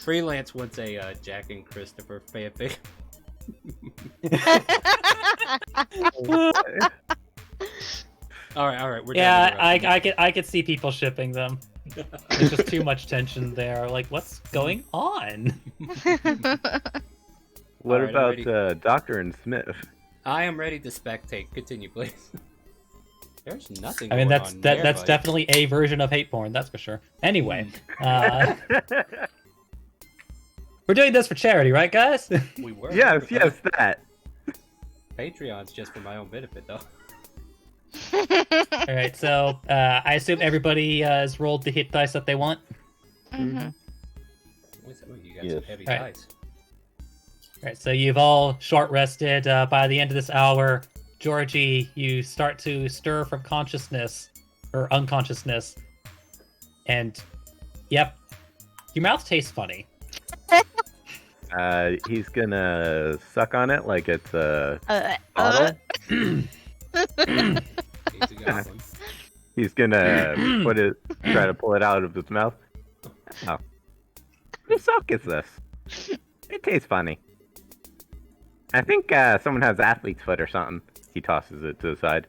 Freelance wants a Jack and Christopher fanfic. Alright, we're done. I could see people shipping them. There's just too much tension there. Like, what's going on? What about Doctor and Smith? I am ready to spectate. Continue, please. There's nothing. I mean, going that's on that there, that's buddy. definitely a version of hate porn. That's for sure. Anyway, we're doing this for charity, right, guys? We were. Yes, that. Patreon's just for my own benefit, though. All right, so I assume everybody has rolled the hit dice that they want. Mm-hmm. You got some heavy All right. dice. All right, so you've all short rested. By the end of this hour, Georgie, you start to stir from consciousness or unconsciousness, and yep, your mouth tastes funny. He's gonna suck on it like it's a bottle. He's gonna try to pull it out of his mouth. Oh, whose sock is this? It tastes funny. I think someone has athlete's foot or something. He tosses it to the side.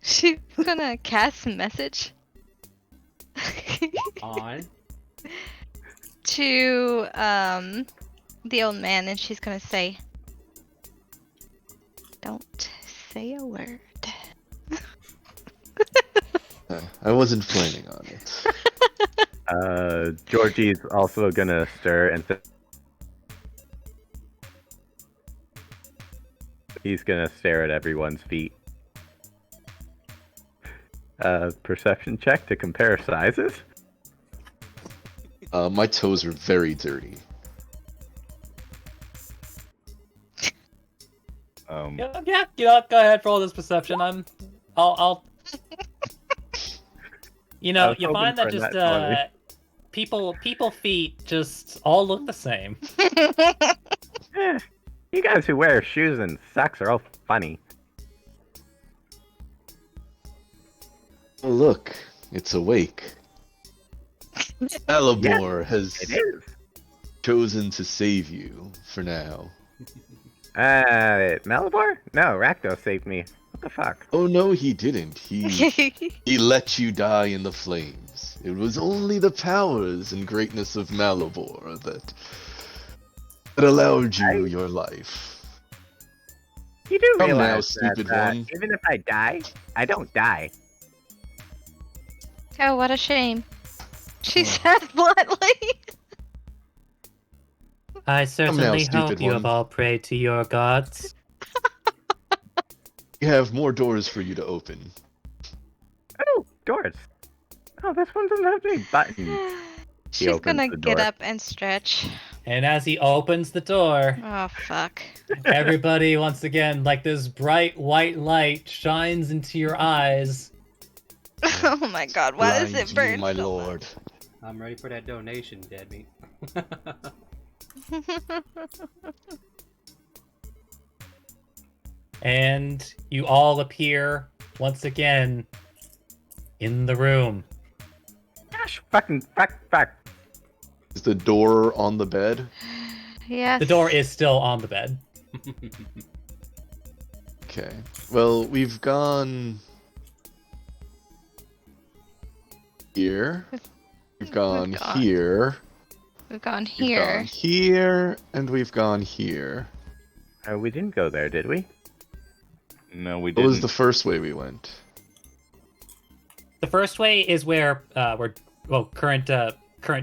She's gonna cast a message On. to the old man, and she's gonna say, "Don't say a word." I wasn't planning on it. Georgie's also gonna stir and he's gonna stare at everyone's feet. Perception check to compare sizes. My toes are very dirty. Yeah, go ahead, roll this perception. I'll. You know, you find that just people feet just all look the same. You guys who wear shoes and socks are all funny. Oh, look, it's awake. Alabor has chosen to save you for now. Malibor? No, Rakdos saved me. What the fuck? Oh no, he didn't. He let you die in the flames. It was only the powers and greatness of Malibor that allowed you your life. You do Come realize now, stupid that one. even if I die, I don't die. Oh, what a shame. She said bluntly. I certainly stupid hope you have one. all prayed to your gods. We have more doors for you to open. Oh, doors. Oh, this one doesn't have any buttons. She's gonna get up and stretch. And as he opens the door, Oh, fuck. everybody once again, like this bright white light shines into your eyes. Oh my god, why does Blind it burn? you, my so lord. I'm ready for that donation, dead meat. And you all appear once again in the room. Gosh, fuck. Is the door on the bed? Yes. The door is still on the bed. Okay. Well, we've gone here. We've gone here. We've gone We've here. gone here, and we've gone here. We didn't go there, did we? No, we What didn't. was the first way we went? The first way is where current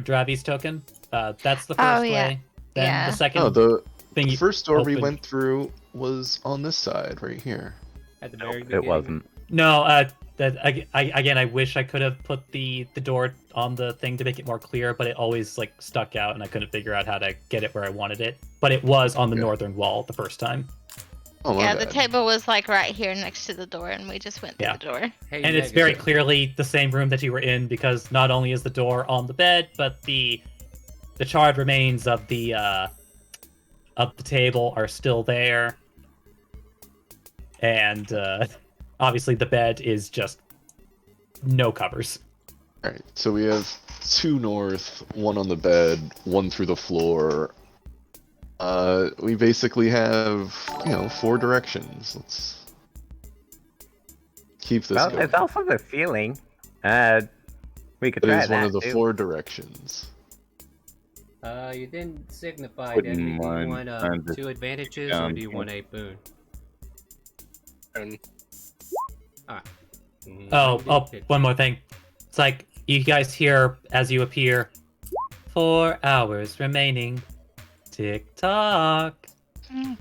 Dravi's token. That's the first Oh, yeah. way. Then Yeah. the second No, the thing you first door we opened- went through was on this side, right here. At the very It beginning. wasn't. No, I wish I could have put the door on the thing to make it more clear, but it always like stuck out, and I couldn't figure out how to get it where I wanted it. But it was on the northern wall the first time. Oh, my Yeah, bad. the table was like right here next to the door, and we just went through Yeah. the door. Hey, And it's very clearly the same room that you were in, because not only is the door on the bed, but the charred remains of the table are still there, and obviously the bed is just no covers. Alright, so we have two north, one on the bed, one through the floor. We basically have, 4 directions. Let's keep this Well, going. it's also the ceiling. We could It try is one of the too. 4 directions. You didn't signify, Wouldn't Debbie. Do you mind want trying to 2 advantages, or down do you here. want a boon? Alright. Oh, one more thing. It's like you guys hear as you appear, 4 hours remaining. Tick tock.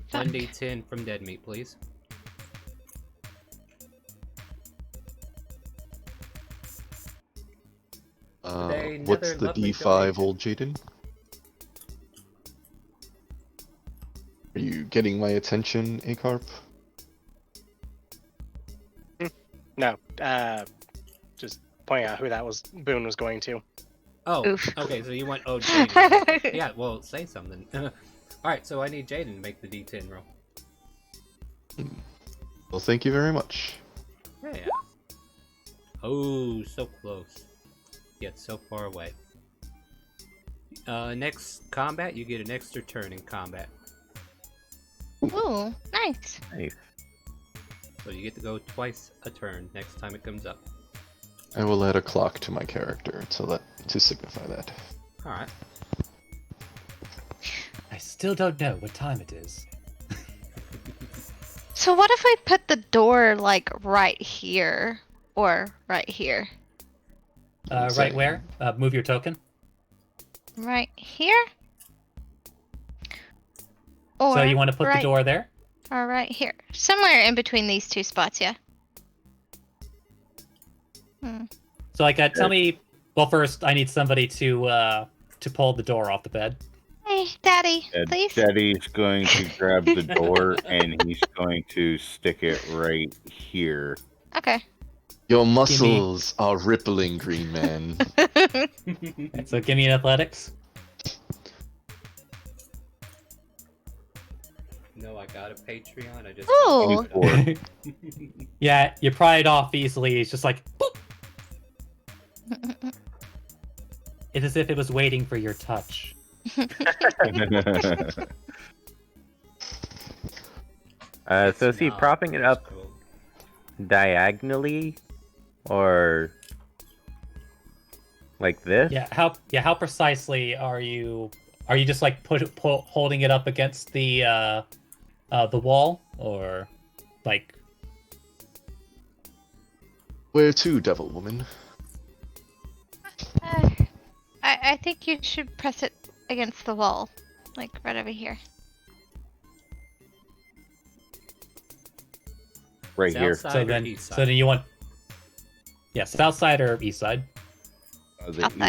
Fuck. 1d10 from dead meat, please. What's the D5, old Jaden? Are you getting my attention, Acarp? No, just pointing out who that was. Boone was going to. Oh, Oof. okay, so you want old Jaden. Yeah, well, say something. Alright, so I need Jaden to make the D10 roll. Well, thank you very much. Yeah. Oh, so close. Yet so far away. Next combat, you get an extra turn in combat. Ooh, nice. Nice. So you get to go twice a turn next time it comes up. I will add a clock to my character to signify that. Alright. I still don't know what time it is. So what if we put the door like right here or right here? Right where? Move your token. Right here? Or So you want to put the door there? Or right here. Somewhere in between these two spots, yeah. So like, tell me. Well, first I need somebody to pull the door off the bed. Hey, Daddy, please. Daddy's going to grab the door and he's going to stick it right here. Okay. Your muscles are rippling, Green Man. So give me an athletics. No, I got a Patreon. I just. Ooh. Yeah, you pry it off easily. It's just like. Boop. It's as if it was waiting for your touch. So is he propping it up diagonally, or like this? Yeah. How precisely are you? Are you just like holding it up against the wall, or like? Where to, Devil Woman? I think you should press it against the wall, like right over here. Right here. So then you want. Yeah, south side or east side?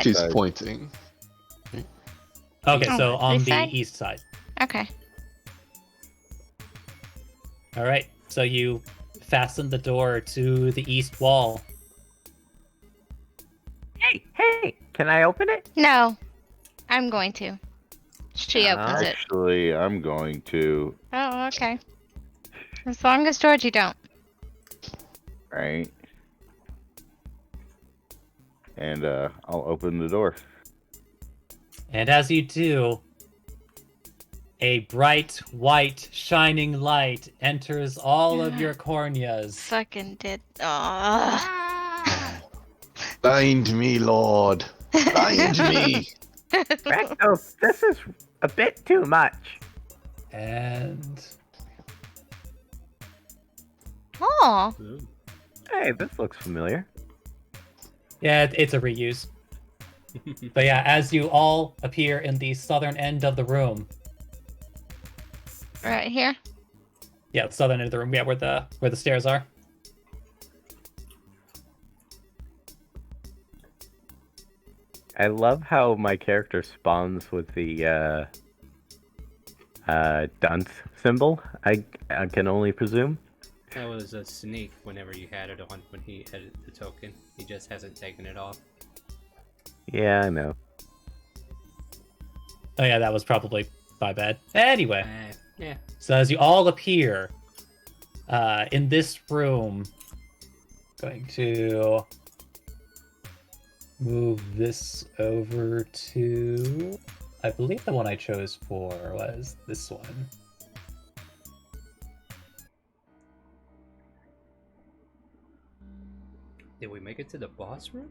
She's pointing. Okay, so on east the side? east side. Okay. All right. So you fasten the door to the east wall. Hey, can I open it? No, I'm going to. She opens it. Actually, I'm going to. Oh, okay. As long as Georgie don't. Right. And I'll open the door. And as you do, a bright, white, shining light enters all of your corneas. Fucking did. Aww. Bind me, Lord. Bind me. Recto, this is a bit too much. And Oh. Hey, this looks familiar. yeah, it's a reuse. But yeah, as you all appear in the southern end of the room. Right here. Yeah, the southern end of the room. Yeah, where the stairs are. I love how my character spawns with the dunce symbol. I can only presume. That was a sneak whenever you had it on when he edited the token. He just hasn't taken it off. Yeah, I know. Oh yeah, that was probably my bad. Anyway. Yeah. So as you all appear in this room, going to move this over to, I believe the one I chose for was this one. Did we make it to the boss room?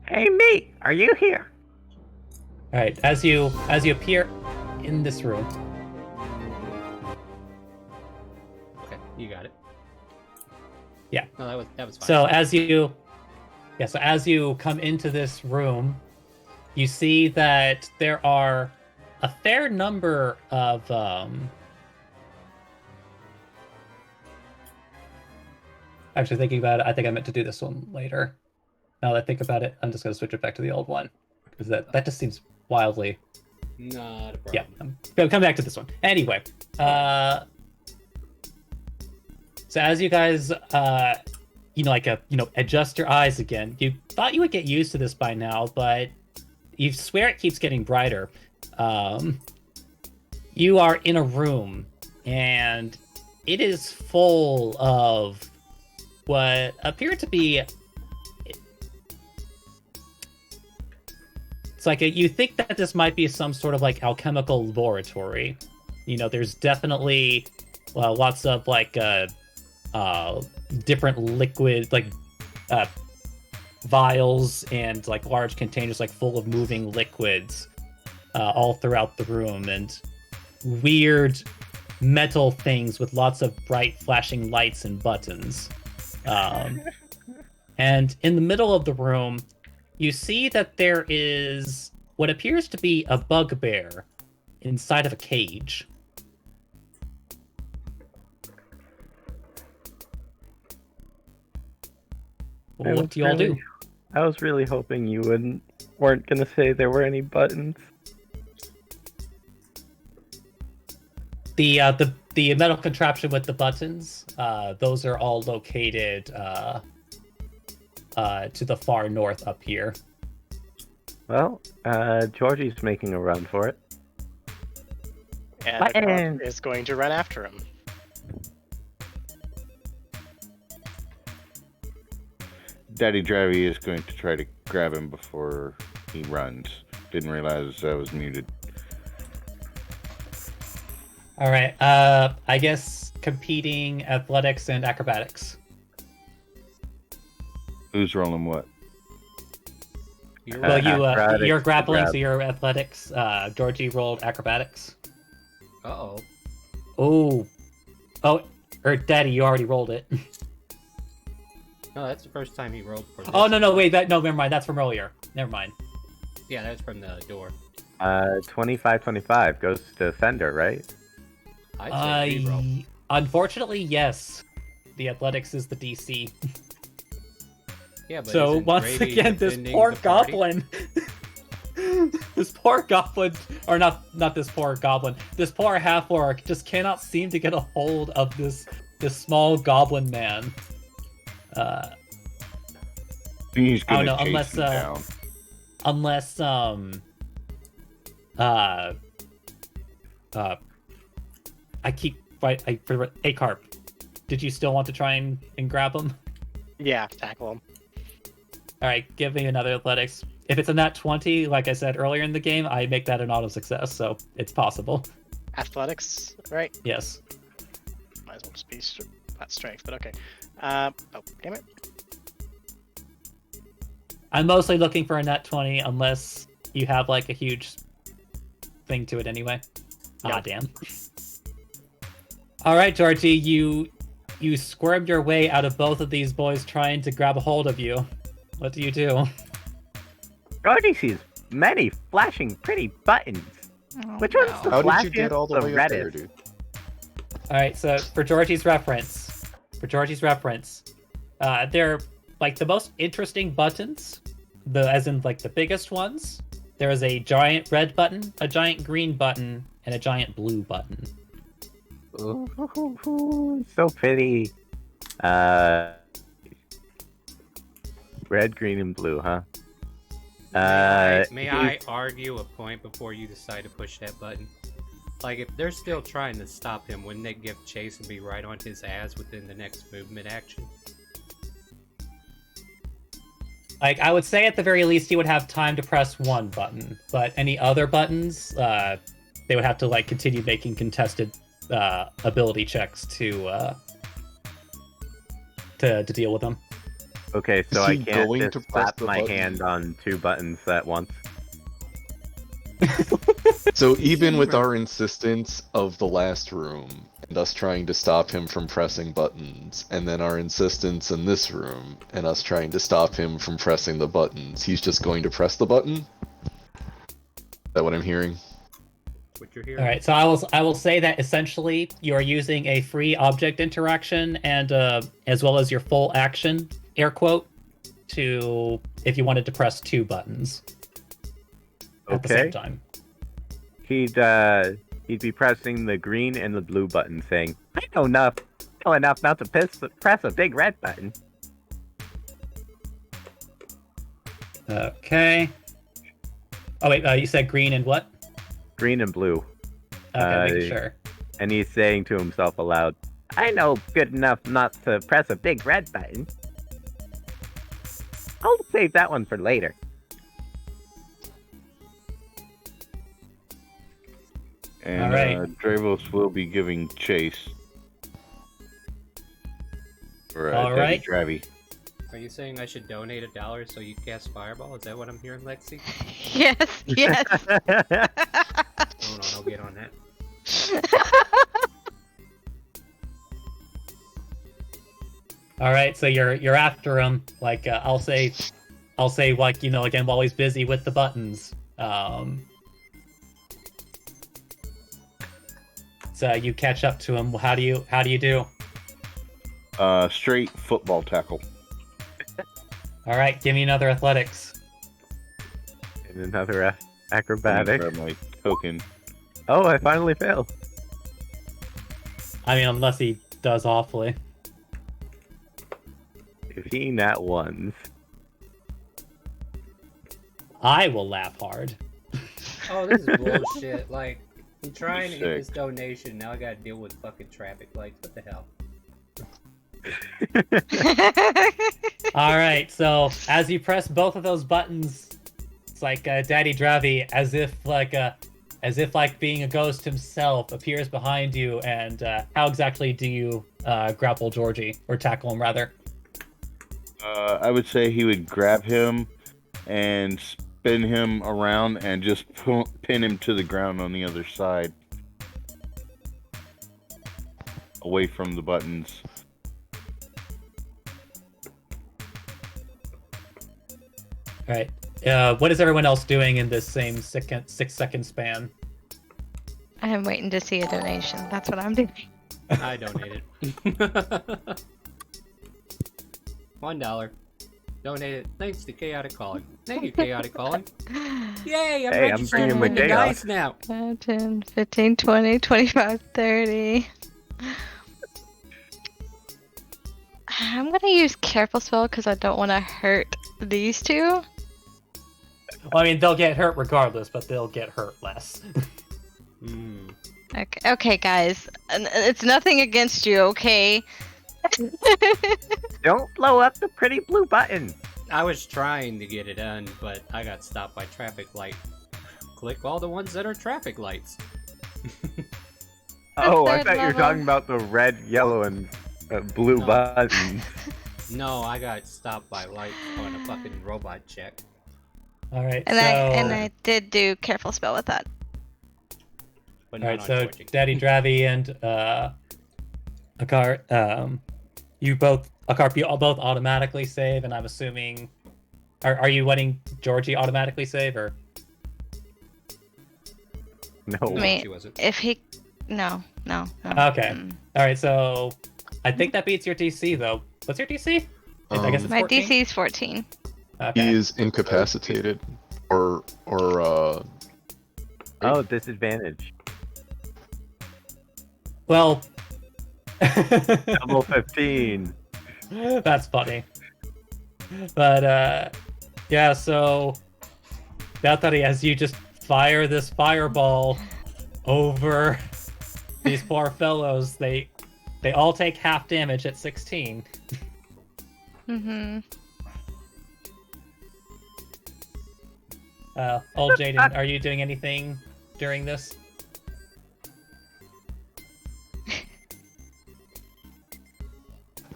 Hey, me, are you here? All right, as you appear in this room. Okay, you got it. Yeah. No, that was fine. So as you come into this room, you see that there are a fair number of actually thinking about it, I think I meant to do this one later. Now that I think about it, I'm just gonna switch it back to the old one because that just seems wildly. Not a problem. Yeah, I'm gonna come back to this one. Anyway, so as you guys adjust your eyes again, you thought you would get used to this by now, but you swear it keeps getting brighter. You are in a room, and it is full of what appear to be... It's like you think that this might be some sort of like alchemical laboratory. You know, there's definitely lots of like different liquid, like vials and like large containers like full of moving liquids all throughout the room, and weird metal things with lots of bright flashing lights and buttons. And in the middle of the room, you see that there is what appears to be a bugbear inside of a cage. What do you all do? I was really hoping you weren't gonna say there were any buttons. The metal contraption with the buttons, those are all located to the far north up here. Well, Georgie's making a run for it. And the dog is going to run after him. Daddy Dravy is going to try to grab him before he runs. Didn't realize I was muted. All right. I guess competing athletics and acrobatics. Who's rolling what? Well, you're grappling, so you're athletics. Georgie rolled acrobatics. Uh-oh. Oh, or Daddy, you already rolled it. No, that's the first time he rolled for this. Oh, no, wait, never mind. That's from earlier. Never mind. Yeah, that's from the door. 25-25 goes to Fender, right? I'd say reroll. Unfortunately, yes. The athletics is the DC. Yeah, but so once Gravy again, this poor goblin, this poor goblin, or not this poor goblin, this poor half-orc just cannot seem to get a hold of this small goblin man. He's gonna I don't know, chase him down. unless Acarp, did you still want to try and grab him? Yeah, tackle him. All right, give me another athletics. If it's a nat 20, like I said earlier in the game, I make that an auto success, so it's possible. Athletics, right? Yes. Might as well just be not strength, but okay. Oh, damn it. I'm mostly looking for a nat 20, unless you have like a huge thing to it anyway. Ah, damn. All right, Georgie, you squirmed your way out of both of these boys trying to grab a hold of you. What do you do? Georgie sees many flashing pretty buttons. Which one's the How did you flashiest? get all the way up there, reddest? dude? All right, so for Georgie's reference, they're like the most interesting buttons, as in like the biggest ones. There is a giant red button, a giant green button, and a giant blue button. Ooh, so pretty. Red, green, and blue, huh? May I argue a point before you decide to push that button? Like, if they're still trying to stop him, wouldn't they give chase and be right on his ass within the next movement action? Like, I would say at the very least he would have time to press one button, but any other buttons, they would have to like continue making contested ability checks to deal with them. Okay, so Is I he can't going just to press slap the my button? hand on two buttons at once. So even with our insistence of the last room, and us trying to stop him from pressing buttons, and then our insistence in this room, and us trying to stop him from pressing the buttons, he's just going to press the button? Is that what I'm hearing? what you're hearing. All right, so I will say that essentially you are using a free object interaction and as well as your full action air quote to if you wanted to press 2 buttons at the same time. He'd be pressing the green and the blue button, saying, "I know enough not to press a big red button." Okay. Oh wait, you said green and what? Green and blue. Okay, make sure. And he's saying to himself aloud, "I know good enough not to press a big red button. I'll save that one for later." And All right. Dravos will be giving chase. For All Daddy right. Dravy. Are you saying I should donate $1 so you cast Fireball? Is that what I'm hearing, Lexi? Yes, yes. Hold on, I'll get on that. All right, so you're after him. Like I'll say like again while he's busy with the buttons. So you catch up to him. How do you do? Straight football tackle. All right, give me another athletics. And another acrobatic. Grab my token. Oh, I finally failed. I mean, unless he does awfully. 15 at ones. I will laugh hard. Oh, this is bullshit. Like, I'm trying to get Sick. this donation, now I gotta deal with fucking traffic lights. What the hell? All right, so as you press both of those buttons, it's like Daddy Dravy, as if being a ghost himself, appears behind you. And how exactly do you grapple Georgie, or tackle him rather? I would say he would grab him and spin him around and just pin him to the ground on the other side, away from the buttons. All right. What is everyone else doing in this same 6-second span? I am waiting to see a donation. That's what I'm doing. I donated. $1. Donated. Thanks to Chaotic Calling. Thank you, Chaotic Calling. Yay, I'm Hey, I'm registering bringing the the dice chaos. now. 10, 15, 20, 25, 30. I'm gonna use Careful Spell because I don't want to hurt these two. Well, I mean, they'll get hurt regardless, but they'll get hurt less. Okay, guys. It's nothing against you, okay? Don't blow up the pretty blue button. I was trying to get it done, but I got stopped by traffic light. Click all the ones that are traffic lights. Oh, I third thought you were level. talking about the red, yellow, and blue buttons. No, I got stopped by lights on a fucking robot check. All right, And I did do Careful Spell with that. But all not right, on so Georgie. Daddy Dravy and Akar, you both automatically save, and I'm assuming, are you letting Georgie automatically save, or? No. I mean, if he... No. Okay. All right, so I think that beats your DC, though. What's your DC? I guess it's My 14? DC is 14. Okay. He is incapacitated, or Oh, disadvantage. Well... Double 15. That's funny. But, yeah, so... Batari, as you just fire this fireball over these poor fellows, they all take half damage at 16. Mm-hmm. Old Jaden, are you doing anything during this?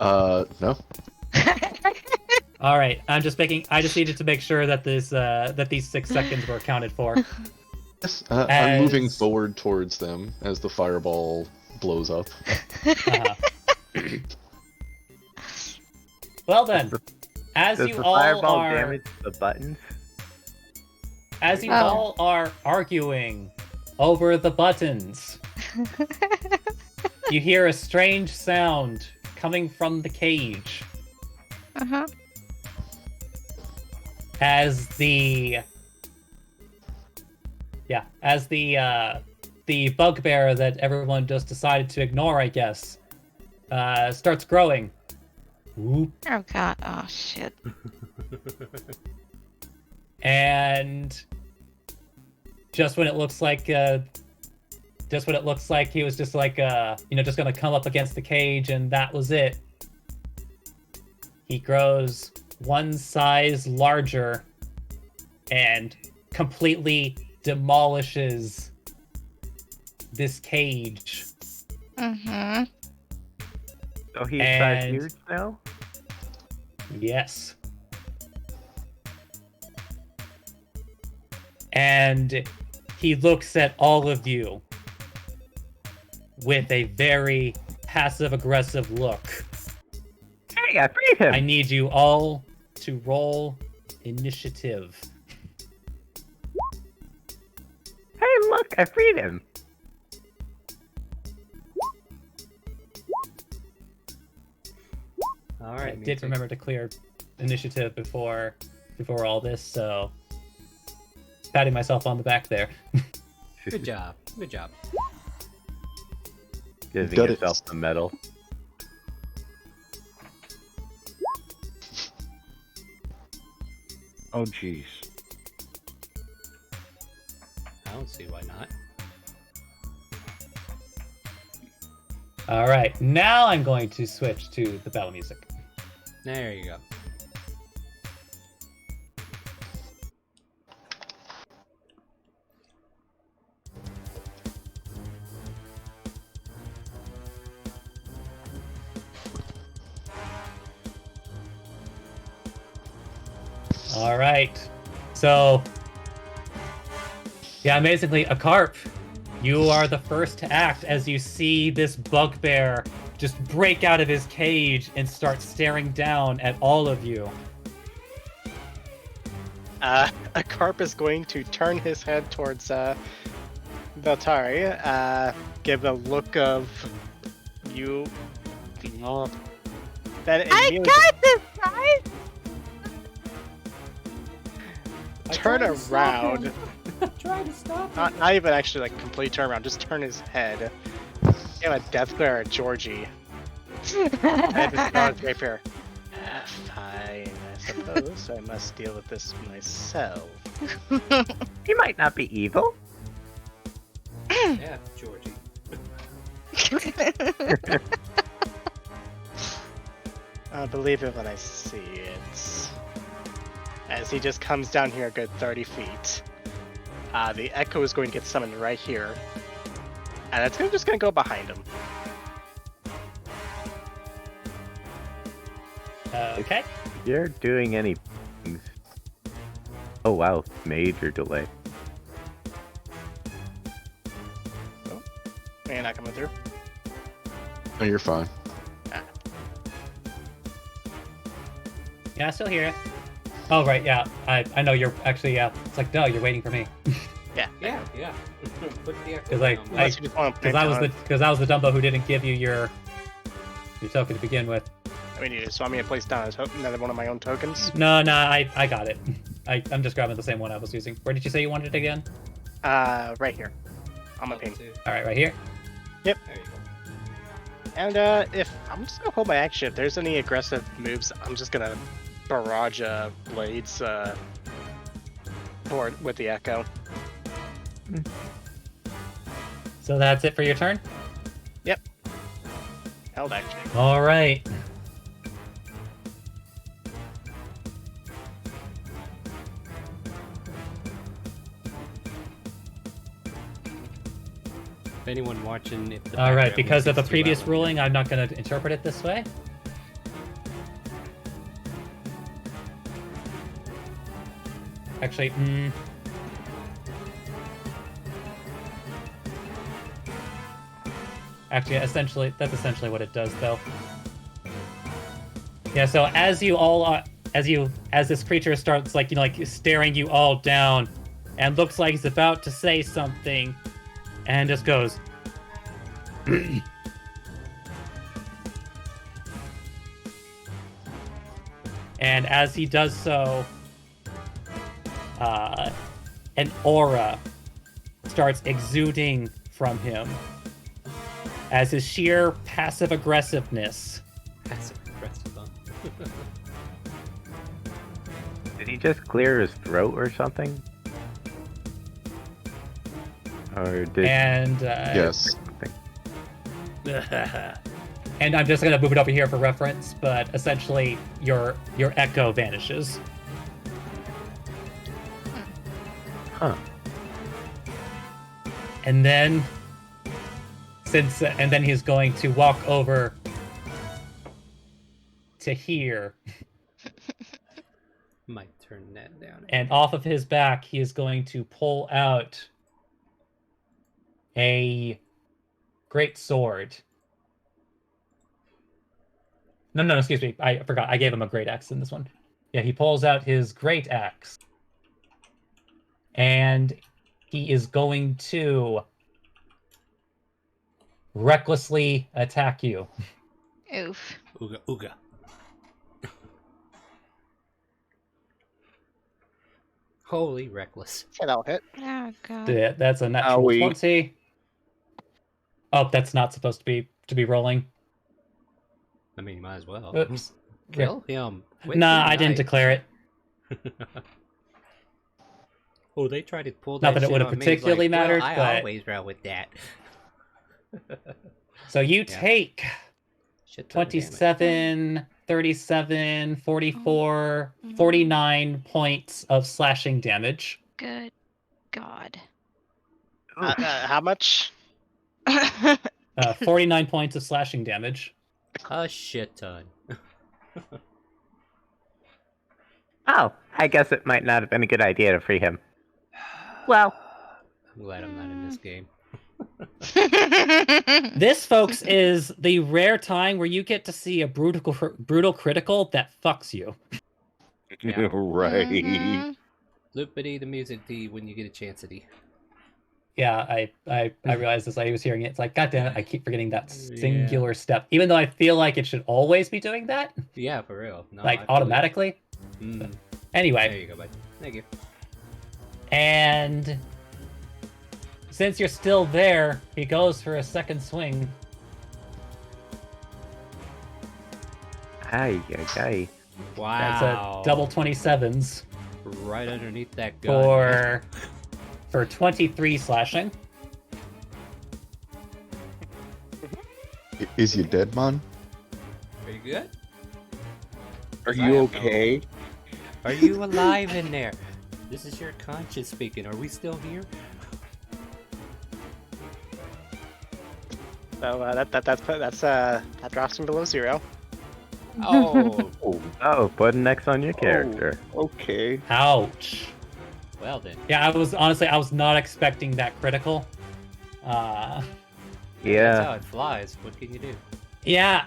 No. All right, I just needed to make sure that these 6 seconds were accounted for. Yes, I'm moving forward towards them as the fireball blows up. Well then, as Does you the all fireball are damage the buttons? As you all are arguing over the buttons, you hear a strange sound coming from the cage. Uh-huh. As the bugbear that everyone just decided to ignore, I guess, starts growing. Whoop. Oh god, oh shit. And just when it looks like he was just like just gonna come up against the cage and that was it, he grows one size larger and completely demolishes this cage. Mm-hmm. So he's size huge now? Yes. And he looks at all of you with a very passive-aggressive look. Hey, I freed him! I need you all to roll initiative. Hey, look, I freed him! All right. I did remember to clear initiative before all this, so patting myself on the back there. Good job. Good job. Giving Got it. yourself the medal. Oh, jeez. I don't see why not. All right, now I'm going to switch to the battle music. There you go. All right, so yeah, amazingly, Akarp, you are the first to act as you see this bugbear just break out of his cage and start staring down at all of you. Akarp is going to turn his head towards Veltari, give a look of you. Then I got this, guys! turn around. Try to stop Not even actually like complete turn around, just turn his head. Give a death glare at Georgie. And just draw his rapier. Fine, I suppose I must deal with this myself. He might not be evil. Yeah, Georgie. I'll believe it when I see it. As he just comes down here a good 30 feet. The Echo is going to get summoned right here. And it's just going to go behind him. Okay. If you're doing any things. Oh wow, major delay. Oh, you're not coming through? No, you're fine. Yeah, I still hear it. Oh, right, yeah. I know you're actually, yeah. It's like, no, you're waiting for me. Yeah. Yeah. Put the echo Because down. I was the Dumbo who didn't give you your token to begin with. I mean, you just want me to place down another one of my own tokens? No, I got it. I'm just grabbing the same one I was using. Where did you say you wanted it again? Right here. On my ping. All right, right here. Yep. There you go. And if I'm just gonna hold my action, if there's any aggressive moves, I'm just gonna barrage blades with the Echo. So that's it for your turn? Yep. Held action. All right. If anyone watching, if the All right, background because of the music's too previous loud. ruling, I'm not going to interpret it this way. Actually, Actually, that's essentially what it does, though. Yeah. So as you all, as this creature starts like staring you all down, and looks like he's about to say something, and just goes. And as he does so, an aura starts exuding from him as his sheer passive aggressiveness. Passive aggressive, huh? Did he just clear his throat or something? Or did Yes. And I'm just gonna move it over here for reference, but essentially your echo vanishes. Huh. And then and then he's going to walk over to here. Might turn that down. And off of his back, he is going to pull out a great sword. No, excuse me. I forgot. I gave him a great axe in this one. Yeah, he pulls out his great axe. And he is going to recklessly attack you. Oof. Ooga ooga. Holy reckless. Yeah, that'll hit. Oh god. Yeah, that's a natural 20. Oh, that's not supposed to be rolling. I mean, you might as well. Oops. Kill him. with Nah, your I didn't knife. declare it. Oh, they tried to pull Not that that it shit would have on me. It's particularly like, well, mattered, I but- always roll with that. So you take Shit ton of damage. 27, 37, 44, 49 points of slashing damage. Good God. How much? 49 points of slashing damage. A shit ton. Oh, I guess it might not have been a good idea to free him. Well, I'm glad I'm not in this game. This, folks, is the rare time where you get to see a brutal critical that fucks you. Right. Loopity the music D when you get a chance at Yeah, I realized as I was hearing it, it's like, God damn it, I keep forgetting that singular step. Even though I feel like it should always be doing that. Yeah, for real. No, Like I feel automatically. Mm. Anyway. There you go, bud. Thank you. And since you're still there, he goes for a second swing. Aye. Wow. That's a double 27s Right underneath that gun. for 23 slashing. Is you dead, man? Are you good? Are you okay? Are you alive in there? This is your conscience speaking. Are we still here? So that drops him below 0. Oh. Oh, put an X on your character. Okay. Ouch. Well then. Yeah, I was not expecting that critical. That's how Yeah. it flies. What can you do? Yeah.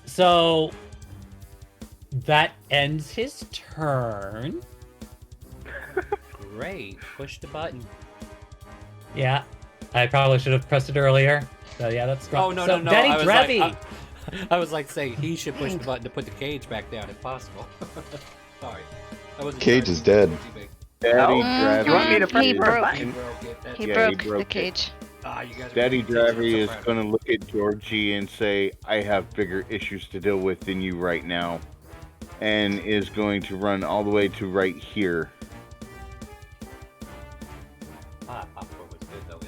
So that ends his turn. Great. Push the button. Yeah. I probably should have pressed it earlier. So yeah, that's Oh no, so, no, no. Daddy I was Dravy. like, I was like saying he should push the button to put the cage back down if possible. Sorry. I wasn't Cage trying is to- dead. Daddy You want me to press He the broke. button? He Yeah, broke he broke the it. cage. Ah, you guys are Daddy teaching us Dravy is forever. going to look at Georgie and say, I have bigger issues to deal with than you right now. And is going to run all the way to right here. Ah, popcorn was good though,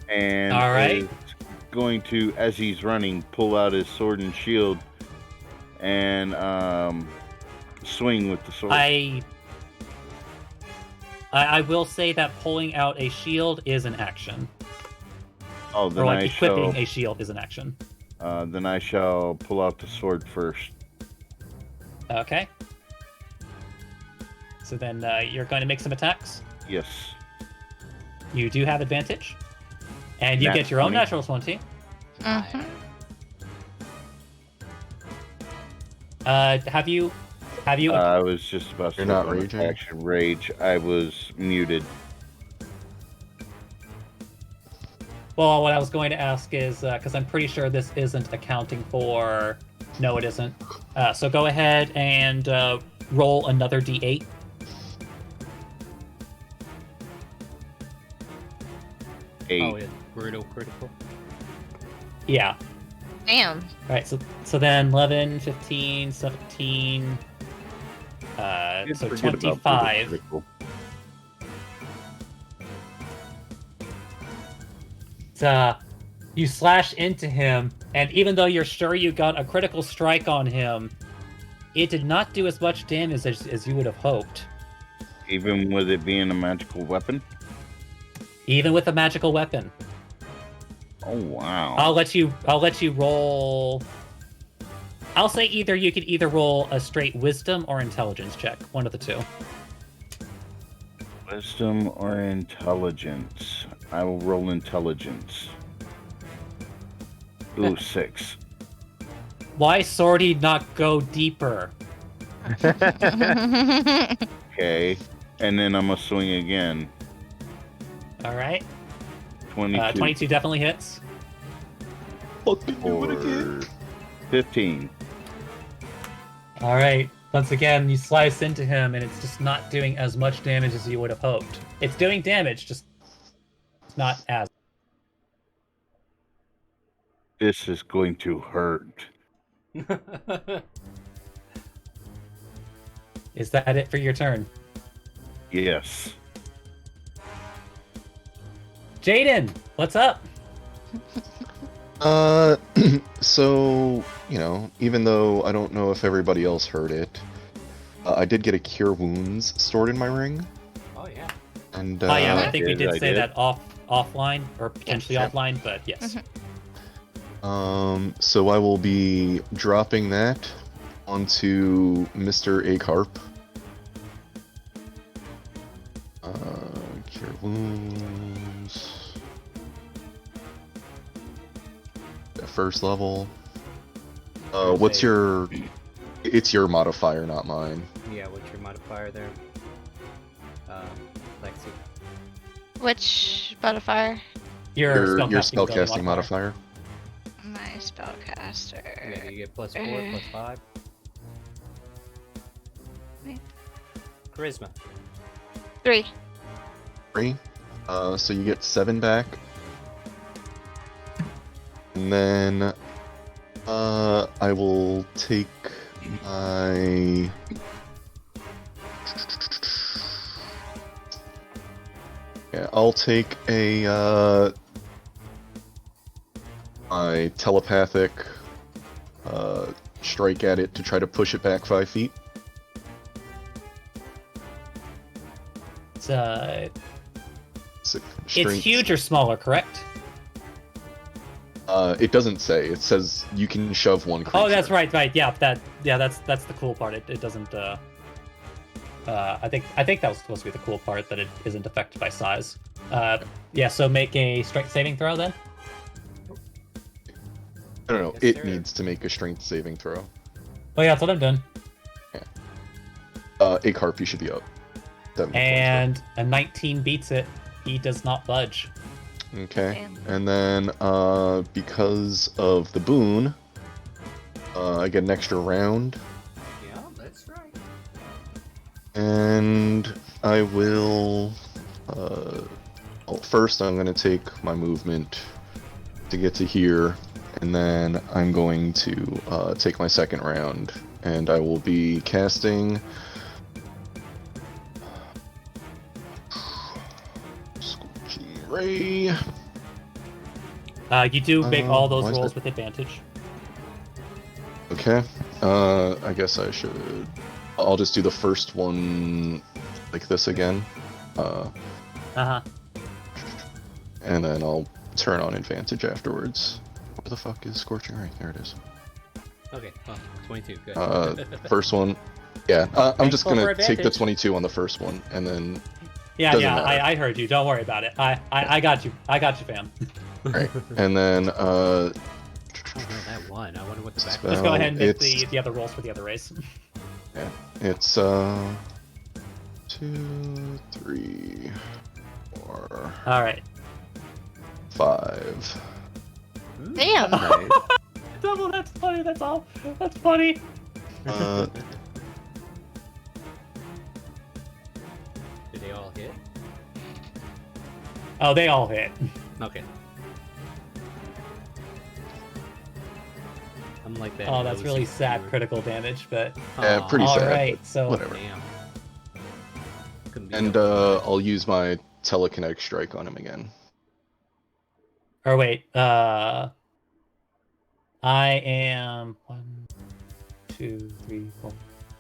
yeah. And All right. is going to, as he's running, pull out his sword and shield and swing with the sword. I will say that pulling out a shield is an action. Oh, then Or like I equipping shall. a shield is an action. Then I shall pull out the sword first. Okay. So then you're going to make some attacks. Yes. You do have advantage. And you Nat get your own 20. natural 20. Mhm. Have you I was just about to You're not look on raging? action rage. I was muted. Well, what I was going to ask is, because I'm pretty sure this isn't accounting for... No, it isn't. So go ahead and roll another d8. Oh, yeah. Brutal critical. Yeah. Damn. Alright, so then 11, 15, 17... so 25. You slash into him, and even though you're sure you got a critical strike on him, it did not do as much damage as you would have hoped. Even with it being a magical weapon? Even with a magical weapon. Oh wow. I'll let you roll. I'll say you could either roll a straight wisdom or intelligence check. One of the two. Wisdom or intelligence? I will roll intelligence. Ooh, 6. Why Swordy not go deeper? Okay. And then I'm gonna swing again. Alright. 22. 22 definitely hits. Fucking do it again. 15. Alright. Once again, you slice into him, and it's just not doing as much damage as you would have hoped. It's doing damage, just not as. This is going to hurt. Is that it for your turn? Yes. Jaden, what's up? So, even though I don't know if everybody else heard it, I did get a Cure Wounds stored in my ring. Oh, yeah. And, yeah, I think we did say that offline, or potentially offline, but yes. So I will be dropping that onto Mr. Acarp. Cure Wounds. First level. What's your... It's your modifier, not mine. Yeah, what's your modifier there? Lexi. Which modifier? Your spellcasting modifier. My spellcaster. Yeah, you get +4, +5. Wait. Charisma. 3. 3. So you get 7 back. And then I will take my... Yeah, I'll take a my telepathic strike at it to try to push it back 5 feet. It's huge or smaller, correct? It doesn't say. It says you can shove one creature. Oh, that's right. Yeah, that's the cool part. It doesn't. I think that was supposed to be the cool part, that it isn't affected by size. Yeah. So make a strength saving throw then. I don't know. It needs to make a strength saving throw. Oh yeah, that's what I'm doing. Yeah. Acarp, you should be up. And a 19 beats it. He does not budge. Okay, and then because of the boon, I get an extra round. Yeah, that's right. And I will. First, I'm going to take my movement to get to here, and then I'm going to take my second round, and I will be casting. Ray. You do make all those rolls with advantage. Okay. I guess I should. I'll just do the first one like this again. Uh-huh. And then I'll turn on advantage afterwards. Where the fuck is Scorching Ray? There it is. Okay, well, 22, good. First one. Yeah, I'm just gonna take the advantage. 22 on the first one, and then... Yeah, I heard you. Don't worry about it. I got you. I got you, fam. Alright, and then, Oh, no, that one. I wonder what the back. Let's go ahead and make the other rolls for the other race. Yeah, it's 2, 3, 4. All right. 5. Damn. Double, that's funny. That's all. That's funny. Uh, Did they all hit? Oh, they all hit. Okay. I'm like that. Oh, that's really nosy sad viewer. critical damage, but yeah, pretty all sad. right. but So whatever. Damn. Couldn't be And done. I'll use my telekinetic strike on him again. Or wait, I am 1, 2, 3, 4.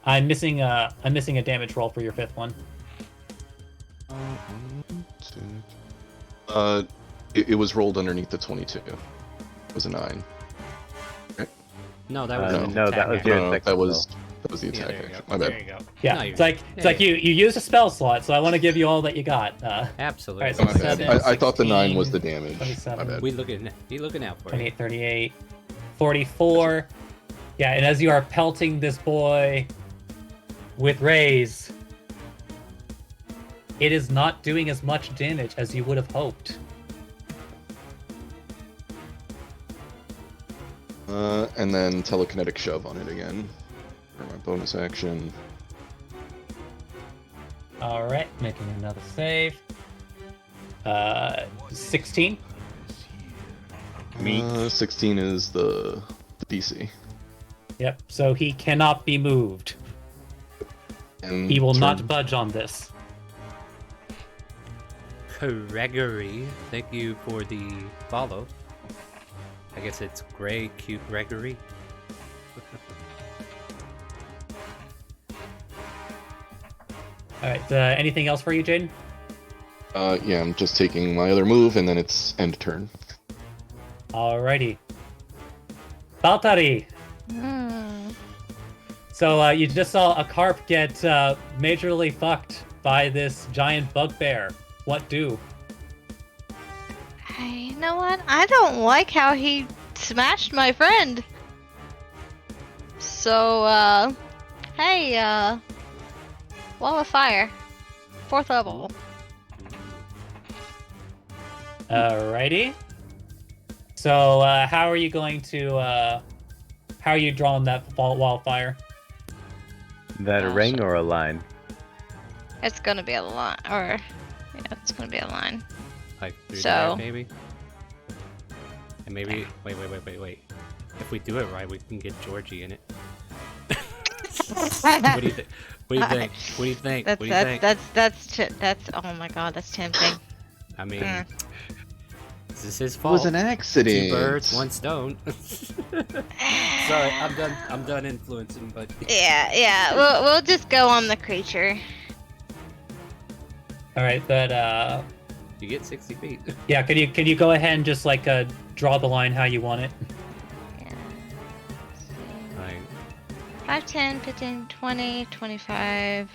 I'm missing a damage roll for your 5th one. It was rolled underneath the 22. It was a 9. Right? No, that was no, that was your second that was roll. the Yeah, attack there you action. go. My bad. There you go. Yeah, No, it's like yeah, you used a spell slot, so I want to give you all that you got. Absolutely. All right, so My bad. 7, I thought the 9 was 16, the damage. 27. My bad. Be looking out for 28, 38, 44. Yeah, and as you are pelting this boy with rays, it is not doing as much damage as you would have hoped. And then telekinetic shove on it again for my bonus action. All right, making another save. 16. 16 is the DC. Yep. So he cannot be moved. And He will turn- not budge on this. Gregory, thank you for the follow. I guess it's Grey Cute Gregory. All right. Anything else for you, Jaden? Yeah, I'm just taking my other move, and then it's end turn. Alrighty. Baltari. Hmm. So you just saw a carp get majorly fucked by this giant bugbear. What do? Hey, you know what? I don't like how he smashed my friend. So, hey, Wall of Fire. 4th level. Alrighty. So how are you going to? How are you drawing that wildfire? That a ring or a line? It's gonna be a line, or yeah, it's gonna be a line. Like through So- there, maybe. And maybe wait. If we do it right, we can get Georgie in it. What do you think? What do you think? What do you think? That's What do you think? that's oh my god, that's tempting. I mean, Mm. this is his It fault. was an accident. 2 birds, 1 stone. Sorry, I'm done influencing, but Yeah, we'll just go on the creature. All right, but you get 60 feet. yeah, can you go ahead and just like draw the line how you want it? Like, 5, 10, 15, 20, 25,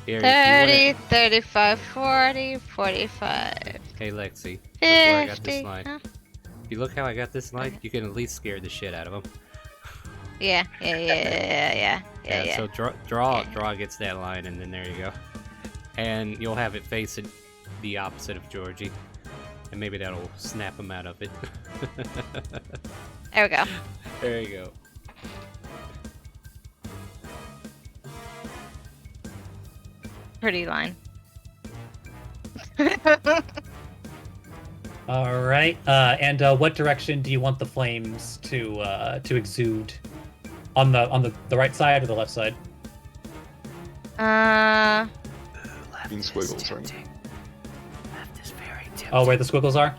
here, 30, 35, 40, 45. hey Lexi, look where I got 50, this line. huh? If you look how I got this line, you can at least scare the shit out of him. Yeah. So draw gets that line, and then there you go. And you'll have it facing the opposite of Georgie, and maybe that'll snap him out of it. There we go. There you go. Pretty line. All right, and what direction do you want the flames to exude? On the right side or the left side? Green squiggles, right? Oh, where the squiggles are?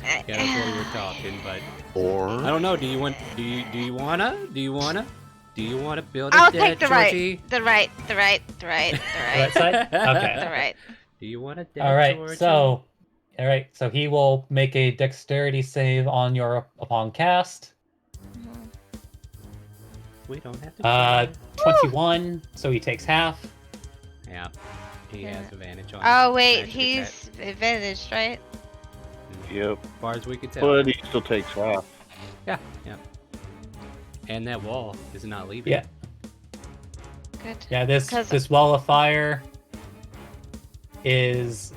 Yeah, that's what we were talking, but or I don't know. Do you wanna build it I'll there, take the Georgie? right. The right. Right side? Okay. The right. Do you want it All right, so he will make a dexterity save on your upon cast. We don't have to. 21, so he takes half. Yeah, he has advantage on. Oh wait, magic he's advantaged, right? Yep. As far as we can tell. But he still takes half. Yeah. And that wall is not leaving. Yeah. Good. Yeah, this wall of fire is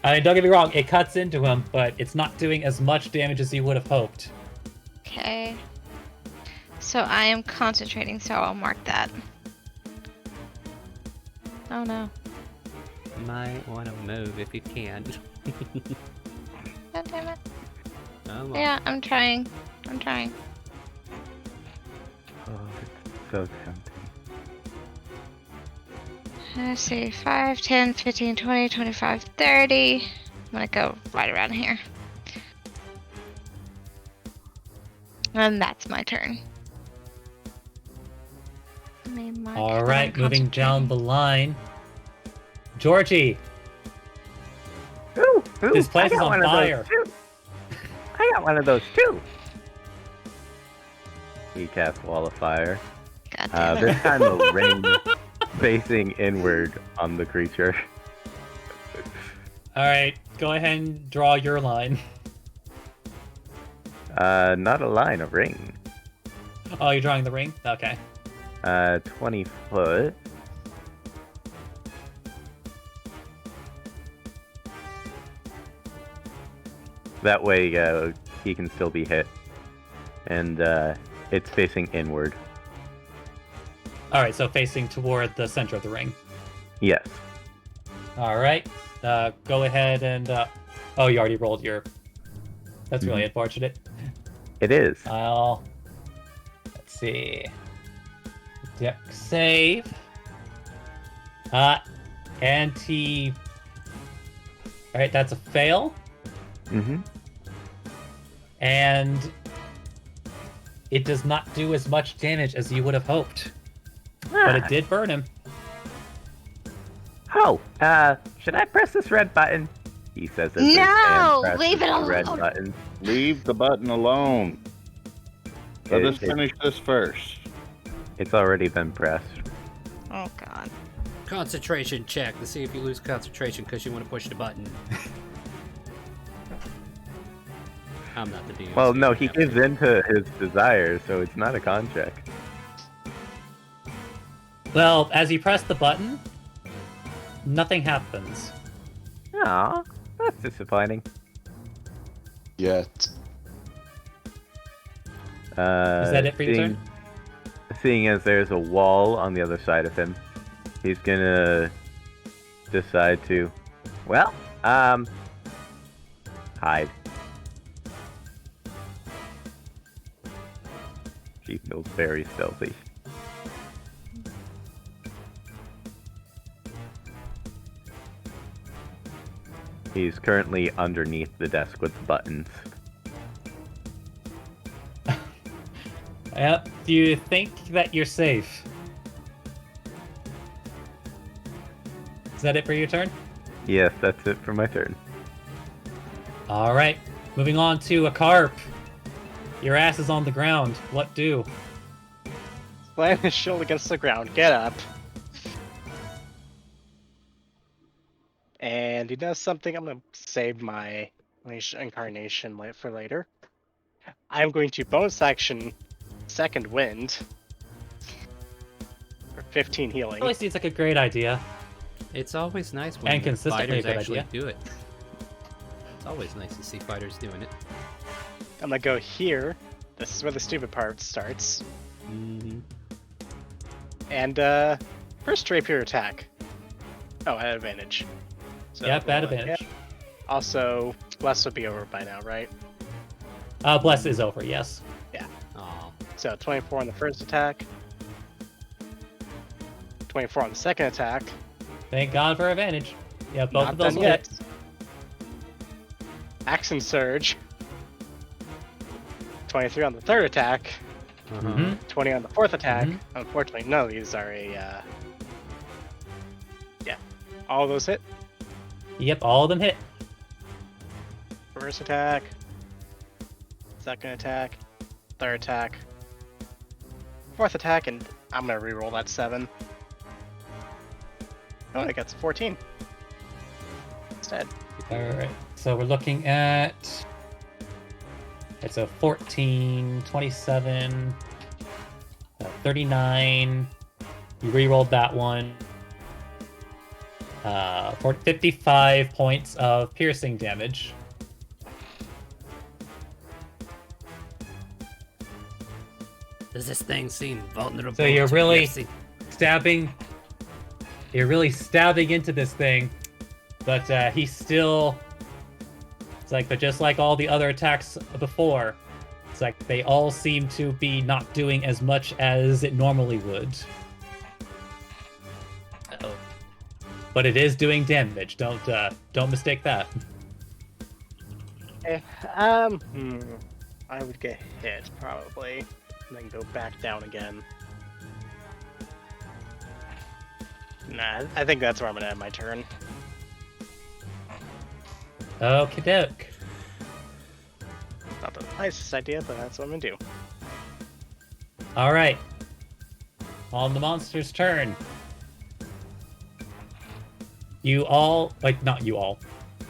I mean, don't get me wrong, it cuts into him, but it's not doing as much damage as you would have hoped. Okay. So I am concentrating, so I'll mark that. Oh no. Might want to move if you can. God damn it. Come on. Yeah, I'm trying. I'm trying. Oh, it's so tempting. Let's see, 5, 10, 15, 20, 25, 30. I'm gonna go right around here. And that's my turn. Let me mark All that right, I'm moving down the line. Georgie, Ooh, this place I is got on one of those fire. too. I got one of those too. He casts Wall of Fire. God damn it. This time the ring facing inward on the creature. All right, go ahead and draw your line. Not a line, a ring. Oh, you're drawing the ring? Okay. 20 foot. That way, he can still be hit. And, it's facing inward. All right, so facing toward the center of the ring. Yes. All right. Go ahead and... Oh, you already rolled your... That's really unfortunate. It is. Let's see. Dex save. And he... Alright, that's a fail. Mm-hmm. And... It does not do as much damage as you would have hoped. But it did burn him. Oh, should I press this red button? He says as his No! hand presses Leave it the red alone. button. Leave the button alone. Let us finish this first. It's already been pressed. Oh god. Concentration check to see if you lose concentration because you want to push the button. I'm not the DM. Well, no, he gives in to his desire, so it's not a con check. Well, as you press the button, nothing happens. Aw, that's disappointing. Yet. Is that it for your turn? Seeing as there's a wall on the other side of him, he's gonna decide to, well, hide. She feels very stealthy. He's currently underneath the desk with the buttons. Yep. Do you think that you're safe? Is that it for your turn? Yes, that's it for my turn. All right. Moving on to a carp. Your ass is on the ground. What do? Slam his shield against the ground. Get up. And he does something. I'm going to save my incarnation for later. I'm going to bonus action Second Wind for 15 healing. Always seems like a great idea. It's always nice when And consistently a fighters good actually idea. do it. It's always nice to see fighters doing it. I'm going to go here. This is where the stupid part starts. Mm-hmm. And first rapier attack. Oh, I had advantage. So Yeah, bad roll it. advantage. Yeah. Also, Bless would be over by now, right? Bless is over, yes. Yeah. Oh. So 24 on the first attack. 24 on the second attack. Thank God for advantage. Yeah, both Not of those done will yet. hit. Action Surge. 23 on the third attack. Mhm. 20 on the fourth attack. Mhm. Unfortunately, none of these are a... Yeah. All of those hit. Yep, all of them hit. First attack. Second attack. Third attack. Fourth attack, and I'm going to reroll that 7. Oh, I got 14. Instead. Alright, so we're looking at... It's a 14, 27, 39. You re-rolled that one. For 55 points of piercing damage. Does this thing seem vulnerable? So you're to really piercing? stabbing. You're really stabbing into this thing, but he's still. It's like, but just like all the other attacks before, it's like they all seem to be not doing as much as it normally would. Uh-oh. But it is doing damage. Don't mistake that. I would get hit probably, and then go back down again. Nah, I think that's where I'm gonna end my turn. Okie doke. Not the nicest idea, but that's what I'm gonna do. All right. On the monster's turn. You all, like, not you all.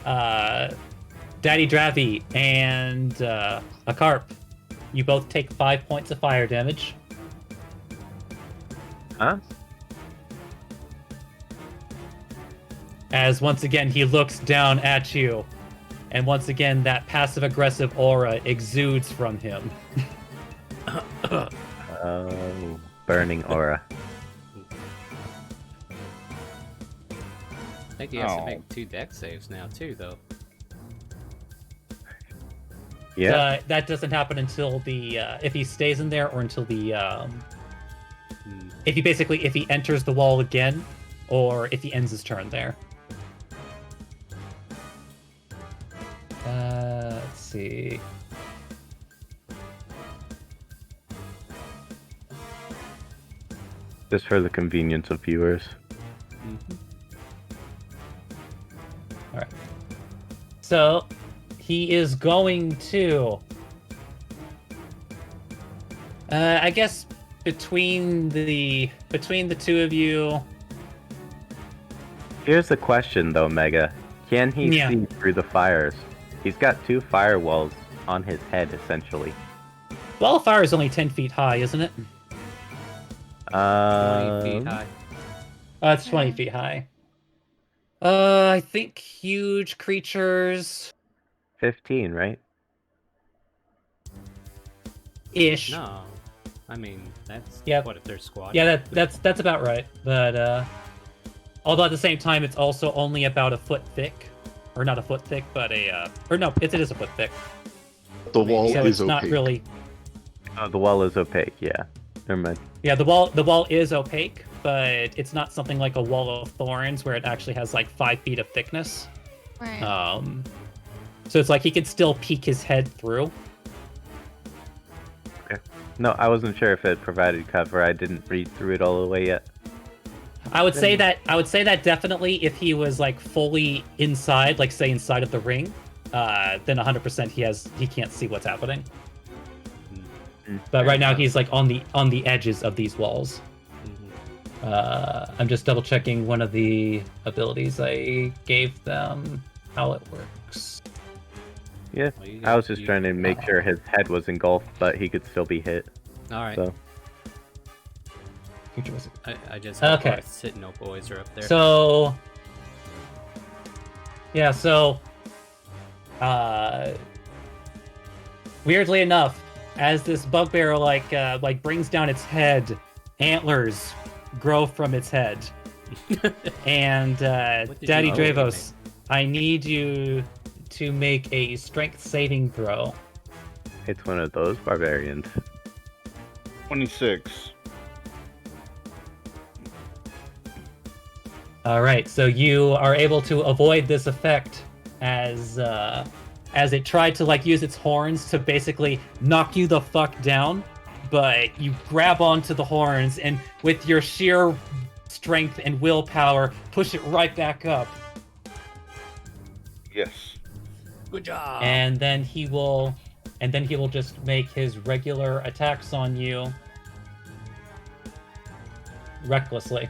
Daddy Dravy and a carp. You both take 5 points of fire damage. Huh? As once again he looks down at you, and once again that passive-aggressive aura exudes from him. Oh, burning aura. I think he has to make 2 dex saves now too, though. Yeah. That doesn't happen until the if he stays in there, or until the if he enters the wall again, or if he ends his turn there. Let's see. Just for the convenience of viewers. All right. So he is going to. I guess between the two of you. Here's the question, though, Mega. Can he see through the fires? He's got 2 firewalls on his head, essentially. Wall of fire is only 10 feet high, isn't it? 20 feet high. It's 20 feet high. I think huge creatures. 15, right? Ish. No, I mean that's what if they're squatting? Yeah, that's about right. But although at the same time, it's also only about a foot thick, or not a foot thick, but or no, it is a foot thick. The wall so is it's not opaque. really. Oh, the wall is opaque. Yeah, never mind. Yeah, the wall is opaque, but it's not something like a wall of thorns where it actually has like 5 feet of thickness. Right. So it's like he can still peek his head through. Okay. No, I wasn't sure if it provided cover. I didn't read through it all the way yet. I would say that definitely if he was like fully inside, like say inside of the ring, then 100% he can't see what's happening. But right now he's like on the edges of these walls. I'm just double checking one of the abilities I gave them, how it works. Yeah, I was just trying to make sure his head was engulfed, but he could still be hit. All right. So. I just hope Okay. our Sentinel boys are up there. So yeah, weirdly enough, as this bugbear like brings down its head, antlers grow from its head. And did Daddy you Dravos, I need you to make a strength saving throw. It's one of those barbarians. 26. All right, so you are able to avoid this effect as it tried to like use its horns to basically knock you the fuck down, but you grab onto the horns and with your sheer strength and willpower push it right back up. Yes. Good job. And then he will just make his regular attacks on you recklessly.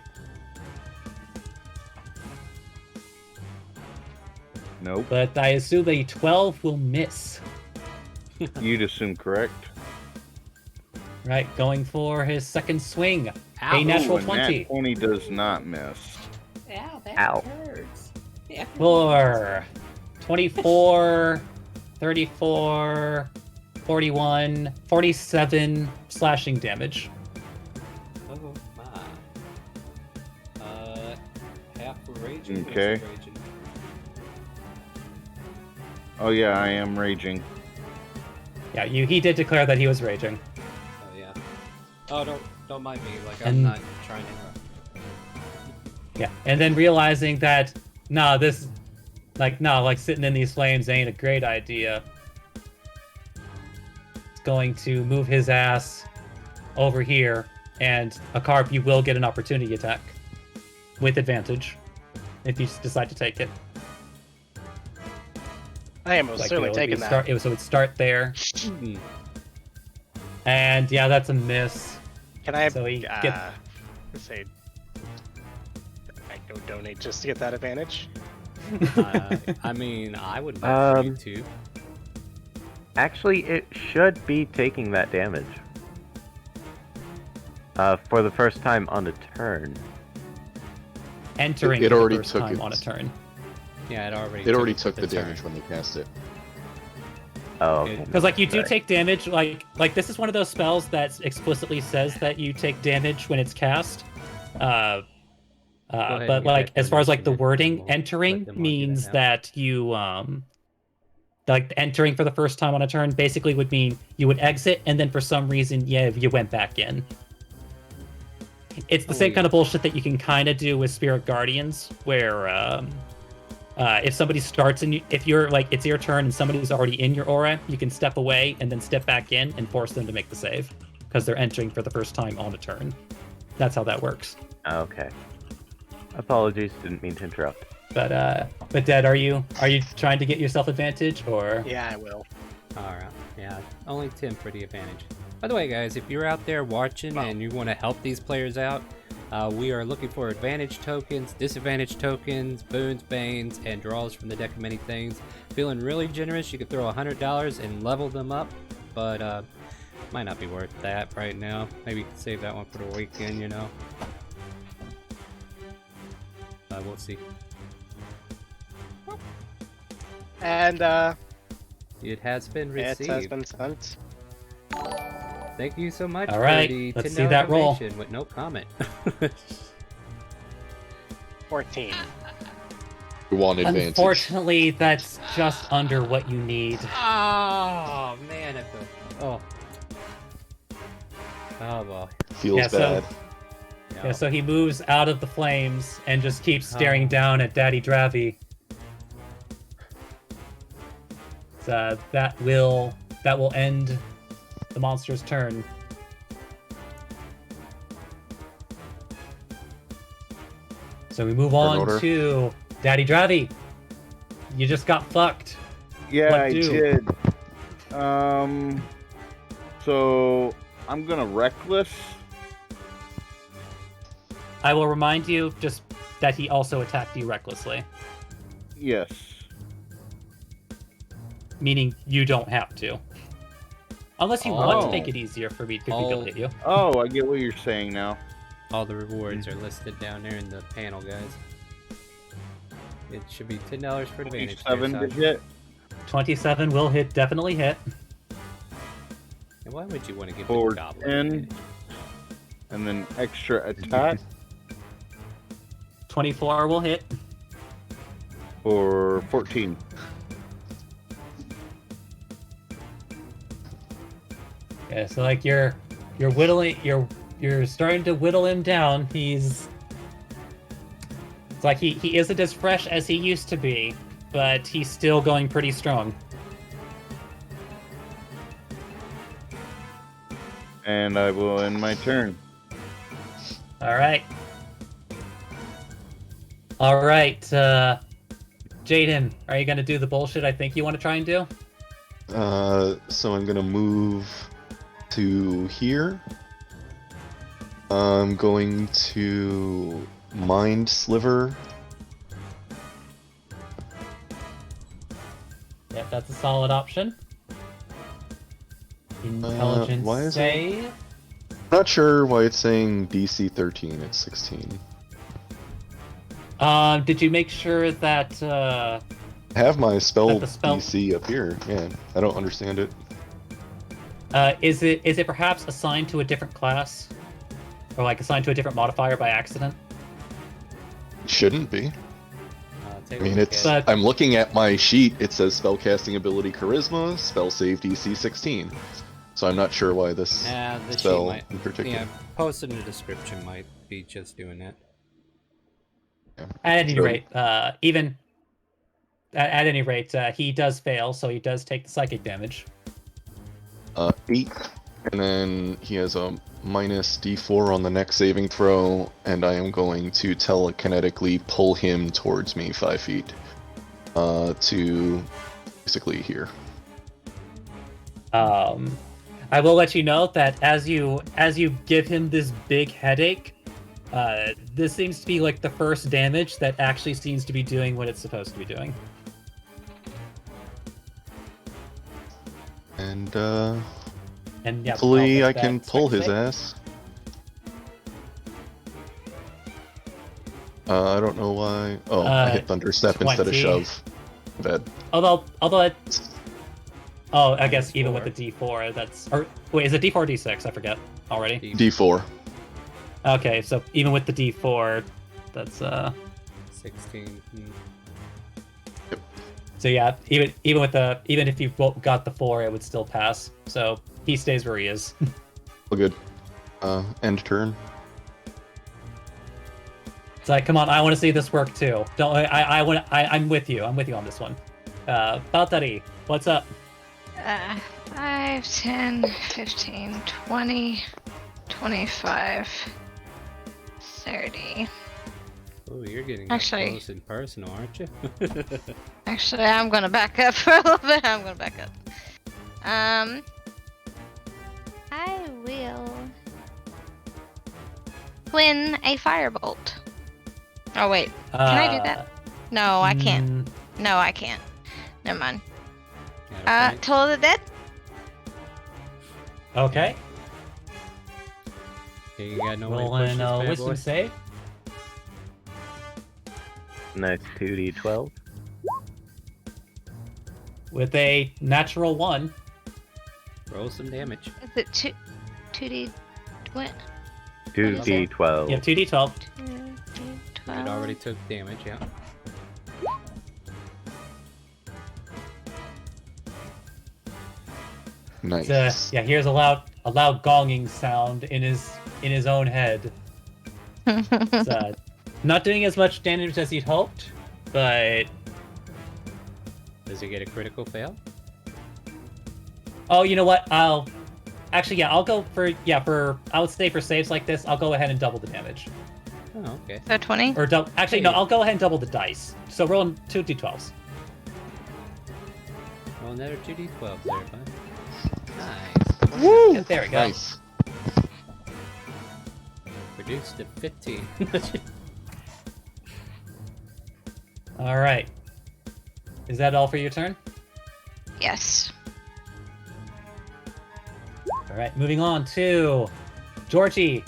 Nope. But I assume a 12 will miss. You'd assume correct. Right, going for his second swing. Ow. A natural Ooh, 20. Nat 20 does not miss. Ow, that Ow. hurts. Yeah. 4, 24, 34, 41, 47 slashing damage. Oh my. Half raging. Okay. Raging. Oh yeah, I am raging. Yeah, he did declare that he was raging. Oh yeah. Oh, don't mind me. Like I'm And- not trying to interrupt. Yeah, and then realizing that, sitting in these flames ain't a great idea. It's going to move his ass over here, and Akarp, you will get an opportunity attack with advantage if you decide to take it. I am most certainly taking that. So it would start there. And yeah, that's a miss. Can I So he say I go donate just to get that advantage? I mean, I would love for you to. Actually, it should be taking that damage. For the first time on a turn. Entering It for the already first took time it. on a turn. Yeah, it already took the turn. damage when they cast it. Oh, okay. Because you do take damage, like this is one of those spells that explicitly says that you take damage when it's cast. ahead But and get that as far as the donation in, wording, we'll entering let them all do means that that you entering for the first time on a turn basically would mean you would exit and then for some reason you went back in. It's the same kind of bullshit that you can kind of do with Spirit Guardians, where if somebody starts and if you're it's your turn and somebody's already in your aura, you can step away and then step back in and force them to make the save because they're entering for the first time on a turn. That's how that works. Okay. Apologies, didn't mean to interrupt. But Dead, are you trying to get yourself advantage or? Yeah, I will. Alright, yeah, only 10 for the advantage. By the way, guys, if you're out there watching and you want to help these players out, we are looking for advantage tokens, disadvantage tokens, boons, banes, and draws from the deck of many things. Feeling really generous, you could throw $100 and level them up, but might not be worth that right now. Maybe you can save that one for the weekend, you know. We'll see. And it has been received. it has been sent. Thank you so much All right, for the let's $10 see that roll. donation with no comment. 14. You want advantage. Unfortunately, that's just under what you need. Oh man, I feel. Oh boy. Feels bad. Yeah, so he moves out of the flames and just keeps staring down at Daddy Dravi. So that will end the monster's turn. So we move on order. to Daddy Dravi. You just got fucked. Yeah, What I do? did. So I'm gonna reckless. I will remind you just that he also attacked you recklessly, Yes. meaning you don't have to. Unless you want to Oh. make it easier for me to people to hit you. Oh, I get what you're saying now. All the rewards are listed down there in the panel, guys. It should be $10 for advantage. 7 to hit. 27 will hit, definitely hit. And why would you want to give For the goblin 10. advantage? And then extra attack 24 will hit. for 14. Yeah, so you're whittling, you're starting to whittle him down. It's like he isn't as fresh as he used to be, but he's still going pretty strong. And I will end my turn. All right. Jaden, are you gonna do the bullshit I think you want to try and do? So I'm gonna move to here. I'm going to Mind Sliver. Yep, that's a solid option. Intelligence why is it- save. Not sure why it's saying DC 13. It's 16. Did you make sure that I have my spell the spell- DC up here. Yeah, I don't understand it. is it perhaps assigned to a different class, or like assigned to a different modifier by accident? Shouldn't be. I take a mean, look it's. at I'm looking at my sheet. It says spellcasting ability Charisma, spell save DC 16. So I'm not sure why this the sheet spell might, in particular. yeah, posted in the description might be just doing that. At any So- rate, even at any rate, he does fail, so he does take the psychic damage. 8, and then he has a minus D4 on the next saving throw, and I am going to telekinetically pull him towards me 5 feet, to basically here. I will let you know that as you give him this big headache, this seems to be like the first damage that actually seems to be doing what it's supposed to be doing. And yeah, hopefully I'll I put can that pull his save. ass. I don't know why. Oh, I hit Thunder Step instead of 20. Shove. Bad. Although I guess even with the D4, that's or wait, is it D4 or D6? I forget already. D4. Okay, so even with the D4, that's 16. So yeah, even if you got the 4, it would still pass. So he stays where he is. All good. End turn. It's like, come on, I want to see this work too. Don't I'm with you. I'm with you on this one. Baltari, what's up? 5, 10, 15, 20, 25, 30. Oh, you're getting Actually- up close and personal, aren't you? Actually, I'm gonna back up for a little bit. I'm gonna back up. I will win a firebolt. Oh wait, can I do that? No, I can't. No, I can't. Never mind. Toll of the Dead. Okay. Okay, you got no Roll way to push an this bad wisdom boy? save. Nice 2d12. With a natural 1. Roll some damage. Is it 2D? What? 2d12. Yeah, 2d12. It already took damage, yeah. Nice. Yeah, here's a loud gonging sound in his own head. It's, not doing as much damage as he'd hoped, but Does he get a critical fail? oh, you know what? I'll go for I would say for saves like this, I'll go ahead and double the damage. Oh, okay. So 20? Or actually no, I'll go ahead and double the dice. So roll 2 d12s. Roll another 2d12 there, bud. Nice. Woo! Yeah, there we go. Nice. Reduced to 15. All right. Is that all for your turn? Yes. All right, moving on to Georgie.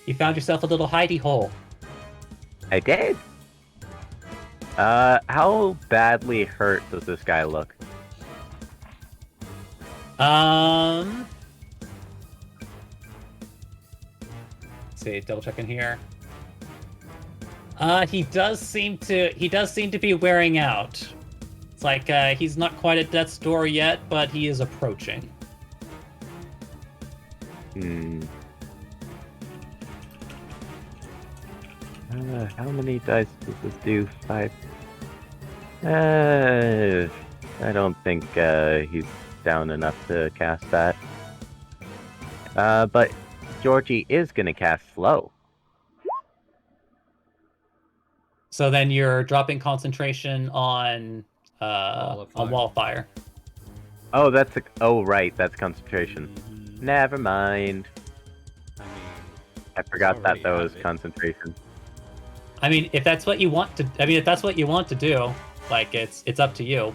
You found yourself a little hidey hole. I did. How badly hurt does this guy look? Let's see, double checking here. He does seem to be wearing out. It's like he's not quite at death's door yet, but he is approaching. How many dice does this do? 5? I don't think he's down enough to cast that. But Georgie is gonna cast slow. So then you're dropping concentration on wall of fire. Oh, right, that's concentration. Never mind. I forgot that was concentration. I mean, if that's what you want to do, like it's up to you.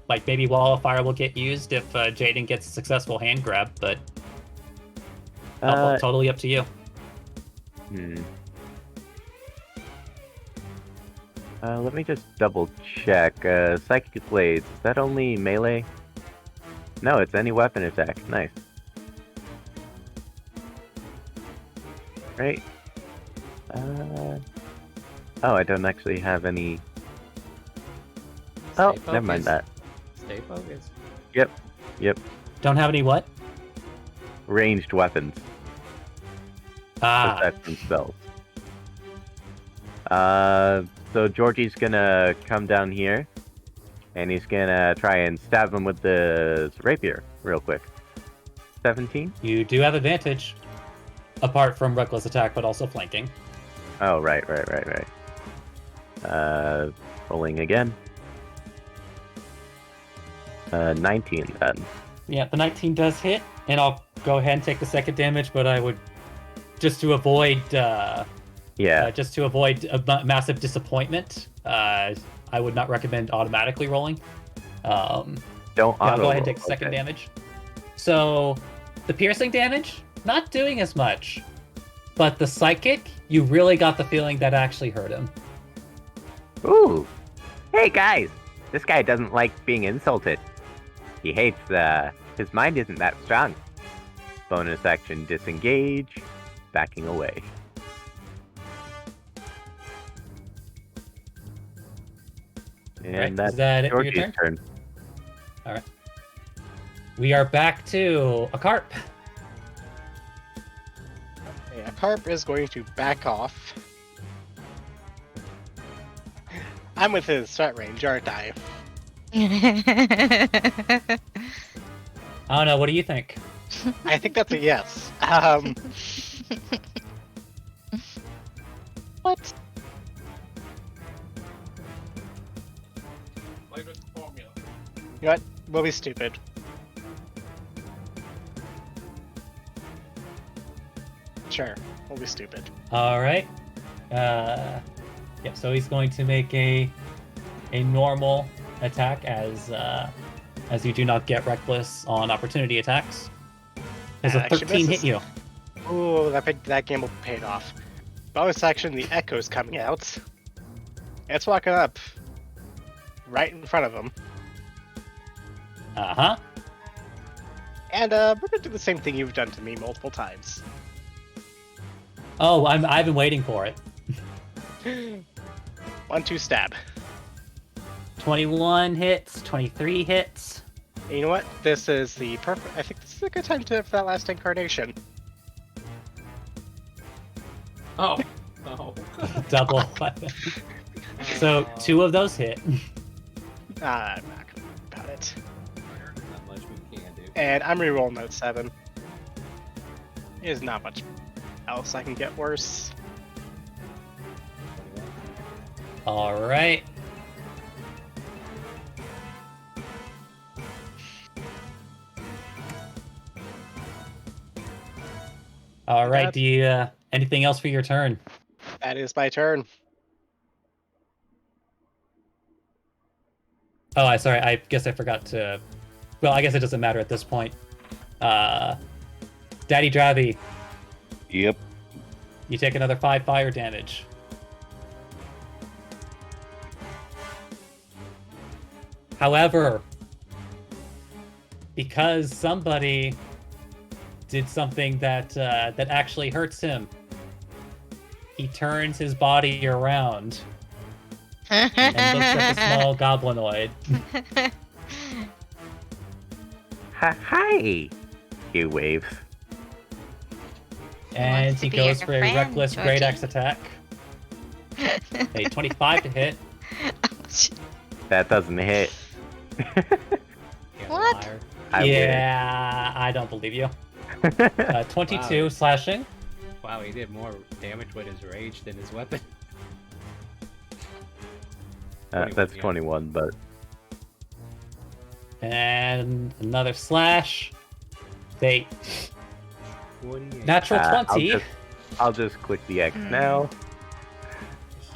Like maybe wall of fire will get used if Jaden gets a successful hand grab, but totally up to you. Let me just double check. Psychic Blades, is that only melee? No, it's any weapon attack. Nice. Right. Oh, I don't actually have any. Oh, never mind that. Stay focused. Yep. Don't have any what? Ranged weapons. Aside from spells. So Georgie's gonna come down here, and he's gonna try and stab him with the rapier real quick. 17? You do have advantage, apart from reckless attack, but also flanking. Oh, right. Rolling again. 19 then. Yeah, the 19 does hit, and I'll go ahead and take the second damage, but I would, just to avoid a massive disappointment, I would not recommend automatically rolling. Don't I'll go ahead roll, and take the second okay. damage. So, the piercing damage, not doing as much, but the psychic, you really got the feeling that actually hurt him. Ooh! Hey guys! This guy doesn't like being insulted. He hates his mind isn't that strong. Bonus action disengage, backing away. And Right, that's is that it for your Georgie's turn. Alright. We are back to a carp. Okay, a carp is going to back off. I'm within his threat range, aren't I? I don't know, what do you think? I think that's a yes. What? You know what? We'll be stupid. Sure, we'll be stupid. Alright. So he's going to make a normal attack as you do not get reckless on opportunity attacks. Does a Actually 13 hit misses. you? Ooh, that gamble paid off. Bonus action, the echo's coming out. It's walking up right in front of him. Uh-huh. And we're gonna do the same thing you've done to me multiple times. Oh, I've been waiting for it. 1-2 stab. 21 hits, 23 hits. And you know what? This is the perfect. I think this is a good time to for that last incarnation. Oh. Oh. Double weapon. So 2 of those hit. I'm not gonna worry about it. Not much we can do. And I'm rerolling note 7. There's not much else I can get worse. Alright. Alright, do you anything else for your turn? That is my turn. Oh, I guess I forgot to. Well, I guess it doesn't matter at this point. Daddy Dravi. Yep. You take another 5 fire damage. However, because somebody did something that actually hurts him, he turns his body around and looks at the small goblinoid. Hi! He waves. And he goes for a friend, reckless Georgie. great axe attack. A 25 to hit. That doesn't hit. What? Yeah, I don't believe you. 22 Wow. slashing. Wow, he did more damage with his rage than his weapon. That's 21, but And another slash. They natural 20. I'll just click the X now.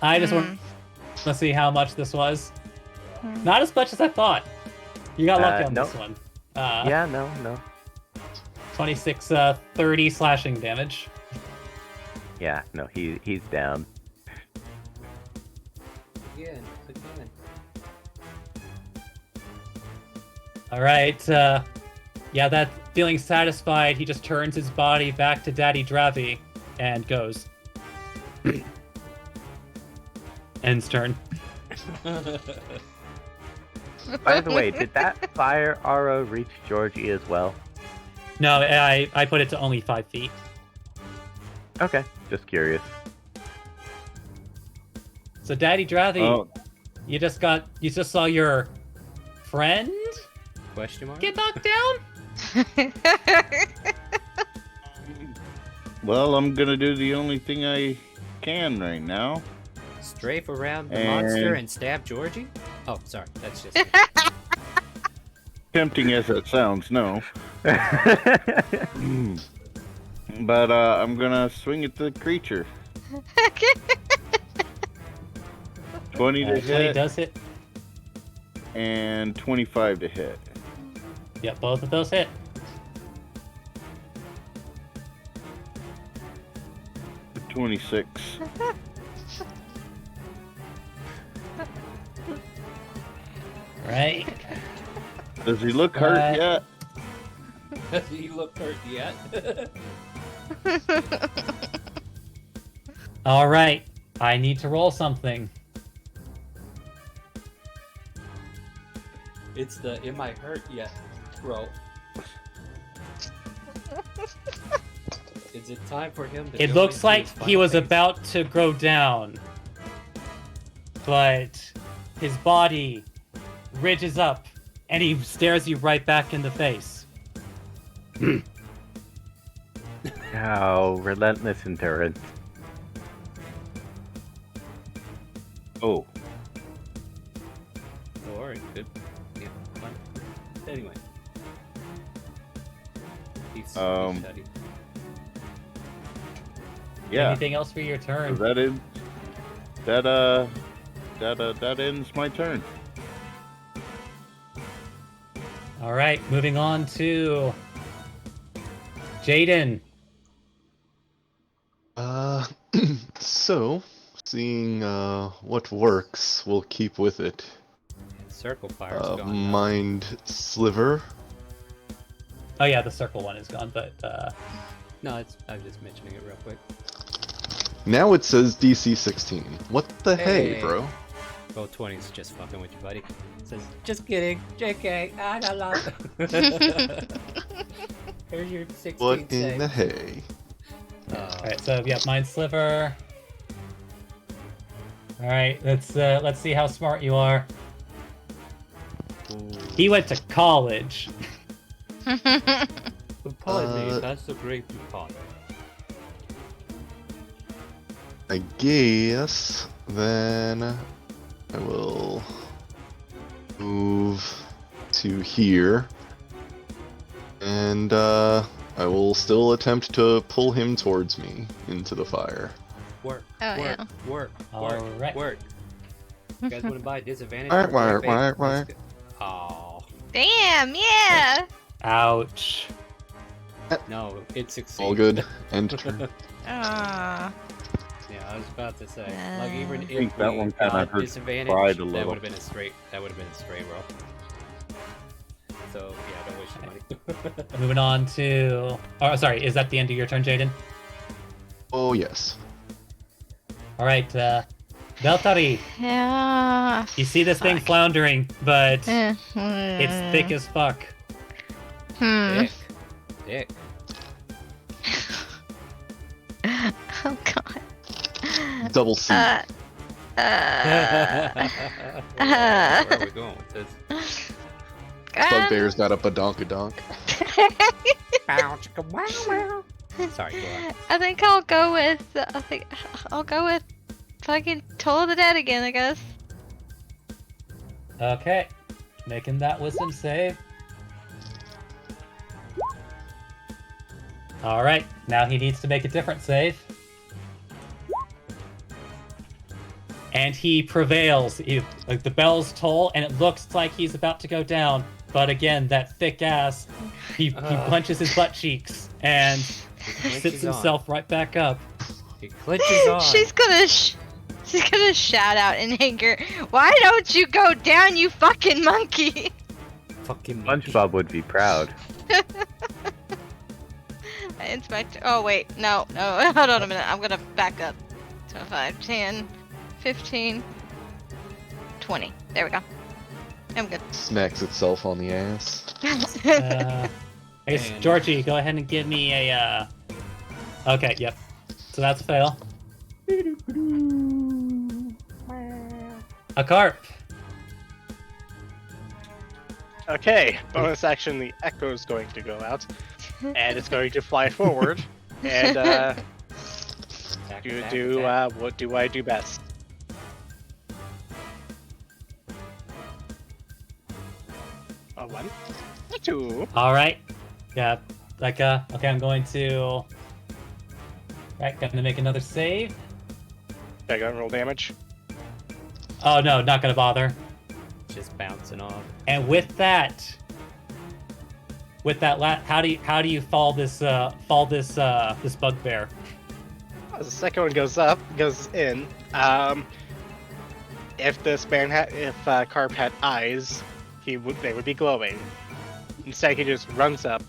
I just want to see how much this was. Not as much as I thought. You got lucky on nope. this one. Yeah, no. 26, 30 slashing damage. Yeah, no, he's down. Again. All right. Yeah, that feeling satisfied, he just turns his body back to Daddy Dravi and goes. Ends turn. By the way, did that fire arrow reach Georgie as well? No, I put it to only 5 feet. Okay, just curious. So Daddy Dravi, you just saw your friend Question mark? get knocked down? Well, I'm gonna do the only thing I can right now. Strafe around the monster and stab Georgie? Oh, sorry. That's just... Tempting as it sounds, no. But I'm gonna swing at the creature. 20 to 20 hit. does hit. And 25 to hit. Yep, both of those hit. For 26. Right. Does he look hurt yet? Does he look hurt yet? All right. I need to roll something. It's the am I hurt yet, bro. Is it time for him to It go looks into like his he final was phase? about to go down, but his body ridges up and he stares you right back in the face. Oh, relentless endurance. Oh. Or it could. Yeah, fine. Anyway. He's study. Yeah. Anything else for your turn? So that ends. That ends my turn. All right, moving on to Jaden. So, seeing what works, we'll keep with it. Circle fire's gone. Mind Sliver. Oh yeah, the circle one is gone, but No, I was just mentioning it real quick. Now it says DC 16. What the hey, bro? Roll 20's just fucking with you, buddy. It says, just kidding. JK. I don't know. Here's your 16 What in save. the hay? Alright, so yeah, Mind Sliver. Alright, let's see how smart you are. He went to college. Pardon me, that's a great thought. I guess then I will move to here, and I will still attempt to pull him towards me into the fire. Work. Oh, work. yeah. Work. Alright. Work. Work. You guys want to buy disadvantage? Work. Oh. Damn, yeah. Ouch. No, it succeeds. All good. End turn. Ah. Yeah, I was about to say. Like even if think that we one kinda got hurt disadvantage, pride a that little. would have been a straight. That would have been a straight roll. So yeah, don't waste your money. Moving on to. Oh, sorry. Is that the end of your turn, Jaden? Oh yes. All right, Beltari. Yeah. You see this thing floundering, but it's It's thick as fuck. Dick. Dick. Oh god. Double C. Where are we going with this? Bugbear's got a badonkadonk. Sorry, go on. I think I'll go with fucking Toll of the Dead again, I guess. Okay, making that wisdom save. All right, now he needs to make a different save. And he prevails. Like the bells toll, and it looks like he's about to go down. But again, that thick ass, he punches his butt cheeks and sits himself right back up. He clenches on. She's gonna shout out in anger. Why don't you go down, you fucking monkey? Fucking SpongeBob would be proud. Inspector. Oh, wait. No. Hold on a minute. I'm going to back up. 5, 10, 15, 20. There we go. I'm good. Smacks itself on the ass. Hey, Georgie, go ahead and give me a. Okay, yep. So that's a fail. A carp. Okay, bonus action, the echo is going to go out, and it's going to fly forward, and what do I do best? A 1, a 2. All right. Yeah. Okay, I'm going to. Right, gonna make another save. I got roll damage. Oh no, not gonna bother. Just bouncing off. And with that, how do you fall this bugbear? As the second one goes in. If this man Carp had eyes, they would be glowing. Instead, he just runs up,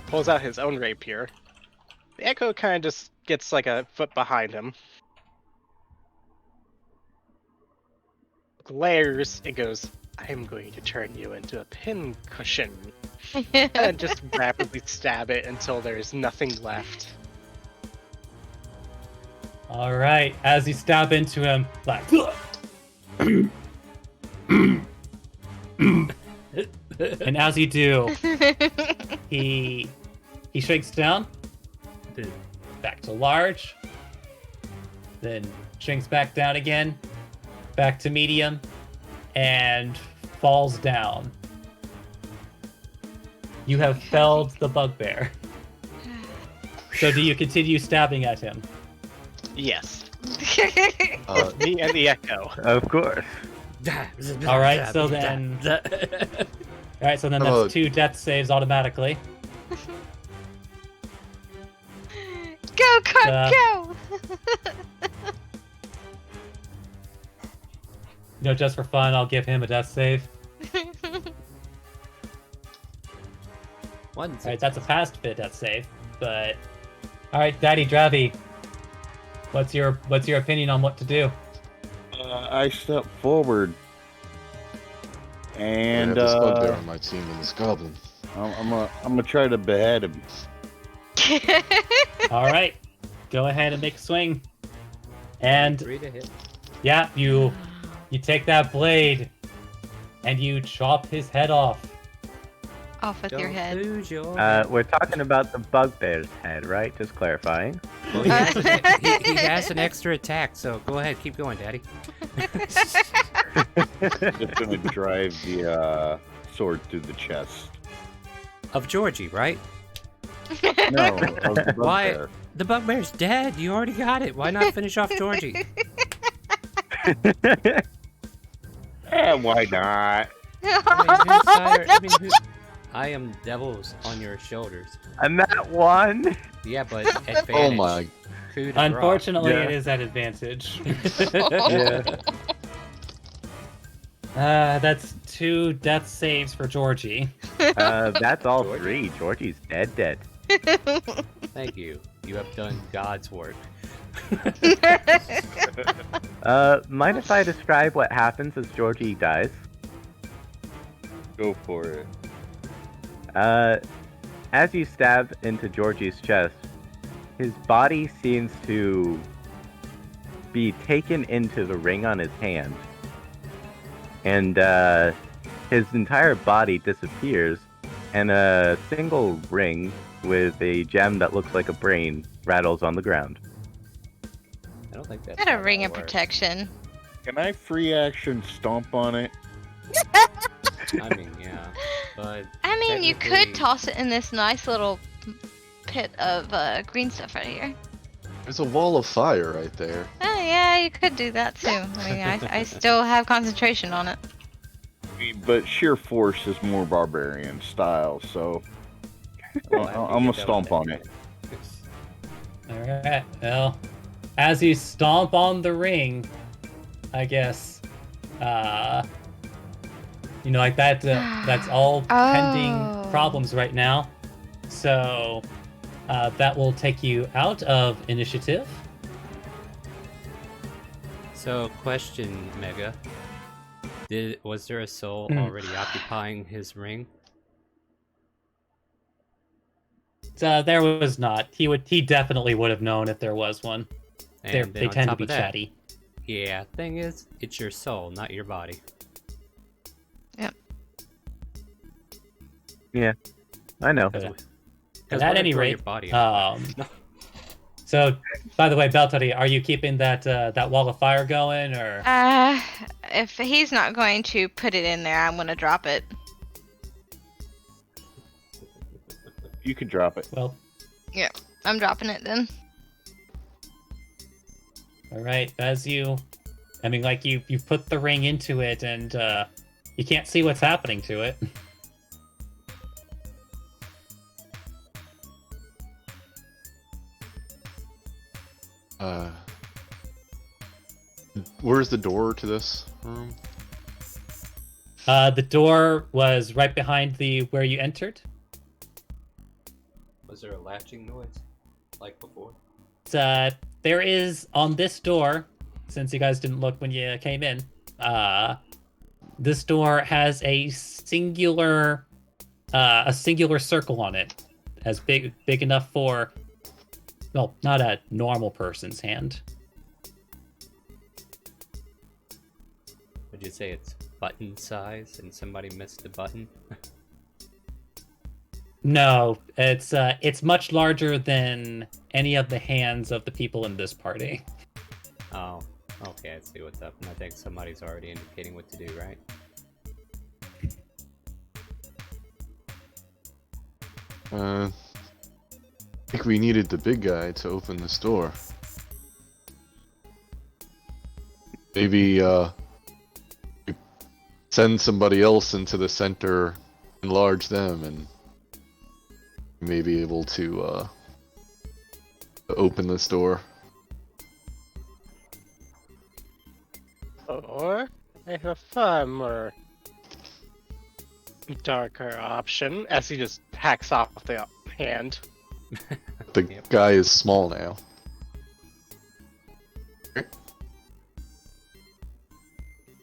pulls out his own rapier. The echo kind of just gets like a foot behind him. Glares, it goes, I'm going to turn you into a pin cushion. And just rapidly stab it until there's nothing left. All right, as you stab into him, like, and as you do, he shrinks down, back to large, then shrinks back down again, back to medium, and falls down. You have felled the bugbear. So do you continue stabbing at him? Yes. Me and the echo. Of course. All right, so then. All right, so then that's 2 death saves automatically. Go, Carp, go! Just for fun, I'll give him a death save. Alright, that's a past fit death save, but... Alright, Daddy Dravi, what's your opinion on what to do? I step forward, and this bugbear on my team and this goblin. I'm gonna try to behead him. Alright, go ahead and make a swing. And... 3 to hit. Yeah, you take that blade, and you chop his head off. Off with your head. We're talking about the bugbear's head, right? Just clarifying. Well, he has an extra attack, so go ahead, keep going, Daddy. Just gonna drive the sword through the chest. Of Georgie, right? No, of the Why? bugbear. The bugbear's dead. You already got it. Why not finish off Georgie? Why not? I am devils on your shoulders. I'm at 1. Yeah, but advantage. Oh my. Coup de grace. Unfortunately, Yeah. it is at advantage. Yeah. That's 2 death saves for Georgie. That's all 3. Georgie's dead. Thank you. You have done God's work. Mind if I describe what happens as Georgie dies? Go for it. As you stab into Georgie's chest, his body seems to be taken into the ring on his hand. And his entire body disappears, and a single ring with a gem that looks like a brain rattles on the ground. I don't think that's Got a how ring that of works. protection. Can I free action stomp on it? I mean, yeah, but I mean, you could technically- toss it in this nice little pit of green stuff right here. There's a wall of fire right there. Oh yeah, you could do that too. I mean, I still have concentration on it. But sheer force is more barbarian style, so Well, I'm gonna stomp on it. Alright, well, as you stomp on the ring, I guess, You know, like that. That's all pending problems right now. So that will take you out of initiative. So, question, Mega. Was there a soul already occupying his ring? There was not. He definitely would have known if there was one. And They on tend to top be of that, chatty. Yeah, thing is, it's your soul, not your body. Yep. Yeah, I know. At any rate, so by the way, Beltari, are you keeping that wall of fire going, or? If he's not going to put it in there, I'm gonna drop it. You could drop it. Well. Yeah, I'm dropping it then. All right, you put the ring into it, and you can't see what's happening to it. Where's the door to this room? The door was right behind where you entered. Was there a latching noise like before? There is on this door, since you guys didn't look when you came in. This door has a singular circle on it, as big enough for, well, not a normal person's hand. Would you say it's button size and somebody missed the button? No, it's much larger than any of the hands of the people in this party. Oh, okay, I see what's up. And I think somebody's already indicating what to do, right? I think we needed the big guy to open this door. Maybe, send somebody else into the center, enlarge them, and you may be able to open this door. Or I have a far more darker option, as he just hacks off the hand. The guy is small now.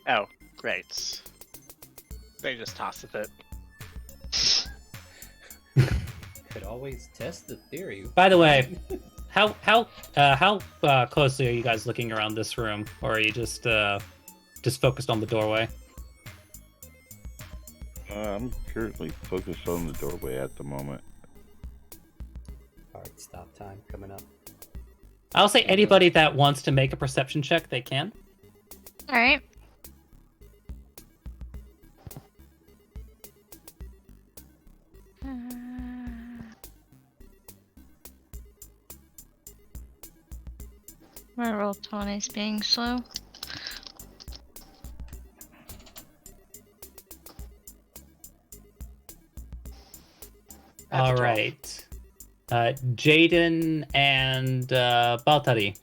Oh, great. They just toss it. Could always test the theory. By the way, how closely are you guys looking around this room, or are you just focused on the doorway? I'm currently focused on the doorway at the moment. Hard stop time coming up. I'll say anybody that wants to make a perception check, they can. All right. My roll 20 is being slow. All right. Jaden and Baltari.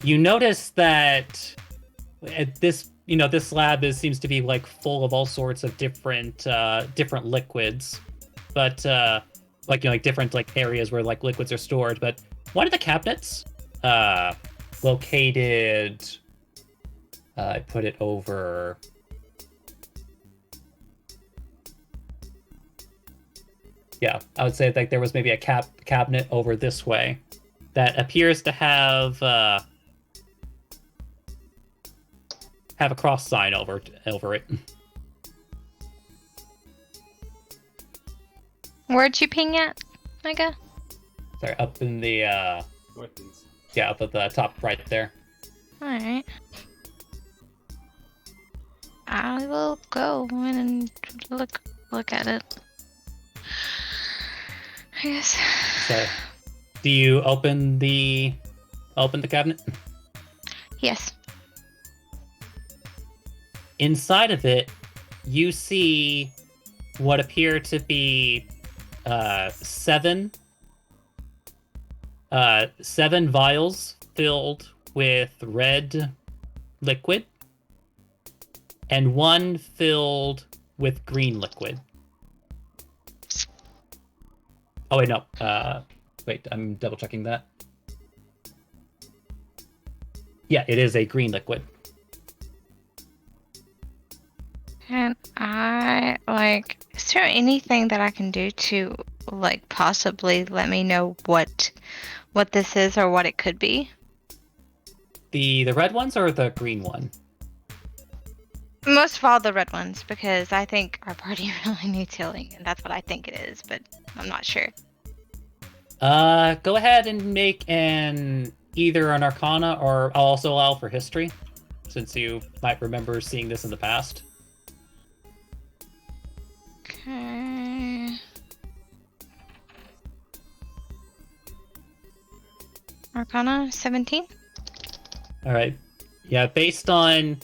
You notice that this lab seems to be like full of all sorts of different liquids, but like different areas where liquids are stored. But one of the cabinets, located, I put it over. Yeah, I would say there was maybe a cabinet over this way that appears to have a cross sign over it. Where'd you ping at, Mega? Sorry, up in the northeast. Yeah, up at the top right there. All right. I will go in and look at it. I guess. So, do you open the cabinet? Yes. Inside of it, you see what appear to be seven vials filled with red liquid. and one filled with green liquid. Oh wait, no. Wait, I'm double checking that. Yeah, it is a green liquid. And I is there anything that I can do to possibly let me know what this is or what it could be? The red ones or the green one? Most of all the red ones, because I think our party really needs healing, and that's what I think it is, but I'm not sure. Go ahead and make either an Arcana, or I'll also allow for history, since you might remember seeing this in the past. Okay. Arcana 17. All right. Yeah, based on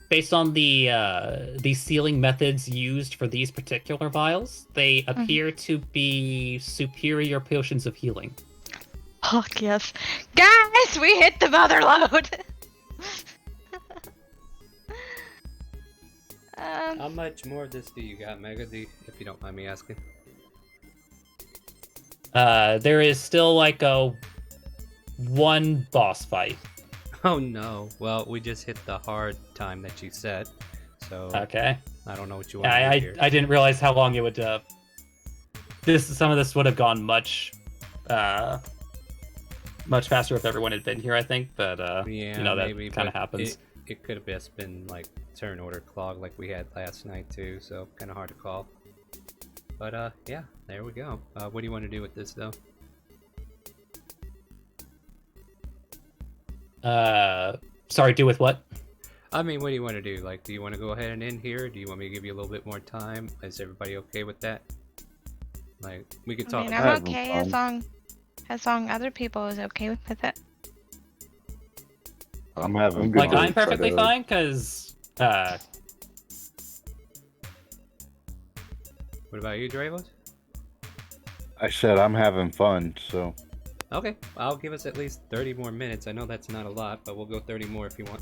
the sealing methods used for these particular vials, they appear to be superior potions of healing. Fuck yes. Guys, we hit the mother lode! How much more of this do you got, Mega, if you don't mind me asking? There is still one boss fight. Oh no. Well, we just hit the hard time that you said. So okay. I don't know what you want to do here. I didn't realize how long it would some of this would have gone much faster if everyone had been here, I think, but yeah, that maybe, kind of happens. It could have just been turn order clog like we had last night too, so kind of hard to call. But yeah, there we go. What do you want to do with this though? Sorry, do with what? I mean, what do you want to do? Do you want to go ahead and end here? Do you want me to give you a little bit more time? Is everybody okay with that? We could talk. I'm okay as long other people is okay with it. I'm having good I'm perfectly fine because. What about you, Dravos? I said I'm having fun, so. Okay, I'll give us at least 30 more minutes. I know that's not a lot, but we'll go 30 more if you want.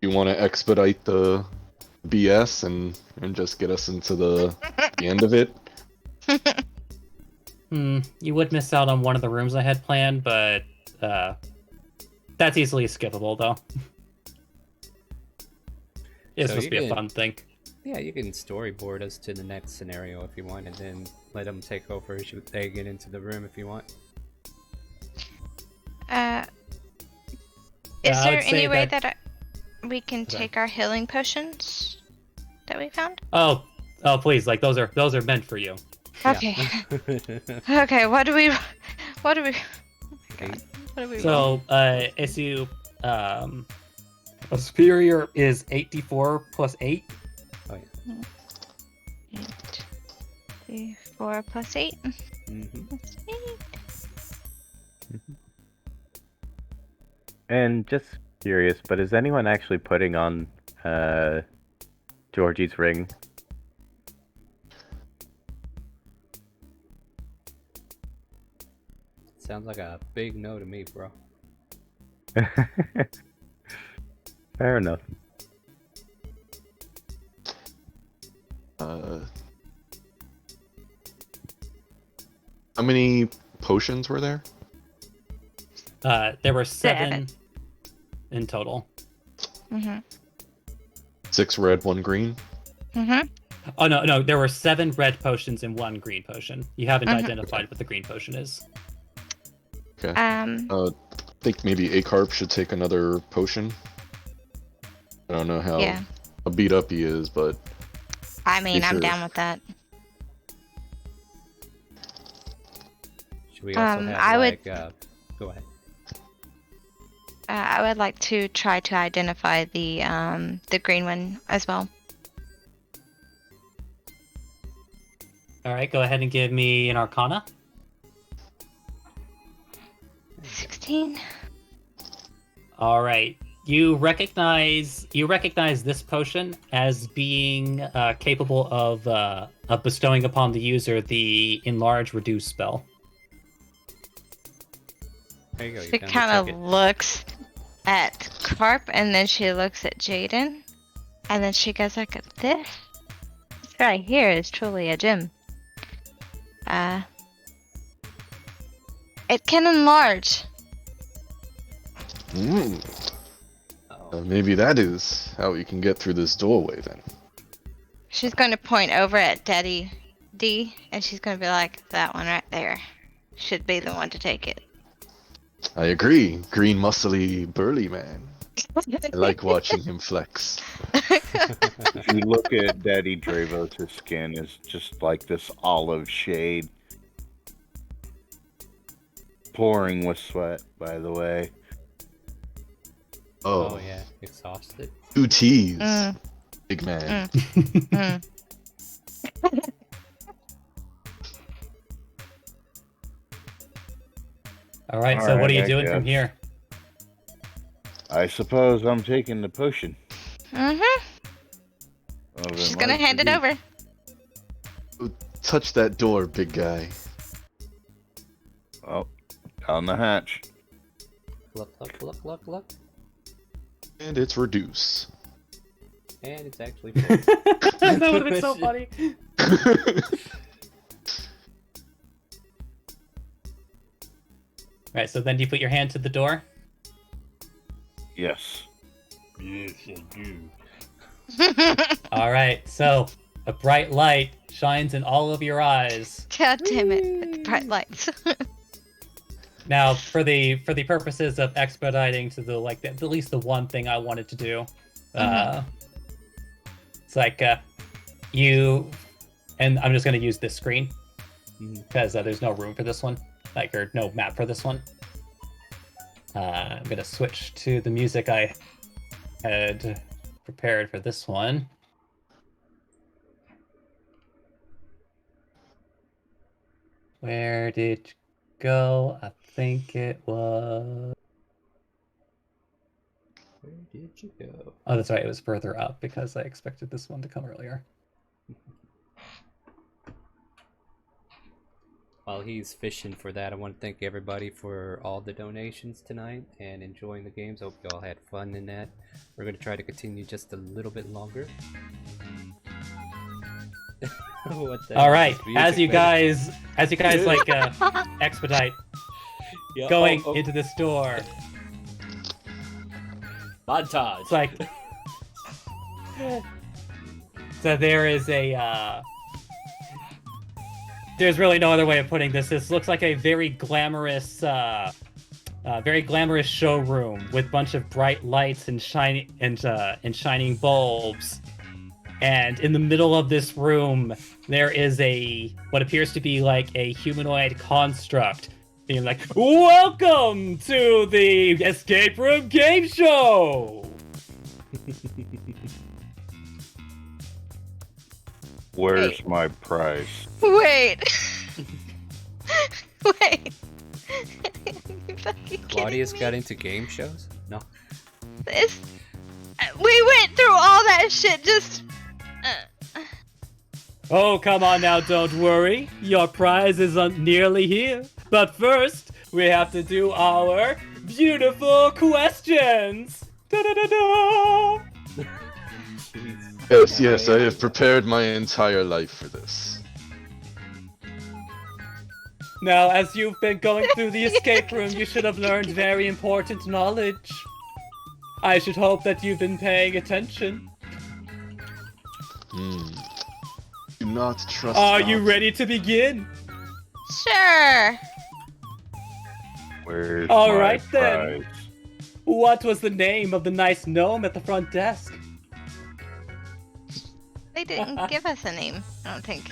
You want to expedite the BS and just get us into the end of it? You would miss out on one of the rooms I had planned, but that's easily skippable, though. It's supposed to be a fun thing. Yeah, you can storyboard us to the next scenario if you want, and then let them take over as they get into the room if you want. Is there any way that we can take our healing potions that we found? Oh, please! Those are meant for you. Okay. Okay. What do we? Oh my God. What do we? So, as you, a superior is 8d4 plus 8. Oh yeah. 4 plus 8. That's 8. And just curious, but is anyone actually putting on Georgie's ring? Sounds like a big no to me, bro. Fair enough. How many potions were there? There were 7 in total. 6 red, 1 green. Oh no, there were 7 red potions and 1 green potion. You haven't identified what the green potion is. Okay. I think maybe Acarp should take another potion. I don't know how beat up he is, but I mean, I'm down with that. Should we also have go ahead. I would like to try to identify the green one as well. All right, go ahead and give me an Arcana. 16. All right. You recognize this potion as being capable of bestowing upon the user the Enlarge Reduce spell. There you go. She kind of looks at Carp, and then she looks at Jaden, and then she goes like, this right here is truly a gem. It can enlarge. Maybe that is how we can get through this doorway then. She's going to point over at Daddy D, and she's going to be like, that one right there should be the one to take it. I agree. Green, muscly, burly man. I like watching him flex. If you look at Daddy Dravos, his skin is just like this olive shade. Pouring with sweat, by the way. Oh yeah, exhausted. 2 T's. Big man. All right, so what are you doing from here? I suppose I'm taking the potion. She's gonna hand it over. Touch that door, big guy. Oh, down the hatch. Look. And it's reduce. And it's actually. That would have been so funny. Right, so then do you put your hand to the door? Yes. Yes, I do. All right, so a bright light shines in all of your eyes. God damn it, it's bright lights. Now, for the purposes of expediting to the at least the one thing I wanted to do, it's like you, and I'm just gonna use this screen because there's no room for this one, or no map for this one. I'm gonna switch to the music I had prepared for this one. Where did you go? I think it was. Where did you go? Oh, that's right. It was further up because I expected this one to come earlier. While he's fishing for that, I want to thank everybody for all the donations tonight and enjoying the games. Hope you all had fun in that. We're going to try to continue just a little bit longer. What the all right, music, as you man? guys like expedite going into the store. Montage. It's like so there is a there's really no other way of putting this. This looks like a very glamorous showroom with a bunch of bright lights and shining bulbs. And in the middle of this room, there is what appears to be like a humanoid construct, being like, "Welcome to the Escape Room Game Show." Where's my prize? Wait. Claudius got into game shows? No. We went through all that shit just. Oh, come on now, don't worry. Your prize is nearly here. But first, we have to do our beautiful questions. Da-da-da-da! Yes, I have prepared my entire life for this. Now, as you've been going through the escape room, you should have learned very important knowledge. I should hope that you've been paying attention. Do not trust. Are you ready to begin? Sure. Where's All my right prize? then. What was the name of the nice gnome at the front desk? They didn't give us a name, I don't think.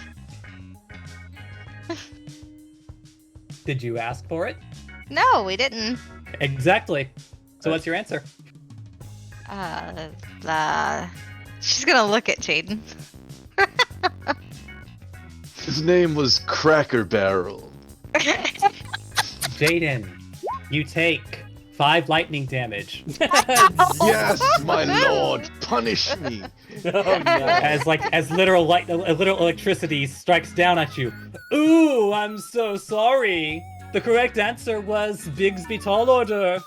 Did you ask for it? No, we didn't. Exactly. So what's your answer? She's gonna look at Jaden. His name was Cracker Barrel. Jaden, you take 5 lightning damage. Yes, my lord, punish me. As literal electricity strikes down at you. Ooh, I'm so sorry. The correct answer was Bigsby Tall Order.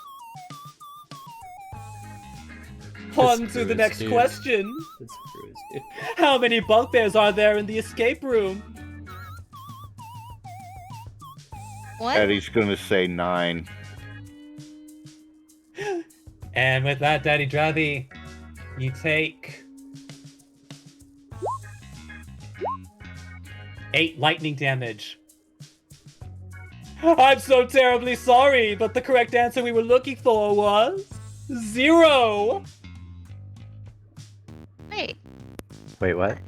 On to the Bruce, next dude. question. That's Bruce, dude. How many bugbears are there in the escape room? What? Eddie's gonna say 9. And with that, Daddy Dravy, you take 8 lightning damage. I'm so terribly sorry, but the correct answer we were looking for was 0. Wait. Wait, what?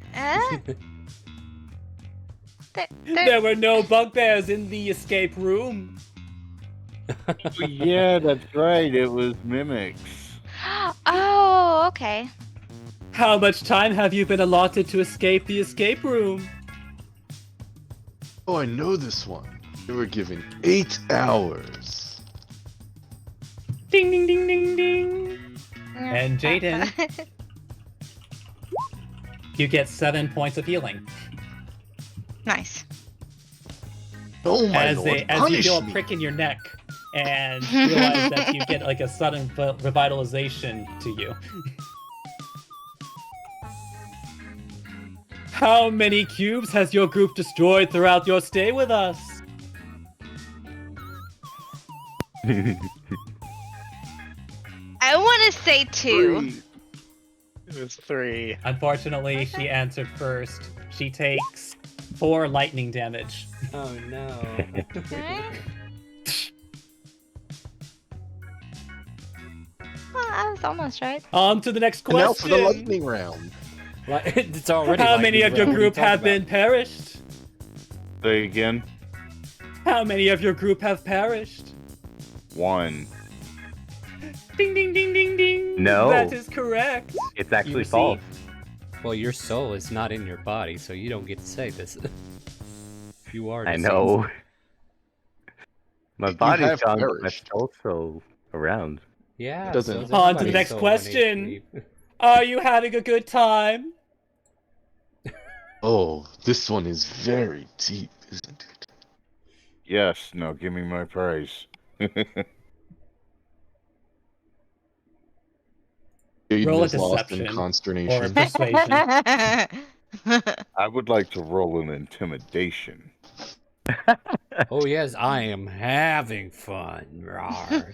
There were no bugbears in the escape room. Oh, yeah, that's right. It was mimics. Oh, okay. How much time have you been allotted to escape the escape room? Oh, I know this one. You were given 8 hours. Ding ding ding ding ding. And Jaden, you get 7 points of healing. Nice. Oh my as lord, as you punish feel a me. prick in your neck and realize that you get like a sudden revitalization to you. How many cubes has your group destroyed throughout your stay with us? I want to say 2. It was 3. Unfortunately, she answered first. She takes 4 lightning damage. Oh no. Well, I was almost right. On to the next And now question. for the lightning round. It's already. How many of your lightning round. group What are you have talking been perished? Say again. How many of your group have perished? 1. Ding ding ding ding ding. No. That is correct. It's actually You see. false. about? Well, your soul is not in your body, so you don't get to say this. You are. I deceased. know. My You body's have gone, but my perished. soul's still around. Yeah. Doesn't- so is On to the everybody's next soul when they question. leave. Are you having a good time? Oh, this one is very deep, isn't it? Yes, now give me my prize. Jaden Roll a is lost deception in or consternation. persuasion. I would like to roll an intimidation. Oh yes, I am having fun. Rawr.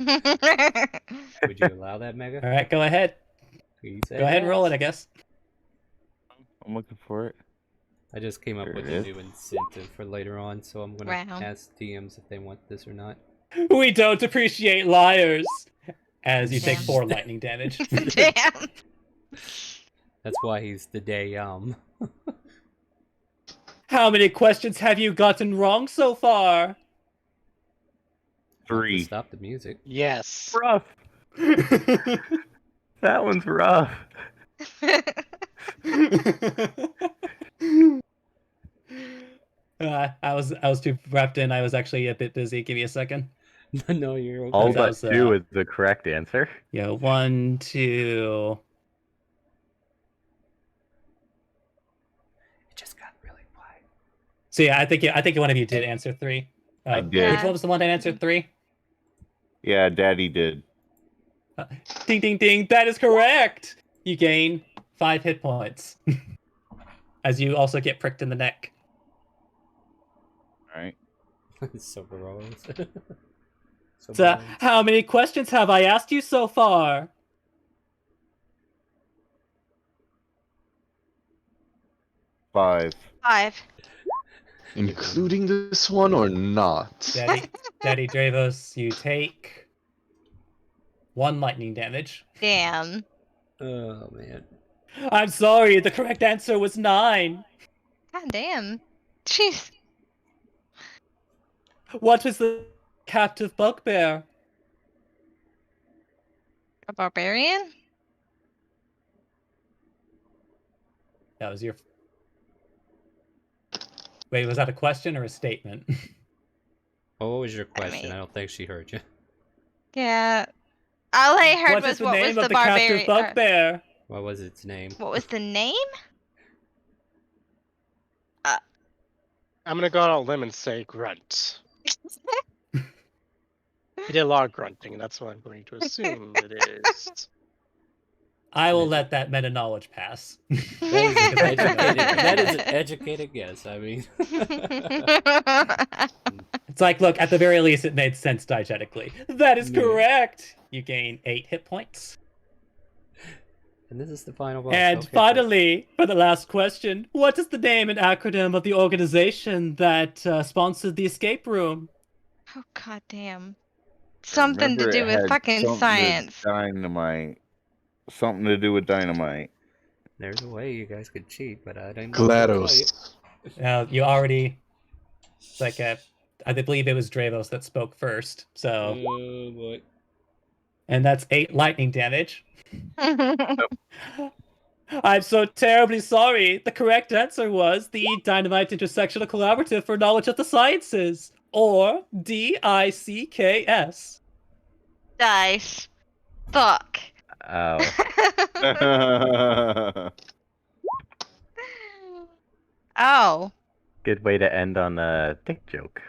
Would you allow that, Mega? All right, go ahead. You say Go ahead and yes. roll it, I guess. I'm looking for it. I just came up There with it a is. new incentive for later on, so I'm gonna Round. ask DMs if they want this or not. We don't appreciate liars. As you take Damn. 4 lightning damage. Damn. That's why he's the day. How many questions have you gotten wrong so far? 3. Stop the music. Yes. Rough. That one's rough. I was too wrapped in. I was actually a bit busy. Give me a second. No, you're okay. All That but was, 2 is the correct answer. Yeah, 1, 2. It just got really quiet. So yeah, I think one of you did answer 3. I did. Which one was the one that answered 3? Yeah, Daddy did. Ding ding ding! That is correct. You gain 5 hit points, as you also get pricked in the neck. All right. So gross. So, how many questions have I asked you so far? 5. 5. Including this one or not? Daddy Dravos, you take 1 lightning damage. Damn. Oh man. I'm sorry, the correct answer was 9. God damn. Jeez. What was the captive bugbear? A barbarian? That was your. Wait, was that a question or a statement? What was your question? I don't think she heard you. Yeah. All I heard What was is the what name was of the the captive barbarian. bugbear? What was its name? What was the name? I'm gonna go on a limb and say grunt. He did a lot of grunting. That's what I'm going to assume it is. I will let that meta knowledge pass. That is an educated guess. I mean, it's like, look, at the very least, it made sense diegetically. That is correct. You gain 8 hit points. And this is the final boss. And Okay, finally, for the last question, what is the name and acronym of the organization that sponsored the escape room? Oh, goddamn. Something to Remember do it with had fucking something to science. Dynamite. Something to do with dynamite. There's a way you guys could cheat, but I didn't. GLaDOS. You already... It's like I believe it was Dravos that spoke first, so... Oh, boy. And that's 8 lightning damage. I'm so terribly sorry. The correct answer was the Dynamite Intersectional Collaborative for Knowledge of the Sciences, or DICKS. Dice. Fuck. Oh. Oh. Good way to end on a dick joke.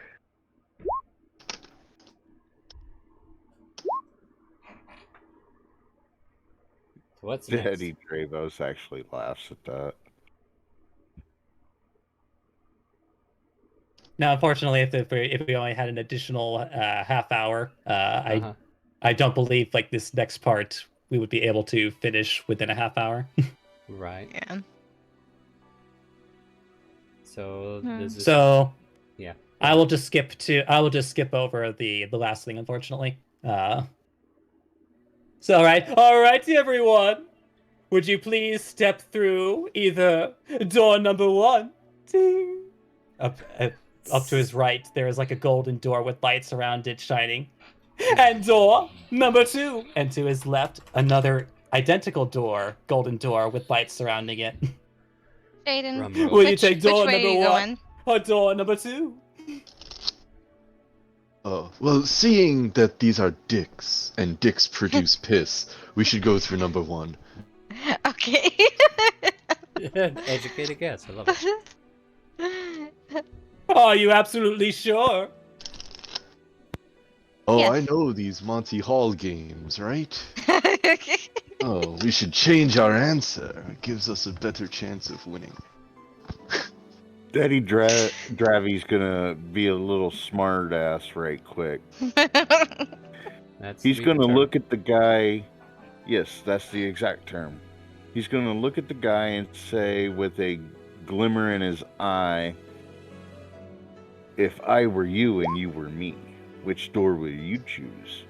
What's Daddy Dravos actually laughs at that. Now, unfortunately, if we only had an additional half hour, I don't believe like this next part we would be able to finish within a half hour. Right. Yeah. So this is... So yeah. I will just skip over the last thing, unfortunately. So all right, everyone. Would you please step through either door number 1, ding, up to his right, there is like a golden door with lights around it shining, and door number 2, and to his left, another identical door, golden door with lights surrounding it. Jaden, Will you take door which way number are you 1 going? or door number 2? Oh, well, seeing that these are dicks, and dicks produce piss, we should go through number 1. Okay. Educated guess. I love it. Are you absolutely sure? Oh, Yes. I know these Monty Hall games, right? Oh, we should change our answer. It gives us a better chance of winning. Daddy Dravy's gonna be a little smart ass right quick. He's gonna look at the guy. Yes, that's the exact term. He's gonna look at the guy and say, with a glimmer in his eye, "If I were you and you were me, which door would you choose?"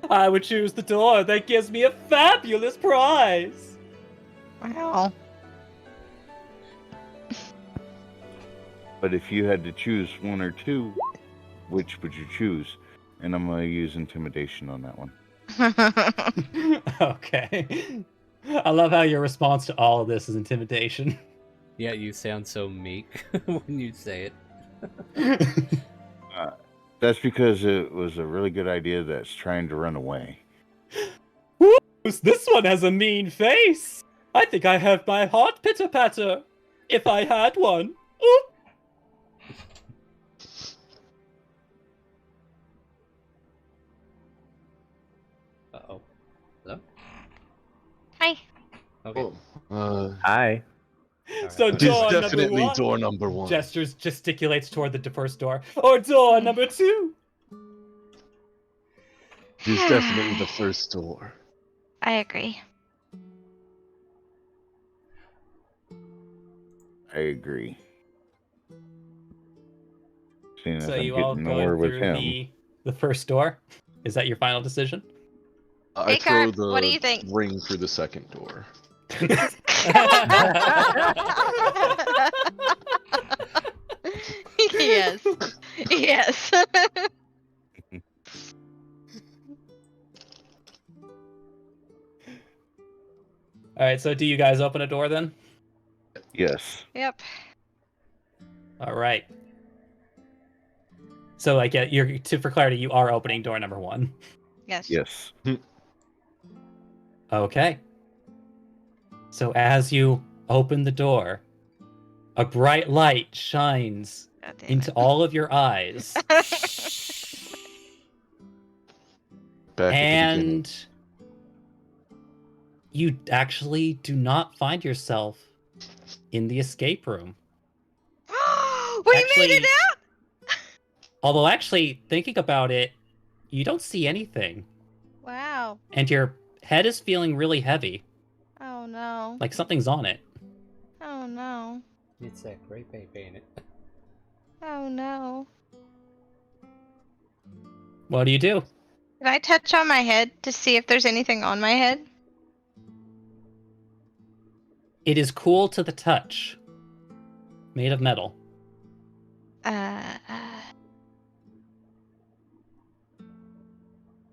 I would choose the door that gives me a fabulous prize. Wow. But if you had to choose 1 or 2, which would you choose? And I'm gonna use intimidation on that one. Okay. I love how your response to all of this is intimidation. Yeah, you sound so meek when you say it. That's because it was a really good idea that's trying to run away. Whoo! This one has a mean face. I think I have my heart pitter-patter. If I had one. Ooh. Uh-oh. Hello? Hi. Okay. Hi. So It is door definitely number 1. door number 1. Gesticulates toward the first door. Or door number 2. It is definitely the first door. I agree. I agree. Seeing So as I'm you all getting go nowhere with through him. the first door? Is that your final decision? I Hey, throw Carp, the what do you think? ring through the second door. Yes. Yes. Alright, so do you guys open a door then? Yes. Yep. Alright. So like for clarity, you are opening door number 1. Yes. Yes. Okay. So as you open the door, a bright light shines into all of your eyes. Back at the beginning. And you actually do not find yourself in the escape room. We Actually- made it out. Although actually, thinking about it, you don't see anything. Wow. And your head is feeling really heavy. Oh no. Like something's on it. Oh no. It's that gray paint, ain't it? Oh no. What do you do? Can I touch on my head to see if there's anything on my head? It is cool to the touch. Made of metal.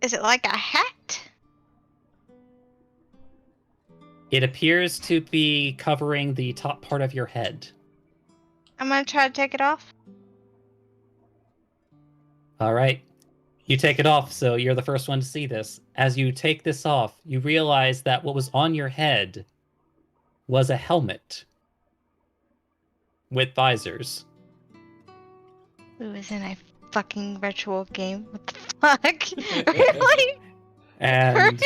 Is it like a hat? It appears to be covering the top part of your head. I'm gonna try to take it off. Alright. You take it off, so you're the first one to see this. As you take this off, you realize that what was on your head was a helmet with visors. Who is in a fucking virtual game? What the fuck? Really? And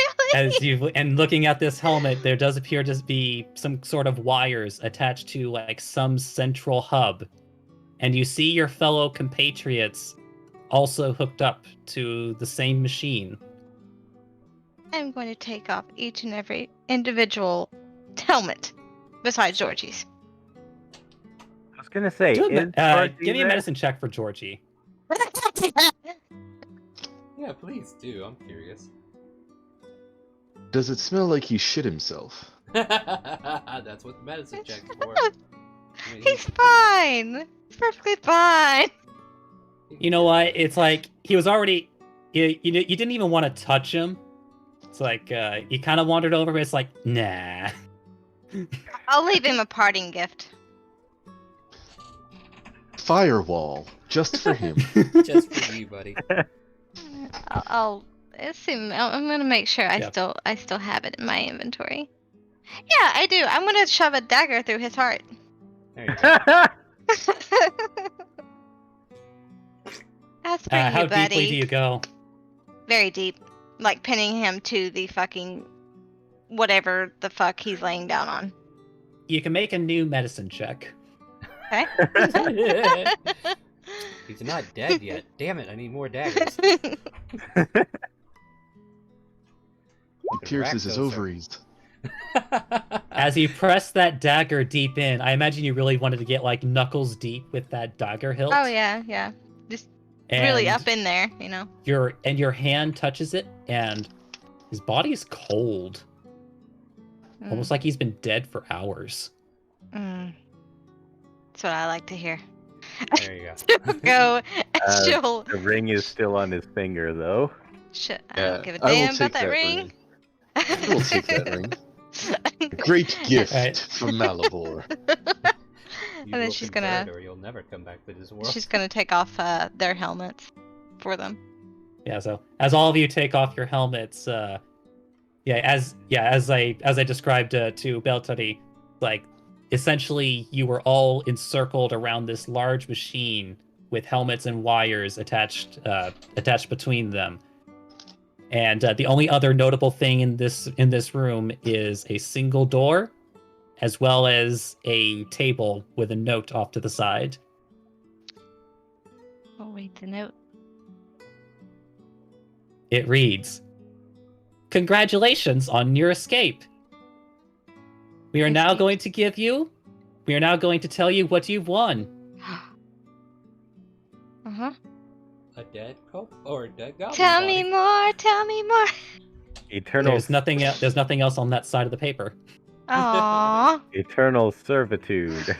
Really? and looking at this helmet, there does appear to be some sort of wires attached to like some central hub. And you see your fellow compatriots also hooked up to the same machine. I'm going to take off each and every individual helmet besides Georgie's. I was gonna say, Give is Georgie me a there? medicine check for Georgie. Yeah, please do. I'm curious. Does it smell like he shit himself? That's what the medicine check's for. I mean, He's fine. He's perfectly fine. You know what? It's like he was already. You didn't even want to touch him. It's like you kind of wandered over, but it's like, nah. I'll leave him a parting gift. Firewall, just for him. Just for you, buddy. I'll assume I'm gonna make sure I Yep. still have it in my inventory. Yeah, I do. I'm gonna shove a dagger through his heart. There you go. That's for you, How buddy. deeply do you go? Very deep, like pinning him to the fucking whatever the fuck he's laying down on. You can make a new medicine check. Okay. He's not dead yet. Damn it, I need more daggers. He pierces his ovaries. As you press that dagger deep in, I imagine you really wanted to get like knuckles deep with that dagger hilt. Oh yeah, yeah. Just really And up in there, you know. Your hand touches it, and his body is cold, almost like he's been dead for hours. Mm. That's what I like to hear. There you go. Go. She'll. The ring is still on his finger, though. Shit, I Yeah, don't give a I will damn about take that that ring. I will take that ring. A great gift Right. from Malivore. And then she's gonna. Or you'll never come back to this world. She's gonna take off their helmets for them. Yeah. So as all of you take off your helmets, as I described to Beltari, like essentially you were all encircled around this large machine with helmets and wires attached between them. And the only other notable thing in this room is a single door, as well as a table with a note off to the side. I'll read the note. It reads, "Congratulations on your escape. We are now going to tell you what you've won." Uh-huh. A dead cope or a dead goblin? Tell body? me more. Tell me more. Eternal, There's nothing else on that side of the paper. Aww. eternal servitude,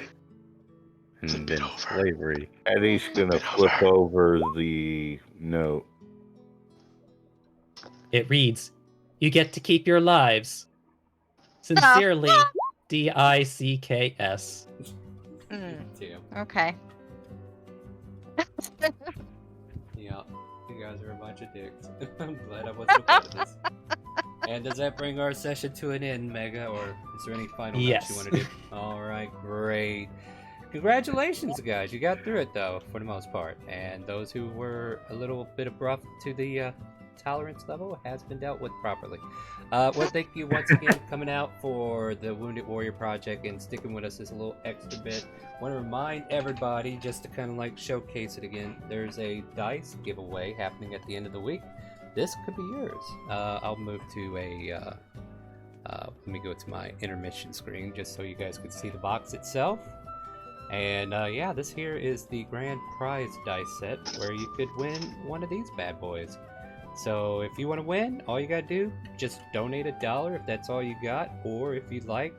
and then slavery. Eddie's gonna flip over the note. It reads, "You get to keep your lives. Sincerely, Dicks." Mm, Damn. okay. Yeah, you guys are a bunch of dicks. I'm glad I wasn't a part of this. And does that bring our session to an end, Mega, or is there any final notes you want to do? Alright, great. Congratulations, guys. You got through it, though, for the most part. And those who were a little bit abrupt to the tolerance level has been dealt with properly. Well, thank you once again coming out for the Wounded Warrior Project and sticking with us this a little extra bit. Want to remind everybody, just to kind of like showcase it again, there's a dice giveaway happening at the end of the week. This could be yours. I'll move to a let me go to my intermission screen just so you guys can see the box itself. And yeah, this here is the grand prize dice set where you could win one of these bad boys. So if you want to win, all you gotta do, just donate $1 if that's all you got, or if you'd like,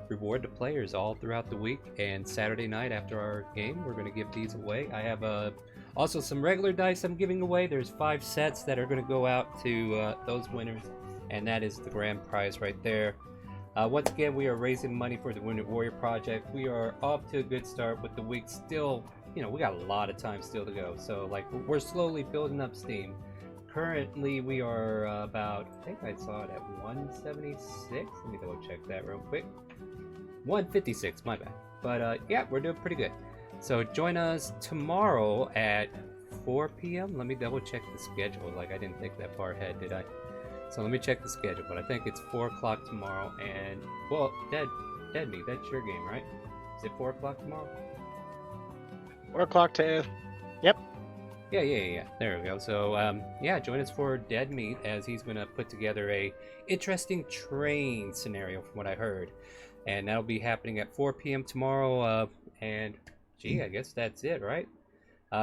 reward the players all throughout the week. And Saturday night after our game, we're gonna give these away. I have also some regular dice I'm giving away. There's 5 sets that are gonna go out to those winners, and that is the grand prize right there. Once again, we are raising money for the Wounded Warrior Project. We are off to a good start with the week still. You know, we got a lot of time still to go. So, like, we're slowly building up steam. Currently, we are about, I think I saw it at 176. Let me double check that real quick. 156, my bad. But, yeah, we're doing pretty good. So, join us tomorrow at 4 p.m. Let me double check the schedule. Like, I didn't think that far ahead, did I? So let me check the schedule, but I think it's 4 o'clock tomorrow, and, well, Dead Meat, that's your game, right? Is it 4 o'clock tomorrow? 4 o'clock to, yep. Yeah, there we go. So, yeah, join us for Dead Meat, as he's going to put together a interesting train scenario from what I heard. And that'll be happening at 4 p.m. tomorrow, and, gee, I guess that's it, right?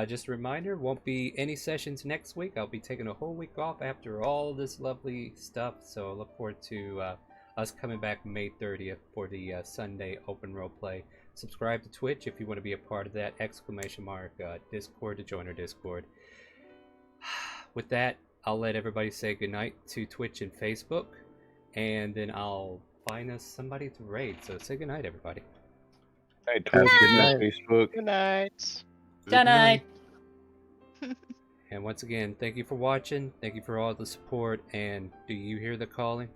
Just a reminder, won't be any sessions next week. I'll be taking a whole week off after all this lovely stuff. So look forward to us coming back May 30th for the Sunday open role play. Subscribe to Twitch if you want to be a part of that. ! Discord to join our Discord. With that, I'll let everybody say goodnight to Twitch and Facebook. And then I'll find us somebody to raid. So say goodnight, everybody. Hey, Twitch, good night, Facebook. Good night. Good night. And once again, thank you for watching. Thank you for all the support. And do you hear the calling?